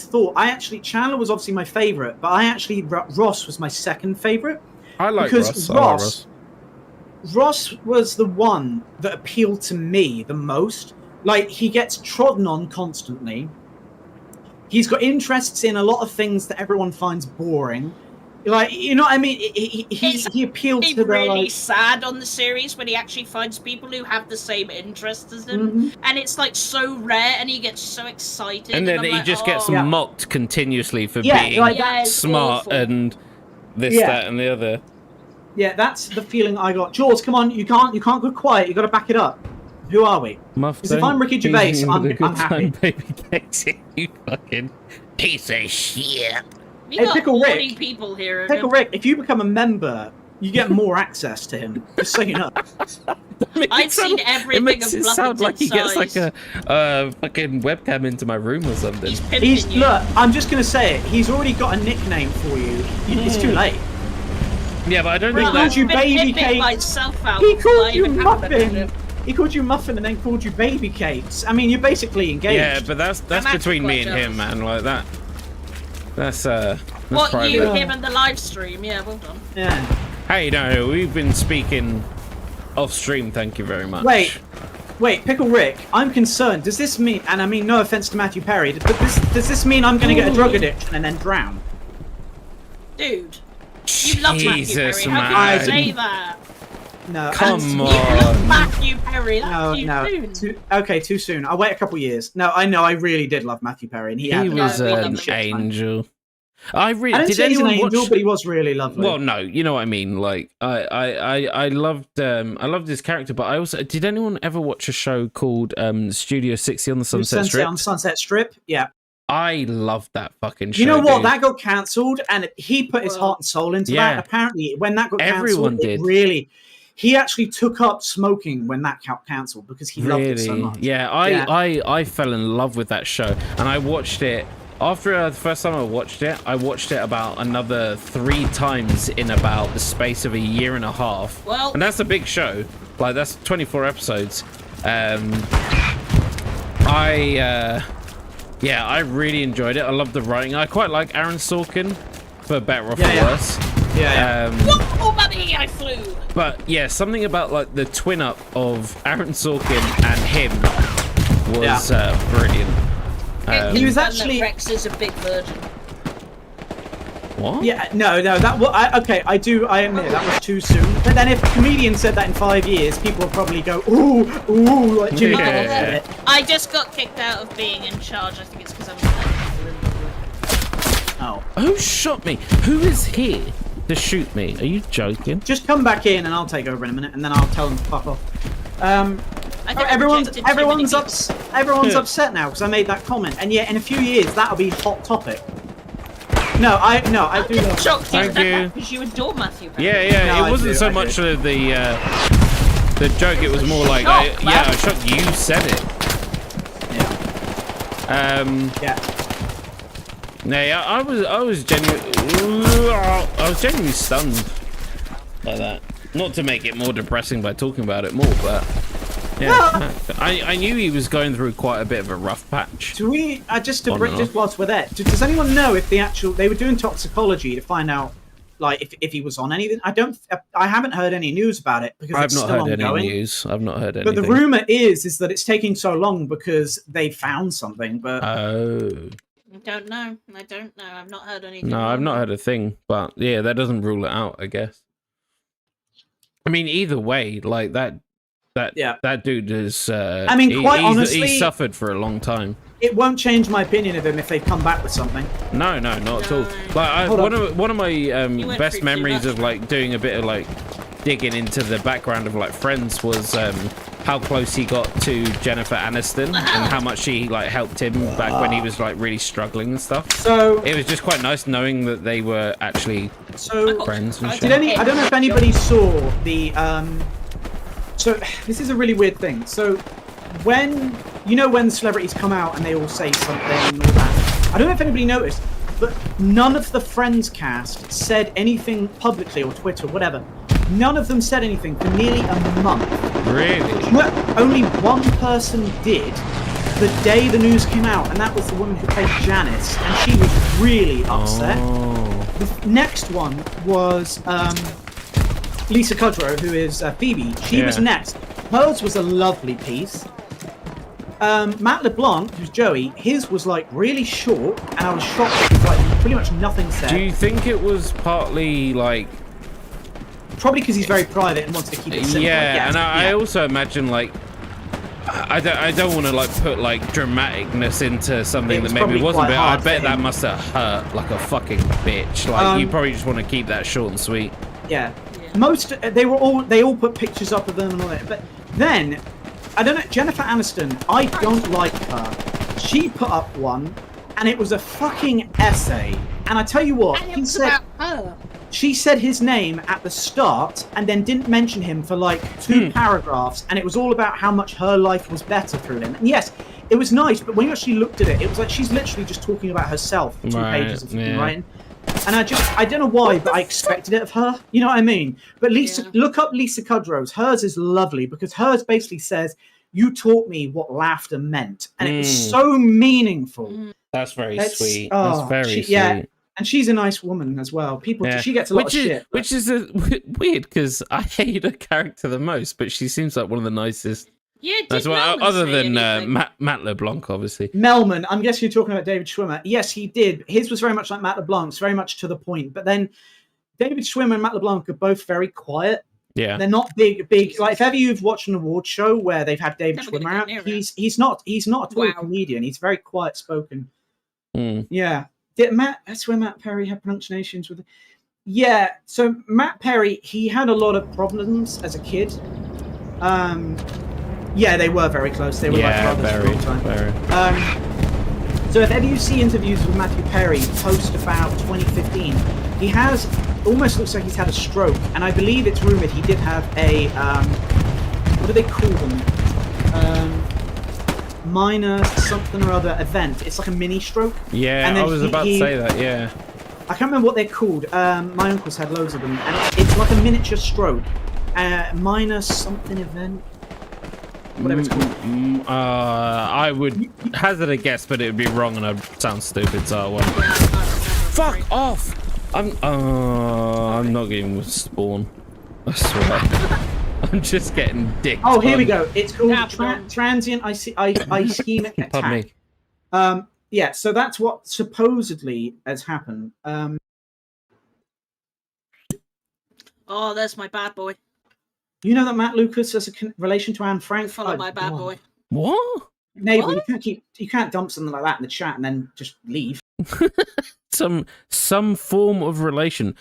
thought Chandler was obviously my favorite, but Ross was my second favorite. I like Because Ross. I like Ross- Ross was the one that appealed to me the most. Like, he gets trodden on constantly. He's got interests in a lot of things that everyone finds boring. Like, you know what I mean? He appealed He's to the, really like... sad on the series when he actually finds people who have the same interests as him, Mhm. and it's like so rare, and he gets so excited. And then I'm he like, just gets oh. Yeah. mocked continuously for Yeah, being like Yeah, it's smart awful. and this, Yeah. that, and the other. Yeah, that's the feeling I got. Jaws, come on, you can't go quiet. You got to back it up. Who are we? Muff, 'Cause if I'm Ricky don't Gervais, tease me I'm- with a good I'm happy. time, baby cakes. You fucking piece of shit. We Hey, got Pickle Rick. 40 people here. Pickle Rick, if you become a member, you get more access to him. Just so you know. I've seen everything It makes of it sound Bluffington's like he gets like size. a fucking webcam into my room or something. He's pimping you. Look, I'm just gonna say it. He's already got a nickname for you. It's too late. Yeah, but I don't Rick think called that. you I've been baby pimping cake. myself out He before I called you even have a Muffin. name. He called you Muffin and then called you Baby Cakes. I mean, you're basically engaged. Yeah, but that's actually between me quite and him, jealous. man. Like that. That's What, private. you, him, and the live stream? Yeah, well done. Yeah. Hey, no, we've been speaking off stream. Thank you very much. Wait, Pickle Rick. I'm concerned. Does this mean? And I mean, no offense to Matthew Perry, but does this mean I'm gonna get a drug addiction and then drown? Dude, you love Matthew Jesus, Perry. How man. can you say that? No. Come and- You love on. Matthew Perry. That's No, too no. soon. Too soon. I'll wait a couple years. No, I know. I really did love Matthew Perry, and he He had was we love an him. angel. I really I didn't did say he's an anyone angel, watch? but he was really lovely. Well, no, you know what I mean. Like, I loved his character, but I also did. Anyone ever watch a show called Studio 60 on the Sunset Strip? On Sunset Strip, yeah. I loved that fucking show. You know what? dude. That got cancelled, and he put his heart and soul into Yeah. that. Apparently, when that got Everyone cancelled, it did. really. He actually took up smoking when that got cancelled because he loved it so Really? much. Yeah, I fell in love with that show, and I watched it. After the first time I watched it about another 3 times in about the space of a year and a half. Well- and that's a big show. Like, that's 24 episodes. Yeah, I really enjoyed it. I love the writing. I quite like Aaron Sorkin, for better or for Yeah. worse. Yeah. Oh, buddy, I flew. But yeah, something about like the twin up of Aaron Sorkin and him was brilliant. He was Confirm that actually- Rex is a big virgin. What? Yeah, no, that was I admit that was too soon. But then if a comedian said that in 5 years, people would probably go, ooh, like Jimmy Yeah. Kimmel said it. I just got kicked out of being in charge. I think it's because I was like, Oh. Who shot me? Who is here to shoot me? Are you joking? Just come back in and I'll take over in a minute, and then I'll tell them to fuck off. I think everyone's rejected too many people. everyone's upset now because I made that comment, and yet in a few years that'll be hot topic. No, I do I'm love just shocked you Thank said you. that because you adore Matthew. Perry. Yeah, No, it I wasn't do, so I much do. of the joke. It was more like, shock, yeah, man. I was shocked you said it. Yeah. No, yeah, I was genuinely stunned by that. Not to make it more depressing by talking about it more, but yeah, I knew he was going through quite a bit of a rough patch. Do we just On and just whilst we're there? Does anyone know if they were doing toxicology to find out like if he was on anything? I haven't heard any news about it because I've it's not still heard ongoing. any news. I've not heard But anything. the rumor is that it's taking so long because they found something. But Oh. I don't know. I've not heard anything. No, I've not heard a thing, but yeah, that doesn't rule it out, I guess. I mean, either way, like that dude is. I mean, quite honestly, he suffered for a long time. it won't change my opinion of him if they come back with something. No, not at all. No. Like Hold one of my went best through too memories much. of like doing a bit of like digging into the background of like Friends was how close he got to Jennifer Aniston and how much she like helped him back when he was like really struggling and stuff. So It was just quite nice knowing that they were actually friends and shit. I don't know if anybody saw the so this is a really weird thing. So when celebrities come out and they all say something and all that, I don't know if anybody noticed, but none of the Friends cast said anything publicly or Twitter, whatever. None of them said anything for nearly a month. Really? No, only one person did the day the news came out, and that was the woman who played Janice, and she was really upset. Oh. The next one was Lisa Kudrow, who is Phoebe. She was Yeah. next. Hers was a lovely piece. Matt LeBlanc, who's Joey, his was like really short, and I was shocked because like pretty much nothing said. Do you think it was partly like Probably because he's very private and wants to keep it simple. yeah, and I yeah. also imagine like I don't want to like put like dramaticness into something It that was maybe probably wasn't, quite but I hard for bet that him. must have hurt like a fucking bitch. Like you probably just want to keep that short and sweet. Yeah. Most they all put pictures up of them and all that. But then I don't know, Jennifer Aniston, I don't like her. She put up one and it was a fucking essay. And I tell you what, she said his name at the start and then didn't mention him for like 2 paragraphs, and it was all about how much her life was better through him. And yes, it was nice, but when you actually looked at it, it was like she's literally just talking about herself for 2 pages of fucking writing. And I don't know why, but I expected it of her. You know what I mean? But look up Lisa Kudrow's. Hers is lovely because hers basically says, "You taught me what laughter meant," and it was so meaningful. That's very sweet. Oh, That's very sweet. Yeah, and she's a nice woman as well. She gets a lot of shit. Which is weird because I hate her character the most, but she seems like one of the nicest. Yeah, As well, other than Matt LeBlanc, obviously. Melman, I'm guessing you're talking about David Schwimmer. Yes, he did. His was very much like Matt LeBlanc's, very much to the point. But then David Schwimmer and Matt LeBlanc are both very quiet. Yeah. They're not big. Like if ever you've watched an award show where they've had David Schwimmer out, he's not at all a comedian. He's very quiet spoken. Yeah. That's where Matt Perry had pronunciations with. Yeah. So Matt Perry, he had a lot of problems as a kid. Yeah, they were very close. They were like brothers for a long time. Very. So if ever you see interviews with Matthew Perry post about 2015, he has almost looks like he's had a stroke, and I believe it's rumored he did have a what do they call them? Minor something or other event. It's like a mini stroke. Yeah, and I was about to say that. Yeah. I can't remember what they're called. My uncle's had loads of them, and it's like a miniature stroke. Minor something event. Whatever it's called. I would hazard a guess, but it would be wrong and I'd sound stupid, so I won't. Fuck off! I'm not getting with Spawn. I swear. I'm just getting dick. Oh, here we go. It's called transient ischemic attack. Pardon me. Yeah, so that's what supposedly has happened. Oh, there's my bad boy. You know that Matt Lucas has a relation to Anne Frank? Follow my bad boy. What? Neighbor, you can't dump something like that in the chat and then just leave. Some form of relation.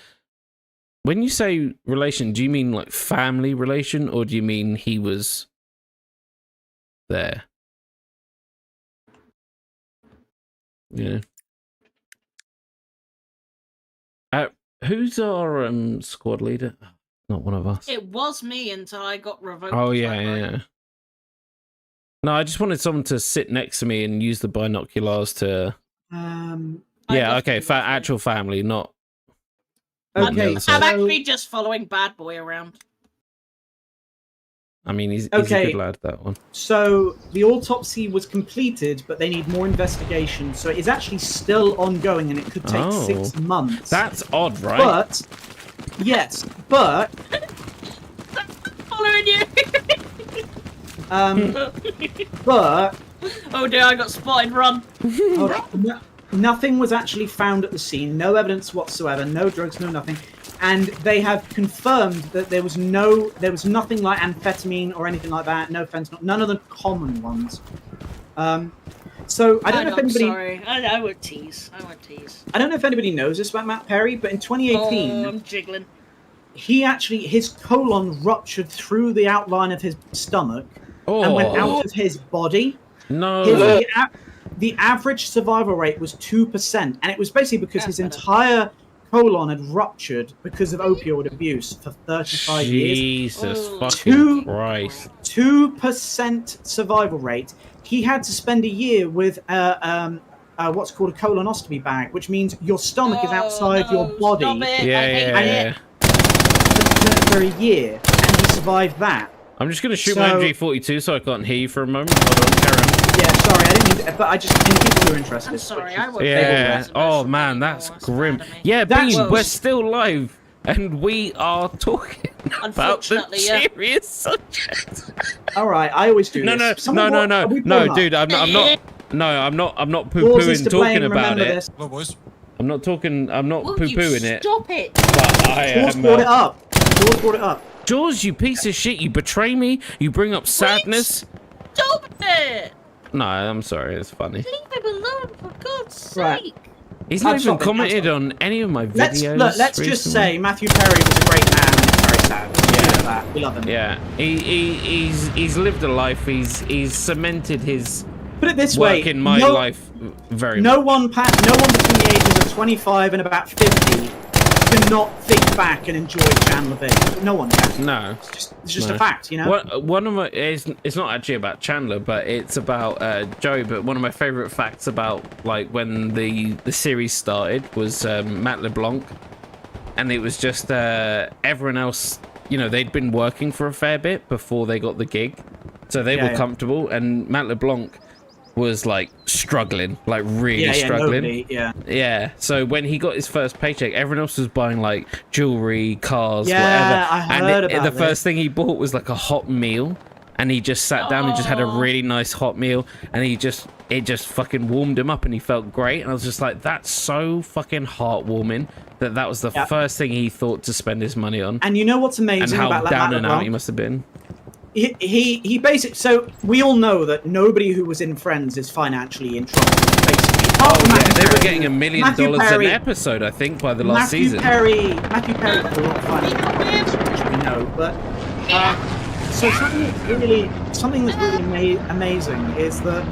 When you say relation, do you mean like family relation, or do you mean he was there. Yeah. Who's our squad leader? Not one of us. It was me until I got revoked. Oh as yeah, that, right? yeah. No, I just wanted someone to sit next to me and use the binoculars to. I Yeah, okay, definitely was actual family, not. Okay, I'm so actually just following Bad Boy around. I mean, he's a Okay. good lad, that one. So the autopsy was completed, but they need more investigation. So it is actually still ongoing, and it could take Oh. 6 months. That's odd, right? But yes, but Following you. but Oh dear, I got spotted. Run. hold on. Nothing was actually found at the scene. No evidence whatsoever. No drugs. No nothing. And they have confirmed that there was nothing like amphetamine or anything like that. No fentanyl. None of the common ones. So I don't know if I'm anybody. sorry. I won't tease. I don't know if anybody knows this about Matt Perry, but in 2018, Oh, I'm jiggling. his colon ruptured through the outline of his stomach and went Oh, out of his body. no. The average survival rate was 2%, and it was basically because his That's entire colon had ruptured because of opioid abuse for 35 years. Jesus Oh. fucking Christ. 2% survival rate. He had to spend a year with what's called a colonoscopy bag, which means your stomach is outside your body Stop it. Yeah, I hate yeah, it. yeah. for a year, and he survived that. I'm just gonna shoot my So- MG42 so I can't hear you for a moment. Hold on, carry on. Yeah, sorry, I didn't mean to, but I just in people who are interested. I'm sorry, which I is- won't Yeah. They will Oh listen man, anymore, that's that's grim. bad of me. Yeah, That's- Bean, we're still live, and we are talking about the Unfortunately, yeah. serious subject. All right, I always do No, this. no, no, We no, pull up. dude. I'm not. No, I'm not Yours is poo-pooing to talking blame, about remember it. this. Hello, boys. I'm not talking. I'm not Will you poo-pooing it. Stop it. But I Jaws am. brought it up. Jaws brought it up. Jaws, you piece of shit! You betray me. You bring up sadness. Stop it. No, I'm sorry. It's funny. Leave him alone, for God's Right. sake. He's I'm not even sorry, I'm commented sorry. on any of my Let's videos. just recently. say Matthew Perry was a great man, and it's very sad. Yeah. That. We love him. Yeah, he's lived a life. He's cemented his Put it this work way: in my life very no much. one between the ages of 25 and about 50 cannot think back and enjoy Chandler Bing. No one can. No. It's just No. a fact, you know. One of my it's not actually about Chandler, but it's about Joey. But one of my favorite facts about like when the series started was Matt LeBlanc, and it was just everyone else. You know, they'd been working for a fair bit before they got the gig, so they were comfortable. And Matt LeBlanc was like struggling, like really struggling. Nobody, yeah. Yeah, so when he got his first paycheck, everyone else was buying like jewelry, cars, Yeah, whatever. I heard about the this. first thing he bought was like a hot meal, and he just sat down and just had a really nice hot meal, and it just fucking warmed him up, and he felt great. And I was just like, that's so fucking heartwarming that was the first thing he thought to spend his money on, And you know what's and amazing how about down Matt and out LeBlanc? he must have been. He basically. So we all know that nobody who was in Friends is financially in trouble. Basically, apart from Oh yeah, Matthew they were Perry. getting $1 million Matthew Perry- an episode, I think, by the last Matthew season. Perry got a lot of financial which we know, but so something that's really amazing is that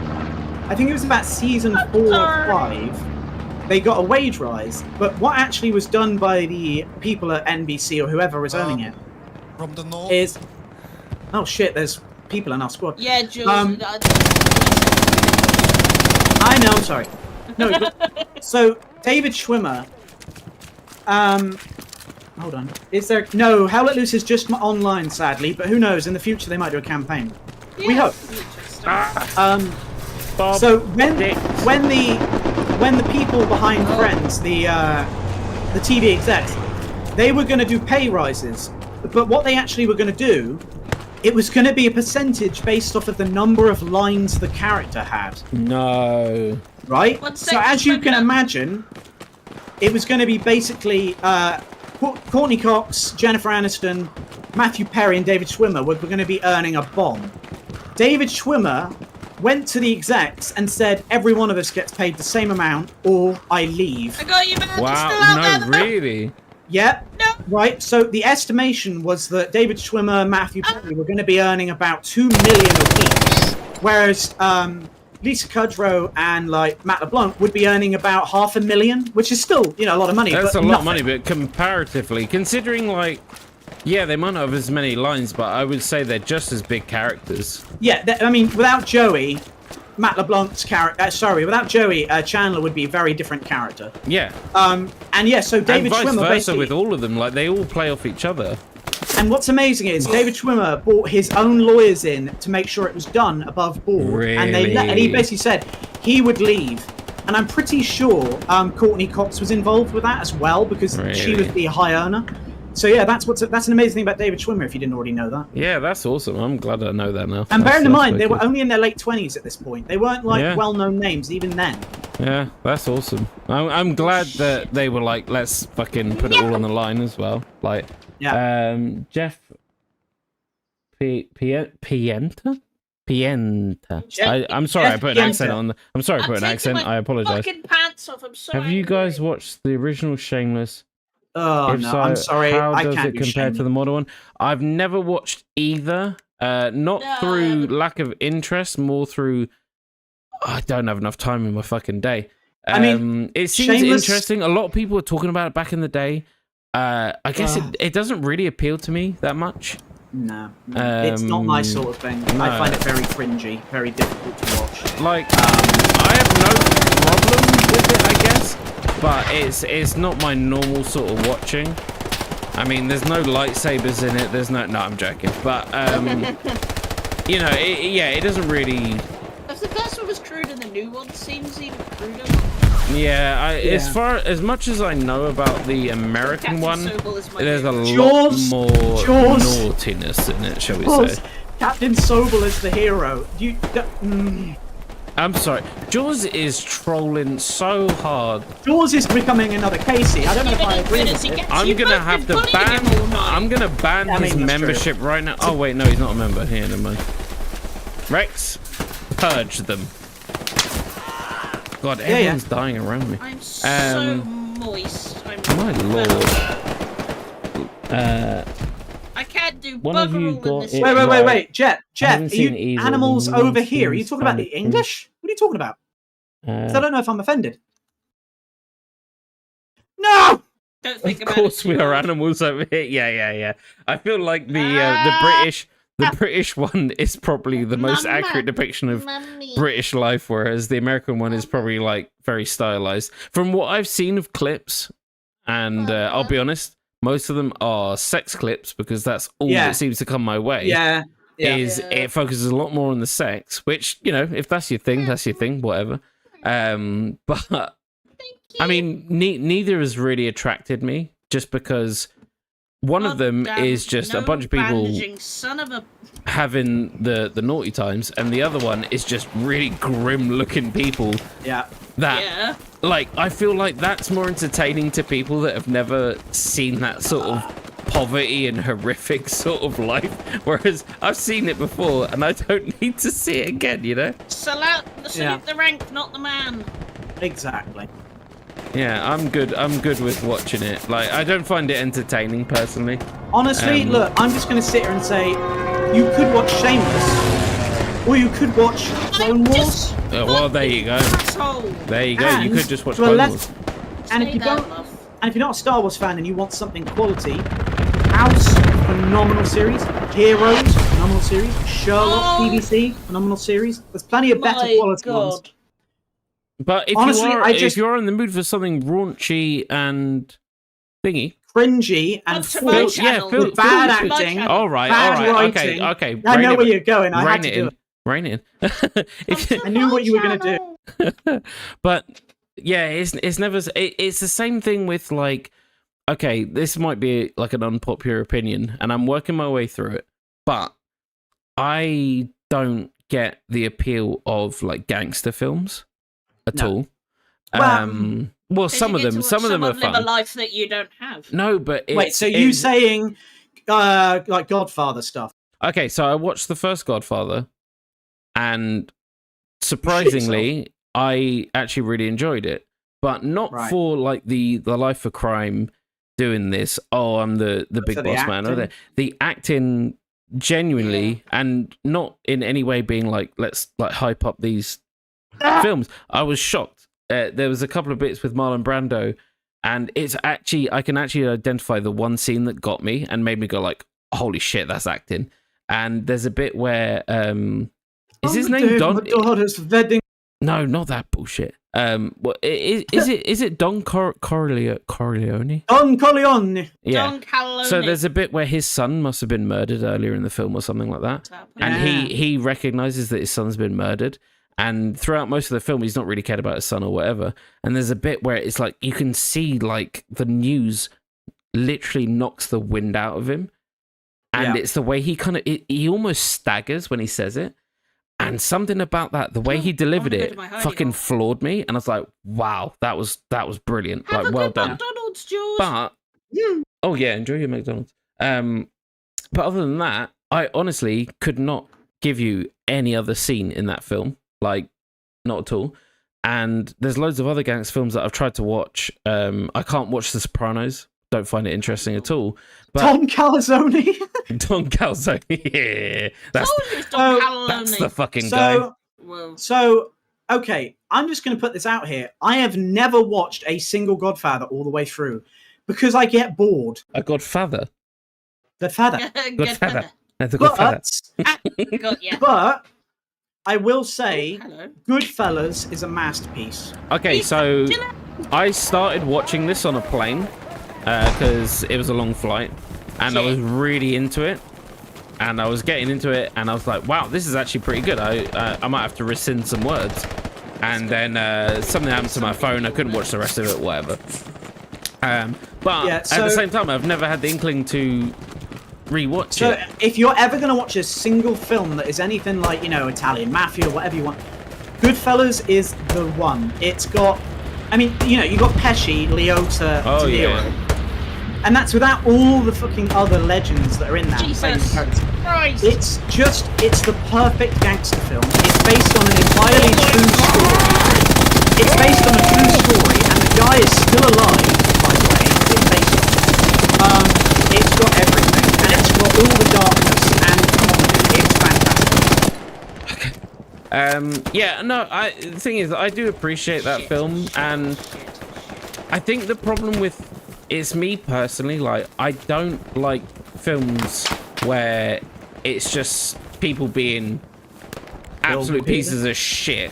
I think it was about season 4 or 5. They got a wage rise, but what actually was done by the people at NBC or whoever was owning it From the north. is, oh shit, there's people in our squad. Yeah, Jules. I know, I'm sorry. No, but, so David Schwimmer. Hold on. Is there no Hell Let Loose is just online, sadly, but who knows? In the future, they might do a campaign. We hope. Bob So Dick. when the people behind Friends, the TV execs, they were going to do pay rises, but what they actually were going to do, it was going to be a percentage based off of the number of lines the character had. No. Right? One So sec, as you just can let me know. imagine, it was going to be basically Courtney Cox, Jennifer Aniston, Matthew Perry, and David Schwimmer were going to be earning a bomb. David Schwimmer went to the execs and said, every one of us gets paid the same amount or I leave. I got you, man. It's still Wow. out No, there, though. really. Yep. No. Right, so the estimation was that David Schwimmer and Matthew Perry were going to be earning about $2 million a week. Whereas Lisa Kudrow and like Matt LeBlanc would be earning about $500,000, which is still, a lot of money. That's a but lot of nothing. money, but comparatively, considering like, yeah, they might not have as many lines, but I would say they're just as big characters. Yeah, I mean, without Joey, Matt LeBlanc's character, without Joey, Chandler would be a very different character. Yeah. And yeah, so David and vice Schwimmer versa basically, with all of them, like they all play off each other. and what's amazing is David Schwimmer brought his own lawyers in to make sure it was done above board, and he basically said he would leave. And I'm pretty sure Courtney Cox was involved with that as well, because she was the high earner. So yeah, that's an amazing thing about David Schwimmer, if you didn't already know that. Yeah, that's awesome. I'm glad I know that now. And bearing in mind, they cool. were only in their late 20s at this point. They weren't like well-known names even then. Yeah, that's awesome. I'm glad that they were like, let's fucking put it all on the line as well. Like, Jeff Pienta? I'm sorry, I put an accent on. I'm sorry, I put an accent. I apologize. Fucking pants off. I'm sorry. Have you guys watched the original Shameless? Oh, If no, so, I'm sorry. How I does can't it do compare to Shameless. the modern one? I've never watched either. Not No, I through haven't. lack of interest, more through I don't have enough time in my fucking day. I mean, it seems Shameless- interesting. A lot of people were talking about it back in the day. I guess it doesn't really appeal to me that much. No, it's not my sort of thing. no. I find it very cringy, very difficult to watch. Like, I have no problem with it, I guess, but it's not my normal sort of watching. I mean, there's no lightsabers in it. There's no I'm joking, but it doesn't really. If the first one was cruder, the new one seems even cruder. Yeah, as much as I know about the American Captain one, Sobel is my there's a favourite. lot Jaws. more Jaws. naughtiness in it, shall we Because say? Captain Sobel is the hero. I'm sorry, Jaws is trolling so hard. Jaws is becoming another Casey. I don't know if I agree with it. I'm gonna have to ban. I'm gonna ban I mean, his that's membership right now. Oh wait, no, he's not a member. Here, never mind. Rex, purge them. God, everyone's dying around me. I'm so moist. My lord. I can't do One of you bugger all in got this. it. Wait, Right. Jet, haven't are seen you either. animals The over here? Are you seems talking about the kind of English? What are you talking about? 'Cause I don't know if I'm offended. No! Don't think Of about course, it we too are hard. animals over here. Yeah. I feel like the British one is probably the most Mama. accurate depiction of Mummy. British life, whereas the American one is probably like very stylized. From what I've seen of clips, and I'll be honest, most of them are sex clips because that's all that seems to come my way. Yeah. It focuses a lot more on the sex, which, if that's your thing, that's your thing, whatever. But I mean, neither has really attracted me, just because one of them Goddamn, is just a no bunch of people bandaging, son of a. having the naughty times, and the other one is just really grim looking people Yeah. that Yeah. like, I feel like that's more entertaining to people that have never seen that sort of poverty and horrific sort of life, whereas I've seen it before and I don't need to see it again. Salute the rank, not the man. Exactly. Yeah, I'm good with watching it. Like, I don't find it entertaining personally. Honestly, look, I'm just going to sit here and say, you could watch Shameless, or you could watch Clone Wars. Well, there you go. Asshole. There you go. You And could just watch to a Clone less- Wars. And if Say you that, don't, love. and if you're not a Star Wars fan and you want something quality, House, phenomenal series. Heroes, phenomenal series. Sherlock, Oh. BBC, phenomenal series. There's plenty of better My quality God. ones. But if Honestly, if you're in the mood for something raunchy and thingy, Cringy and Up to full, my yeah, channel. Phil- with bad Phil- acting. all right, Bad okay. writing. I know where you're going. I had to do it. Rein it in. If I knew what you were going to do. But yeah, it's never. It's the same thing with, like, okay, this might be like an unpopular opinion, and I'm working my way through it, but I don't get the appeal of like gangster films at No. all. Well, Well, Did some you of get to them, watch some of them are someone live fun. a life that you don't have. No, but Wait, so you saying like Godfather stuff? okay? So I watched the first Godfather, and surprisingly, I actually really enjoyed it. But not Right. for like the life of crime doing this. Oh, I'm the big For the boss man. Or acting? the acting genuinely, and not in any way being like, let's like hype up these films. I was shocked. There was a couple of bits with Marlon Brando, and it's actually, I can actually identify the one scene that got me and made me go like, holy shit, that's acting. And there's a bit where is his name Don? My daughter's wedding. No, not that bullshit. What is it Don Corleone? Don Corleone. Yeah. Don Corleone. So there's a bit where his son must have been murdered earlier in the film or something like that. And he recognizes that his son's been murdered. And throughout most of the film, he's not really cared about his son or whatever. And there's a bit where it's like, you can see like the news literally knocks the wind out of him. And it's the way he kind of, he almost staggers when he says it. And something about that, the way he delivered it, fucking floored me. And I was like, wow, that was brilliant. Have Like, a well good done. McDonald's, George. But, oh yeah, enjoy your McDonald's. But other than that, I honestly could not give you any other scene in that film. Like, not at all. And there's loads of other gangster films that I've tried to watch. I can't watch The Sopranos. Don't find it interesting at all. But Don Calzone. Don Calzone, yeah, that's Don Corleone. the fucking guy. So, okay, I'm just going to put this out here. I have never watched a single Godfather all the way through because I get bored. A Godfather. Godfather. Godfather. The Godfather. But I will say, Hello. Goodfellas is a masterpiece. Okay, so I started watching this on a plane because it was a long flight, and I was really into it, and I was getting into it, and I was like, wow, this is actually pretty good. I might have to rescind some words. And then something happened to my phone. I couldn't watch the rest of it, whatever. But at the same time, I've never had the inkling to rewatch it. So if you're ever going to watch a single film that is anything like, you know, Italian Mafia or whatever you want, Goodfellas is the one. It's got, I mean, you know, you got Pesci, Liotta, De Niro. And that's without all the fucking other legends that are in that. Jesus Christ. It's the perfect gangster film. It's based on an entirely true story. It's based on a true story, and the guy is still alive, by the way. It's based on. It's got everything, and it's got all the darkness and comedy. It's fantastic. Yeah, no, the thing is, I do appreciate that film, and I think the problem with it's me personally, like, I don't like films where it's just people being absolute pieces of shit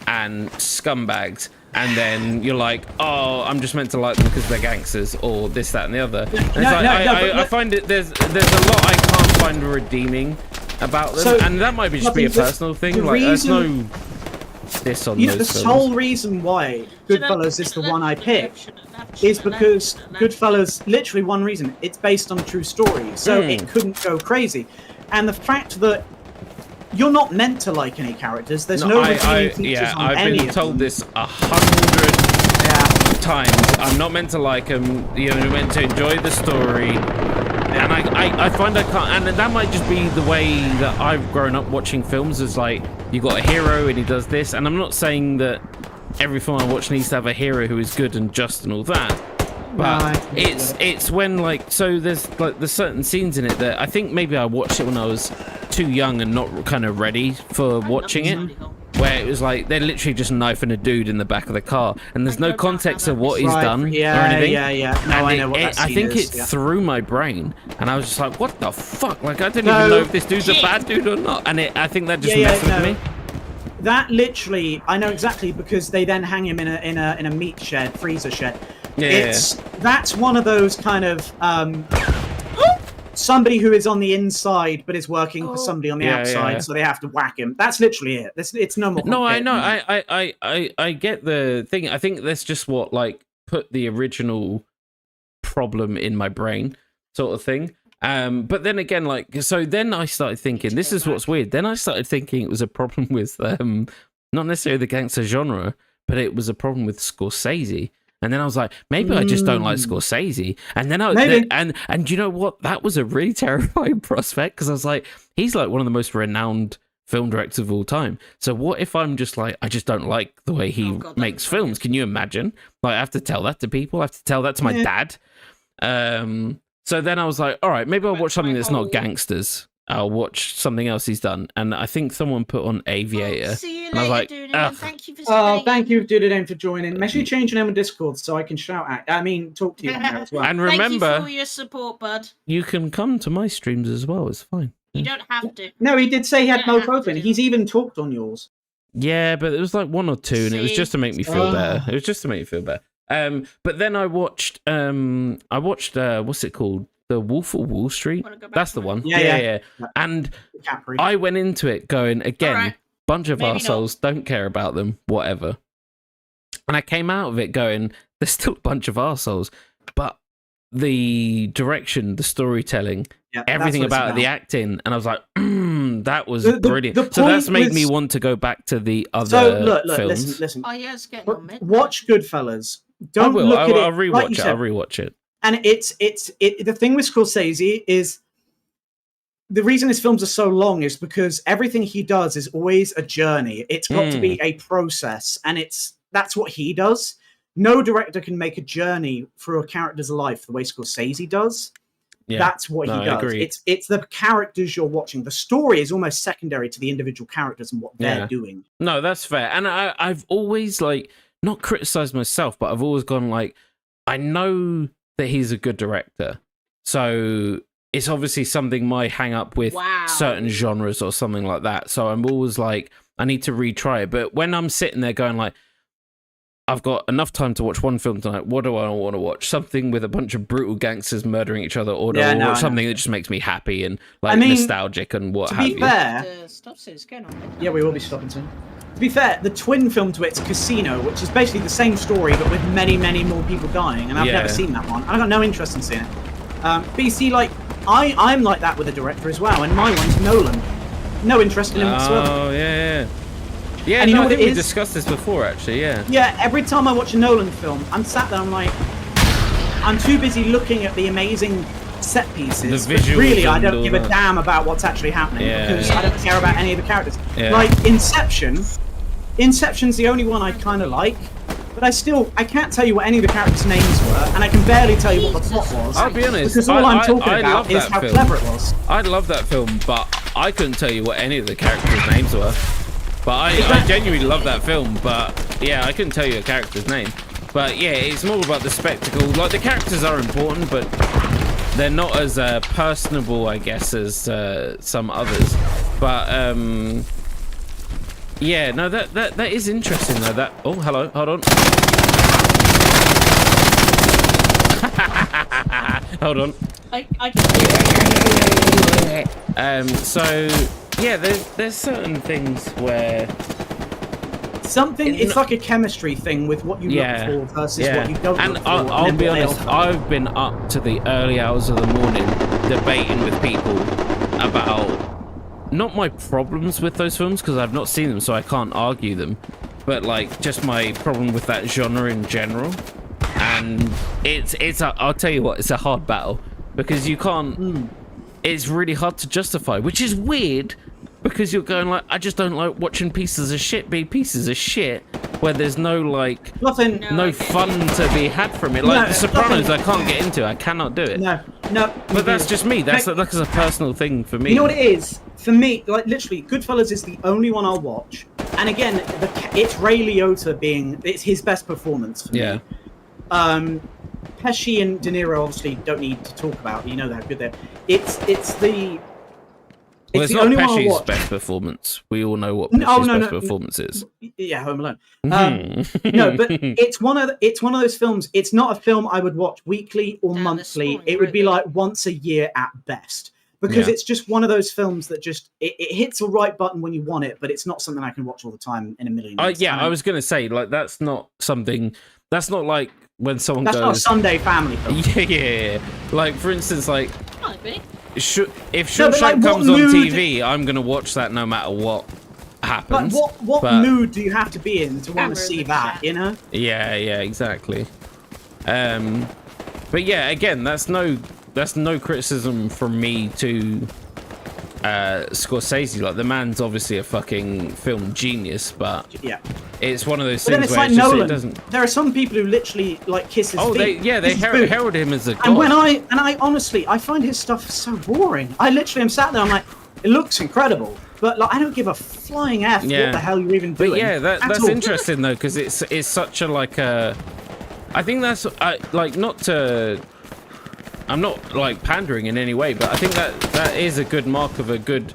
and scumbags, and then you're like, oh, I'm just meant to like them because they're gangsters, or this, that, and the other. And I find it there's a lot I can't find redeeming about them, So, and that might be just be a personal thing. Like, there's no this on those the films. sole reason why Goodfellas is the one I picked is because Goodfellas, literally one reason, it's based on a true story, so it couldn't go crazy. And the fact that you're not meant to like any characters, there's no redeeming features on I've any been of told them. this 100 times. I'm not meant to like them. You're meant to enjoy the story. And I find I can't, and that might just be the way that I've grown up watching films, is like, you got a hero and he does this, and I'm not saying that every film I watch needs to have a hero who is good and just and all that, but it's when, like, so there's certain scenes in it that I think maybe I watched it when I was too young and not kind of ready for watching it, where it was like they're literally just knifing a dude in the back of the car, and there's no context of what he's done or anything. No, I know what that I scene think is. it threw my brain, and I was just like, "What the fuck?" Like, I didn't even know if this dude's a bad dude or not, and I think that just messed with me. That literally, I know exactly, because they then hang him in a meat shed, freezer shed. That's one of those kind of somebody who is on the inside but is working for somebody on the outside, so they have to whack him. That's literally it. It's no more. No, I know. I get the thing. I think that's just what, like, put the original problem in my brain, sort of thing. But then again, like, so then I started thinking, this is what's weird. Then I started thinking it was a problem with not necessarily the gangster genre, but it was a problem with Scorsese. And then I was like, maybe I just don't like Scorsese. And then and you know what? That was a really terrifying prospect, because I was like, he's like one of the most renowned film directors of all time. So what if I'm just like, I just don't like the way he makes films? Can you imagine? Like, I have to tell that to people. I have to tell that to my dad. So then I was like, all right, maybe I'll watch That's something my that's whole- not gangsters. I'll watch something else he's done. And I think someone put on Aviator. See you And I was later, like, dude. "Ugh." Thank you for Oh, spending thank you, Dude, for joining. Make sure you change your name on Discord so I can shout at. Talk to you on there as well. And Thank you remember, for your support, bud. you can come to my streams as well. It's fine. You don't have to. No, he did say he had Yeah, both I have open. to. He's even talked on yours. Yeah, but it was like 1 or 2, and it was See? just to make me feel Oh. better. It was just to make me feel better. But then I watched what's it called? The Wolf of Wall Street. Wanna go back That's to the it? one. Yeah, Yeah. yeah. And Capri. I went into it going again, Alright. bunch of Maybe not. arseholes, don't care about them, whatever. And I came out of it going, there's still a bunch of arseholes, but the direction, the storytelling, Yeah, that's everything what it's about the acting, and I was like, that was The brilliant. point So that's made was- me want to go back to the other So look, films. listen. Oh yeah, it's getting But on mid. watch Goodfellas. I Don't will. look I'll at it. rewatch like you it. said. I'll rewatch it. And the thing with Scorsese is the reason his films are so long is because everything he does is always a journey. It's got to be a process, and that's what he does. No director can make a journey through a character's life the way Scorsese does. Yeah. That's what No, he I does. agree. It's the characters you're watching. The story is almost secondary to the individual characters and what they're Yeah. doing. No, that's fair. And I've always not criticized myself, but I've always gone I know that he's a good director. So it's obviously something might hang up with Wow. certain genres or something like that. So I'm always I need to retry it. But when I'm sitting there going I've got enough time to watch one film tonight. What do I want to watch? Something with a bunch of brutal gangsters murdering each other, or do Yeah, I no, watch I something that just makes me happy and I mean, nostalgic and what To have be you? fair, Stop saying it's getting on mid. yeah, we will be stopping soon. To be fair, the twin film to it's Casino, which is basically the same story but with many, many more people dying, and I've Yeah. never seen that one. I've got no interest in seeing it. But you see, I'm like that with a director as well, and my one's Nolan. No interest in him whatsoever. Oh yeah. Yeah, And you no, know I what think it we is? discussed this before, actually. Yeah. Yeah, every time I watch a Nolan film, I'm sat there, I'm too busy looking at the amazing set pieces. The but visuals really, I and don't all give a that. damn about what's actually happening Yeah. because I don't care about any of the characters. Yeah. Like Inception. Inception's the only one I kind of like, but I can't tell you what any of the characters' names were, and I can barely tell you what the plot was. I'll be honest. Because all I'm talking I about love is that how film. clever it was. I love that film, but I couldn't tell you what any of the characters' names were. But I genuinely love that film, but yeah, I couldn't tell you a character's name. But yeah, it's more about the spectacle. Like, the characters are important, but they're not as personable, I guess, as some others. But yeah, no, that is interesting though. Oh, hello, hold on. Hold on. I can So yeah, there's certain things where It's like a chemistry thing with what you Yeah, look for versus yeah. what you don't And look for. I'll then be what they honest, offer. I've been up to the early hours of the morning debating with people about not my problems with those films, because I've not seen them, so I can't argue them, but like just my problem with that genre in general. And I'll tell you what, it's a hard battle, because you can't. It's really hard to justify, which is weird, because you're going I just don't like watching pieces of shit be pieces of shit where there's no Nothing. no fun to be had from it. No, Like The Sopranos, nothing. I can't get into. I cannot do it. No. But that's just me. That's Like- a personal thing for me. You know what it is? For me, literally, Goodfellas is the only one I'll watch. And again, it's Ray Liotta it's his best performance for Yeah. me. Pesci and De Niro obviously don't need to talk about. You know how good they're. It's the. Well, it's the not only one I'll Pesci's watch. best performance. We all know what No, Pesci's no, best no. performance is. Yeah, Home Alone. Mhm. No, but it's one of those films. It's not a film I would watch weekly or Damn, they're monthly. scoring It would be right like once a year at best, because Yeah. it's just one of those films that just it hits the right button when you want it, but it's not something I can watch all the time in a million years. Yeah, I was gonna say that's not something. That's not like when someone That's not a goes. Sunday family film. Yeah. Like, for instance, like might be. if No, Shawshank but, like, what comes on mood- TV, I'm gonna watch that no matter what But happens. what but- mood do you have to be in to want Camera to in see the that? chat. You know. Yeah, exactly. But yeah, again, that's no criticism from me to Scorsese. Like, the man's obviously a fucking film genius, but Yeah. it's one of those But then things it's where like it's just, it Nolan. doesn't. There are some people who literally like kiss his feet. They kiss his boot. herald him as a god. And when I honestly, I find his stuff so boring. I literally am sat there. I'm like, it looks incredible, but like I don't give a flying f what the hell you're even doing. But yeah, that's all. interesting though, because it's such a like a. I think that's like not to. I'm not like pandering in any way, but I think that is a good mark of a good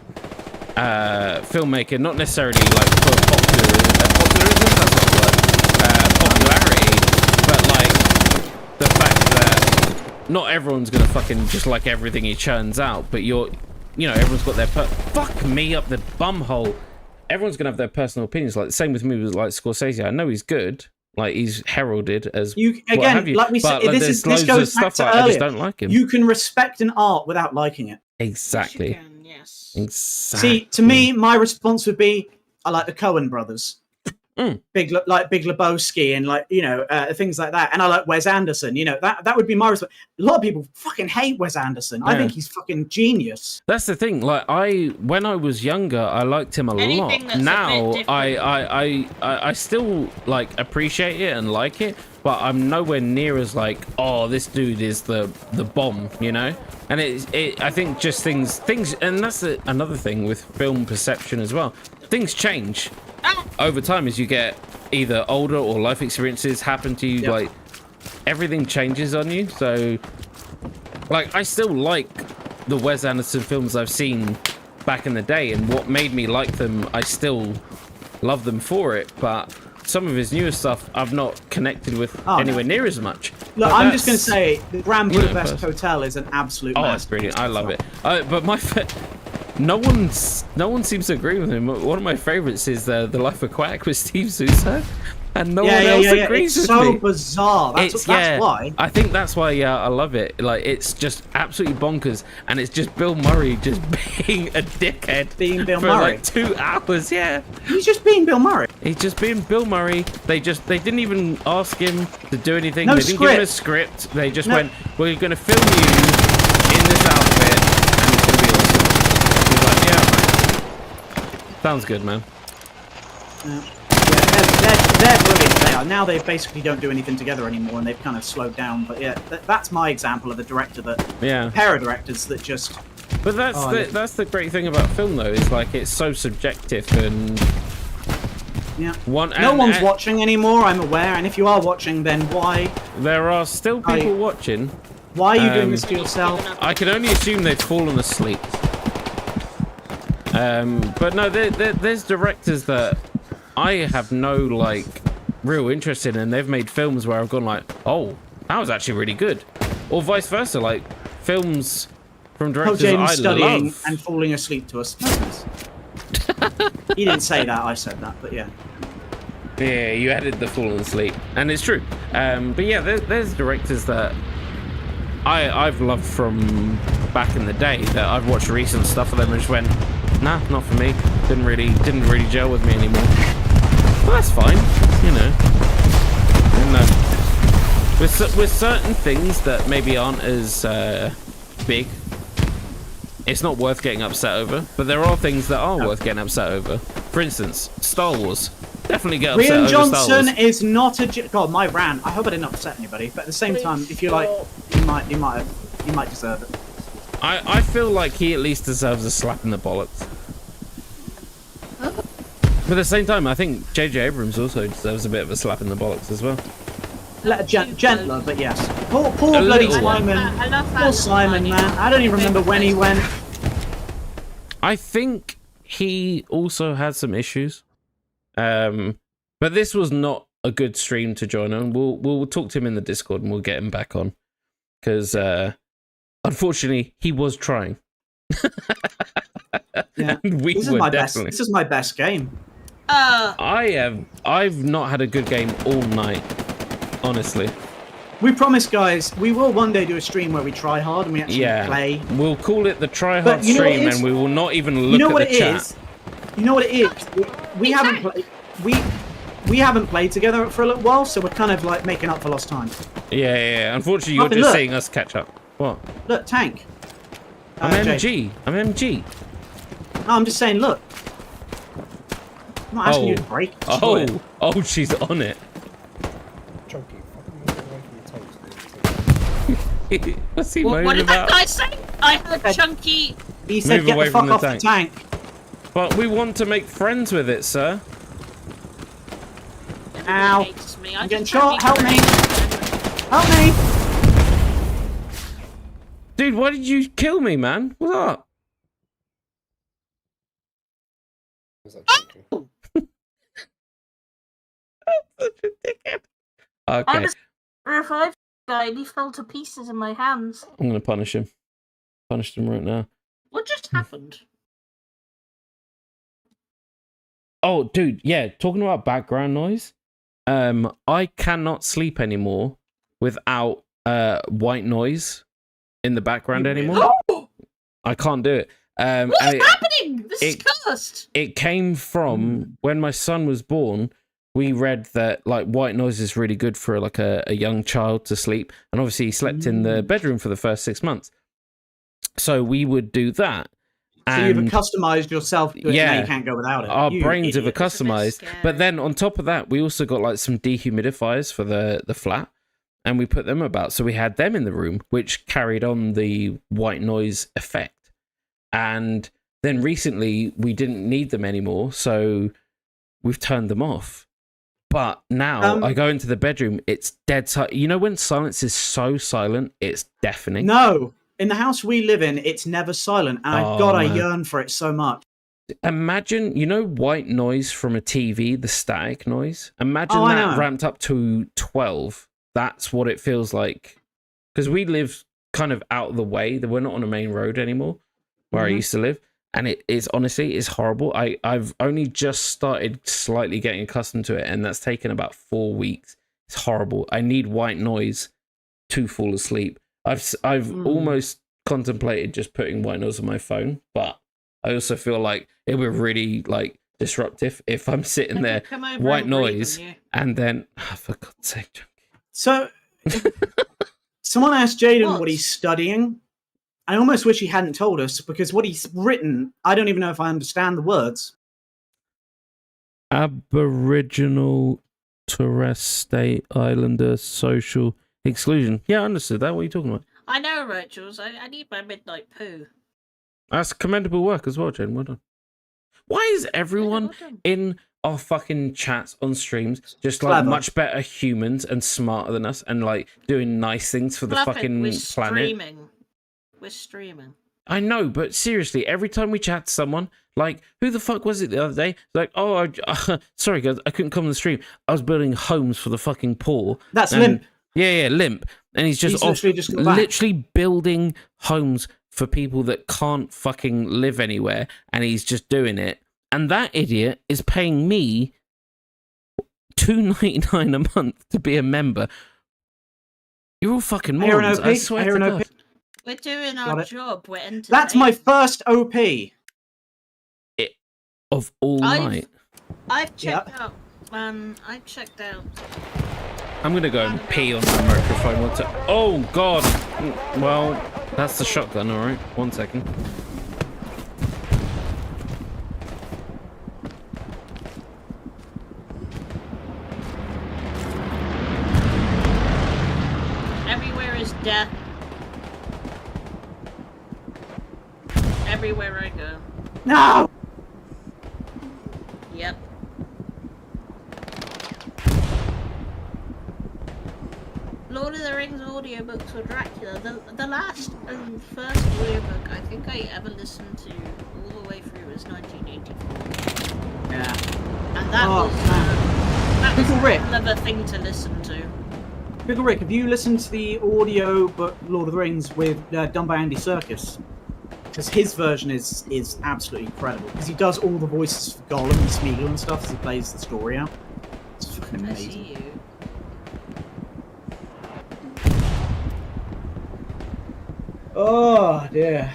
filmmaker, not necessarily like for popularism, that's not the word, popularity, but like the fact that not everyone's gonna fucking just like everything he churns out, but everyone's got their fuck me up the bum hole. Everyone's gonna have their personal opinions. Like the same with me with like Scorsese. I know he's good. Like he's heralded as like we said, but this loads goes of back stuff to like, earlier. I just don't like him. You can respect an art without liking it. Exactly. Yes. Exactly. See, to me, my response would be, I like the Coen brothers. Big Lebowski and things like that, and I like Wes Anderson. That would be my response. A lot of people fucking hate Wes Anderson. I think he's fucking genius. That's the thing. Like when I was younger, I liked him a Anything lot. that's a Now bit I still like appreciate it and like it, but I'm nowhere near as like, oh, this dude is the bomb, And I think just things, and that's another thing with film perception as well. Things change over time as you get either older or life experiences happen to you. Yep. Like everything changes on you. So like I still like the Wes Anderson films I've seen back in the day, and what made me like them, I still love them for it. But some of his newer stuff I've not connected with anywhere near as much. Look, But I'm just going to say the Grand Budapest first. Hotel is an absolute Oh, it's masterpiece. brilliant. I love it. But no one seems to agree with him. One of my favorites is The Life of Quack with Steve Zissou, and no one else agrees It's with so me. bizarre. That's why. I think that's why. Yeah, I love it. Like it's just absolutely bonkers, and it's just Bill Murray just being a dickhead Being Bill for Murray. like 2 hours. Yeah, He's just being Bill Murray. he's just being Bill Murray. They didn't even ask him to do anything. No They didn't give him a script. They just No. went, "We're going to film you in this outfit, and it's going to be awesome." He's like, "Yeah, sounds good, man." They're brilliant. They are. Now they basically don't do anything together anymore, and they've kind of slowed down. But yeah, that's my example of a director a pair of directors that just. But that's the great thing about film, though, is like it's so subjective and. Yeah. No one's watching anymore, I'm aware, and if you are watching, then why? There are still people watching. Why are you doing this to yourself? I can only assume they've fallen asleep. But no, there's directors that I have no like real interest in, and they've made films where I've gone like, oh, that was actually really good, or vice versa, like films from directors that I studying love. and falling asleep to us. He didn't say that, I said that, but yeah. Yeah, you added the fallen asleep, and it's true. But yeah, there's directors that I've loved from back in the day that I've watched recent stuff of them and just went, nah, not for me. Didn't really gel with me anymore. But that's fine, And with certain things that maybe aren't as big, it's not worth getting upset over. But there are things that are worth getting upset over. For instance, Star Wars. Definitely get upset Rian over Star Johnson Wars. is not a God. My rant. I hope I didn't upset anybody, but at the same time, if you like, you might deserve it. I feel like he at least deserves a slap in the bollocks. But at the same time, I think J.J. Abrams also deserves a bit of a slap in the bollocks as well. Gentler, but yes. Poor bloody little one. Simon. Poor Simon, man. I don't even remember when he went. I think he also had some issues. But this was not a good stream to join on. We'll talk to him in the Discord and we'll get him back on. Because unfortunately, he was trying. Yeah. This is my best game. I've not had a good game all night, honestly. We promise, guys, we will one day do a stream where we try hard and we actually play. We'll call it the try But hard you know what stream, it is? and we will not even look at the chat. You know what it is? We haven't played. We haven't played together for a little while, so we're kind of like making up for lost time. Yeah. Unfortunately, you're Nothing, just look. seeing us catch up. What? Look, tank. I'm Jay. MG. I'm MG. No, I'm just saying. Look. I'm not asking you to break it. Destroy it. Oh, she's on it. Chunky, fucking move away from your toast, dude. What's he What moaning did that about? guy say? I heard Chunky. He said, Move get away the fuck from the off the tank. But we want to make friends with it, sir. Ow. Hates me. I'm I getting just shot. can't Help be me. Help me. Dude, why did you kill me, man? What's up? Was that Chunky? Such a dickhead. I Okay, was a revive guy and he fell to pieces in my hands. I'm gonna punish him. Punish him right now. What just happened? Oh, dude, yeah. Talking about background noise, I cannot sleep anymore without white noise in the background anymore. I can't do it. What and is happening? This is cursed. it came from when my son was born. We read that like white noise is really good for like a young child to sleep, and obviously he slept in the bedroom for the first 6 months. So we would do that. So you've customized yourself, but now you can't go without it. Our You brains have idiot. customized. scary. But then on top of that, we also got like some dehumidifiers for the flat, and we put them about. So we had them in the room, which carried on the white noise effect. And then recently we didn't need them anymore, so we've turned them off. But now I go into the bedroom, it's dead silent. You know when silence is so silent, it's deafening? No. In the house we live in, it's never silent, and I yearn for it so much. Imagine, you know, white noise from a TV, the static noise. Imagine I that know. ramped up to 12. That's what it feels like. Because we live kind of out of the way. That we're not on a main road anymore, where I used to live, and it is honestly it's horrible. I've only just started slightly getting accustomed to it, and that's taken about 4 weeks. It's horrible. I need white noise to fall asleep. I've almost contemplated just putting white noise on my phone, but I also feel like it would really like disruptive if I'm sitting there, white noise, and then for God's sake, Chunky. So, someone asked Jaden what he's studying. I almost wish he hadn't told us, because what he's written, I don't even know if I understand the words. Aboriginal Torres Strait Islander social exclusion. Yeah, I understood that. What are you talking about? I know, right, Jules. I need my midnight poo. That's commendable work as well, Jen. Well done. Why is everyone well done. in our fucking chats on streams just like Clever. much better humans and smarter than us and like doing nice things for the Fluffing, fucking we're planet? Streaming. We're streaming. I know, but seriously, every time we chat to someone, like, who the fuck was it the other day? Like, oh, sorry guys, I couldn't come on the stream. I was building homes for the fucking poor. That's And- Limp. Yeah, Limp. And he's just off, literally just got back. literally building homes for people that can't fucking live anywhere, and he's just doing it. And that idiot is paying me $2.99 a month to be a member. You're all fucking I hear an morons. OP. I swear I hear to an God. OP. We're doing Got our it. job. We're entertaining. That's my first OP. Of all night. I've checked out. I've checked out. I'm gonna go and pee on my microphone. Oh God! Well, that's the shotgun. All right. 1 second. Everywhere is death. Everywhere I go. No! Yep. Lord of the Rings audiobooks for Dracula. The last and first audiobook I think I ever listened to all the way through was 1984. Yeah. And that Oh, was man. that was Pickle Rick. another thing to listen to. Pickle Rick, have you listened to the audio book Lord of the Rings with done by Andy Serkis? Because his version is absolutely incredible. Because he does all the voices for Gollum and Smeagol and stuff as he plays the story out. It's fucking I see amazing. you. Oh dear.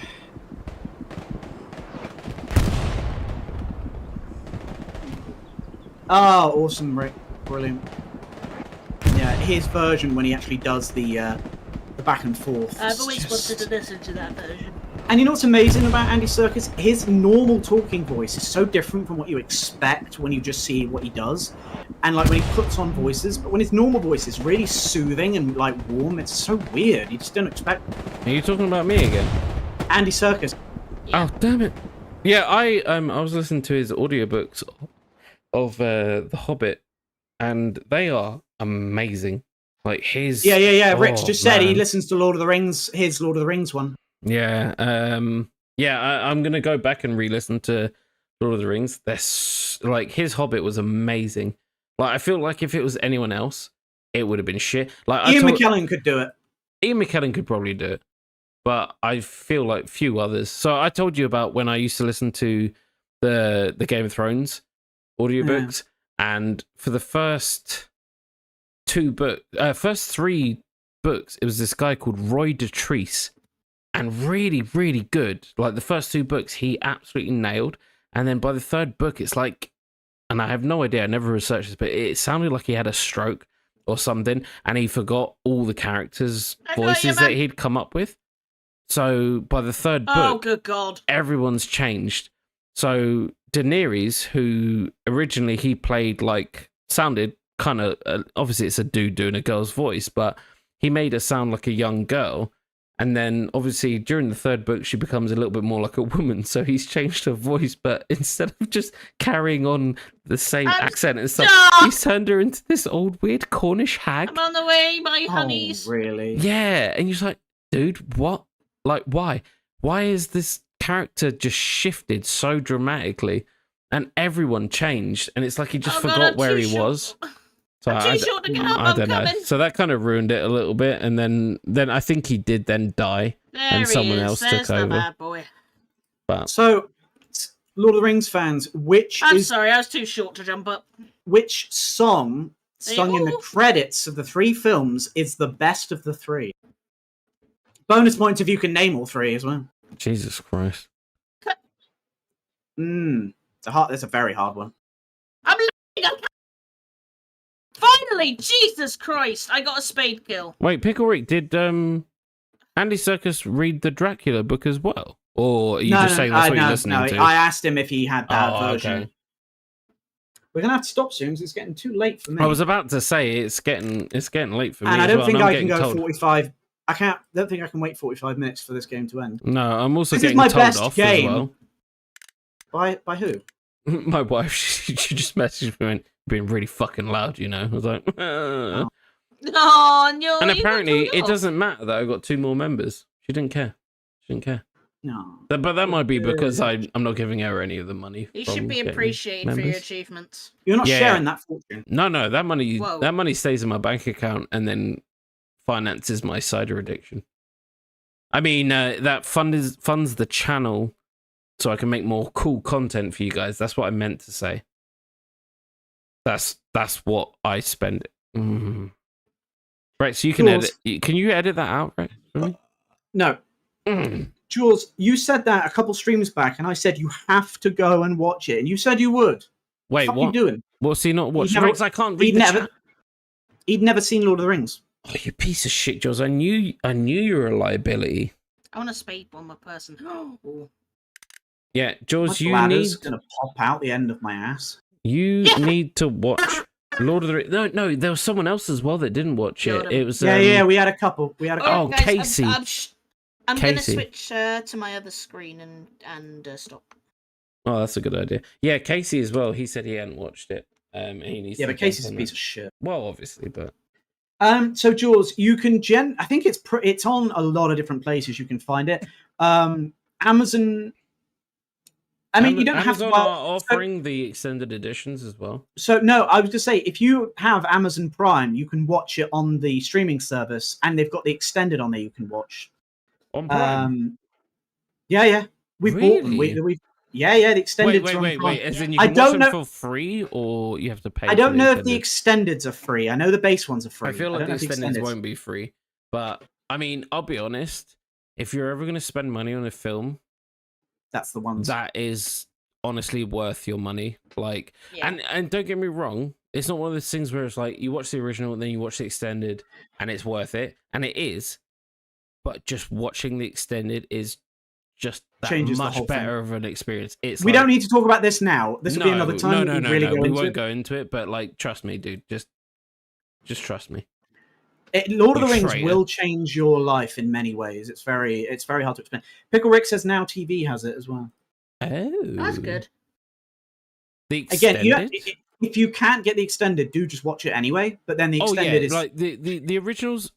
Oh, awesome, Rick. Brilliant. Yeah, his version when he actually does the back and forth. I've is always just- wanted to listen to that version. And you know what's amazing about Andy Serkis? His normal talking voice is so different from what you expect when you just see what he does. And like when he puts on voices, but when his normal voice is really soothing and like warm, it's so weird. You just don't expect. Are you talking about me again? Andy Serkis. Oh, damn it. Yeah, I was listening to his audiobooks of The Hobbit, and they are amazing. Like his... Yeah. Rich oh, just said he man. listens to Lord of the Rings, his Lord of the Rings one. Yeah, I'm gonna go back and re-listen to Lord of the Rings. Like his Hobbit was amazing. Like I feel like if it was anyone else, it would have been shit. Like Ian McKellen could do it. Ian McKellen could probably do it, but I feel like few others. So I told you about when I used to listen to the Game of Thrones audiobooks, and for the first three books, it was this guy called Roy Dotrice, and really, really good. Like the first two books, he absolutely nailed, and then by the third book, it's like, and I have no idea, I never researched this, but it sounded like he had a stroke or something, and he forgot all the characters' voices that he'd come up with. So by the third book, oh good god, everyone's changed. So Daenerys, who originally he played like, sounded kind of, obviously it's a dude doing a girl's voice, but he made her sound like a young girl. And then obviously during the third book, she becomes a little bit more like a woman. So he's changed her voice, but instead of just carrying on the same accent and stuff, he's turned her into this old weird Cornish hag. I'm on the way, my honeys. Oh, really? Yeah. And you're just like, dude, what? Like, why? Why is this character just shifted so dramatically? And everyone changed. And it's like he just forgot where he was. So I'm too short to get up. I don't know. So that kind of ruined it a little bit, and then I think he did then die, and someone else took over. Bad boy. But So, Lord of the Rings fans, I'm sorry, I was too short to jump up. which song sung in the credits of the three films is the best of the three? Bonus points if you can name all three as well. Jesus Christ. That's a very hard one. I'm finally, Jesus Christ! I got a spade kill. Wait, Pickle Rick, did Andy Serkis read the Dracula book as well, or are you just saying that's what you're listening to? I asked him if he had that version. Okay. We're gonna have to stop soon because it's getting too late for me. I was about to say it's getting late for me. And I as don't well, think and I'm I can getting go told. 45. Don't think I can wait 45 minutes for this game to end. No, I'm also This is getting my told best off game. as well. By who? My wife, she just messaged me and went, being really fucking loud, you know. I was like, Oh, no. and apparently it doesn't matter that I got 2 more members. She didn't care. No. But that might be because I'm not giving her any of the money. You from should be getting appreciated for your members. achievements. You're not Yeah. sharing that fortune. No, that money Whoa. stays in my bank account and then finances my cider addiction. I mean, that funds the channel so I can make more cool content for you guys. That's what I meant to say. That's what I spend it. Right, so you can Jules. edit. Can you edit that out, right? For me? No. Mm. Jules, you said that a couple streams back, and I said you have to go and watch it, and you said you would. Wait, what what? are you doing? What's he not watching? never- Because I can't read the chat. He'd never seen Lord of the Rings. Oh, you piece of shit, Jules. I knew you were a liability. I want a spade one more person. Oh. Yeah, My Jules, you bladder's need gonna pop out the end of my ass. need to watch Lord of the Rings. No, there was someone else as well that didn't watch it. Jordan. It was Yeah, we had a couple. Alright, Oh, guys, Casey. I'm gonna Casey. switch to my other screen and stop. Oh, that's a good idea. Yeah, Casey as well. He said he hadn't watched it. He needs. Yeah, to but Casey's a jump on piece that. of shit. Well, obviously, but So Jules, you can I think it's on a lot of different places. You can find it. Amazon. I mean, you don't have to Amazon buy. are offering the extended editions as well. So no, I was just say if you have Amazon Prime, you can watch it on the streaming service, and they've got the extended on there. You can watch. On Prime. Yeah, we bought them. Really? We the extended. Wait. As in, you I can don't watch them know- for free, or you have to pay. I don't for know if the extended? extendeds are free. I know the base ones are free. I feel like don't the know if extendeds won't be free. But I mean, I'll be honest. If you're ever going to spend money on a film, That's the ones. that is honestly worth your money. Like, Yeah. and don't get me wrong, it's not one of those things where it's like you watch the original and then you watch the extended and it's worth it, and it is. But just watching the extended is just that Changes the much whole better of an experience. It's We like, don't need to talk about this now. This will be another time. No, really we into won't it. go into it. But like, trust me, dude. Just trust me. Lord of the You Rings traitor. will change your life in many ways. It's very hard to explain. Pickle Rick says now TV has it as well. Oh, That's good. The Again, extended. if you can't get the extended, do just watch it anyway. But then the extended is, like the originals,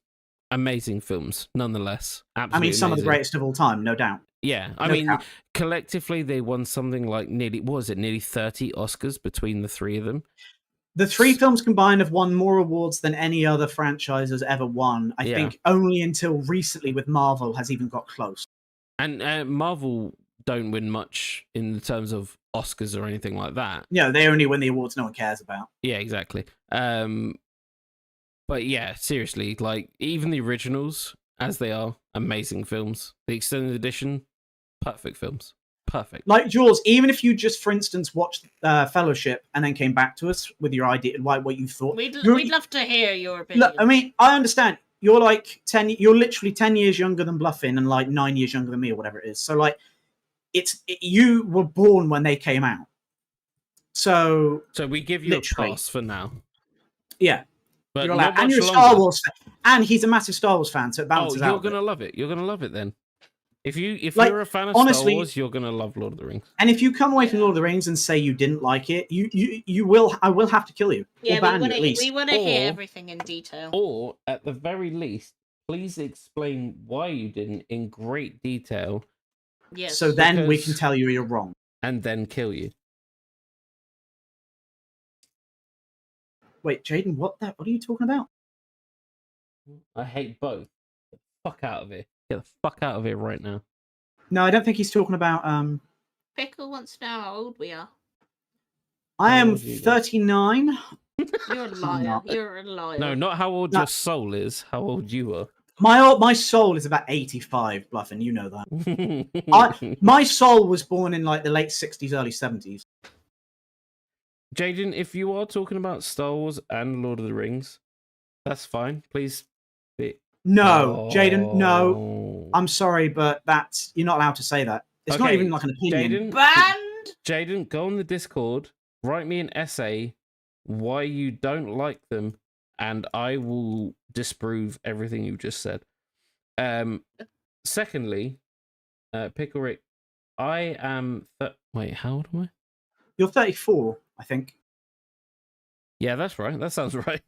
amazing films nonetheless. Absolutely, I mean, some of the amazing. greatest of all time, no doubt. Yeah, I No mean, doubt. collectively they won something like nearly 30 Oscars between the three of them. The three films combined have won more awards than any other franchise has ever won. I Yeah. think only until recently with Marvel has even got close. And Marvel don't win much in terms of Oscars or anything like that. No, they only win the awards no one cares about. Yeah, exactly. But yeah, seriously, like even the originals, as they are, amazing films. The extended edition, perfect films. Perfect. Like Jules, even if you just, for instance, watched Fellowship and then came back to us with your idea, like what you thought. We'd You're- love to hear your opinion. Look, I mean, I understand. You're like 10. You're literally 10 years younger than Bluffin and like 9 years younger than me or whatever it is. So like, you were born when they came out. So So we give you literally. a pass for now. yeah, But you're not allowed. And much you're a longer. Star Wars fan, and he's a massive Star Wars fan, so it Oh, balances you're out. gonna love it. You're gonna love it then. If Like, you're a fan of honestly- Star Wars, you're gonna love Lord of the Rings. And if you come away from Lord of the Rings and say you didn't like it, you will. I will have to kill you. yeah, or ban you at least. we want to hear Or- everything in detail. Or at the very least, please explain why you didn't in great detail, Yes. So then we because- can tell you you're wrong. and then kill you. Wait, Jaden, what are you talking about? I hate both. Get the fuck out of here. Get the fuck out of here right now. No, I don't think he's talking about. Pickle wants to know how old we are. I How am old are you, guys? 39. You're a liar. No. You're a liar. No, not how old No. your soul is. How old you are. My soul is about 85, Bluffin. You know that. My soul was born in like the late 60s, early 70s. Jaden, if you are talking about Star Wars and Lord of the Rings, that's fine. Please be. No, Jaden, no. Oh. I'm sorry, but you're not allowed to say that. It's not Okay, even like an opinion. Jaden, Banned. Jaden, go on the Discord, write me an essay why you don't like them, and I will disprove everything you just said. Secondly, Pickle Rick, I am. Wait, how old am I? You're 34, I think. Yeah, that's right. That sounds right.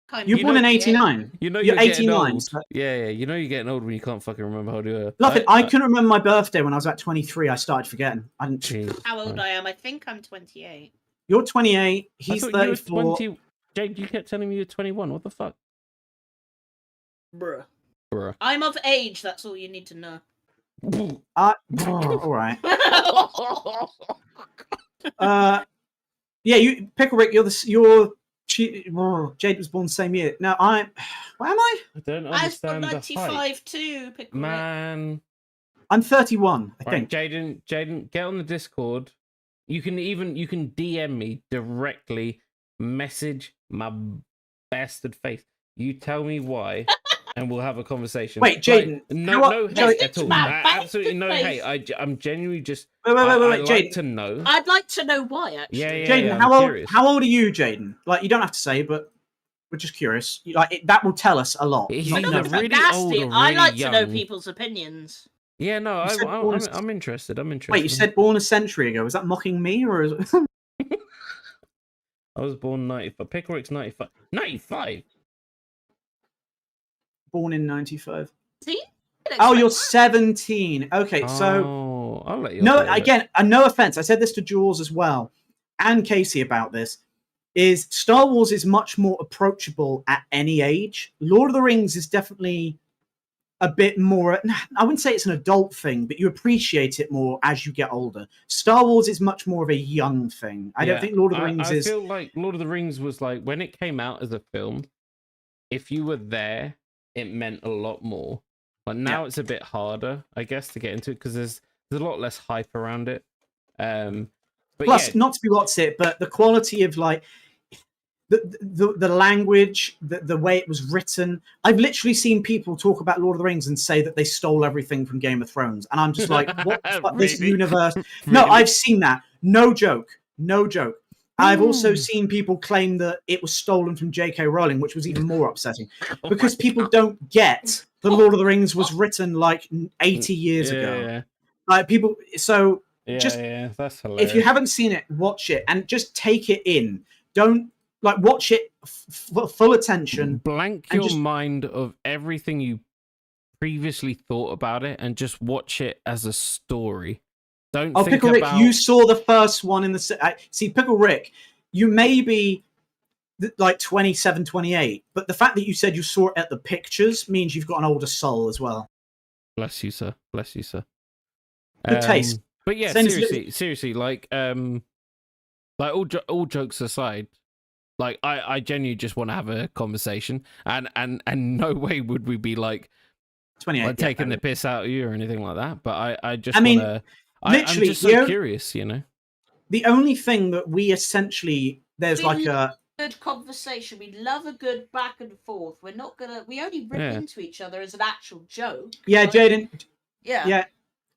Kind You're of born in 48. 89. You know You're getting 89, old. so- Yeah. You know you're getting old when you can't fucking remember how to do it. Bluffin, I couldn't remember my birthday when I was about 23. I started forgetting. I didn't. Jeez. How old I am? I think I'm 28. You're 28. I He's thought you were 34. 20. Jake, you kept telling me you're 21. What the fuck? Bruh. Bruh. I'm of age. That's all you need to know. All right. Yeah, you Pickle Rick. Jade was born the same year. No, where am I? I don't I was born understand the hype. 95 too. Pickle Rick. Man. I'm 31. I Right, think. Jaden, get on the Discord. You can DM me directly, message my bastard face. You tell me why, and we'll have a conversation. Wait, Jaden, no how- hate Message at all. my Absolutely no bastard hate. I'm genuinely just. Wait, I wait, like Jaden. to know. I'd like to know why, actually. Yeah, yeah. Jaden, I'm curious. how old are you, Jaden? Like, you don't have to say, but we're just curious. That will tell us a lot. He's Like, either no, It's really nasty. old or I really like to know young. people's opinions. Yeah, no, You said born as- I'm interested. I'm interested. Wait, you said born a century ago. Was that mocking me or is it? I was born 95. Pickerick's 95. 95. born in 95? See? Oh, you're 17. Okay, so Oh, I'll let you. no, off there, again, no offense. I said this to Jules as well, and Casey about this. Is Star Wars is much more approachable at any age. Lord of the Rings is definitely a bit more. I wouldn't say it's an adult thing, but you appreciate it more as you get older. Star Wars is much more of a young thing. I don't Yeah, think Lord of the Rings I is. feel like Lord of the Rings was like when it came out as a film. If you were there, it meant a lot more. But now it's a bit harder, I guess, to get into it because there's a lot less hype around it. But Plus, yeah, not to be what's it, but the quality of like the language, the way it was written. I've literally seen people talk about Lord of the Rings and say that they stole everything from Game of Thrones, and I'm just like, what the fuck, this Really? universe? No, Really? I've seen that. No joke. No joke. I've also seen people claim that it was stolen from J.K. Rowling, which was even more upsetting, because people don't get the Lord of the Rings was written like 80 years ago. Yeah. Like people, so Yeah, just yeah, that's hilarious. if you haven't seen it, watch it and just take it in. Don't like watch it full attention. Blank and your just- mind of everything you previously thought about it and just watch it as a story. Don't Oh, think Pickle Rick, about... you saw the first one in the see Pickle Rick. You may be like 27, 28, but the fact that you said you saw it at the pictures means you've got an older soul as well. Bless you, sir. Bless you, sir. Good taste. But yeah, seriously, like all jokes aside, like I genuinely just want to have a conversation, and no way would we be like 28, like taking the piss out of you or anything like that. But I just mean, want to. I'm literally, just so curious, you know. The only thing that we essentially there's like a good conversation. We love a good back and forth. We're not gonna. We only rip into each other as an actual joke. Yeah, like, Jaden. Yeah.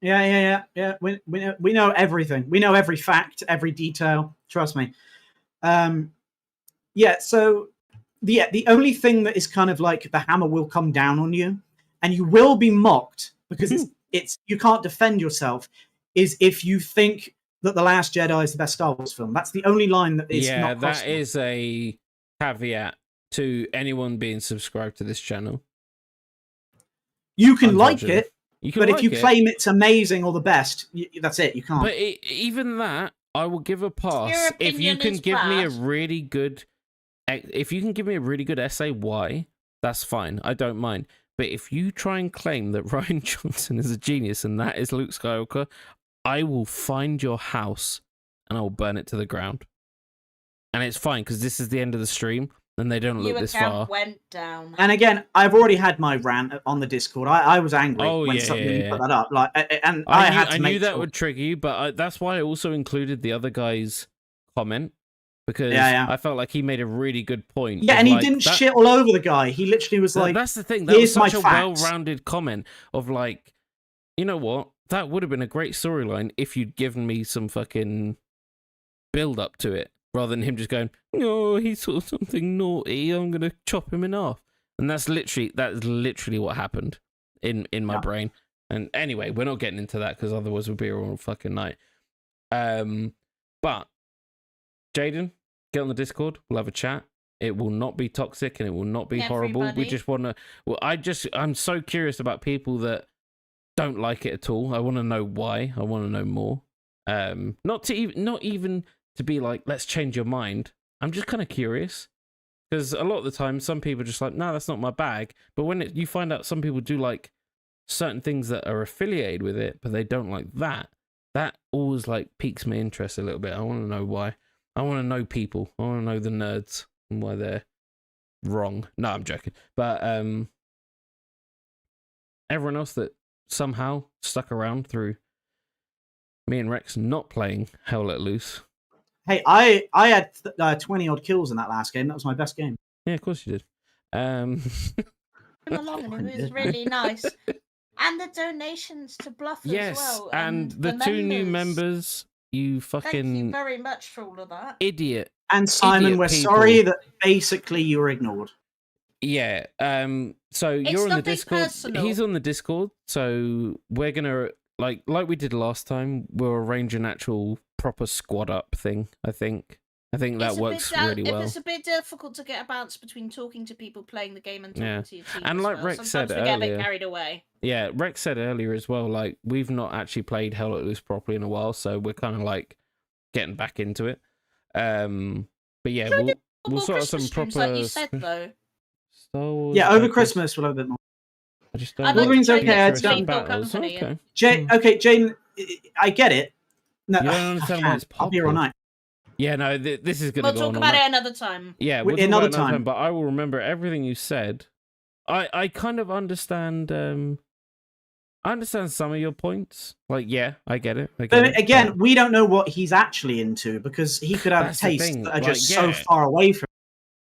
Yeah. We know everything. We know every fact, every detail. Trust me. Yeah. So the only thing that is kind of like the hammer will come down on you, and you will be mocked because it's you can't defend yourself. Is if you think that The Last Jedi is the best Star Wars film. That's the only line that is not that possible. is a caveat to anyone being subscribed to this channel. You can like it, but if like you it, claim it's amazing or the best, that's it. You can't. But even that, I will give a pass if you opinion can is give me a bad. really good. If you can give me a really good essay, why? That's fine. I don't mind. But if you try and claim that Ryan Johnson is a genius and that is Luke Skywalker, I will find your house and I will burn it to the ground. And it's fine because this is the end of the stream and they don't look Your this account far. went down. And again, I've already had my rant on the Discord. I was angry when you put that up. Like, and I knew that would trigger you, but that's why I also included the other guy's comment because I felt like he made a really good point. Yeah, and he didn't shit all over the guy. He literally was like, "That's the thing. That was such a facts. well-rounded comment of like, you know what? That would have been a great storyline if you'd given me some fucking build up to it, rather than him just going, "No, he saw something naughty. I'm gonna chop him in half." And that's literally what happened in my brain. And anyway, we're not getting into that because otherwise we'll be here all fucking night. But Jaden, get on the Discord. We'll have a chat. It will not be toxic and it will not be horrible. We just want to. Well, I'm so curious about people that don't like it at all. I want to know why. I want to know more. Not even to be like, let's change your mind. I'm just kind of curious because a lot of the time, some people are just like, no, that's not my bag. But when you find out some people do like certain things that are affiliated with it, but they don't like that always like piques my interest a little bit. I want to know why. I want to know people. I want to know the nerds and why they're wrong. No, I'm joking. But everyone else that somehow stuck around through me and Rex not playing Hell Let Loose. Hey, I had 20 odd kills in that last game. That was my best game. Yeah, of course you did. Along and it was really nice. And the donations to Bluff as well. And the two new members, you fucking Thank you very much for all of that. idiot. And Simon, we're sorry that basically you were ignored. Yeah. So you're on the Discord. Personal. He's on the Discord. So we're gonna like we did last time. We'll arrange an actual proper squad up thing. I think that works really well. It's a bit difficult to get a balance between talking to people playing the game and talking to your team. And as like well. Rex Sometimes said we get a earlier, bit carried away. Yeah, Rex said earlier as well. Like we've not actually played Hell Let Loose properly in a while, so we're kind of like getting back into it. But yeah, we'll sort of some proper. Like you said though. Star Wars yeah, over Christmas we'll have a bit more. I just I'd don't like Wolverine's to okay. play It's battles. Okay. Jane, I get it. No, You don't understand why it's I'll be here all night. Yeah, no, this is going to We'll go talk on about all it night. another time. Yeah, we'll Another talk about it time. But I will remember everything you said. I kind of understand. I understand some of your points. Like, yeah, I get it. But again, we don't know what he's actually into because he could have That's the tastes thing, that are like, just so yeah. far away from.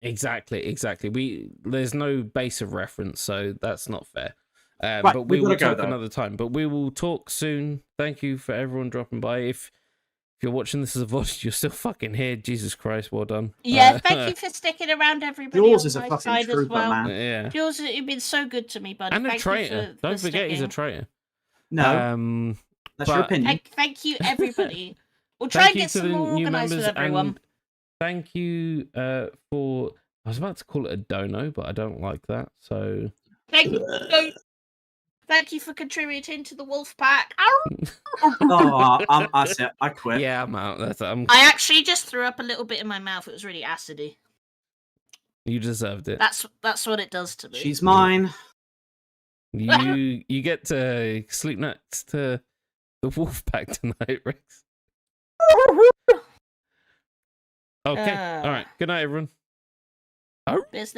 Exactly. There's no base of reference, so that's not fair. Right, but we we've will gotta go, talk though. another time. But we will talk soon. Thank you for everyone dropping by. If you're watching this as a VOD, you're still fucking here. Jesus Christ, well done. Yeah, thank you for sticking around, everybody. Jules on is a my fucking side as trooper, well. man. Yeah. Jules, you've been so good to me, buddy. And a Thank traitor. You for Don't forget he's a sticking. traitor. No, that's your but- opinion. Thank you, everybody. We'll try and get some more organised with everyone. and thank you for. I was about to call it a dono, but I don't like that. So Thank you for contributing to the wolf pack. Oh, that's it. I quit. yeah, I'm out. I actually just threw up a little bit in my mouth. It was really acidy. You deserved it. That's what it does to me. She's mine. You get to sleep next to the wolf pack tonight, Rex. Okay. All right. Good night, everyone. Business